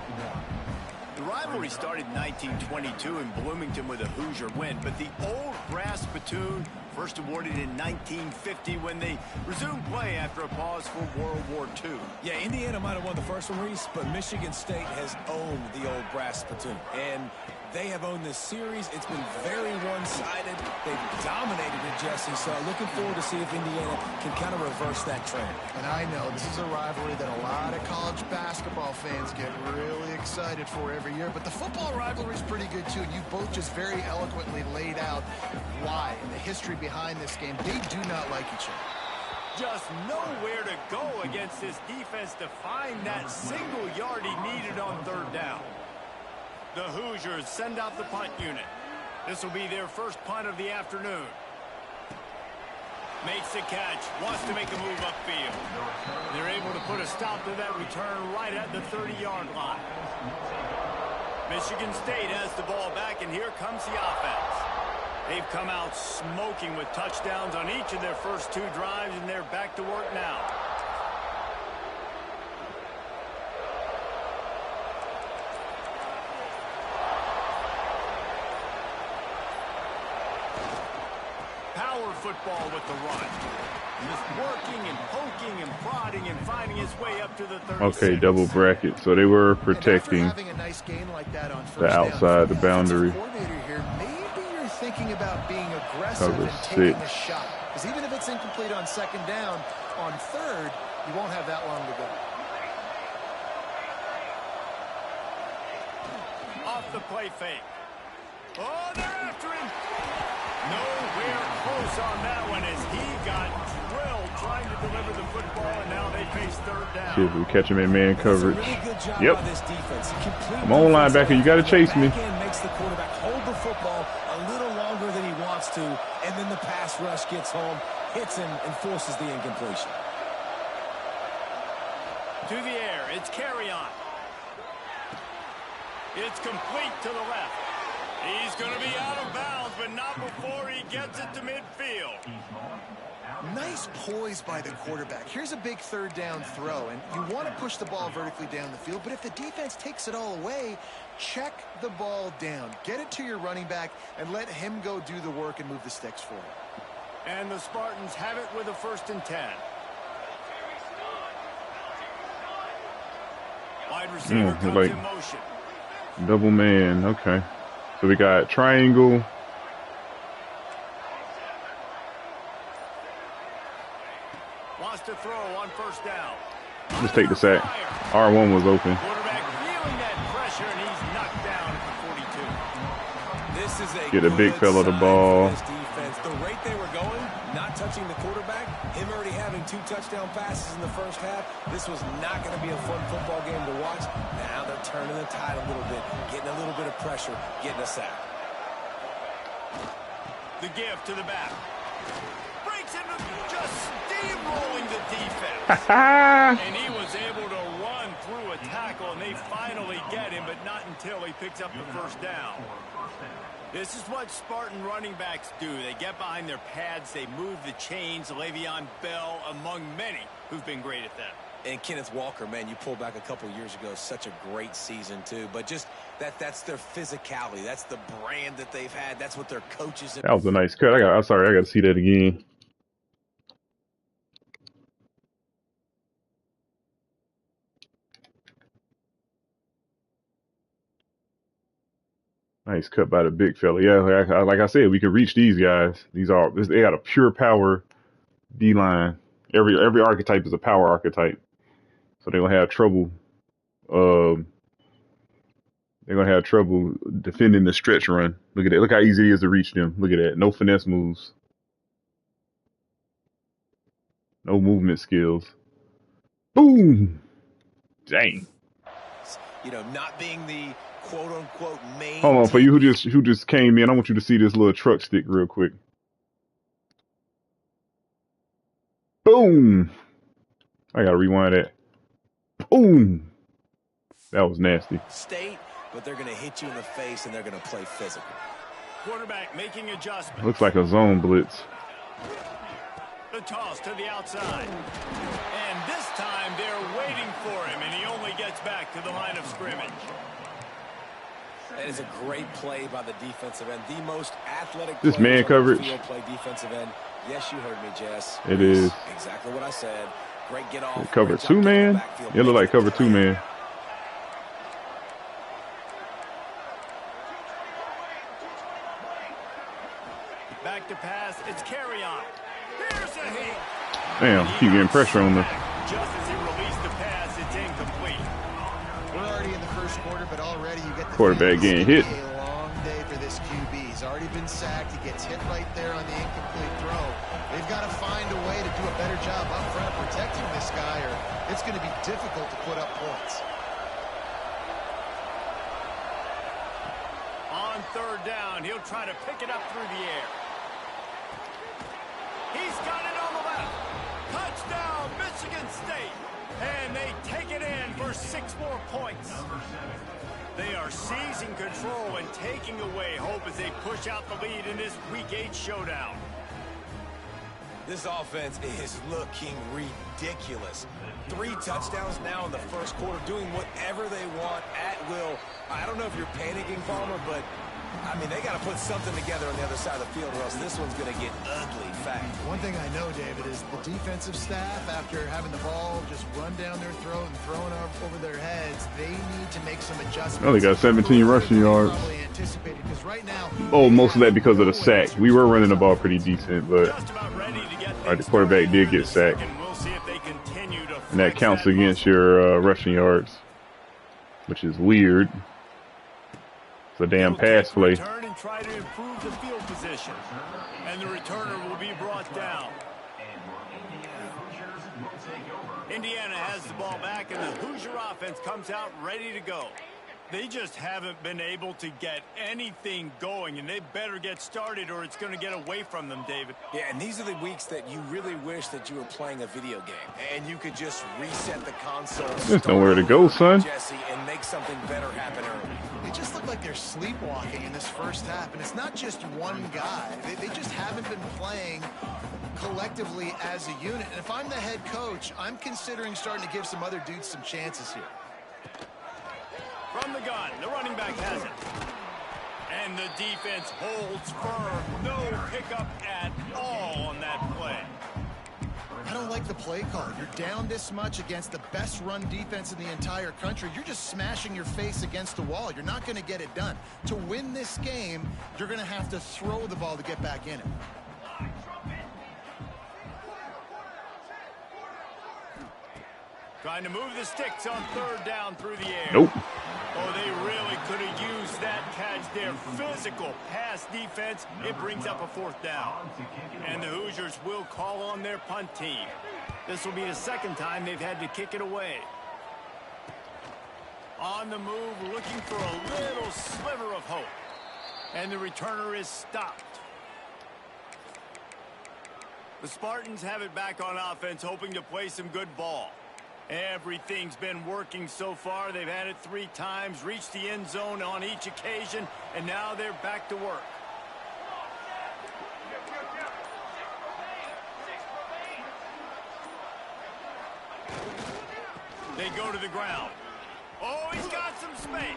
The rivalry started in 1922 in Bloomington with a Hoosier win, but the old brass spittoon first awarded in 1950 when they resumed play after a pause for World War II. Yeah, Indiana might have won the first one, Reese, but Michigan State has owned the old brass spittoon. And they have owned this series. It's been very one-sided. They've dominated it, Jesse, so looking forward to see if Indiana can kind of reverse that trend. And I know this is a rivalry that a lot of college basketball fans get really excited for every year, but the football rivalry is pretty good too, and you both just very eloquently laid out why and the history behind this game. They do not like each other. Just nowhere to go against this defense to find that single yard he needed on 3rd down. The Hoosiers send out the punt unit. This will be their first punt of the afternoon. Makes the catch, wants to make a move upfield. They're able to put a stop to that return right at the 30-yard line. Michigan State has the ball back, and here comes the offense. They've come out smoking with touchdowns on each of their first 2 drives, and they're back to work now. Power football with the run. Just working and poking and prodding and finding his way up to the 36. Okay, double bracket. So they were protecting the outside, the boundary. Maybe you're thinking about being aggressive Cover and taking 6. a shot. Because even if it's incomplete on 2nd down, on 3rd, you won't have that long to go. Off the play fake. Oh, they're after him. Nowhere close on that one as he got drilled trying to deliver the football, and now they face 3rd down. See if we catch him in man coverage. Really Yep. Come on, linebacker, you got to chase me. Makes the quarterback hold the football a little longer than he wants to, and then the pass rush gets home, hits him, and forces the incompletion. To the air, it's carry on. It's complete to the left. He's going to be out of bounds, but not before he gets it to midfield. Nice poise by the quarterback. Here's a big 3rd down throw, and you want to push the ball vertically down the field, but if the defense takes it all away, check the ball down. Get it to your running back and let him go do the work and move the sticks for you. And the Spartans have it with a 1st and 10. Wide receiver comes like in motion. double man. Okay. So we got triangle. Wants to throw on 1st down. Let's take the sack. R1 was open. Quarterback feeling that pressure, and he's knocked down at the 42. This is a Get a big fella the ball. This defense. The rate they were going, not touching the quarterback, him already having 2 touchdown passes in the first half. This was not going to be a fun football game to watch. Now they're turning the tide a little bit, getting a little bit of pressure, getting a sack. The give to the back. Breaks into just steamrolling the defense. And he was able to run through a tackle, and they finally get him, but not until he picks up the 1st down. This is what Spartan running backs do. They get behind their pads, they move the chains. Le'Veon Bell among many who've been great at that. And Kenneth Walker, man, you pulled back a couple years ago, such a great season too. But just that's their physicality. That's the brand that they've had. That's what their coaches have. That was a nice cut. I'm sorry, I got to see that again. Nice cut by the big fella. Yeah, like I said, we could reach these guys. They got a pure power D line. Every archetype is a power archetype, so they're gonna have trouble. They're gonna have trouble defending the stretch run. Look at that. Look how easy it is to reach them. Look at that. No finesse moves. No movement skills. Boom. Dang. You know, not being the quote unquote main. Hold on, for you who just came in, I want you to see this little truck stick real quick. Boom. I gotta rewind that. Boom. That was nasty. State, but they're gonna hit you in the face and they're gonna play physical. Quarterback making adjustments. Looks like a zone blitz. The toss to the outside. And this time they're waiting for him, and he only gets back to the line of scrimmage. That is a great play by the defensive end. The most athletic this man coverage. Field play defensive end. Yes, you heard me, Jess. It is. Exactly what I said. Great get off. Cover two man. It look like cover two man. Back to pass. It's carry on. Here's a hit. Damn, keep getting pressure on them. Just as he released the pass, it's incomplete. We're already in the first quarter, but already you get the quarterback getting hit. A long day for this QB. He's already been sacked. He gets hit right there on the incomplete throw. They've got to find a way to do a better job up front of protecting this guy, or it's going to be difficult to put up points. On third down, he'll try to pick it up through the air. He's got it on the left. Touchdown, Michigan State. And they take it in for 6 more points. They are seizing control and taking away hope as they push out the lead in this Week 8 showdown. This offense is looking ridiculous. 3 touchdowns now in the first quarter, doing whatever they want at will. I don't know if you're panicking, Palmer, but I mean, they got to put something together on the other side of the field, or else this one's going to get ugly fast. One thing I know, David, is the defensive staff, after having the ball just run down their throat and throwing over their heads, they need to make some adjustments. Oh, they got 17 rushing yards. Right now, most of that because of the sack. We were running the ball pretty decent, but the quarterback did get sacked. And that counts against your rushing yards, which is weird. It's a damn pass play. Turn and try to improve the field position. And the returner will be brought down. Indiana has the ball back, and the Hoosier offense comes out ready to go. They just haven't been able to get anything going, and they better get started or it's going to get away from them, David. Yeah, and these are the weeks that you really wish that you were playing a video game and you could just reset the console. There's nowhere to go, son. Jesse, and make something better happen early. They just look like they're sleepwalking in this first half, and it's not just one guy. They just haven't been playing collectively as a unit. And if I'm the head coach, I'm considering starting to give some other dudes some chances here. From the gun, the running back has it. And the defense holds firm. No pickup at all on that play. I don't like the play call. You're down this much against the best run defense in the entire country. You're just smashing your face against the wall. You're not going to get it done. To win this game, you're going to have to throw the ball to get back in it. Trying to move the sticks on third down through the air. Nope. Oh, they really could have used that catch there. Physical pass defense. It brings up a fourth down. And the Hoosiers will call on their punt team. This will be the second time they've had to kick it away. On the move, looking for a little sliver of hope. And the returner is stopped. The Spartans have it back on offense, hoping to play some good ball. Everything's been working so far. They've had it 3 times, reached the end zone on each occasion, and now they're back to work. They go to the ground. Oh, he's got some space.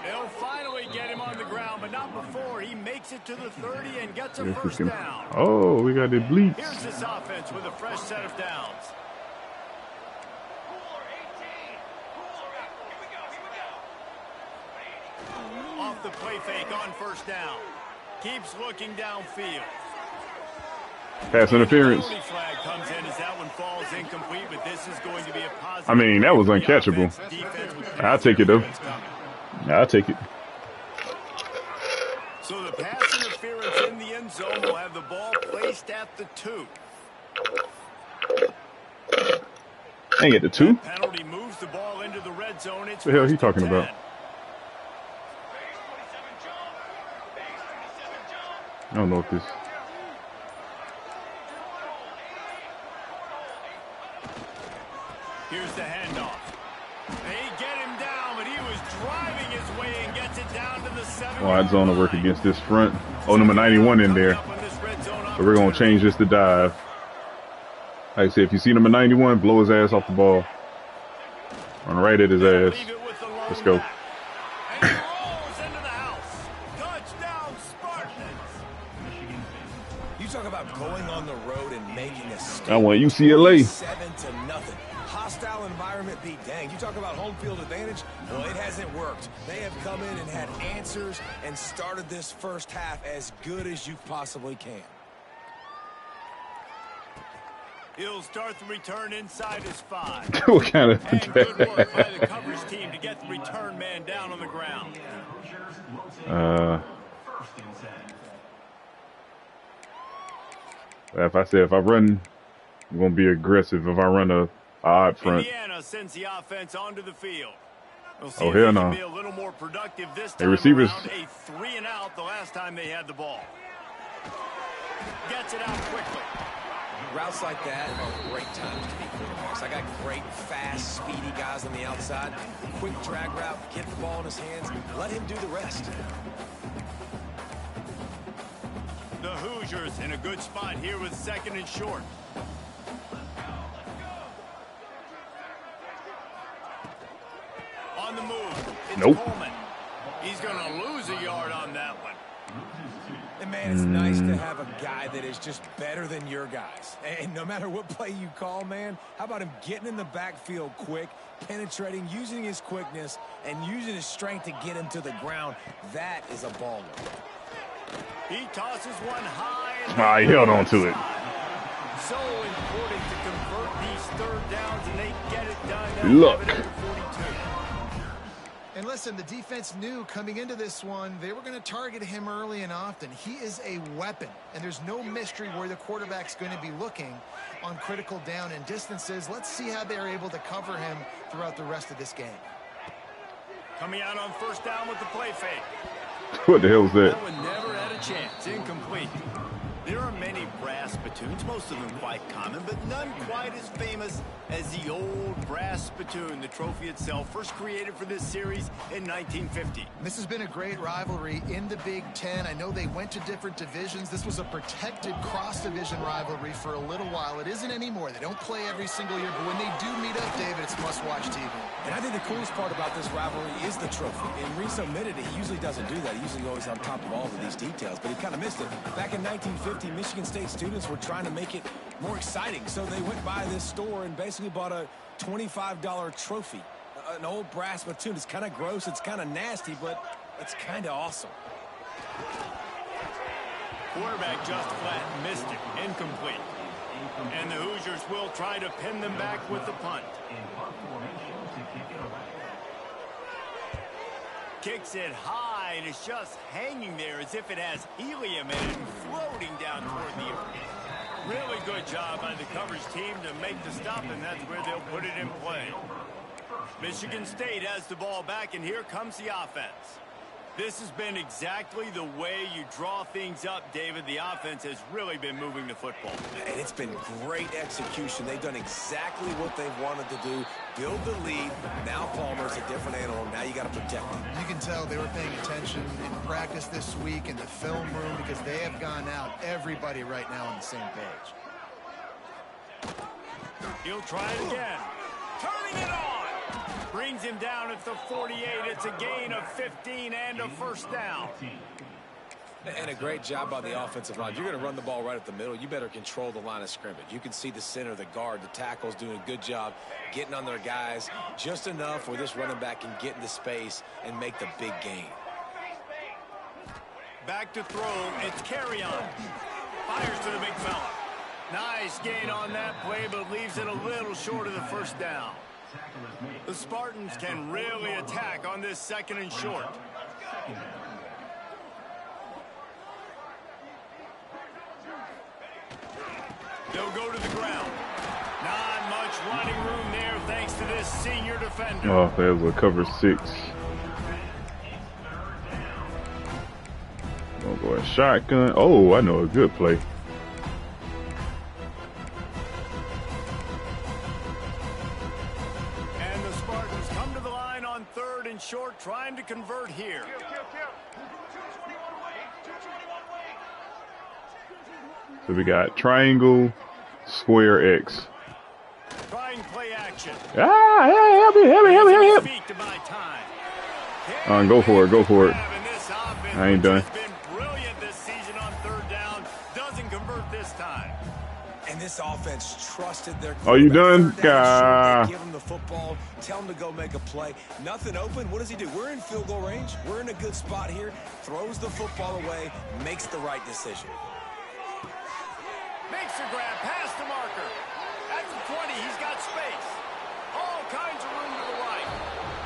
They'll finally get him on the ground, but not before he makes it to the 30 and gets a first down. Oh, we got the bleeps. Here's this offense with a fresh set of downs. Off the play fake on first down. Keeps looking downfield. Pass interference. Flag comes in as that one falls incomplete, but this is going to be a positive. I mean, that was uncatchable. I'll take it, though. I'll take it. So the pass interference in the end zone will have the ball placed at the 2. Ain't get the 2. Penalty moves the ball into the red zone. It's what the hell is he talking about? I don't know if this. Here's the handoff. They get him down, but he was driving his way and gets it down to the 7. Wide zone to work against this front. Oh, number 91 in there. So we're going to change this to dive. Like I said, if you see number 91, blow his ass off the ball. Run right at his ass. Let's go. You talk about going on the road and making a statement. I want UCLA. 7-0. Hostile environment be danged. You talk about home field advantage. Well, it hasn't worked. They have come in and had answers and started this first half as good as you possibly can. He'll start the return inside his 5. What kind of and good work by the coverage team to get the return man down on the ground. If I run, I'm gonna be aggressive. If I run a odd front. Indiana sends the offense onto the field. We'll see Oh, if hell they no. can be a little more productive this time. Hey, receivers. Around. A 3 and out the last time they had the ball. Gets it out quickly. Routes like that are great times to be quarterbacks. I got great, fast, speedy guys on the outside. Quick drag route, get the ball in his hands, let him do the rest. The Hoosiers in a good spot here with 2nd and short. On the move. It's Nope. Coleman. He's going to lose a yard on that one. And man, it's nice to have a guy that is just better than your guys. And no matter what play you call, man, how about him getting in the backfield quick, penetrating, using his quickness, and using his strength to get him to the ground? That is a baller. He tosses one high. He held on to it. So important to convert these 3rd downs, and they get it done. Look. And listen, the defense knew coming into this one, they were going to target him early and often. He is a weapon, and there's no mystery where the quarterback's going to be looking on critical down and distances. Let's see how they're able to cover him throughout the rest of this game. Coming out on 1st down with the play fake. What the hell was that? That one never had a chance. Incomplete. There are many brass spittoons, most of them quite common, but none quite as famous as the old brass spittoon. The trophy itself, first created for this series in 1950. This has been a great rivalry in the Big Ten. I know they went to different divisions. This was a protected cross-division rivalry for a little while. It isn't anymore. They don't play every single year, but when they do meet up, David, it's must-watch TV. And I think the coolest part about this rivalry is the trophy. And Reese omitted it. He usually doesn't do that. He usually goes on top of all of these details, but he kind of missed it. Back in 1950, Michigan State students were trying to make it more exciting, so they went by this store and basically bought a $25 trophy, an old brass spittoon. It's kind of gross, it's kind of nasty, but it's kind of awesome. Quarterback just flat missed it. Incomplete. And the Hoosiers will try to pin them back with the punt. Kicks it high, and it's just hanging there as if it has helium in it and floating down toward the earth. Really good job by the coverage team to make the stop, and that's where they'll put it in play. Michigan State has the ball back, and here comes the offense. This has been exactly the way you draw things up, David. The offense has really been moving the football. And it's been great execution. They've done exactly what they've wanted to do. Build the lead. Now Palmer's a different animal. Now you got to protect him. You can tell they were paying attention in practice this week in the film room because they have gone out, everybody right now on the same page. He'll try it again. Turning it on. Brings him down at the 48. It's a gain of 15 and a first down. And a great job on the offensive line. You're going to run the ball right up the middle. You better control the line of scrimmage. You can see the center, the guard, the tackles doing a good job getting on their guys just enough where this running back can get into space and make the big gain. Back to throw. It's carry on. Fires to the big fella. Nice gain on that play, but leaves it a little short of the first down. The Spartans can really attack on this second and short. They'll go to the ground. Not much running room there thanks to this senior defender. Oh, that was a cover 6. Oh boy, shotgun. Oh, I know a good play. And the Spartans come to the line on third and short, trying to convert here. So we got triangle, square, X. Trying play action. Ah, hey, help me, help me, help me, help me. Go for it, go for it. I ain't done. Brilliant this season on third down. Doesn't convert this time. And this offense trusted their Are you done? Give him the football. Tell him to go make a play. Nothing open. What does he do? We're in field goal range. We're in a good spot here. Throws the football away. Makes the right decision. Makes a grab past the marker. At the 20, he's got space. All kinds of room to the right.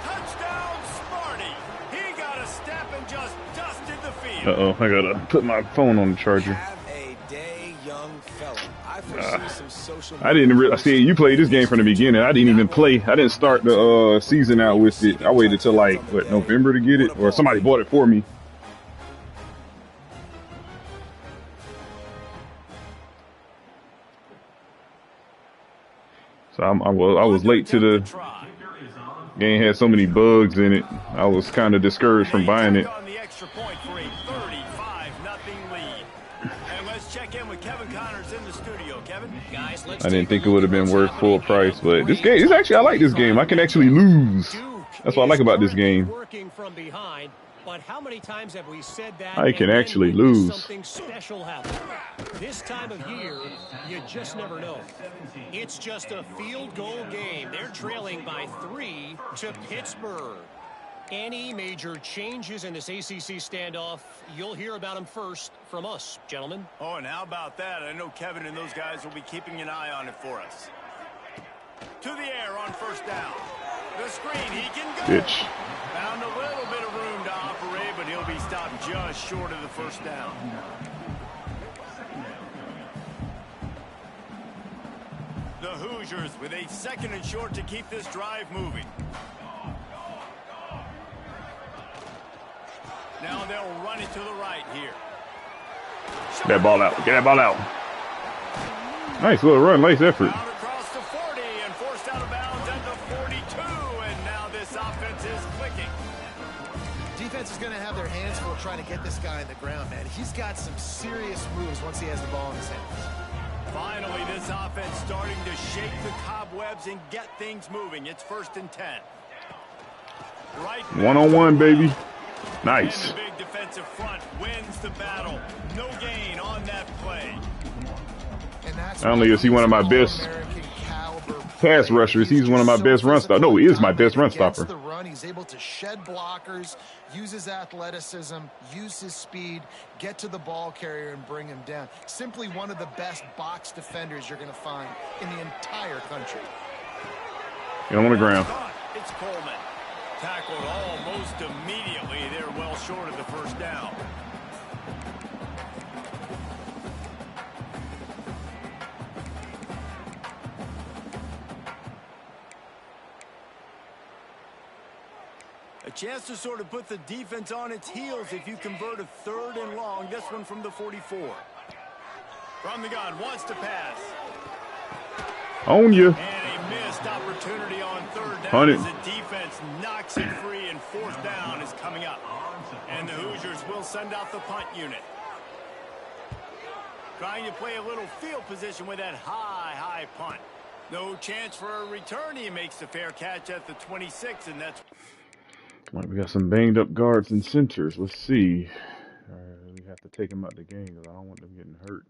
Touchdown, Sparty. He got a step and just dusted the field. Uh-oh, I gotta put my phone on the charger. Have a day, young fella. I foresee some social I didn't really see you played this game from the beginning. I didn't even play. I didn't start the season out with it. I waited till like what, November to get it, or somebody bought it for me. So I was late to the game. Had so many bugs in it. I was kind of discouraged from buying it. On the extra point for a 35-0 lead. And let's check in with Kevin Connors in the studio. Kevin, guys, I didn't think it would have been worth full price, but this game is actually, I like this game. I can actually lose. That's what I like about this game. Working from behind, but how many times have we said that? I can actually lose. Something special happen. This time of year, you just never know. It's just a field goal game. They're trailing by 3 to Pittsburgh. Any major changes in this ACC standoff, you'll hear about them first from us, gentlemen. Oh, and how about that? I know Kevin and those guys will be keeping an eye on it for us. To the air on first down. The screen, he can go. Bitch. Found a little bit of room to operate, but he'll be stopped just short of the first down. The Hoosiers with a second and short to keep this drive moving. Now they'll run it to the right here. Get that ball out. Get that ball out. Nice little run. Nice effort. Down across the 40 and forced out of bounds at the 42. And now this offense is clicking. Defense is going to have their hands full trying to get this guy in the ground, man. He's got some serious moves once he has the ball in his hands. Finally, this offense starting to shake the cobwebs and get things moving. It's 1st and 10. Right. One-on-one, baby. Nice. And the big defensive front wins the battle. No gain on that play. And that's Not only is he one of my best pass rushers, he's one of my best run stoppers. No, he is my best run stopper. The run, he's able to shed blockers, use his athleticism, use his speed, get to the ball carrier and bring him down. Simply one of the best box defenders you're going to find in the entire country. Get him on the ground. It's Coleman. Tackled almost immediately. They're well short of the first down. A chance to sort of put the defense on its heels if you convert a 3rd and long. This one from the 44. From the gun, wants to pass. On you. And a missed opportunity on 3rd down as the defense knocks it free, and 4th down is coming up. And the Hoosiers will send out the punt unit. Trying to play a little field position with that high punt. No chance for a return. He makes the fair catch at the 26, and that's... All right, we got some banged up guards and centers. Let's see. We have to take them out the game because I don't want them getting hurt.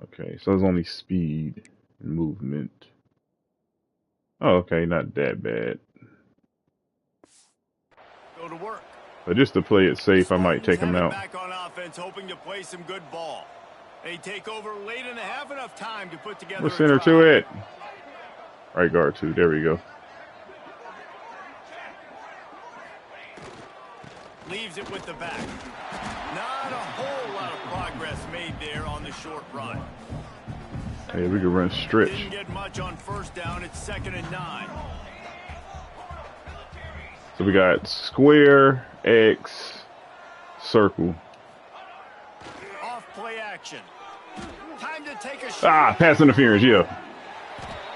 Okay, so it's only speed and movement. Oh, okay, not that bad. Go to work. But just to play it safe, I might take them out. Back on offense, hoping to play some good ball. They take over late and have enough time to put together. We're center to it. Right guard too. There we go. Leaves it with the back. Not a whole lot of progress made there on the short run. Hey, we can run stretch. Didn't get much on first down. It's 2nd and 9. So we got square, X, circle. Off play action. Time to take a shot. Pass interference, yeah.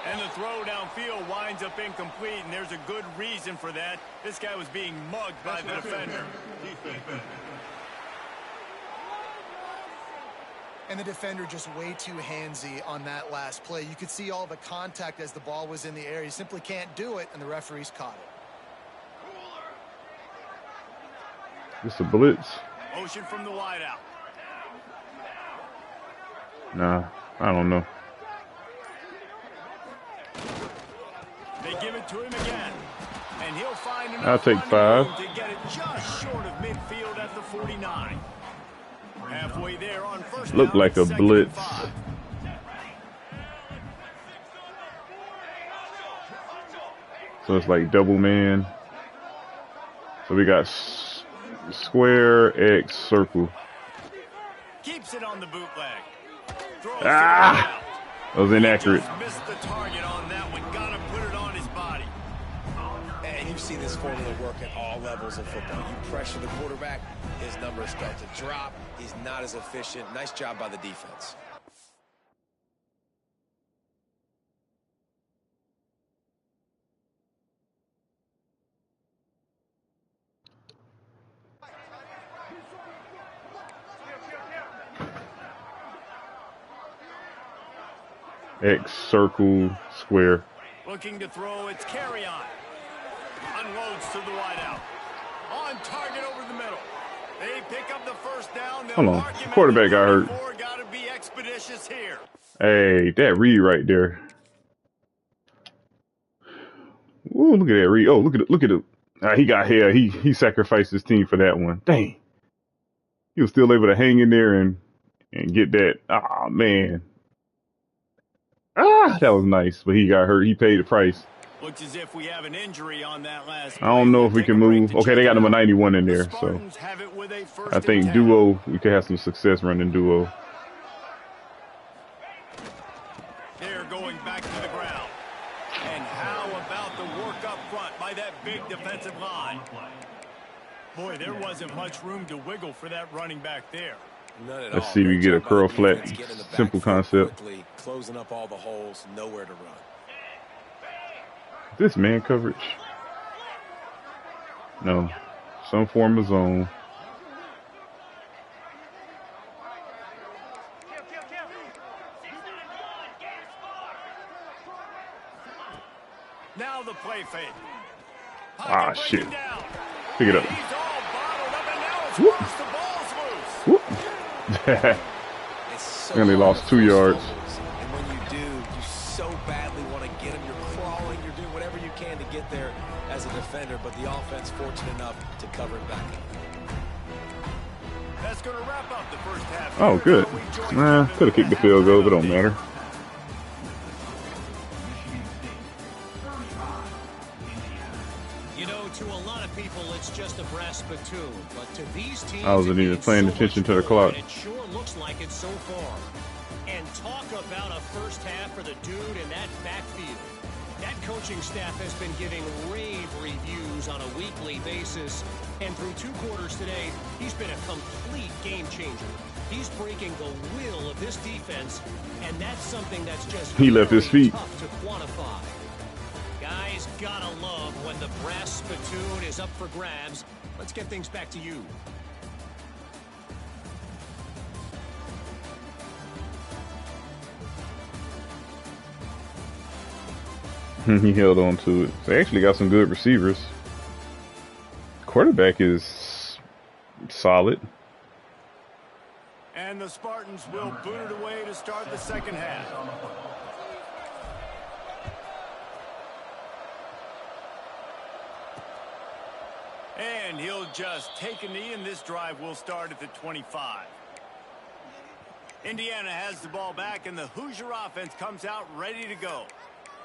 And the throw downfield winds up incomplete, and there's a good reason for that. This guy was being mugged by the defender. And the defender just way too handsy on that last play. You could see all the contact as the ball was in the air. He simply can't do it, and the referees caught it. Just a blitz. Motion from the wideout. Nah, I don't know. They give it to him again, and he'll find enough. I'll take 5 to get it just short of midfield at the 49. Halfway there on first down. Looked like a blitz. So it's like double man. So we got square, X, circle. Keeps it on the bootleg. That was inaccurate. Just missed the target on that one. Gotta put it on his body. And you see this formula work at all levels of football. You pressure the quarterback, his numbers start to drop. He's not as efficient. Nice job by the defense. X, circle, square. Looking to throw, it's carry on. Unloads to the wideout. On target over the middle. They pick up the first down. Hold on. Quarterback got hurt. Gotta be expeditious here. Hey, that read right there. Ooh, look at that read. Oh, look at it. He got here. He sacrificed his team for that one. Dang. He was still able to hang in there and get that. Ah, man. That was nice, but he got hurt. He paid the price. Looks as if we have an injury on that last I don't know if we can move. Okay, they got number 91 in there, so I think duo, we could have some success running duo. They're going back to the ground. And how about the work up front by that big defensive line? Boy, there wasn't much room to wiggle for that running back there. Let's see if we get a curl flat. Simple concept. Closing up all the holes, nowhere to run. This man coverage? No. Some form of zone. Now the play fake. Shit. Pick it up. He's all bottled up, and now it's worse. The ball's loose. Whoop. And they lost 2 yards. And when you do, you so badly want to get them. You're crawling, you're doing whatever you can to get there as a defender, but the offense fortunate enough to cover it back up. That's going to wrap up the first half. Oh, good. Could have kicked the field goal, but don't matter. To a lot of people, it's just a brass spittoon, but to these teams, I wasn't even paying attention to the clock. It sure looks like it so far. And talk about a first half for the dude in that backfield. That coaching staff has been giving rave reviews on a weekly basis, and through 2 quarters today, he's been a complete game changer. He's breaking the will of this defense, and that's something that's just he left his feet. Tough to quantify. Guys, gotta love when the brass spittoon is up for grabs. Let's get things back to you. He held on to it. They actually got some good receivers. Quarterback is solid. And the Spartans will boot it away to start the second half. And he'll just take a knee, and this drive will start at the 25. Indiana has the ball back, and the Hoosier offense comes out ready to go.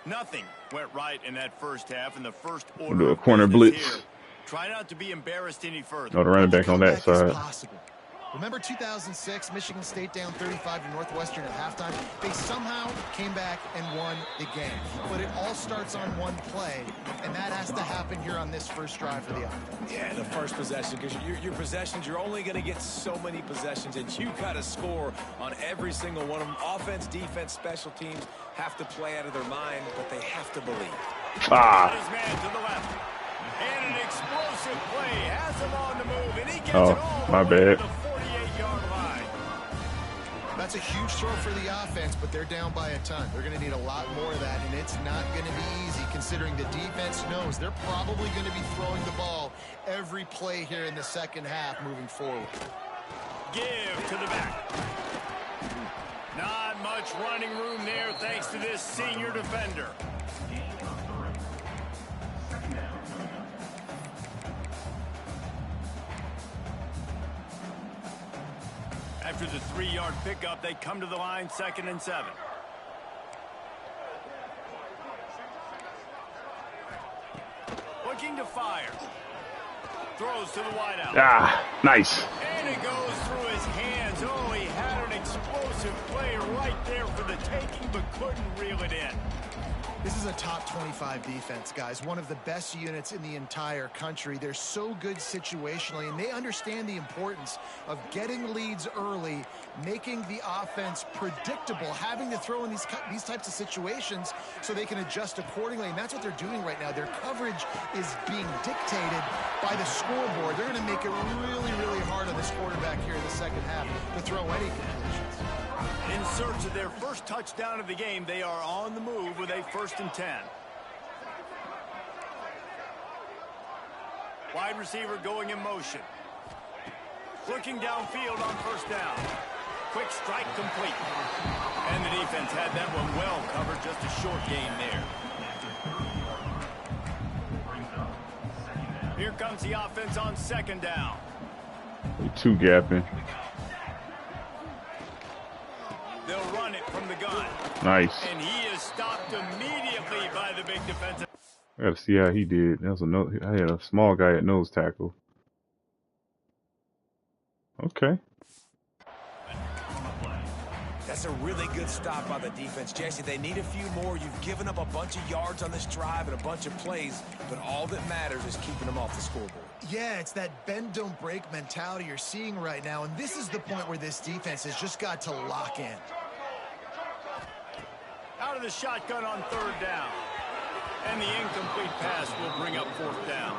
Nothing went right in that first half, and the first order We'll do a corner blitz. here. Try not to be embarrassed any further. No, the running back on that side. Remember 2006, Michigan State down 35 to Northwestern at halftime? They somehow came back and won the game. But it all starts on one play, and that has to happen here on this first drive for the offense. Yeah, the first possession, because your possessions, you're only going to get so many possessions, and you got to score on every single one of them. Offense, defense, special teams have to play out of their mind, but they have to believe. His man to the left. And an explosive play has him on the move, and he gets it all my the way bad. to the 48-yard line. That's a huge throw for the offense, but they're down by a ton. They're going to need a lot more of that, and it's not going to be easy considering the defense knows they're probably going to be throwing the ball every play here in the second half moving forward. Give to the back. Not much running room there thanks to this senior defender. After the 3-yard pickup, they come to the line, 2nd and 7. Looking to fire. Throws to the wideout. Nice. And it goes through his hands. Oh, he had an explosive play right there for the taking, but couldn't reel it in. This is a top 25 defense, guys. One of the best units in the entire country. They're so good situationally, and they understand the importance of getting leads early, making the offense predictable, having to throw in these types of situations so they can adjust accordingly, and that's what they're doing right now. Their coverage is being dictated by the scoreboard. They're going to make it really, really hard on this quarterback here in the second half to throw any completions. In search of their first touchdown of the game, they are on the move with a 1st and 10. Wide receiver going in motion. Looking downfield on 1st down. Quick strike complete. And the defense had that one well covered, just a short gain there. Here comes the offense on 2nd down. 2 gapping. They'll run it from the gun. Nice. And he is stopped immediately by the big defensive. I gotta see how he did. That was I had a small guy at nose tackle. Okay. That's a really good stop by the defense, Jesse. They need a few more. You've given up a bunch of yards on this drive and a bunch of plays, but all that matters is keeping them off the scoreboard. Yeah, it's that bend, don't break mentality you're seeing right now, and this is the point where this defense has just got to lock in. Out of the shotgun on 3rd down. And the incomplete pass will bring up 4th down.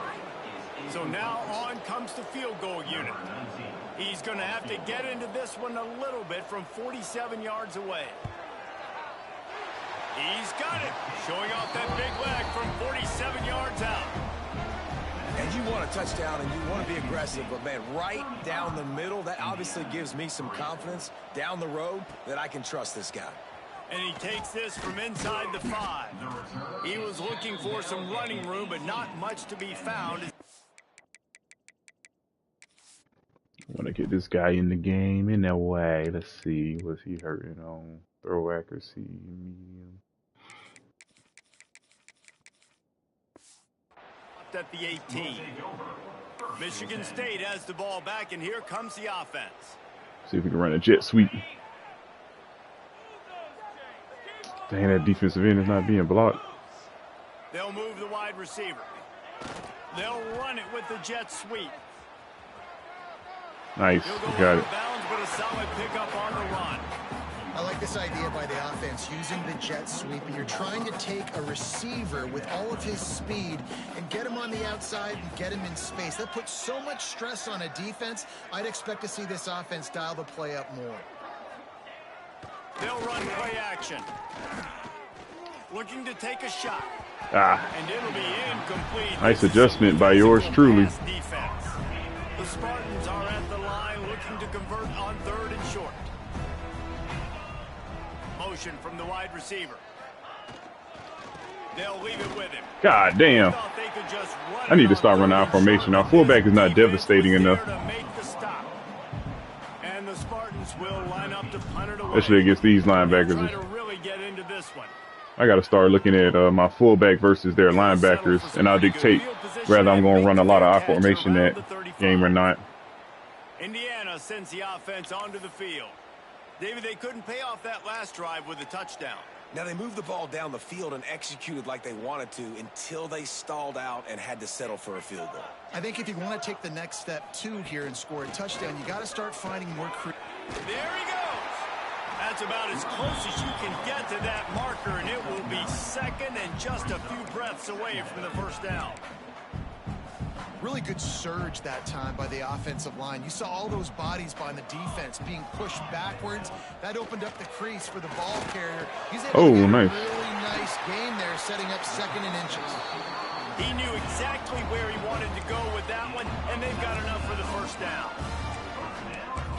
So now on comes the field goal unit. He's going to have to get into this one a little bit from 47 yards away. He's got it. Showing off that big leg from 47 yards out. And you want a touchdown and you want to be aggressive, but man, right down the middle, that obviously gives me some confidence down the road that I can trust this guy. And he takes this from inside the 5. He was looking for some running room, but not much to be found. I want to get this guy in the game in that way. Let's see. What's he hurting on? Throw accuracy, medium. At the 18. Michigan State has the ball back, and here comes the offense. See if we can run a jet sweep. Dang, that defensive end is not being blocked. They'll move the wide receiver. They'll run it with the jet sweep. Nice, He'll go got it. bounds, but a solid pickup on the run. I like this idea by the offense, using the jet sweep, and you're trying to take a receiver with all of his speed and get him on the outside and get him in space. That puts so much stress on a defense. I'd expect to see this offense dial the play up more. They'll run play action. Looking to take a shot. And it'll be incomplete. Nice adjustment by yours truly. Defense. The Spartans are at the line looking to convert on 3rd and short. Motion from the wide receiver. They'll leave it with him. God damn. I need to start running out formation. Our fullback is not devastating enough. And the Spartans will line up to punt it away. Especially against these linebackers. Try to really get into this one. I got to start looking at my fullback versus their linebackers, and I'll dictate whether I'm going to run a lot of I formation that game or not. Indiana sends the offense onto the field. David, they couldn't pay off that last drive with a touchdown. Now, they moved the ball down the field and executed like they wanted to until they stalled out and had to settle for a field goal. I think if you want to take the next step, too, here and score a touchdown, you got to start finding more There he goes. That's about as close as you can get to that marker, and it will be second and just a few breaths away from the first down. Really good surge that time by the offensive line. You saw all those bodies by the defense being pushed backwards. That opened up the crease for the ball carrier. He's able to get nice. a really nice gain there, setting up 2nd and inches. He knew exactly where he wanted to go with that one, and they've got enough for the first down.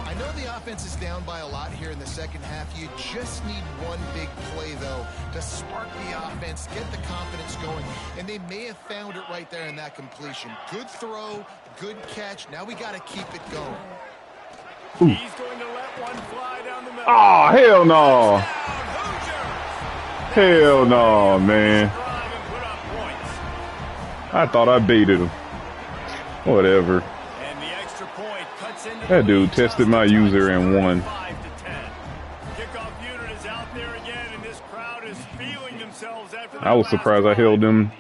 I know the offense is down by a lot here in the second half. You just need one big play, though, to spark the offense, get the confidence going, and they may have found it right there in that completion. Good throw, good catch. Now we got to keep it going. Ooh. He's going to let one fly down the middle. Oh, hell no. Hell no, man. I thought I baited him. Whatever. That dude tested my user and won. I was surprised I held them,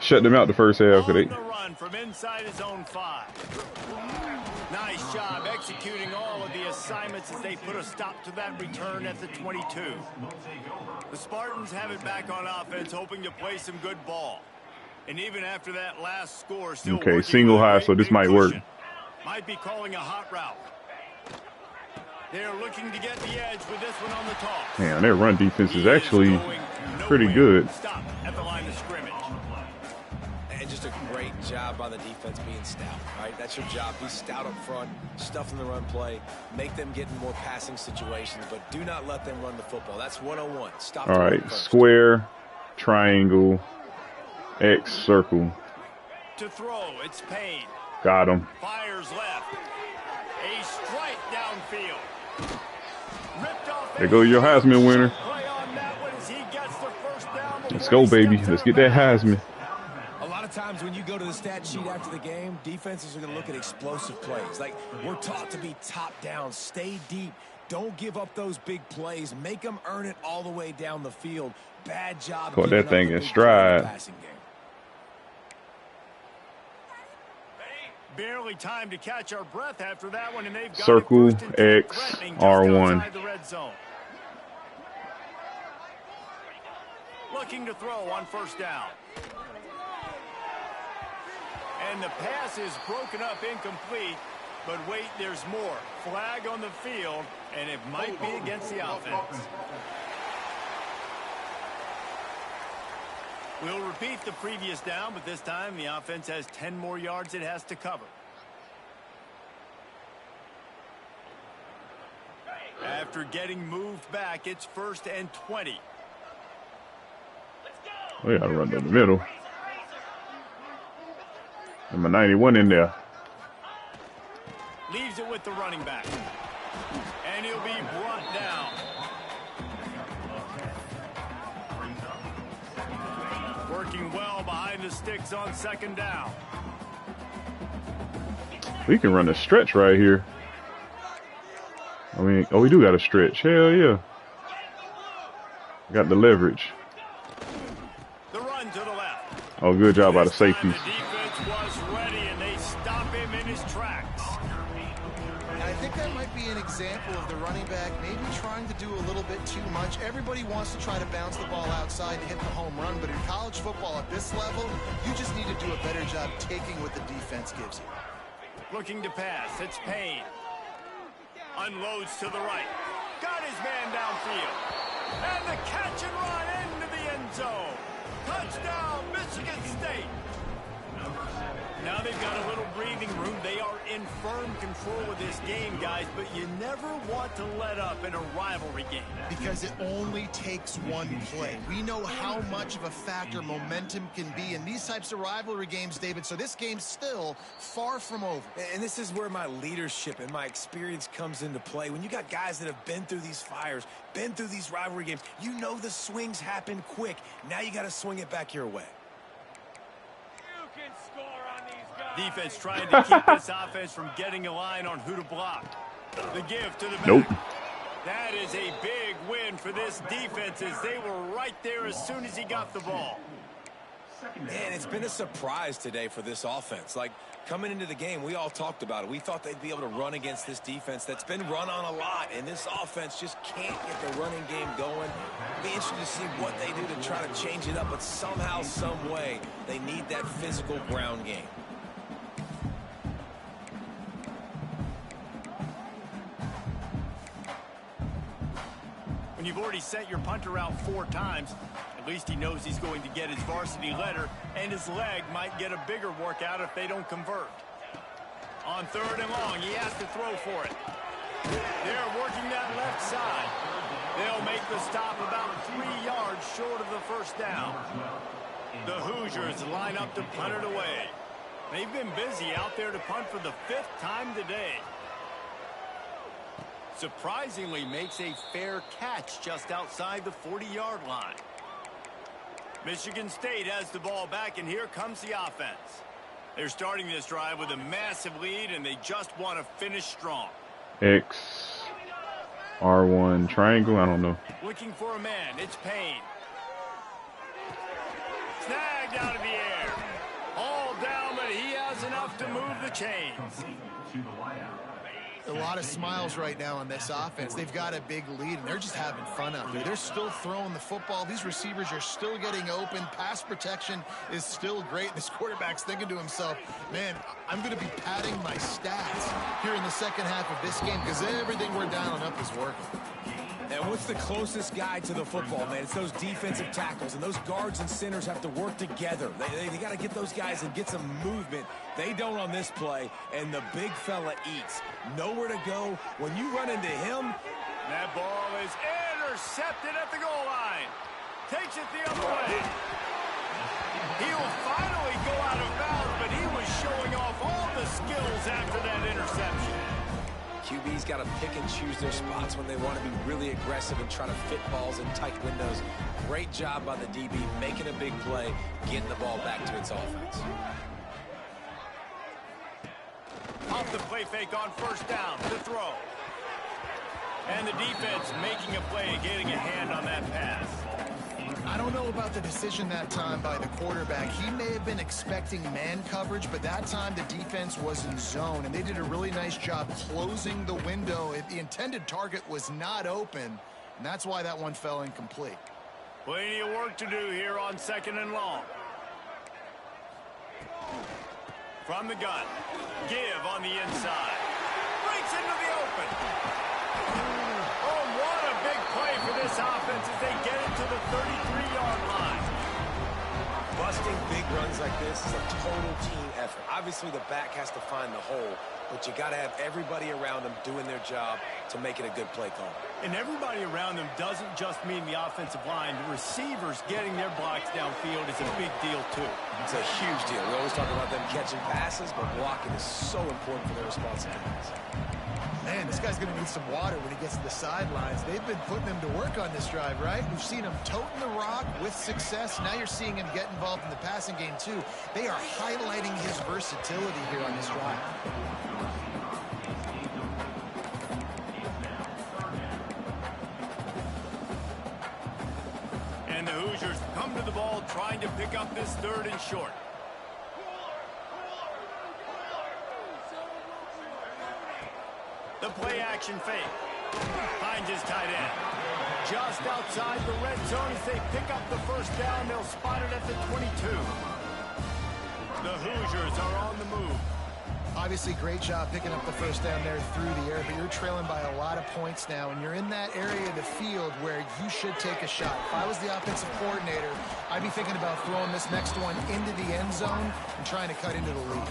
shut them out the first half. From inside his own 5. Nice job executing all of the assignments as they put a stop to that return at the 22. The Spartans have it back on offense, hoping to play some good ball. And even after that last score, still okay, single high, so this might work. Might be calling a hot route. They're looking to get the edge with this one on the toss. Man, their run defense is actually pretty good. Stop at the line of scrimmage. And just a great job by the defense being stout, right? That's your job. Be stout up front, stuff in the run play, make them get in more passing situations, but do not let them run the football. That's 101. Stop. All right, square, triangle, X, circle. To throw, it's Payne. Got him. Fires left. A strike downfield. Ripped off. There goes your Heisman winner. Let's go, baby. Let's get that Heisman. A lot of times when you go to the stat sheet after the game, defenses are going to look at explosive plays. Like, we're taught to be top down, stay deep. Don't give up those big plays. Make them earn it all the way down the field. Bad job. Caught that thing in stride. Barely time to catch our breath after that one, and they've got circle X R1. The red zone. Looking to throw on first down. And the pass is broken up incomplete, but wait, there's more. Flag on the field, and it might be against the offense. We'll repeat the previous down, but this time the offense has 10 more yards it has to cover. After getting moved back, it's 1st and 20. We gotta run down the middle. Number 91 in there. Leaves it with the running back. And he'll be brought down. Working well behind the sticks on 2nd down. We can run a stretch right here. I mean, oh, we do got a stretch. Hell yeah. Got the leverage. The run to the left. Oh, good job by the safeties. The defense was ready, and they stop him in his tracks. And I think that might be an example of the running back maybe trying to do a little bit too much. Everybody wants to try to bounce the ball outside and hit the home run, but in college football at this level, you just need to do a better job taking what the defense gives you. Looking to pass, it's Payne. Unloads to the right. Got his man downfield. And the catch and run into the end zone. Touchdown, Michigan State. Now they've got a little breathing room. They are in firm control of this game, guys, but you never want to let up in a rivalry game. Because it only takes one play. We know how much of a factor momentum can be in these types of rivalry games, David, so this game's still far from over. And this is where my leadership and my experience comes into play. When you got guys that have been through these fires, been through these rivalry games, you know the swings happen quick. Now you got to swing it back your way. Defense trying to keep this offense from getting a line on who to block. The give to the back. Nope. That is a big win for this defense as they were right there as soon as he got the ball. Man, it's been a surprise today for this offense. Like, coming into the game, we all talked about it. We thought they'd be able to run against this defense that's been run on a lot, and this offense just can't get the running game going. Be interested to see what they do to try to change it up, but somehow, some way, they need that physical ground game. When you've already sent your punter out 4 times, at least he knows he's going to get his varsity letter, and his leg might get a bigger workout if they don't convert. On 3rd and long, he has to throw for it. They're working that left side. They'll make the stop about 3 yards short of the first down. The Hoosiers line up to punt it away. They've been busy out there to punt for the 5th time today. Surprisingly makes a fair catch just outside the 40-yard line. Michigan State has the ball back, and here comes the offense. They're starting this drive with a massive lead, and they just want to finish strong. X, R1, triangle, I don't know. Looking for a man, it's Payne. Snagged out of the air. All down, but he has enough to move the chains. A lot of smiles right now on this offense. They've got a big lead, and they're just having fun out there. They're still throwing the football. These receivers are still getting open. Pass protection is still great. This quarterback's thinking to himself, man, I'm going to be padding my stats here in the second half of this game because everything we're dialing up is working. And what's the closest guy to the football, man? It's those defensive tackles, and those guards and centers have to work together. They got to get those guys and get some movement. They don't on this play, and the big fella eats. Nowhere to go. When you run into him, that ball is intercepted at the goal line. Takes it the other way. He'll finally go out of bounds, but he was showing off all the skills after that interception. QB's got to pick and choose their spots when they want to be really aggressive and try to fit balls in tight windows. Great job by the DB, making a big play, getting the ball back to its offense. Off the play fake on 1st down to throw. And the defense making a play, getting a hand on that pass. I don't know about the decision that time by the quarterback. He may have been expecting man coverage, but that time the defense was in zone, and they did a really nice job closing the window. The intended target was not open, and that's why that one fell incomplete. Plenty of work to do here on 2nd and long. From the gun, give on the inside. Breaks into the open. Oh, what a big play for this offense as they get it to the 33-yard line. Busting big runs like this is a total team effort. Obviously, the back has to find the hole, but you got to have everybody around them doing their job to make it a good play call. And everybody around them doesn't just mean the offensive line. The receivers getting their blocks downfield is a big deal, too. It's a huge deal. We always talk about them catching passes, but blocking is so important for their responsibilities. Man, this guy's going to need some water when he gets to the sidelines. They've been putting him to work on this drive, right? We've seen him toting the rock with success. Now you're seeing him get involved in the passing game, too. They are highlighting his versatility here on this drive. And the Hoosiers come to the ball trying to pick up this 3rd and short. The play action fake. Finds his tight end. Just outside the red zone as they pick up the 1st down. They'll spot it at the 22. The Hoosiers are on the move. Obviously, great job picking up the first down there through the air, but you're trailing by a lot of points now, and you're in that area of the field where you should take a shot. If I was the offensive coordinator, I'd be thinking about throwing this next one into the end zone and trying to cut into the lead.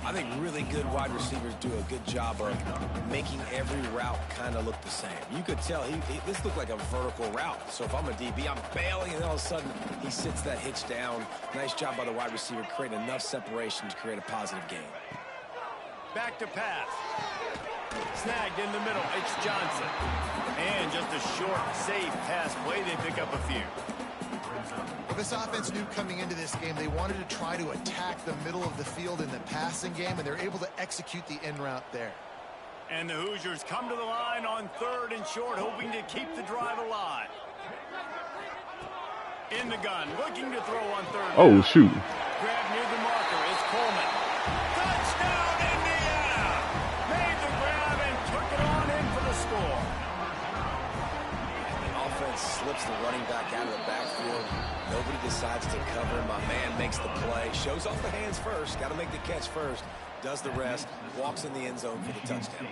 I think really good wide receivers do a good job of making every route kind of look the same. You could tell this looked like a vertical route. So if I'm a DB, I'm bailing, and all of a sudden he sits that hitch down. Nice job by the wide receiver, creating enough separation to create a positive gain. Back to pass. Snagged in the middle. It's Johnson. And just a short, safe pass play. They pick up a few. Well, this offense knew coming into this game they wanted to try to attack the middle of the field in the passing game, and they're able to execute the in route there. And the Hoosiers come to the line on 3rd and short, hoping to keep the drive alive. In the gun, looking to throw on 3rd. Oh, shoot. Grab near the marker is Coleman. Touchdown, Indiana! Made the grab and took it on in for the score. The offense slips the running back out of the backfield. Nobody decides to cover. My man makes the play. Shows off the hands first. Got to make the catch first. Does the rest. Walks in the end zone for the touchdown.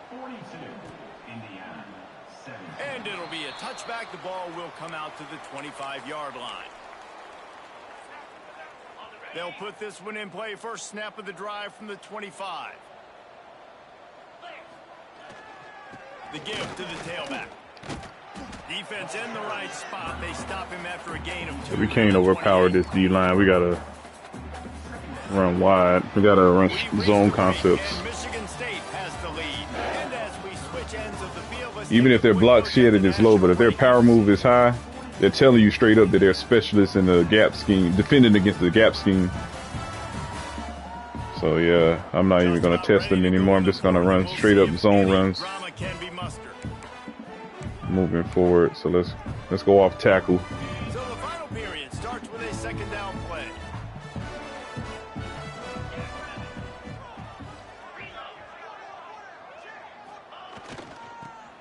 42, Indiana, 7. And it'll be a touchback. The ball will come out to the 25-yard line. They'll put this one in play. First snap of the drive from the 25. The give to the tailback. Defense in the right spot. They stop him after a gain of 2. We can't overpower this D-line. We got to run wide. We got to run zone concepts. And Michigan State has the lead. And as we switch ends of the field, Even if their block shedded is low, but if their power move is high, they're telling you straight up that they're specialists in the gap scheme, defending against the gap scheme. So yeah, I'm not even going to test them anymore. I'm just going to run straight up zone runs. Moving forward, so let's go off tackle. So the final period starts with a 2nd down play.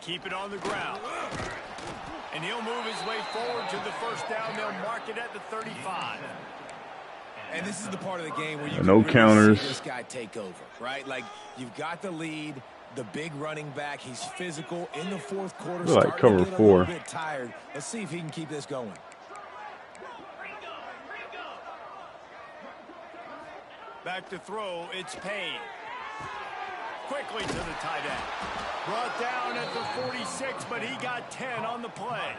Keep it on the ground. And he'll move his way forward to the first down. They'll mark it at the 35. And this is the part of the game where you no can counters. see this guy take over, right? Like, you've got the lead. The big running back, he's physical in the 4th quarter. Like cover 4. A little bit tired. Let's see if he can keep this going. Back to throw, it's Payne. Quickly to the tight end. Brought down at the 46, but he got 10 on the play.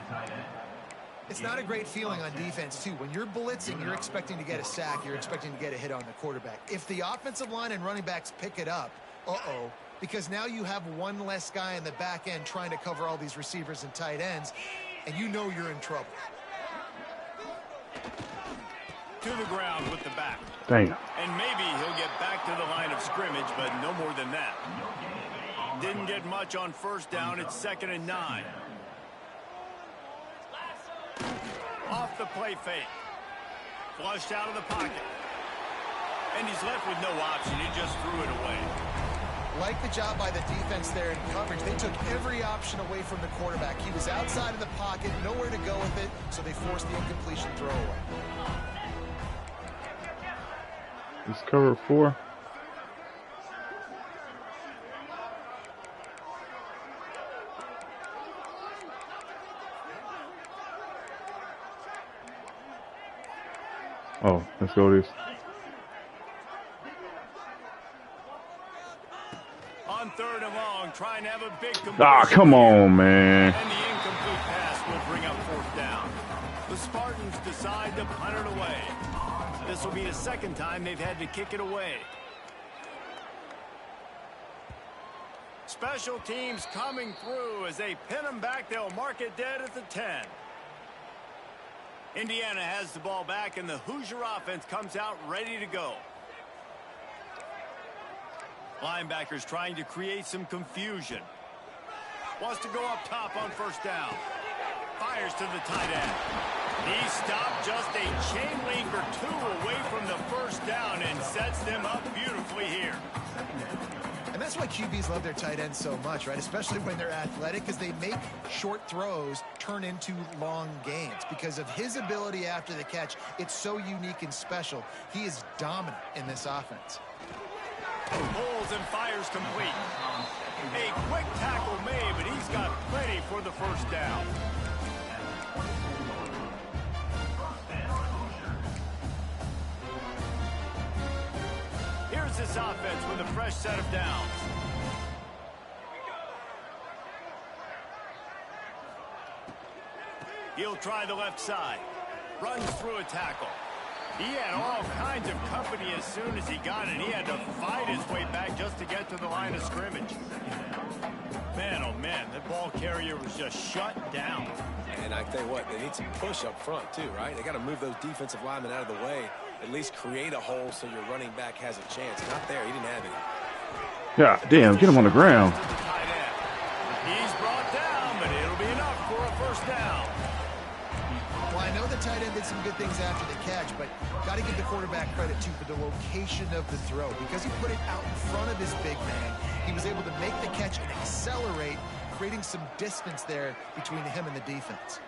It's not a great feeling on defense, too. When you're blitzing, you're expecting to get a sack. You're expecting to get a hit on the quarterback. If the offensive line and running backs pick it up, because now you have one less guy in the back end trying to cover all these receivers and tight ends, and you know you're in trouble. To the ground with the back. Dang. And maybe he'll get back to the line of scrimmage, but no more than that. Didn't get much on first down. It's 2nd and 9. Off the play fake. Flushed out of the pocket. And he's left with no option. He just threw it away. Like the job by the defense there in coverage. They took every option away from the quarterback. He was outside of the pocket, nowhere to go with it, so they forced the incompletion throwaway. It's cover 4. Oh, let's go this. On 3rd and long, trying to have a big completion. Ah, come on, man. And the incomplete pass will bring up 4th down. The Spartans decide to punt it away. This will be the 2nd time they've had to kick it away. Special teams coming through as they pin them back. They'll mark it dead at the 10. Indiana has the ball back, and the Hoosier offense comes out ready to go. Linebackers trying to create some confusion. Wants to go up top on first down. Fires to the tight end. He stopped just a chain link or 2 away from the first down and sets them up beautifully here. And that's why QBs love their tight ends so much, right? Especially when they're athletic, because they make short throws turn into long gains. Because of his ability after the catch, it's so unique and special. He is dominant in this offense. Pulls and fires complete. A quick tackle made, but he's got plenty for the first down. Here's this offense with a fresh set of downs. He'll try the left side. Runs through a tackle. He had all kinds of company as soon as he got it. He had to fight his way back just to get to the line of scrimmage. Man, oh man, that ball carrier was just shut down. And I tell you what, they need some push up front too, right? They got to move those defensive linemen out of the way. At least create a hole so your running back has a chance. Not there. He didn't have it. Yeah, damn, get him on the ground. He's brought down, but it'll be enough for a first down. Well, I know the tight end did some good things after the catch, but got to give the quarterback credit, too, for the location of the throw. Because he put it out in front of his big man, he was able to make the catch and accelerate, creating some distance there between him and the defense.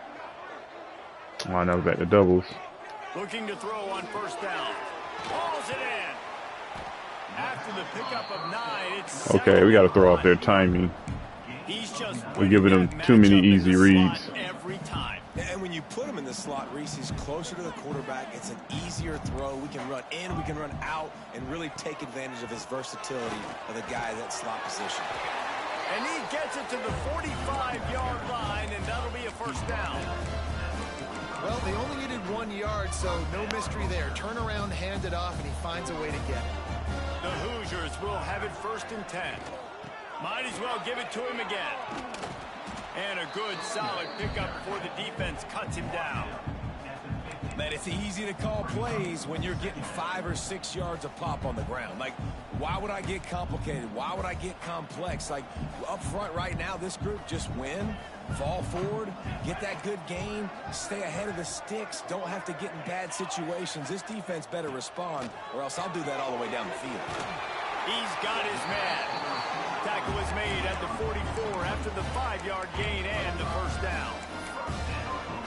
Oh, now back to doubles. Looking to throw on first down. Hauls it in. After the pickup of 9, it's okay, we got to throw off their timing. We're giving them too many easy reads. Every time. And when you put him in the slot, Reese, he's closer to the quarterback. It's an easier throw. We can run in, we can run out, and really take advantage of his versatility of the guy at that slot position. And he gets it to the 45-yard line, and that'll be a first down. Well, they only needed 1 yard, so no mystery there. Turn around, hand it off, and he finds a way to get it. The Hoosiers will have it 1st and 10. Might as well give it to him again. And a good, solid pickup before the defense cuts him down. Man, it's easy to call plays when you're getting 5 or 6 yards a pop on the ground. Like, why would I get complicated? Why would I get complex? Like, up front right now, this group just win, fall forward, get that good gain, stay ahead of the sticks, don't have to get in bad situations. This defense better respond, or else I'll do that all the way down the field. He's got his man. Tackle is made at the 44 after the 5-yard gain and the first down.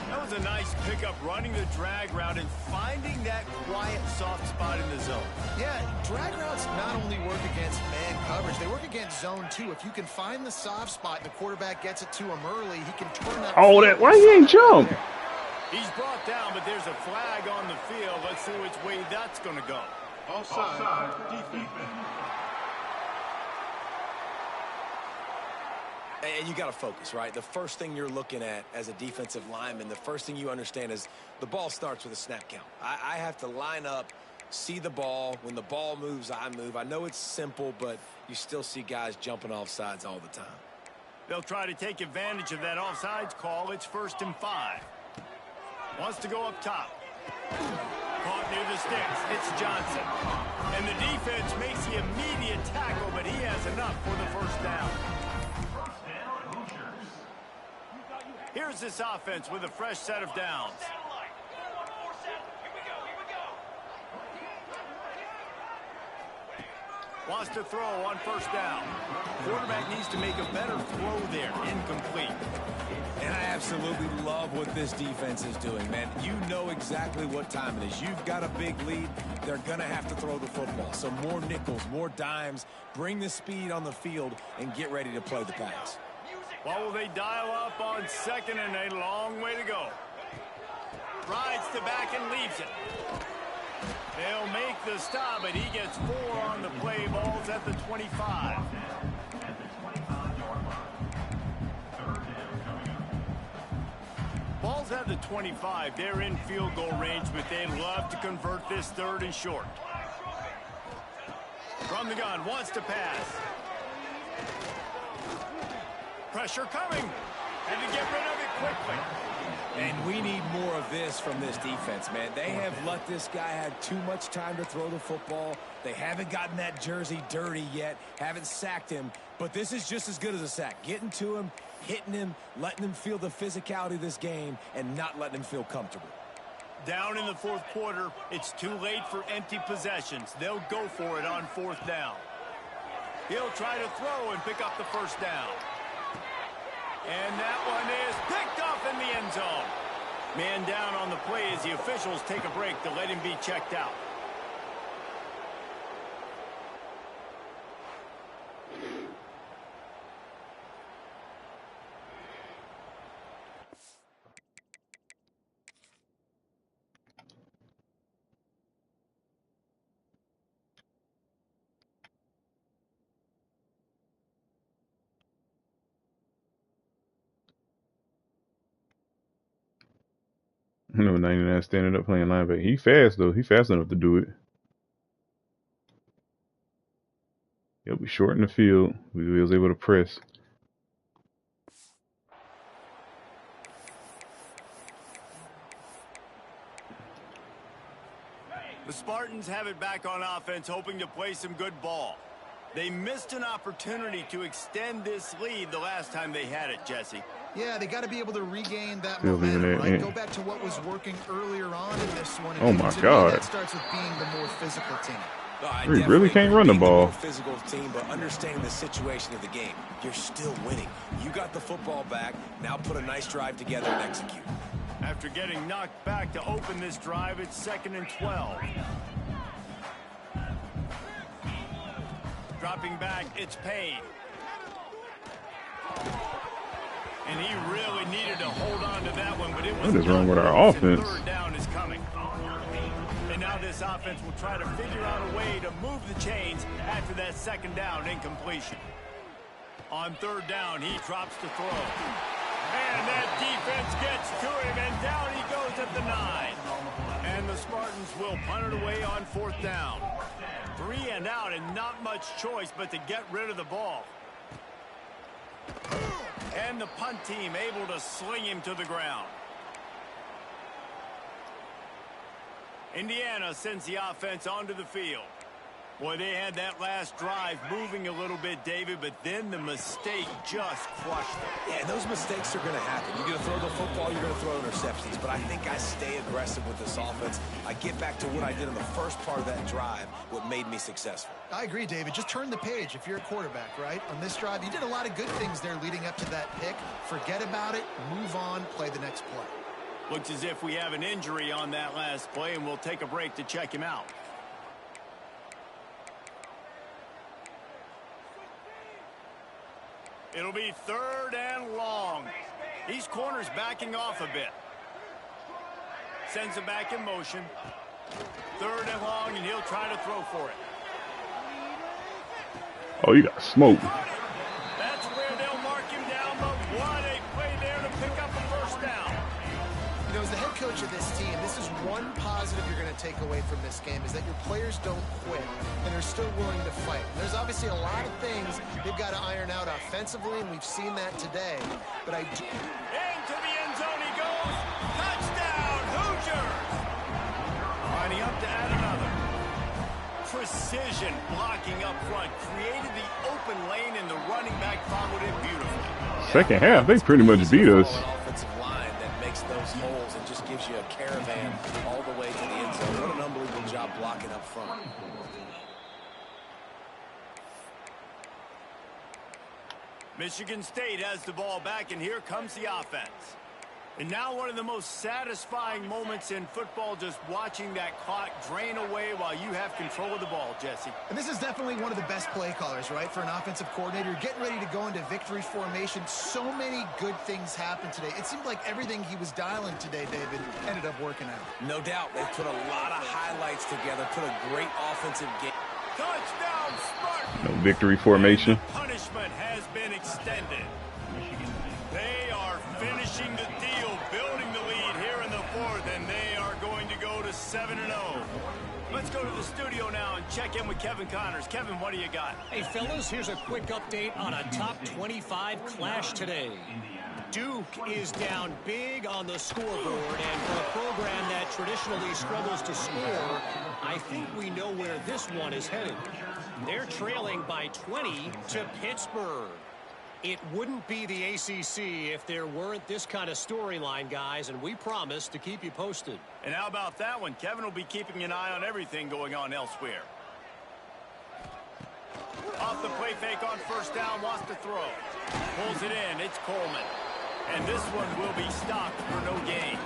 That was a nice pickup, running the drag route and finding that quiet, soft spot in the zone. Yeah, drag routes not only work against man coverage, they work against zone too. If you can find the soft spot and the quarterback gets it to him early, he can turn that. Oh, that why he ain't jump? He's brought down, but there's a flag on the field. Let's see which way that's going to go. Offside, defense. And you got to focus, right? The first thing you're looking at as a defensive lineman, the first thing you understand is the ball starts with a snap count. I have to line up, see the ball. When the ball moves, I move. I know it's simple, but you still see guys jumping off sides all the time. They'll try to take advantage of that offsides call. It's 1st and 5. Wants to go up top. Caught near the sticks. It's Johnson. And the defense makes the immediate tackle, but he has enough for the first down. Here's this offense with a fresh set of downs. Wants to throw on first down. Quarterback needs to make a better throw there. Incomplete. And I absolutely love what this defense is doing, man. You know exactly what time it is. You've got a big lead. They're going to have to throw the football. So more nickels, more dimes. Bring the speed on the field and get ready to play the pass. What will they dial up on 2nd and a long way to go? Rides the back and leaves it. They'll make the stop, but he gets 4 on the play. Ball's at the 25. Ball's at the 25. They're in field goal range, but they'd love to convert this 3rd and short. From the gun, wants to pass. Pressure coming. Had to get rid of it quickly. And we need more of this from this defense, man. They have let this guy have too much time to throw the football. They haven't gotten that jersey dirty yet, haven't sacked him. But this is just as good as a sack. Getting to him, hitting him, letting him feel the physicality of this game, and not letting him feel comfortable. Down in the 4th quarter, it's too late for empty possessions. They'll go for it on 4th down. He'll try to throw and pick up the first down. And that one is picked off in the end zone. Man down on the play as the officials take a break to let him be checked out. I know 99 standing up playing linebacker. He fast though. He fast enough to do it. He'll be short in the field. We was able to press. The Spartans have it back on offense, hoping to play some good ball. They missed an opportunity to extend this lead the last time they had it, Jesse. Yeah, they got to be able to regain that momentum, right? Go back to what was working earlier on in this one. Oh my God! That starts with being the more physical team. We really can't run the ball. Physical team, but understanding the situation of the game. You're still winning. You got the football back. Now put a nice drive together and execute. After getting knocked back to open this drive, it's 2nd and 12. Dropping back, it's Payne. And he really needed to hold on to that one, but it was... What is wrong with our offense? Third down is coming. And now this offense will try to figure out a way to move the chains after that 2nd down incompletion. On 3rd down, he drops to throw. And that defense gets to him, and down he goes at the 9. And the Spartans will punt it away on 4th down. 3 and out, and not much choice but to get rid of the ball. And the punt team able to sling him to the ground. Indiana sends the offense onto the field. Boy, they had that last drive moving a little bit, David, but then the mistake just crushed them. Yeah, and those mistakes are going to happen. You're going to throw the football, you're going to throw interceptions, but I think I stay aggressive with this offense. I get back to what I did in the first part of that drive, what made me successful. I agree, David. Just turn the page if you're a quarterback, right? On this drive, you did a lot of good things there leading up to that pick. Forget about it, move on, play the next play. Looks as if we have an injury on that last play, and we'll take a break to check him out. It'll be 3rd and long. These corners backing off a bit. Sends it back in motion. 3rd and long, and he'll try to throw for it. Oh, you got smoked. That's where they'll mark him down, but what a play there to pick up the 1st down. You know, as the head coach of this team, this is one positive you're going to take away from this game, is that your players don't quit and are still willing to fight. And there's obviously a lot of things they've got to iron out offensively, and we've seen that today. But I do... Into the end zone he goes. Touchdown, Hoosiers! Lining up to add another. Precision blocking up front. Created the open lane, and the running back followed it beautifully. Second half, they pretty much beat us. Those holes and just gives you a caravan all the way to the end zone. What an unbelievable job blocking up front. Michigan State has the ball back, and here comes the offense. And now one of the most satisfying moments in football, just watching that clock drain away while you have control of the ball, Jesse. And this is definitely one of the best play callers, right, for an offensive coordinator. You're getting ready to go into victory formation. So many good things happened today. It seemed like everything he was dialing today, David, ended up working out. No doubt. They put a lot of highlights together, put a great offensive game. Touchdown, Spartan! No victory formation. Punishment has been extended. They are finishing the deal, building the lead here in the 4th, and they are going to go to 7-0. Let's go to the studio now and check in with Kevin Connors. Kevin, what do you got? Hey, fellas, here's a quick update on a top 25 clash today. Duke is down big on the scoreboard, and for a program that traditionally struggles to score, I think we know where this one is headed. They're trailing by 20 to Pittsburgh. It wouldn't be the ACC if there weren't this kind of storyline, guys, and we promise to keep you posted. And how about that one? Kevin will be keeping an eye on everything going on elsewhere. Off the play fake on 1st down, wants to throw. Pulls it in, it's Coleman. And this one will be stopped for no gain.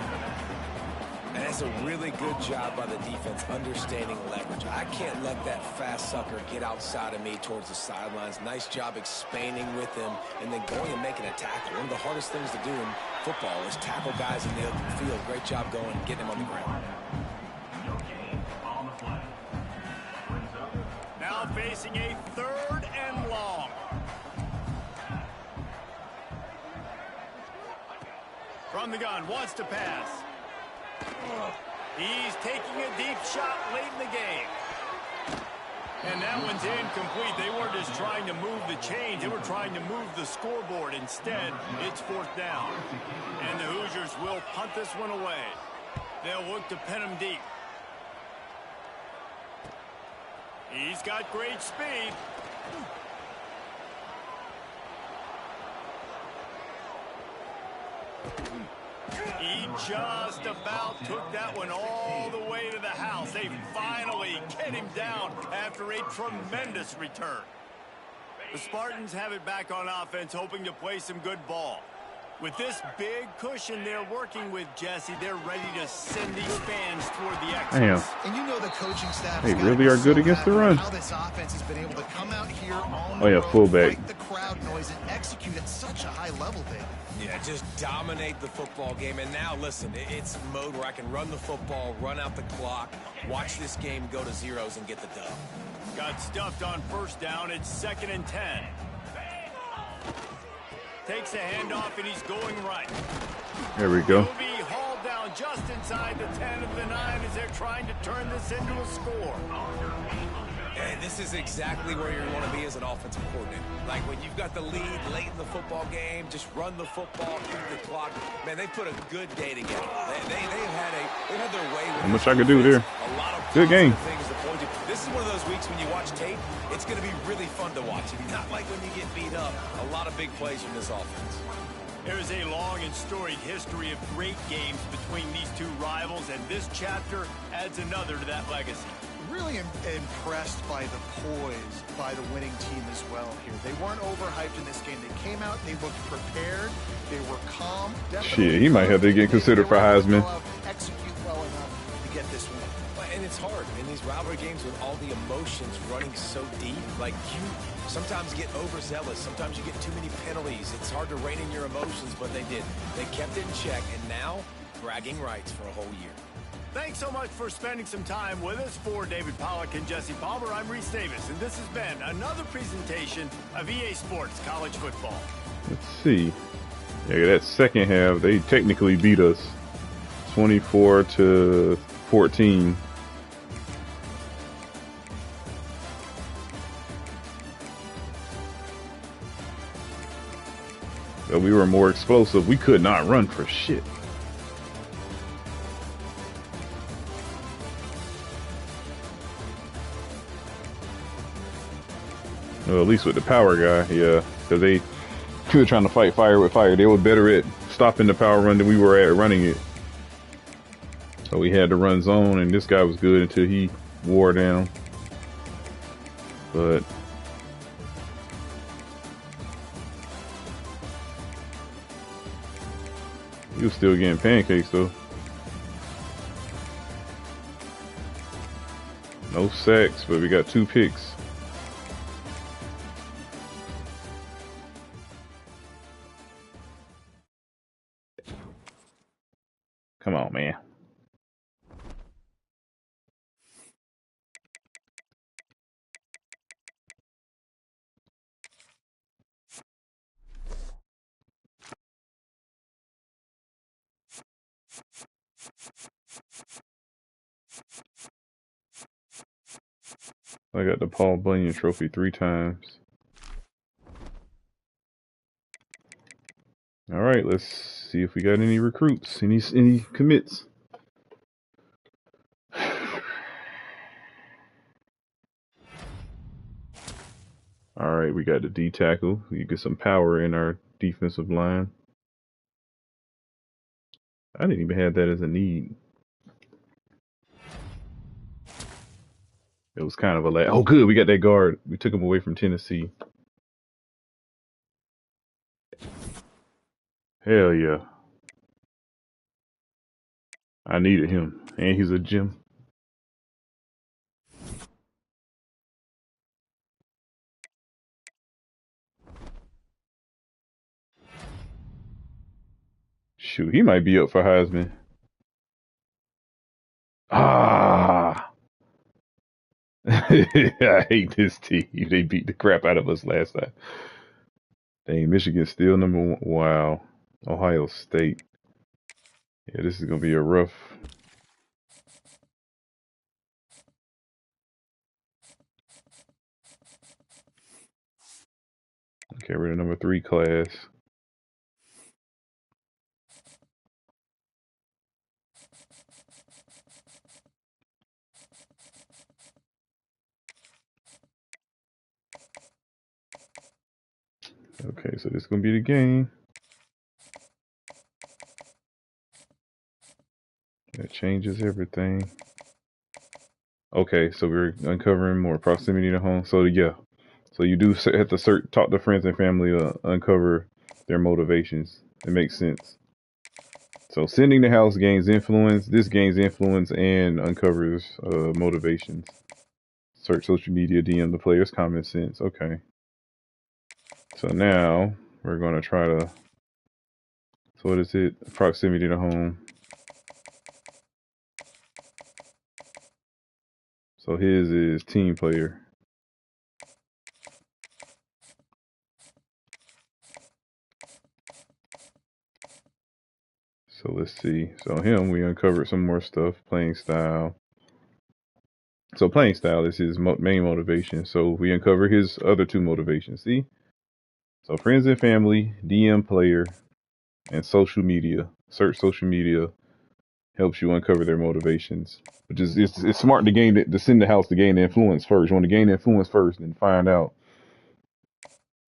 And that's a really good job by the defense understanding leverage. I can't let that fast sucker get outside of me towards the sidelines. Nice job expanding with him and then going and making a tackle. One of the hardest things to do in football is tackle guys in the open field. Great job going and getting them on the ground. Now facing a 3rd and long. From the gun, wants to pass. He's taking a deep shot late in the game. And that one's incomplete. They weren't just trying to move the chains. They were trying to move the scoreboard. Instead, it's 4th down. And the Hoosiers will punt this one away. They'll look to pin him deep. He's got great speed. He just about took that one all the way to the house. They finally get him down after a tremendous return. The Spartans have it back on offense, hoping to play some good ball. With this big cushion they're working with, Jesse, they're ready to send these fans toward the exits. And you know the coaching staff they really are good against the run. How this offense has been able to come out here on the road, fullback. Fight the crowd noise and execute at such a high level, David. Yeah, just dominate the football game. And now, listen, it's mode where I can run the football, run out the clock, watch this game go to zeros and get the dub. Got stuffed on 1st down. It's 2nd and 10. Takes a handoff, and he's going right. There we go. He'll be hauled down just inside the 10 of the 9 as they're trying to turn this into a score. And this is exactly where you want to be as an offensive coordinator. Like when you've got the lead late in the football game, just run the football, keep the clock. Man, they put a good day together. They had their way with how much I could do there. A lot of good game. Things to point to. This is one of those weeks when you watch tape, it's going to be really fun to watch. Not like when you get beat up. A lot of big plays from this offense. There's a long and storied history of great games between these two rivals, and this chapter adds another to that legacy. Really impressed by the poise by the winning team as well here. They weren't overhyped in this game. They came out, they looked prepared, they were calm. Shit, he might have to get considered for Heisman. Execute well enough to get this win. And it's hard in these rivalry games with all the emotions running so deep. Like you sometimes get overzealous. Sometimes you get too many penalties. It's hard to rein in your emotions, but they did. They kept it in check, and now bragging rights for a whole year. Thanks so much for spending some time with us. For David Pollack and Jesse Palmer, I'm Reese Davis, and this has been another presentation of EA Sports College Football. Let's see. Yeah, that second half, they technically beat us 24-14. But we were more explosive. We could not run for shit. Well, at least with the power guy, yeah. Because they were trying to fight fire with fire. They were better at stopping the power run than we were at running it. So we had to run zone, and this guy was good until he wore down. But he was still getting pancakes, though. No sacks, but we got 2 picks. Come on, man. I got the Paul Bunyan Trophy 3 times. All right, let's see if we got any recruits, any commits. All right, we got the D tackle. You get some power in our defensive line. I didn't even have that as a need. It was kind of a oh, good, we got that guard. We took him away from Tennessee. Hell yeah. I needed him. And he's a gem. Shoot, he might be up for Heisman. Ah. I hate this team. They beat the crap out of us last time. Dang, Michigan still #1. Wow. Ohio State. Yeah, this is going to be a rough Okay, we're the number 3 class. Okay, so this is gonna be the game. That changes everything. Okay, so we're uncovering more proximity to home. So yeah, so you do have to talk to friends and family to uncover their motivations. It makes sense. So sending the house gains influence. This gains influence and uncovers motivations. Search social media, DM the players, common sense. Okay. So now we're gonna try to. So what is it? Proximity to home. So his is team player. So let's see. So him, we uncovered some more stuff. Playing style. So playing style is his main motivation. So we uncover his other 2 motivations. See? So friends and family, DM player, and social media. Search social media helps you uncover their motivations. Which is it's smart to send the house to gain the influence first. You want to gain the influence first and find out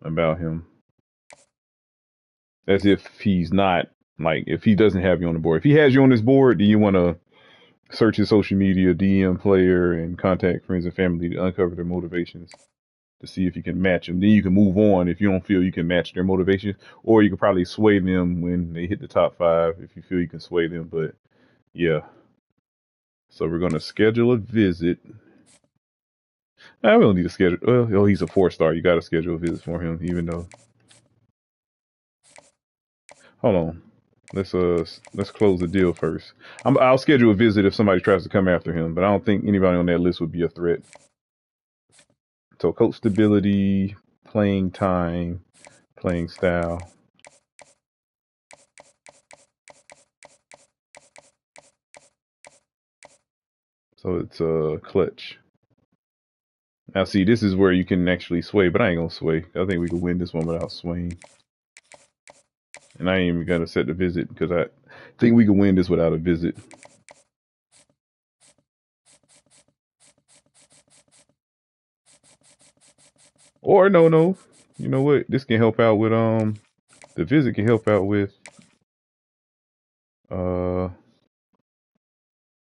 about him. As if he's not, like, if he doesn't have you on the board. If he has you on his board, then you want to search his social media, DM player, and contact friends and family to uncover their motivations to see if you can match them. Then you can move on if you don't feel you can match their motivations, or you can probably sway them when they hit the top 5 if you feel you can sway them. But yeah, so we're going to schedule a visit. I don't need to schedule. Well, he's a 4-star. You got to schedule a visit for him, even though. Hold on. Let's close the deal first. I'll schedule a visit if somebody tries to come after him, but I don't think anybody on that list would be a threat. So coach stability, playing time, playing style. So it's clutch. Now see, this is where you can actually sway, but I ain't gonna sway. I think we can win this one without swaying. And I ain't even gonna set the visit because I think we can win this without a visit. Or no. You know what? This can help out with the visit can help out with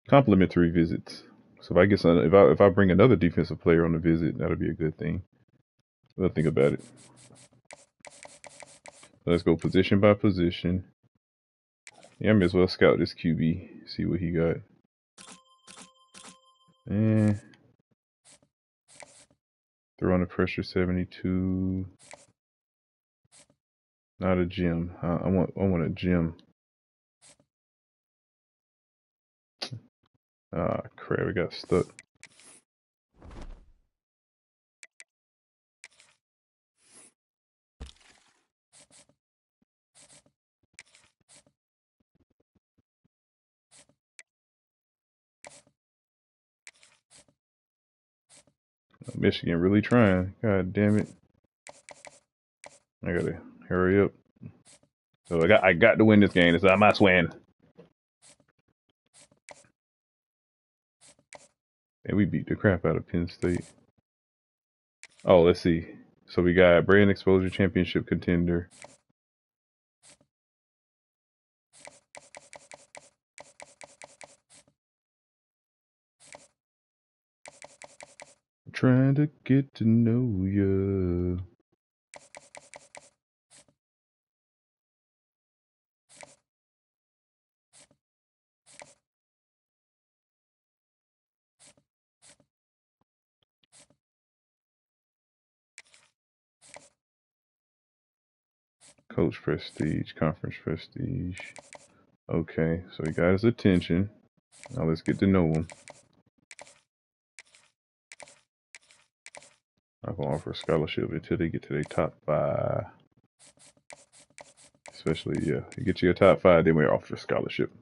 complimentary visits. So if I get if I bring another defensive player on the visit, that'll be a good thing. We'll think about it. Let's go position by position. Yeah, I may as well scout this QB, see what he got. And throw under pressure 72. Not a gym. I want a gym. Ah, crap! I got stuck. Michigan really trying. God damn it! I gotta hurry up. So I got to win this game. It's I must win. And we beat the crap out of Penn State. Oh, let's see. So we got Brand Exposure Championship contender. Trying to get to know ya. Coach prestige, conference prestige. Okay, so he got his attention. Now let's get to know him. I'm gonna offer a scholarship until they get to their top 5. Especially, yeah, you get to your top 5, then we offer a scholarship.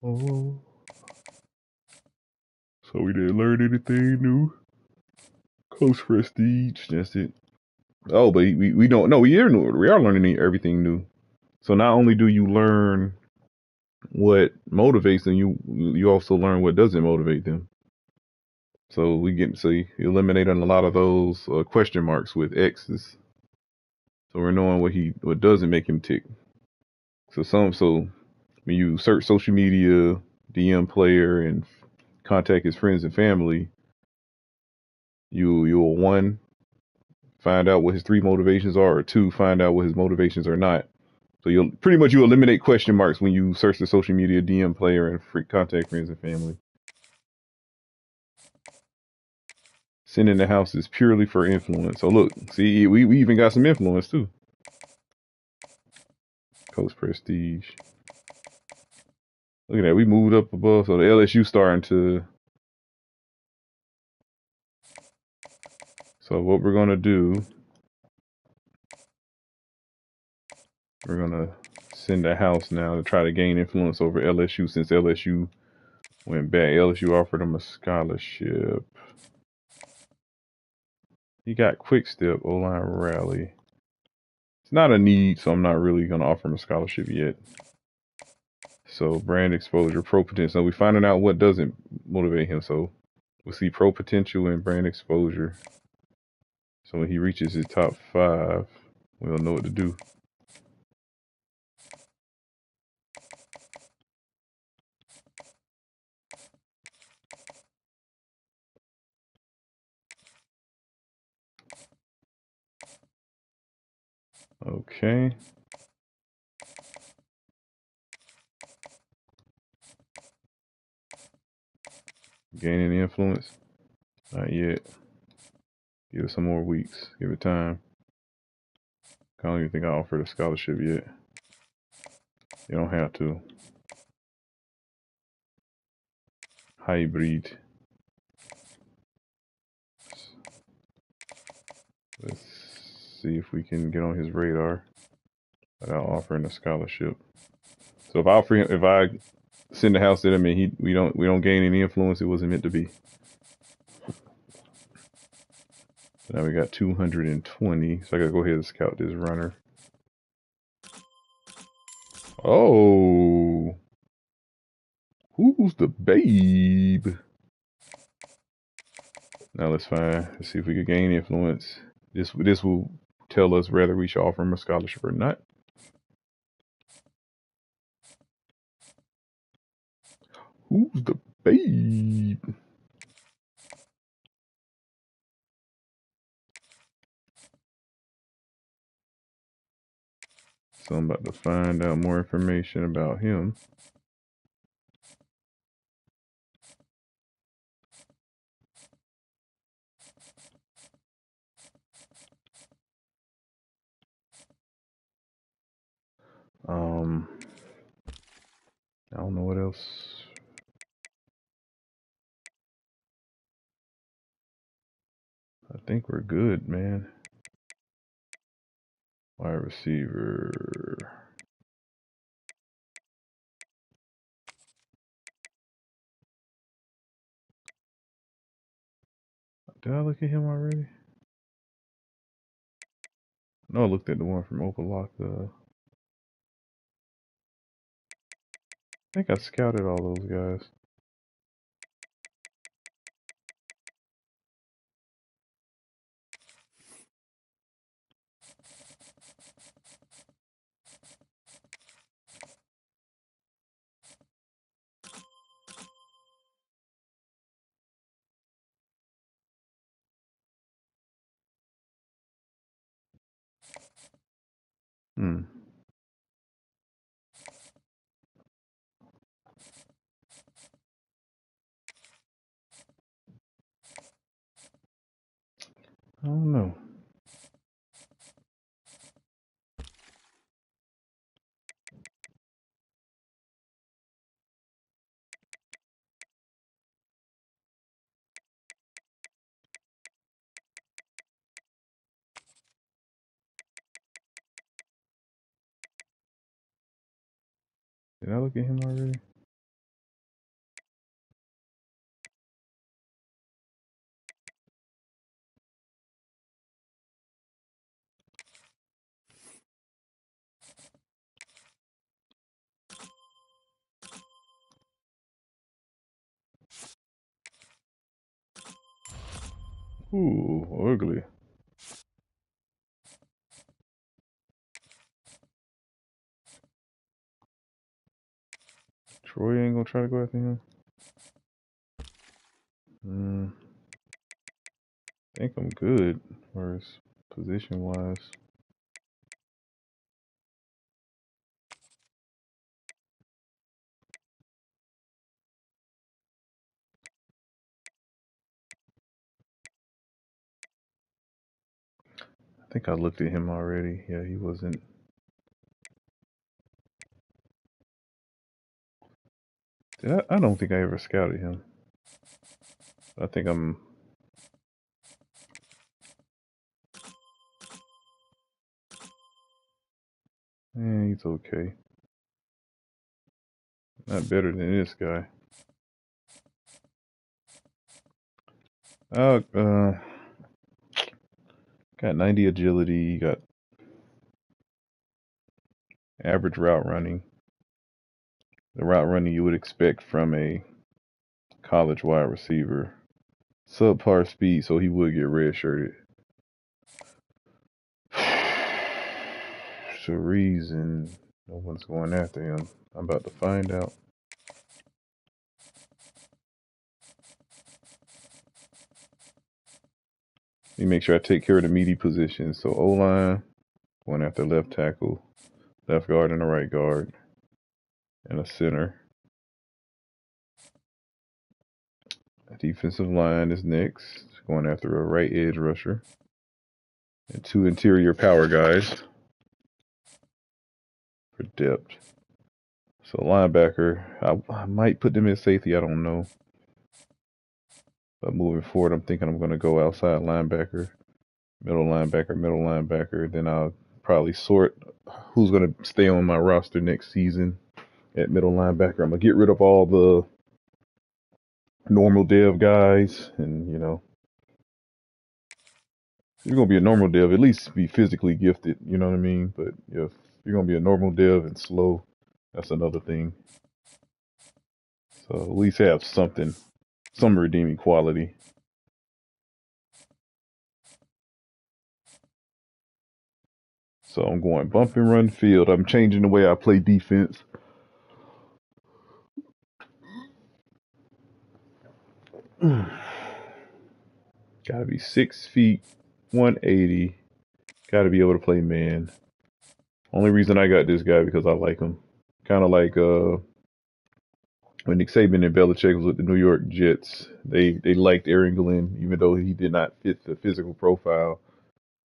Oh, So we didn't learn anything new. Close prestige, that's it. Oh, but we don't. No, we are learning everything new. So not only do you learn what motivates them, you also learn what doesn't motivate them. So we get eliminating a lot of those question marks with X's. So we're knowing what doesn't make him tick. So when you search social media, DM player, and contact his friends and family, you'll one, find out what his three motivations are, or two, find out what his motivations are not. So you eliminate question marks when you search the social media DM player and contact friends and family. Sending the house is purely for influence. So look, see, we even got some influence too. Coach prestige. Look at that, we moved up above. So the LSU starting to. So what we're gonna do, we're gonna send the house now to try to gain influence over LSU since LSU went back. LSU offered him a scholarship. He got quick step, O-line rally. It's not a need, so I'm not really gonna offer him a scholarship yet. So brand exposure, pro potential. So we're finding out what doesn't motivate him. So we'll see pro potential and brand exposure. So when he reaches his top 5, we'll know what to do. Okay. Gaining influence? Not yet. Give it some more weeks. Give it time. I don't even think I offered a scholarship yet. You don't have to. Hybrid. Let's see if we can get on his radar without offering a scholarship. So if I send the house to him and we don't gain any influence, it wasn't meant to be. So now we got 220. So I gotta go ahead and scout this runner. Oh, who's the babe? Now let's see if we can gain influence. This will tell us whether we should offer him a scholarship or not. Who's the babe? So I'm about to find out more information about him. I don't know what else. I think we're good, man. Wide receiver. Did I look at him already? No, I looked at the one from Opalaka. I think I scouted all those guys. I don't know. Did I look at him already? Ooh, ugly. Troy ain't gonna try to go after him. I think I'm good as far as position wise. I think I looked at him already. Yeah, he wasn't. I don't think I ever scouted him. I think I'm. He's okay. Not better than this guy. Got 90 agility. Got average route running. The route running you would expect from a college wide receiver. Subpar speed, so he would get redshirted. There's a reason no one's going after him. I'm about to find out. Let me make sure I take care of the meaty positions. So O-line, going after left tackle, left guard and a right guard, and a center. Defensive line is next, going after a right edge rusher, and 2 interior power guys for depth. So linebacker, I might put them in safety, I don't know. But moving forward, I'm thinking I'm going to go outside linebacker, middle linebacker. Then I'll probably sort who's going to stay on my roster next season at middle linebacker. I'm going to get rid of all the normal dev guys. And, you know, if you're going to be a normal dev, at least be physically gifted. You know what I mean? But if you're going to be a normal dev and slow, that's another thing. So at least have something, some redeeming quality. So I'm going bump and run field. I'm changing the way I play defense. Gotta be 6 feet, 180. Gotta be able to play man. Only reason I got this guy because I like him. Kind of like when Nick Saban and Belichick was with the New York Jets. They liked Aaron Glenn, even though he did not fit the physical profile.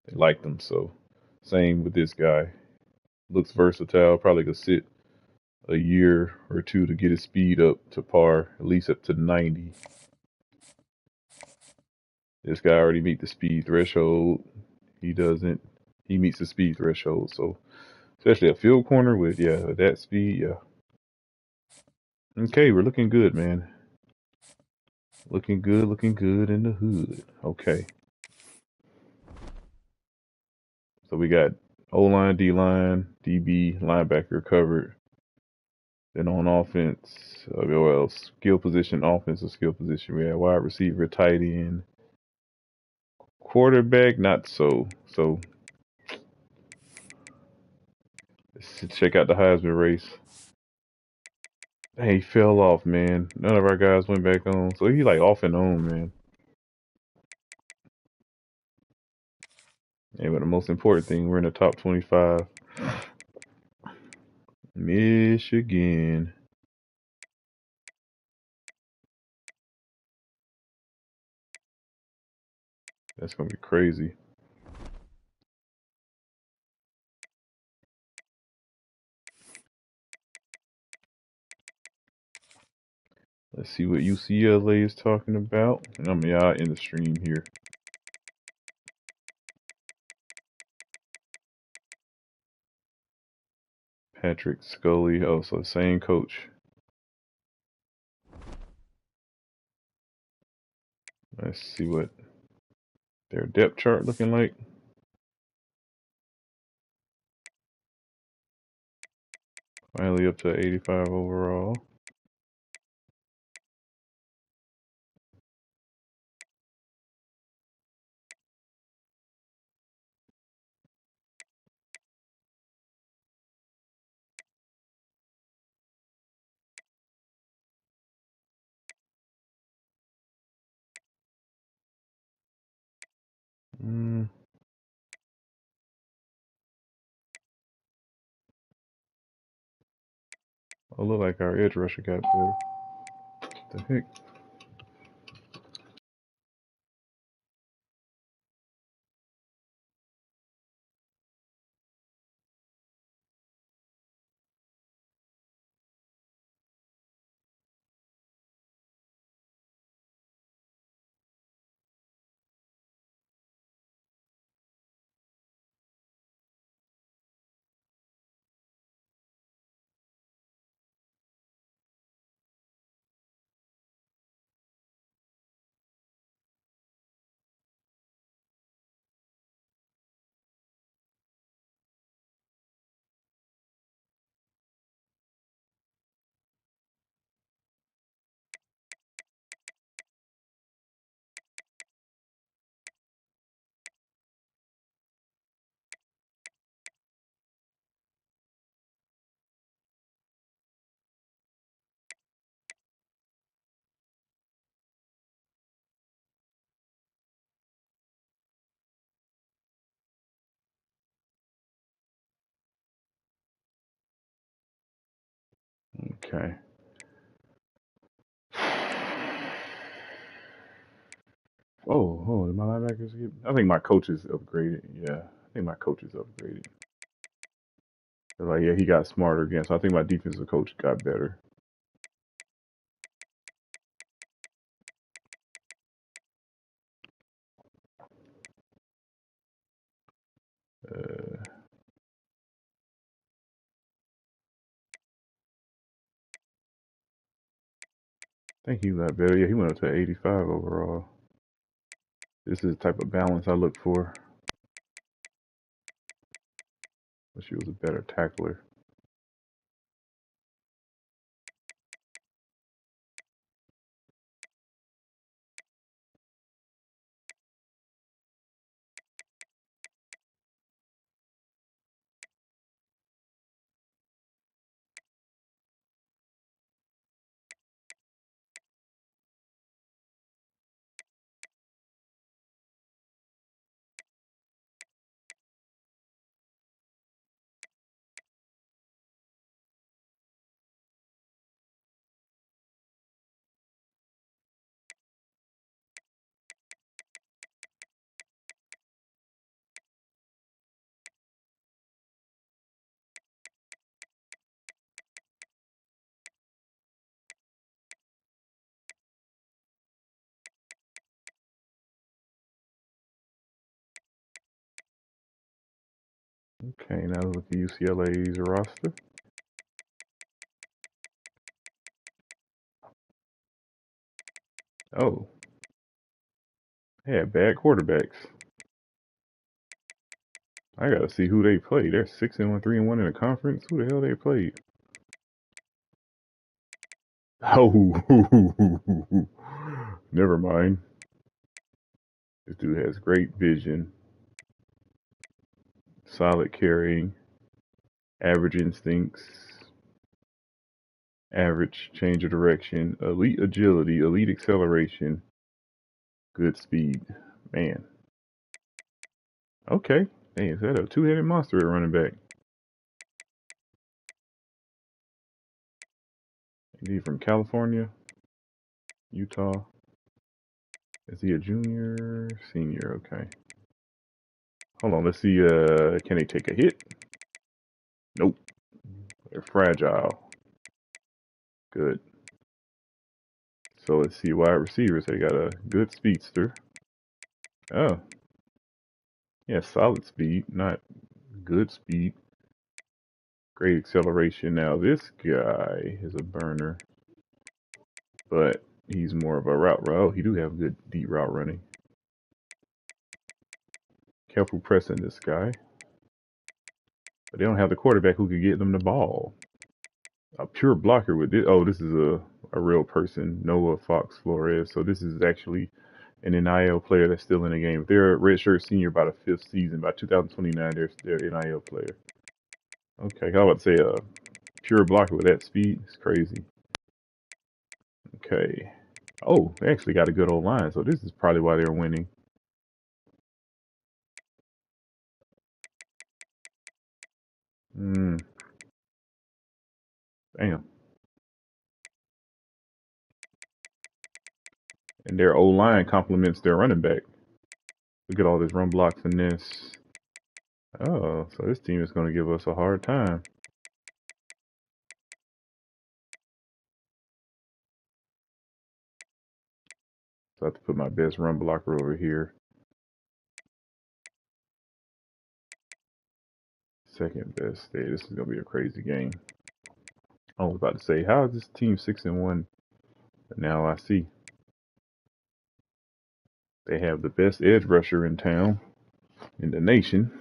They liked him. So same with this guy. Looks versatile. Probably could sit a year or two to get his speed up to par, at least up to 90. This guy already meet the speed threshold. He doesn't. He meets the speed threshold. So especially a field corner with that speed, yeah. Okay, we're looking good, man. Looking good in the hood. Okay. So we got O-line, D-line, DB, linebacker covered. Then on offense, skill position, offensive skill position, we have wide receiver, tight end, quarterback, not so. So let's check out the Heisman race. Hey, he fell off, man. None of our guys went back on. So he like off and on, man. Yeah, but the most important thing, we're in the top 25. Michigan. That's gonna be crazy. Let's see what UCLA is talking about. I mean, y'all in the stream here. Patrick Scully. Oh, so same coach. Let's see what their depth chart looking like. Finally up to 85 overall. Oh, look like our edge rusher got better. What the heck? Okay. Oh, did my linebackers get? I think my coaches upgraded. Yeah, I think my coaches upgraded. They're like, yeah, he got smarter again. So I think my defensive coach got better. I think he got better. Yeah, he went up to 85 overall. This is the type of balance I look for. But she was a better tackler. Okay, now look at UCLA's roster. Oh, they had bad quarterbacks. I gotta see who they play. They're 6-1, 3-1 in the conference. Who the hell they played? Oh, never mind. This dude has great vision, solid carrying, average instincts, average change of direction, elite agility, elite acceleration, good speed. Man. Okay. Dang, is that a two-headed monster at running back? Is he from California? Utah? Is he a junior? Senior, okay. Hold on, let's see, can they take a hit? Nope. They're fragile. Good. So let's see, wide receivers. They got a good speedster. Oh. Yeah, solid speed, not good speed. Great acceleration. Now this guy is a burner, but he's more of a route runner. Oh, he do have good deep route running. Careful pressing this guy. But they don't have the quarterback who could get them the ball. A pure blocker with this. Oh, this is a real person, Noah Fox Flores. So this is actually an NIL player that's still in the game. If they're a redshirt senior by the 5th season, by 2029, they're an NIL player. Okay, I would say a pure blocker with that speed. It's crazy. Okay. Oh, they actually got a good old line, so this is probably why they're winning. Damn. And their O-line complements their running back. Look at all this run block finesse. Oh, so this team is going to give us a hard time. So I have to put my best run blocker over here. Second best. Hey, this is going to be a crazy game. I was about to say, how is this team 6-1? But now I see. They have the best edge rusher in town, in the nation.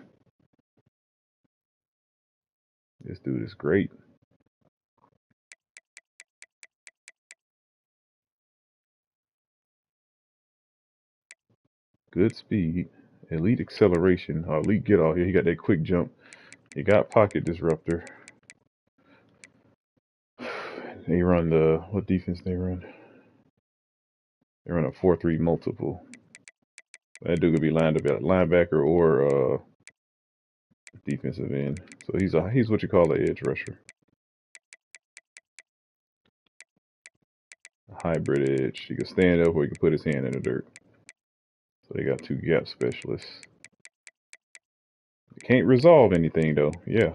This dude is great. Good speed, elite acceleration, elite get off here. He got that quick jump. He got pocket disruptor. They run what defense they run? They run a 4-3 multiple. That dude could be lined up at linebacker or defensive end. So he's what you call an edge rusher. A hybrid edge. He can stand up or he can put his hand in the dirt. So they got 2 gap specialists. They can't resolve anything though. Yeah.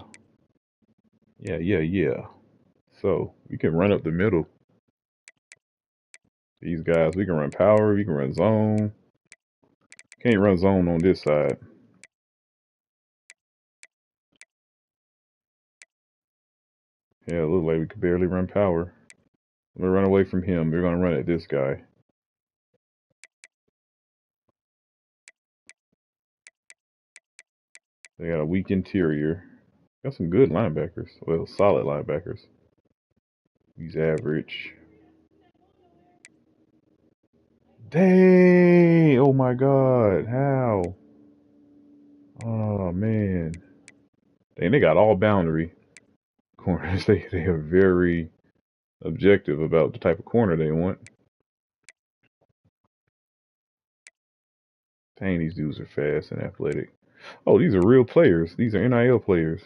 So we can run up the middle. These guys, we can run power, we can run zone. Can't run zone on this side. Yeah, it looks like we could barely run power. We're gonna run away from him. We're gonna run at this guy. They got a weak interior. Got some good linebackers. Well, solid linebackers. He's average. Dang! Oh my God! How? Oh man! Dang, they got all boundary corners. They are very objective about the type of corner they want. Dang, these dudes are fast and athletic. Oh, these are real players. These are NIL players.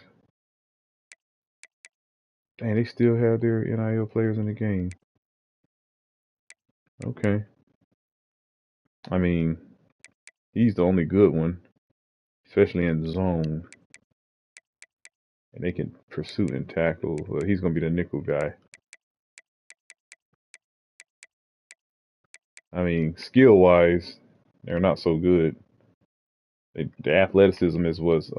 Dang, they still have their NIL players in the game. Okay. I mean, he's the only good one, especially in zone. And they can pursue and tackle. Well, he's going to be the nickel guy. I mean, skill-wise, they're not so good. The athleticism is what's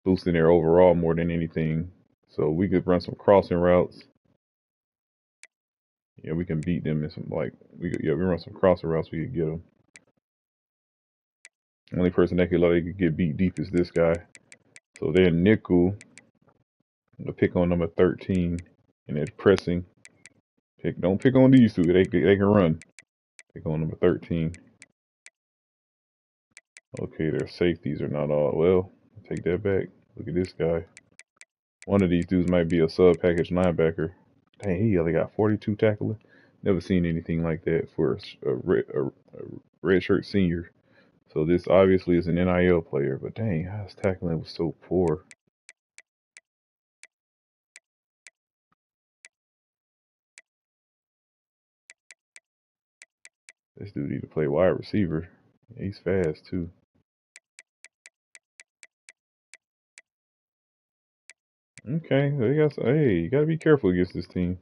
boosting their overall more than anything. So we could run some crossing routes. Yeah, we can beat them in some we run some crossing routes. We could get them. Only person that could get beat deep is this guy. So they're nickel. The pick on number 13, and they're pressing. Don't pick on these two. They can run. Pick on number 13. Okay, their safeties are not all well. Take that back. Look at this guy. One of these dudes might be a sub package linebacker. Dang, he only got 42 tackling. Never seen anything like that for a red shirt senior. So this obviously is an NIL player, but dang, his tackling was so poor. This dude need to play wide receiver. He's fast too. Okay, hey, you gotta be careful against this team.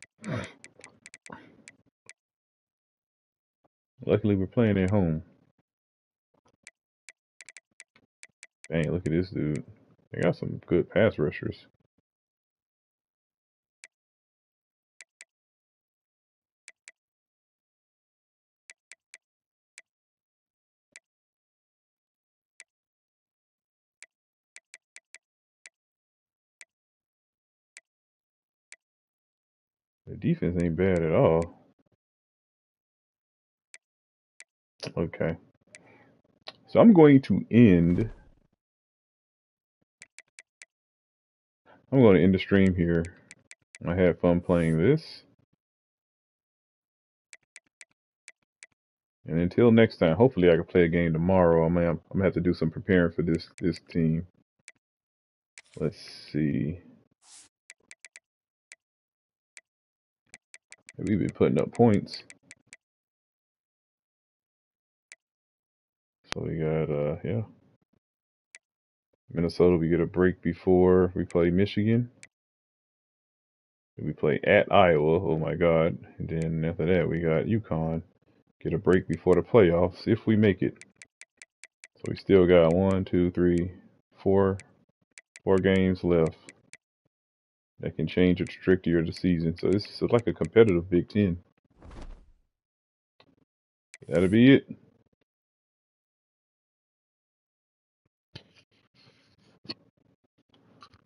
Luckily, we're playing at home. Dang, look at this dude. They got some good pass rushers. The defense ain't bad at all. Okay. So I'm going to end the stream here. I had fun playing this. And until next time, hopefully I can play a game tomorrow. I'm gonna have to do some preparing for this team. Let's see. We've been putting up points. So we got, yeah. Minnesota, we get a break before we play Michigan. We play at Iowa, oh my God. And then after that, we got UConn. Get a break before the playoffs, if we make it. So we still got 4 games left that can change the trajectory of the season. So this is like a competitive Big Ten. That'll be it.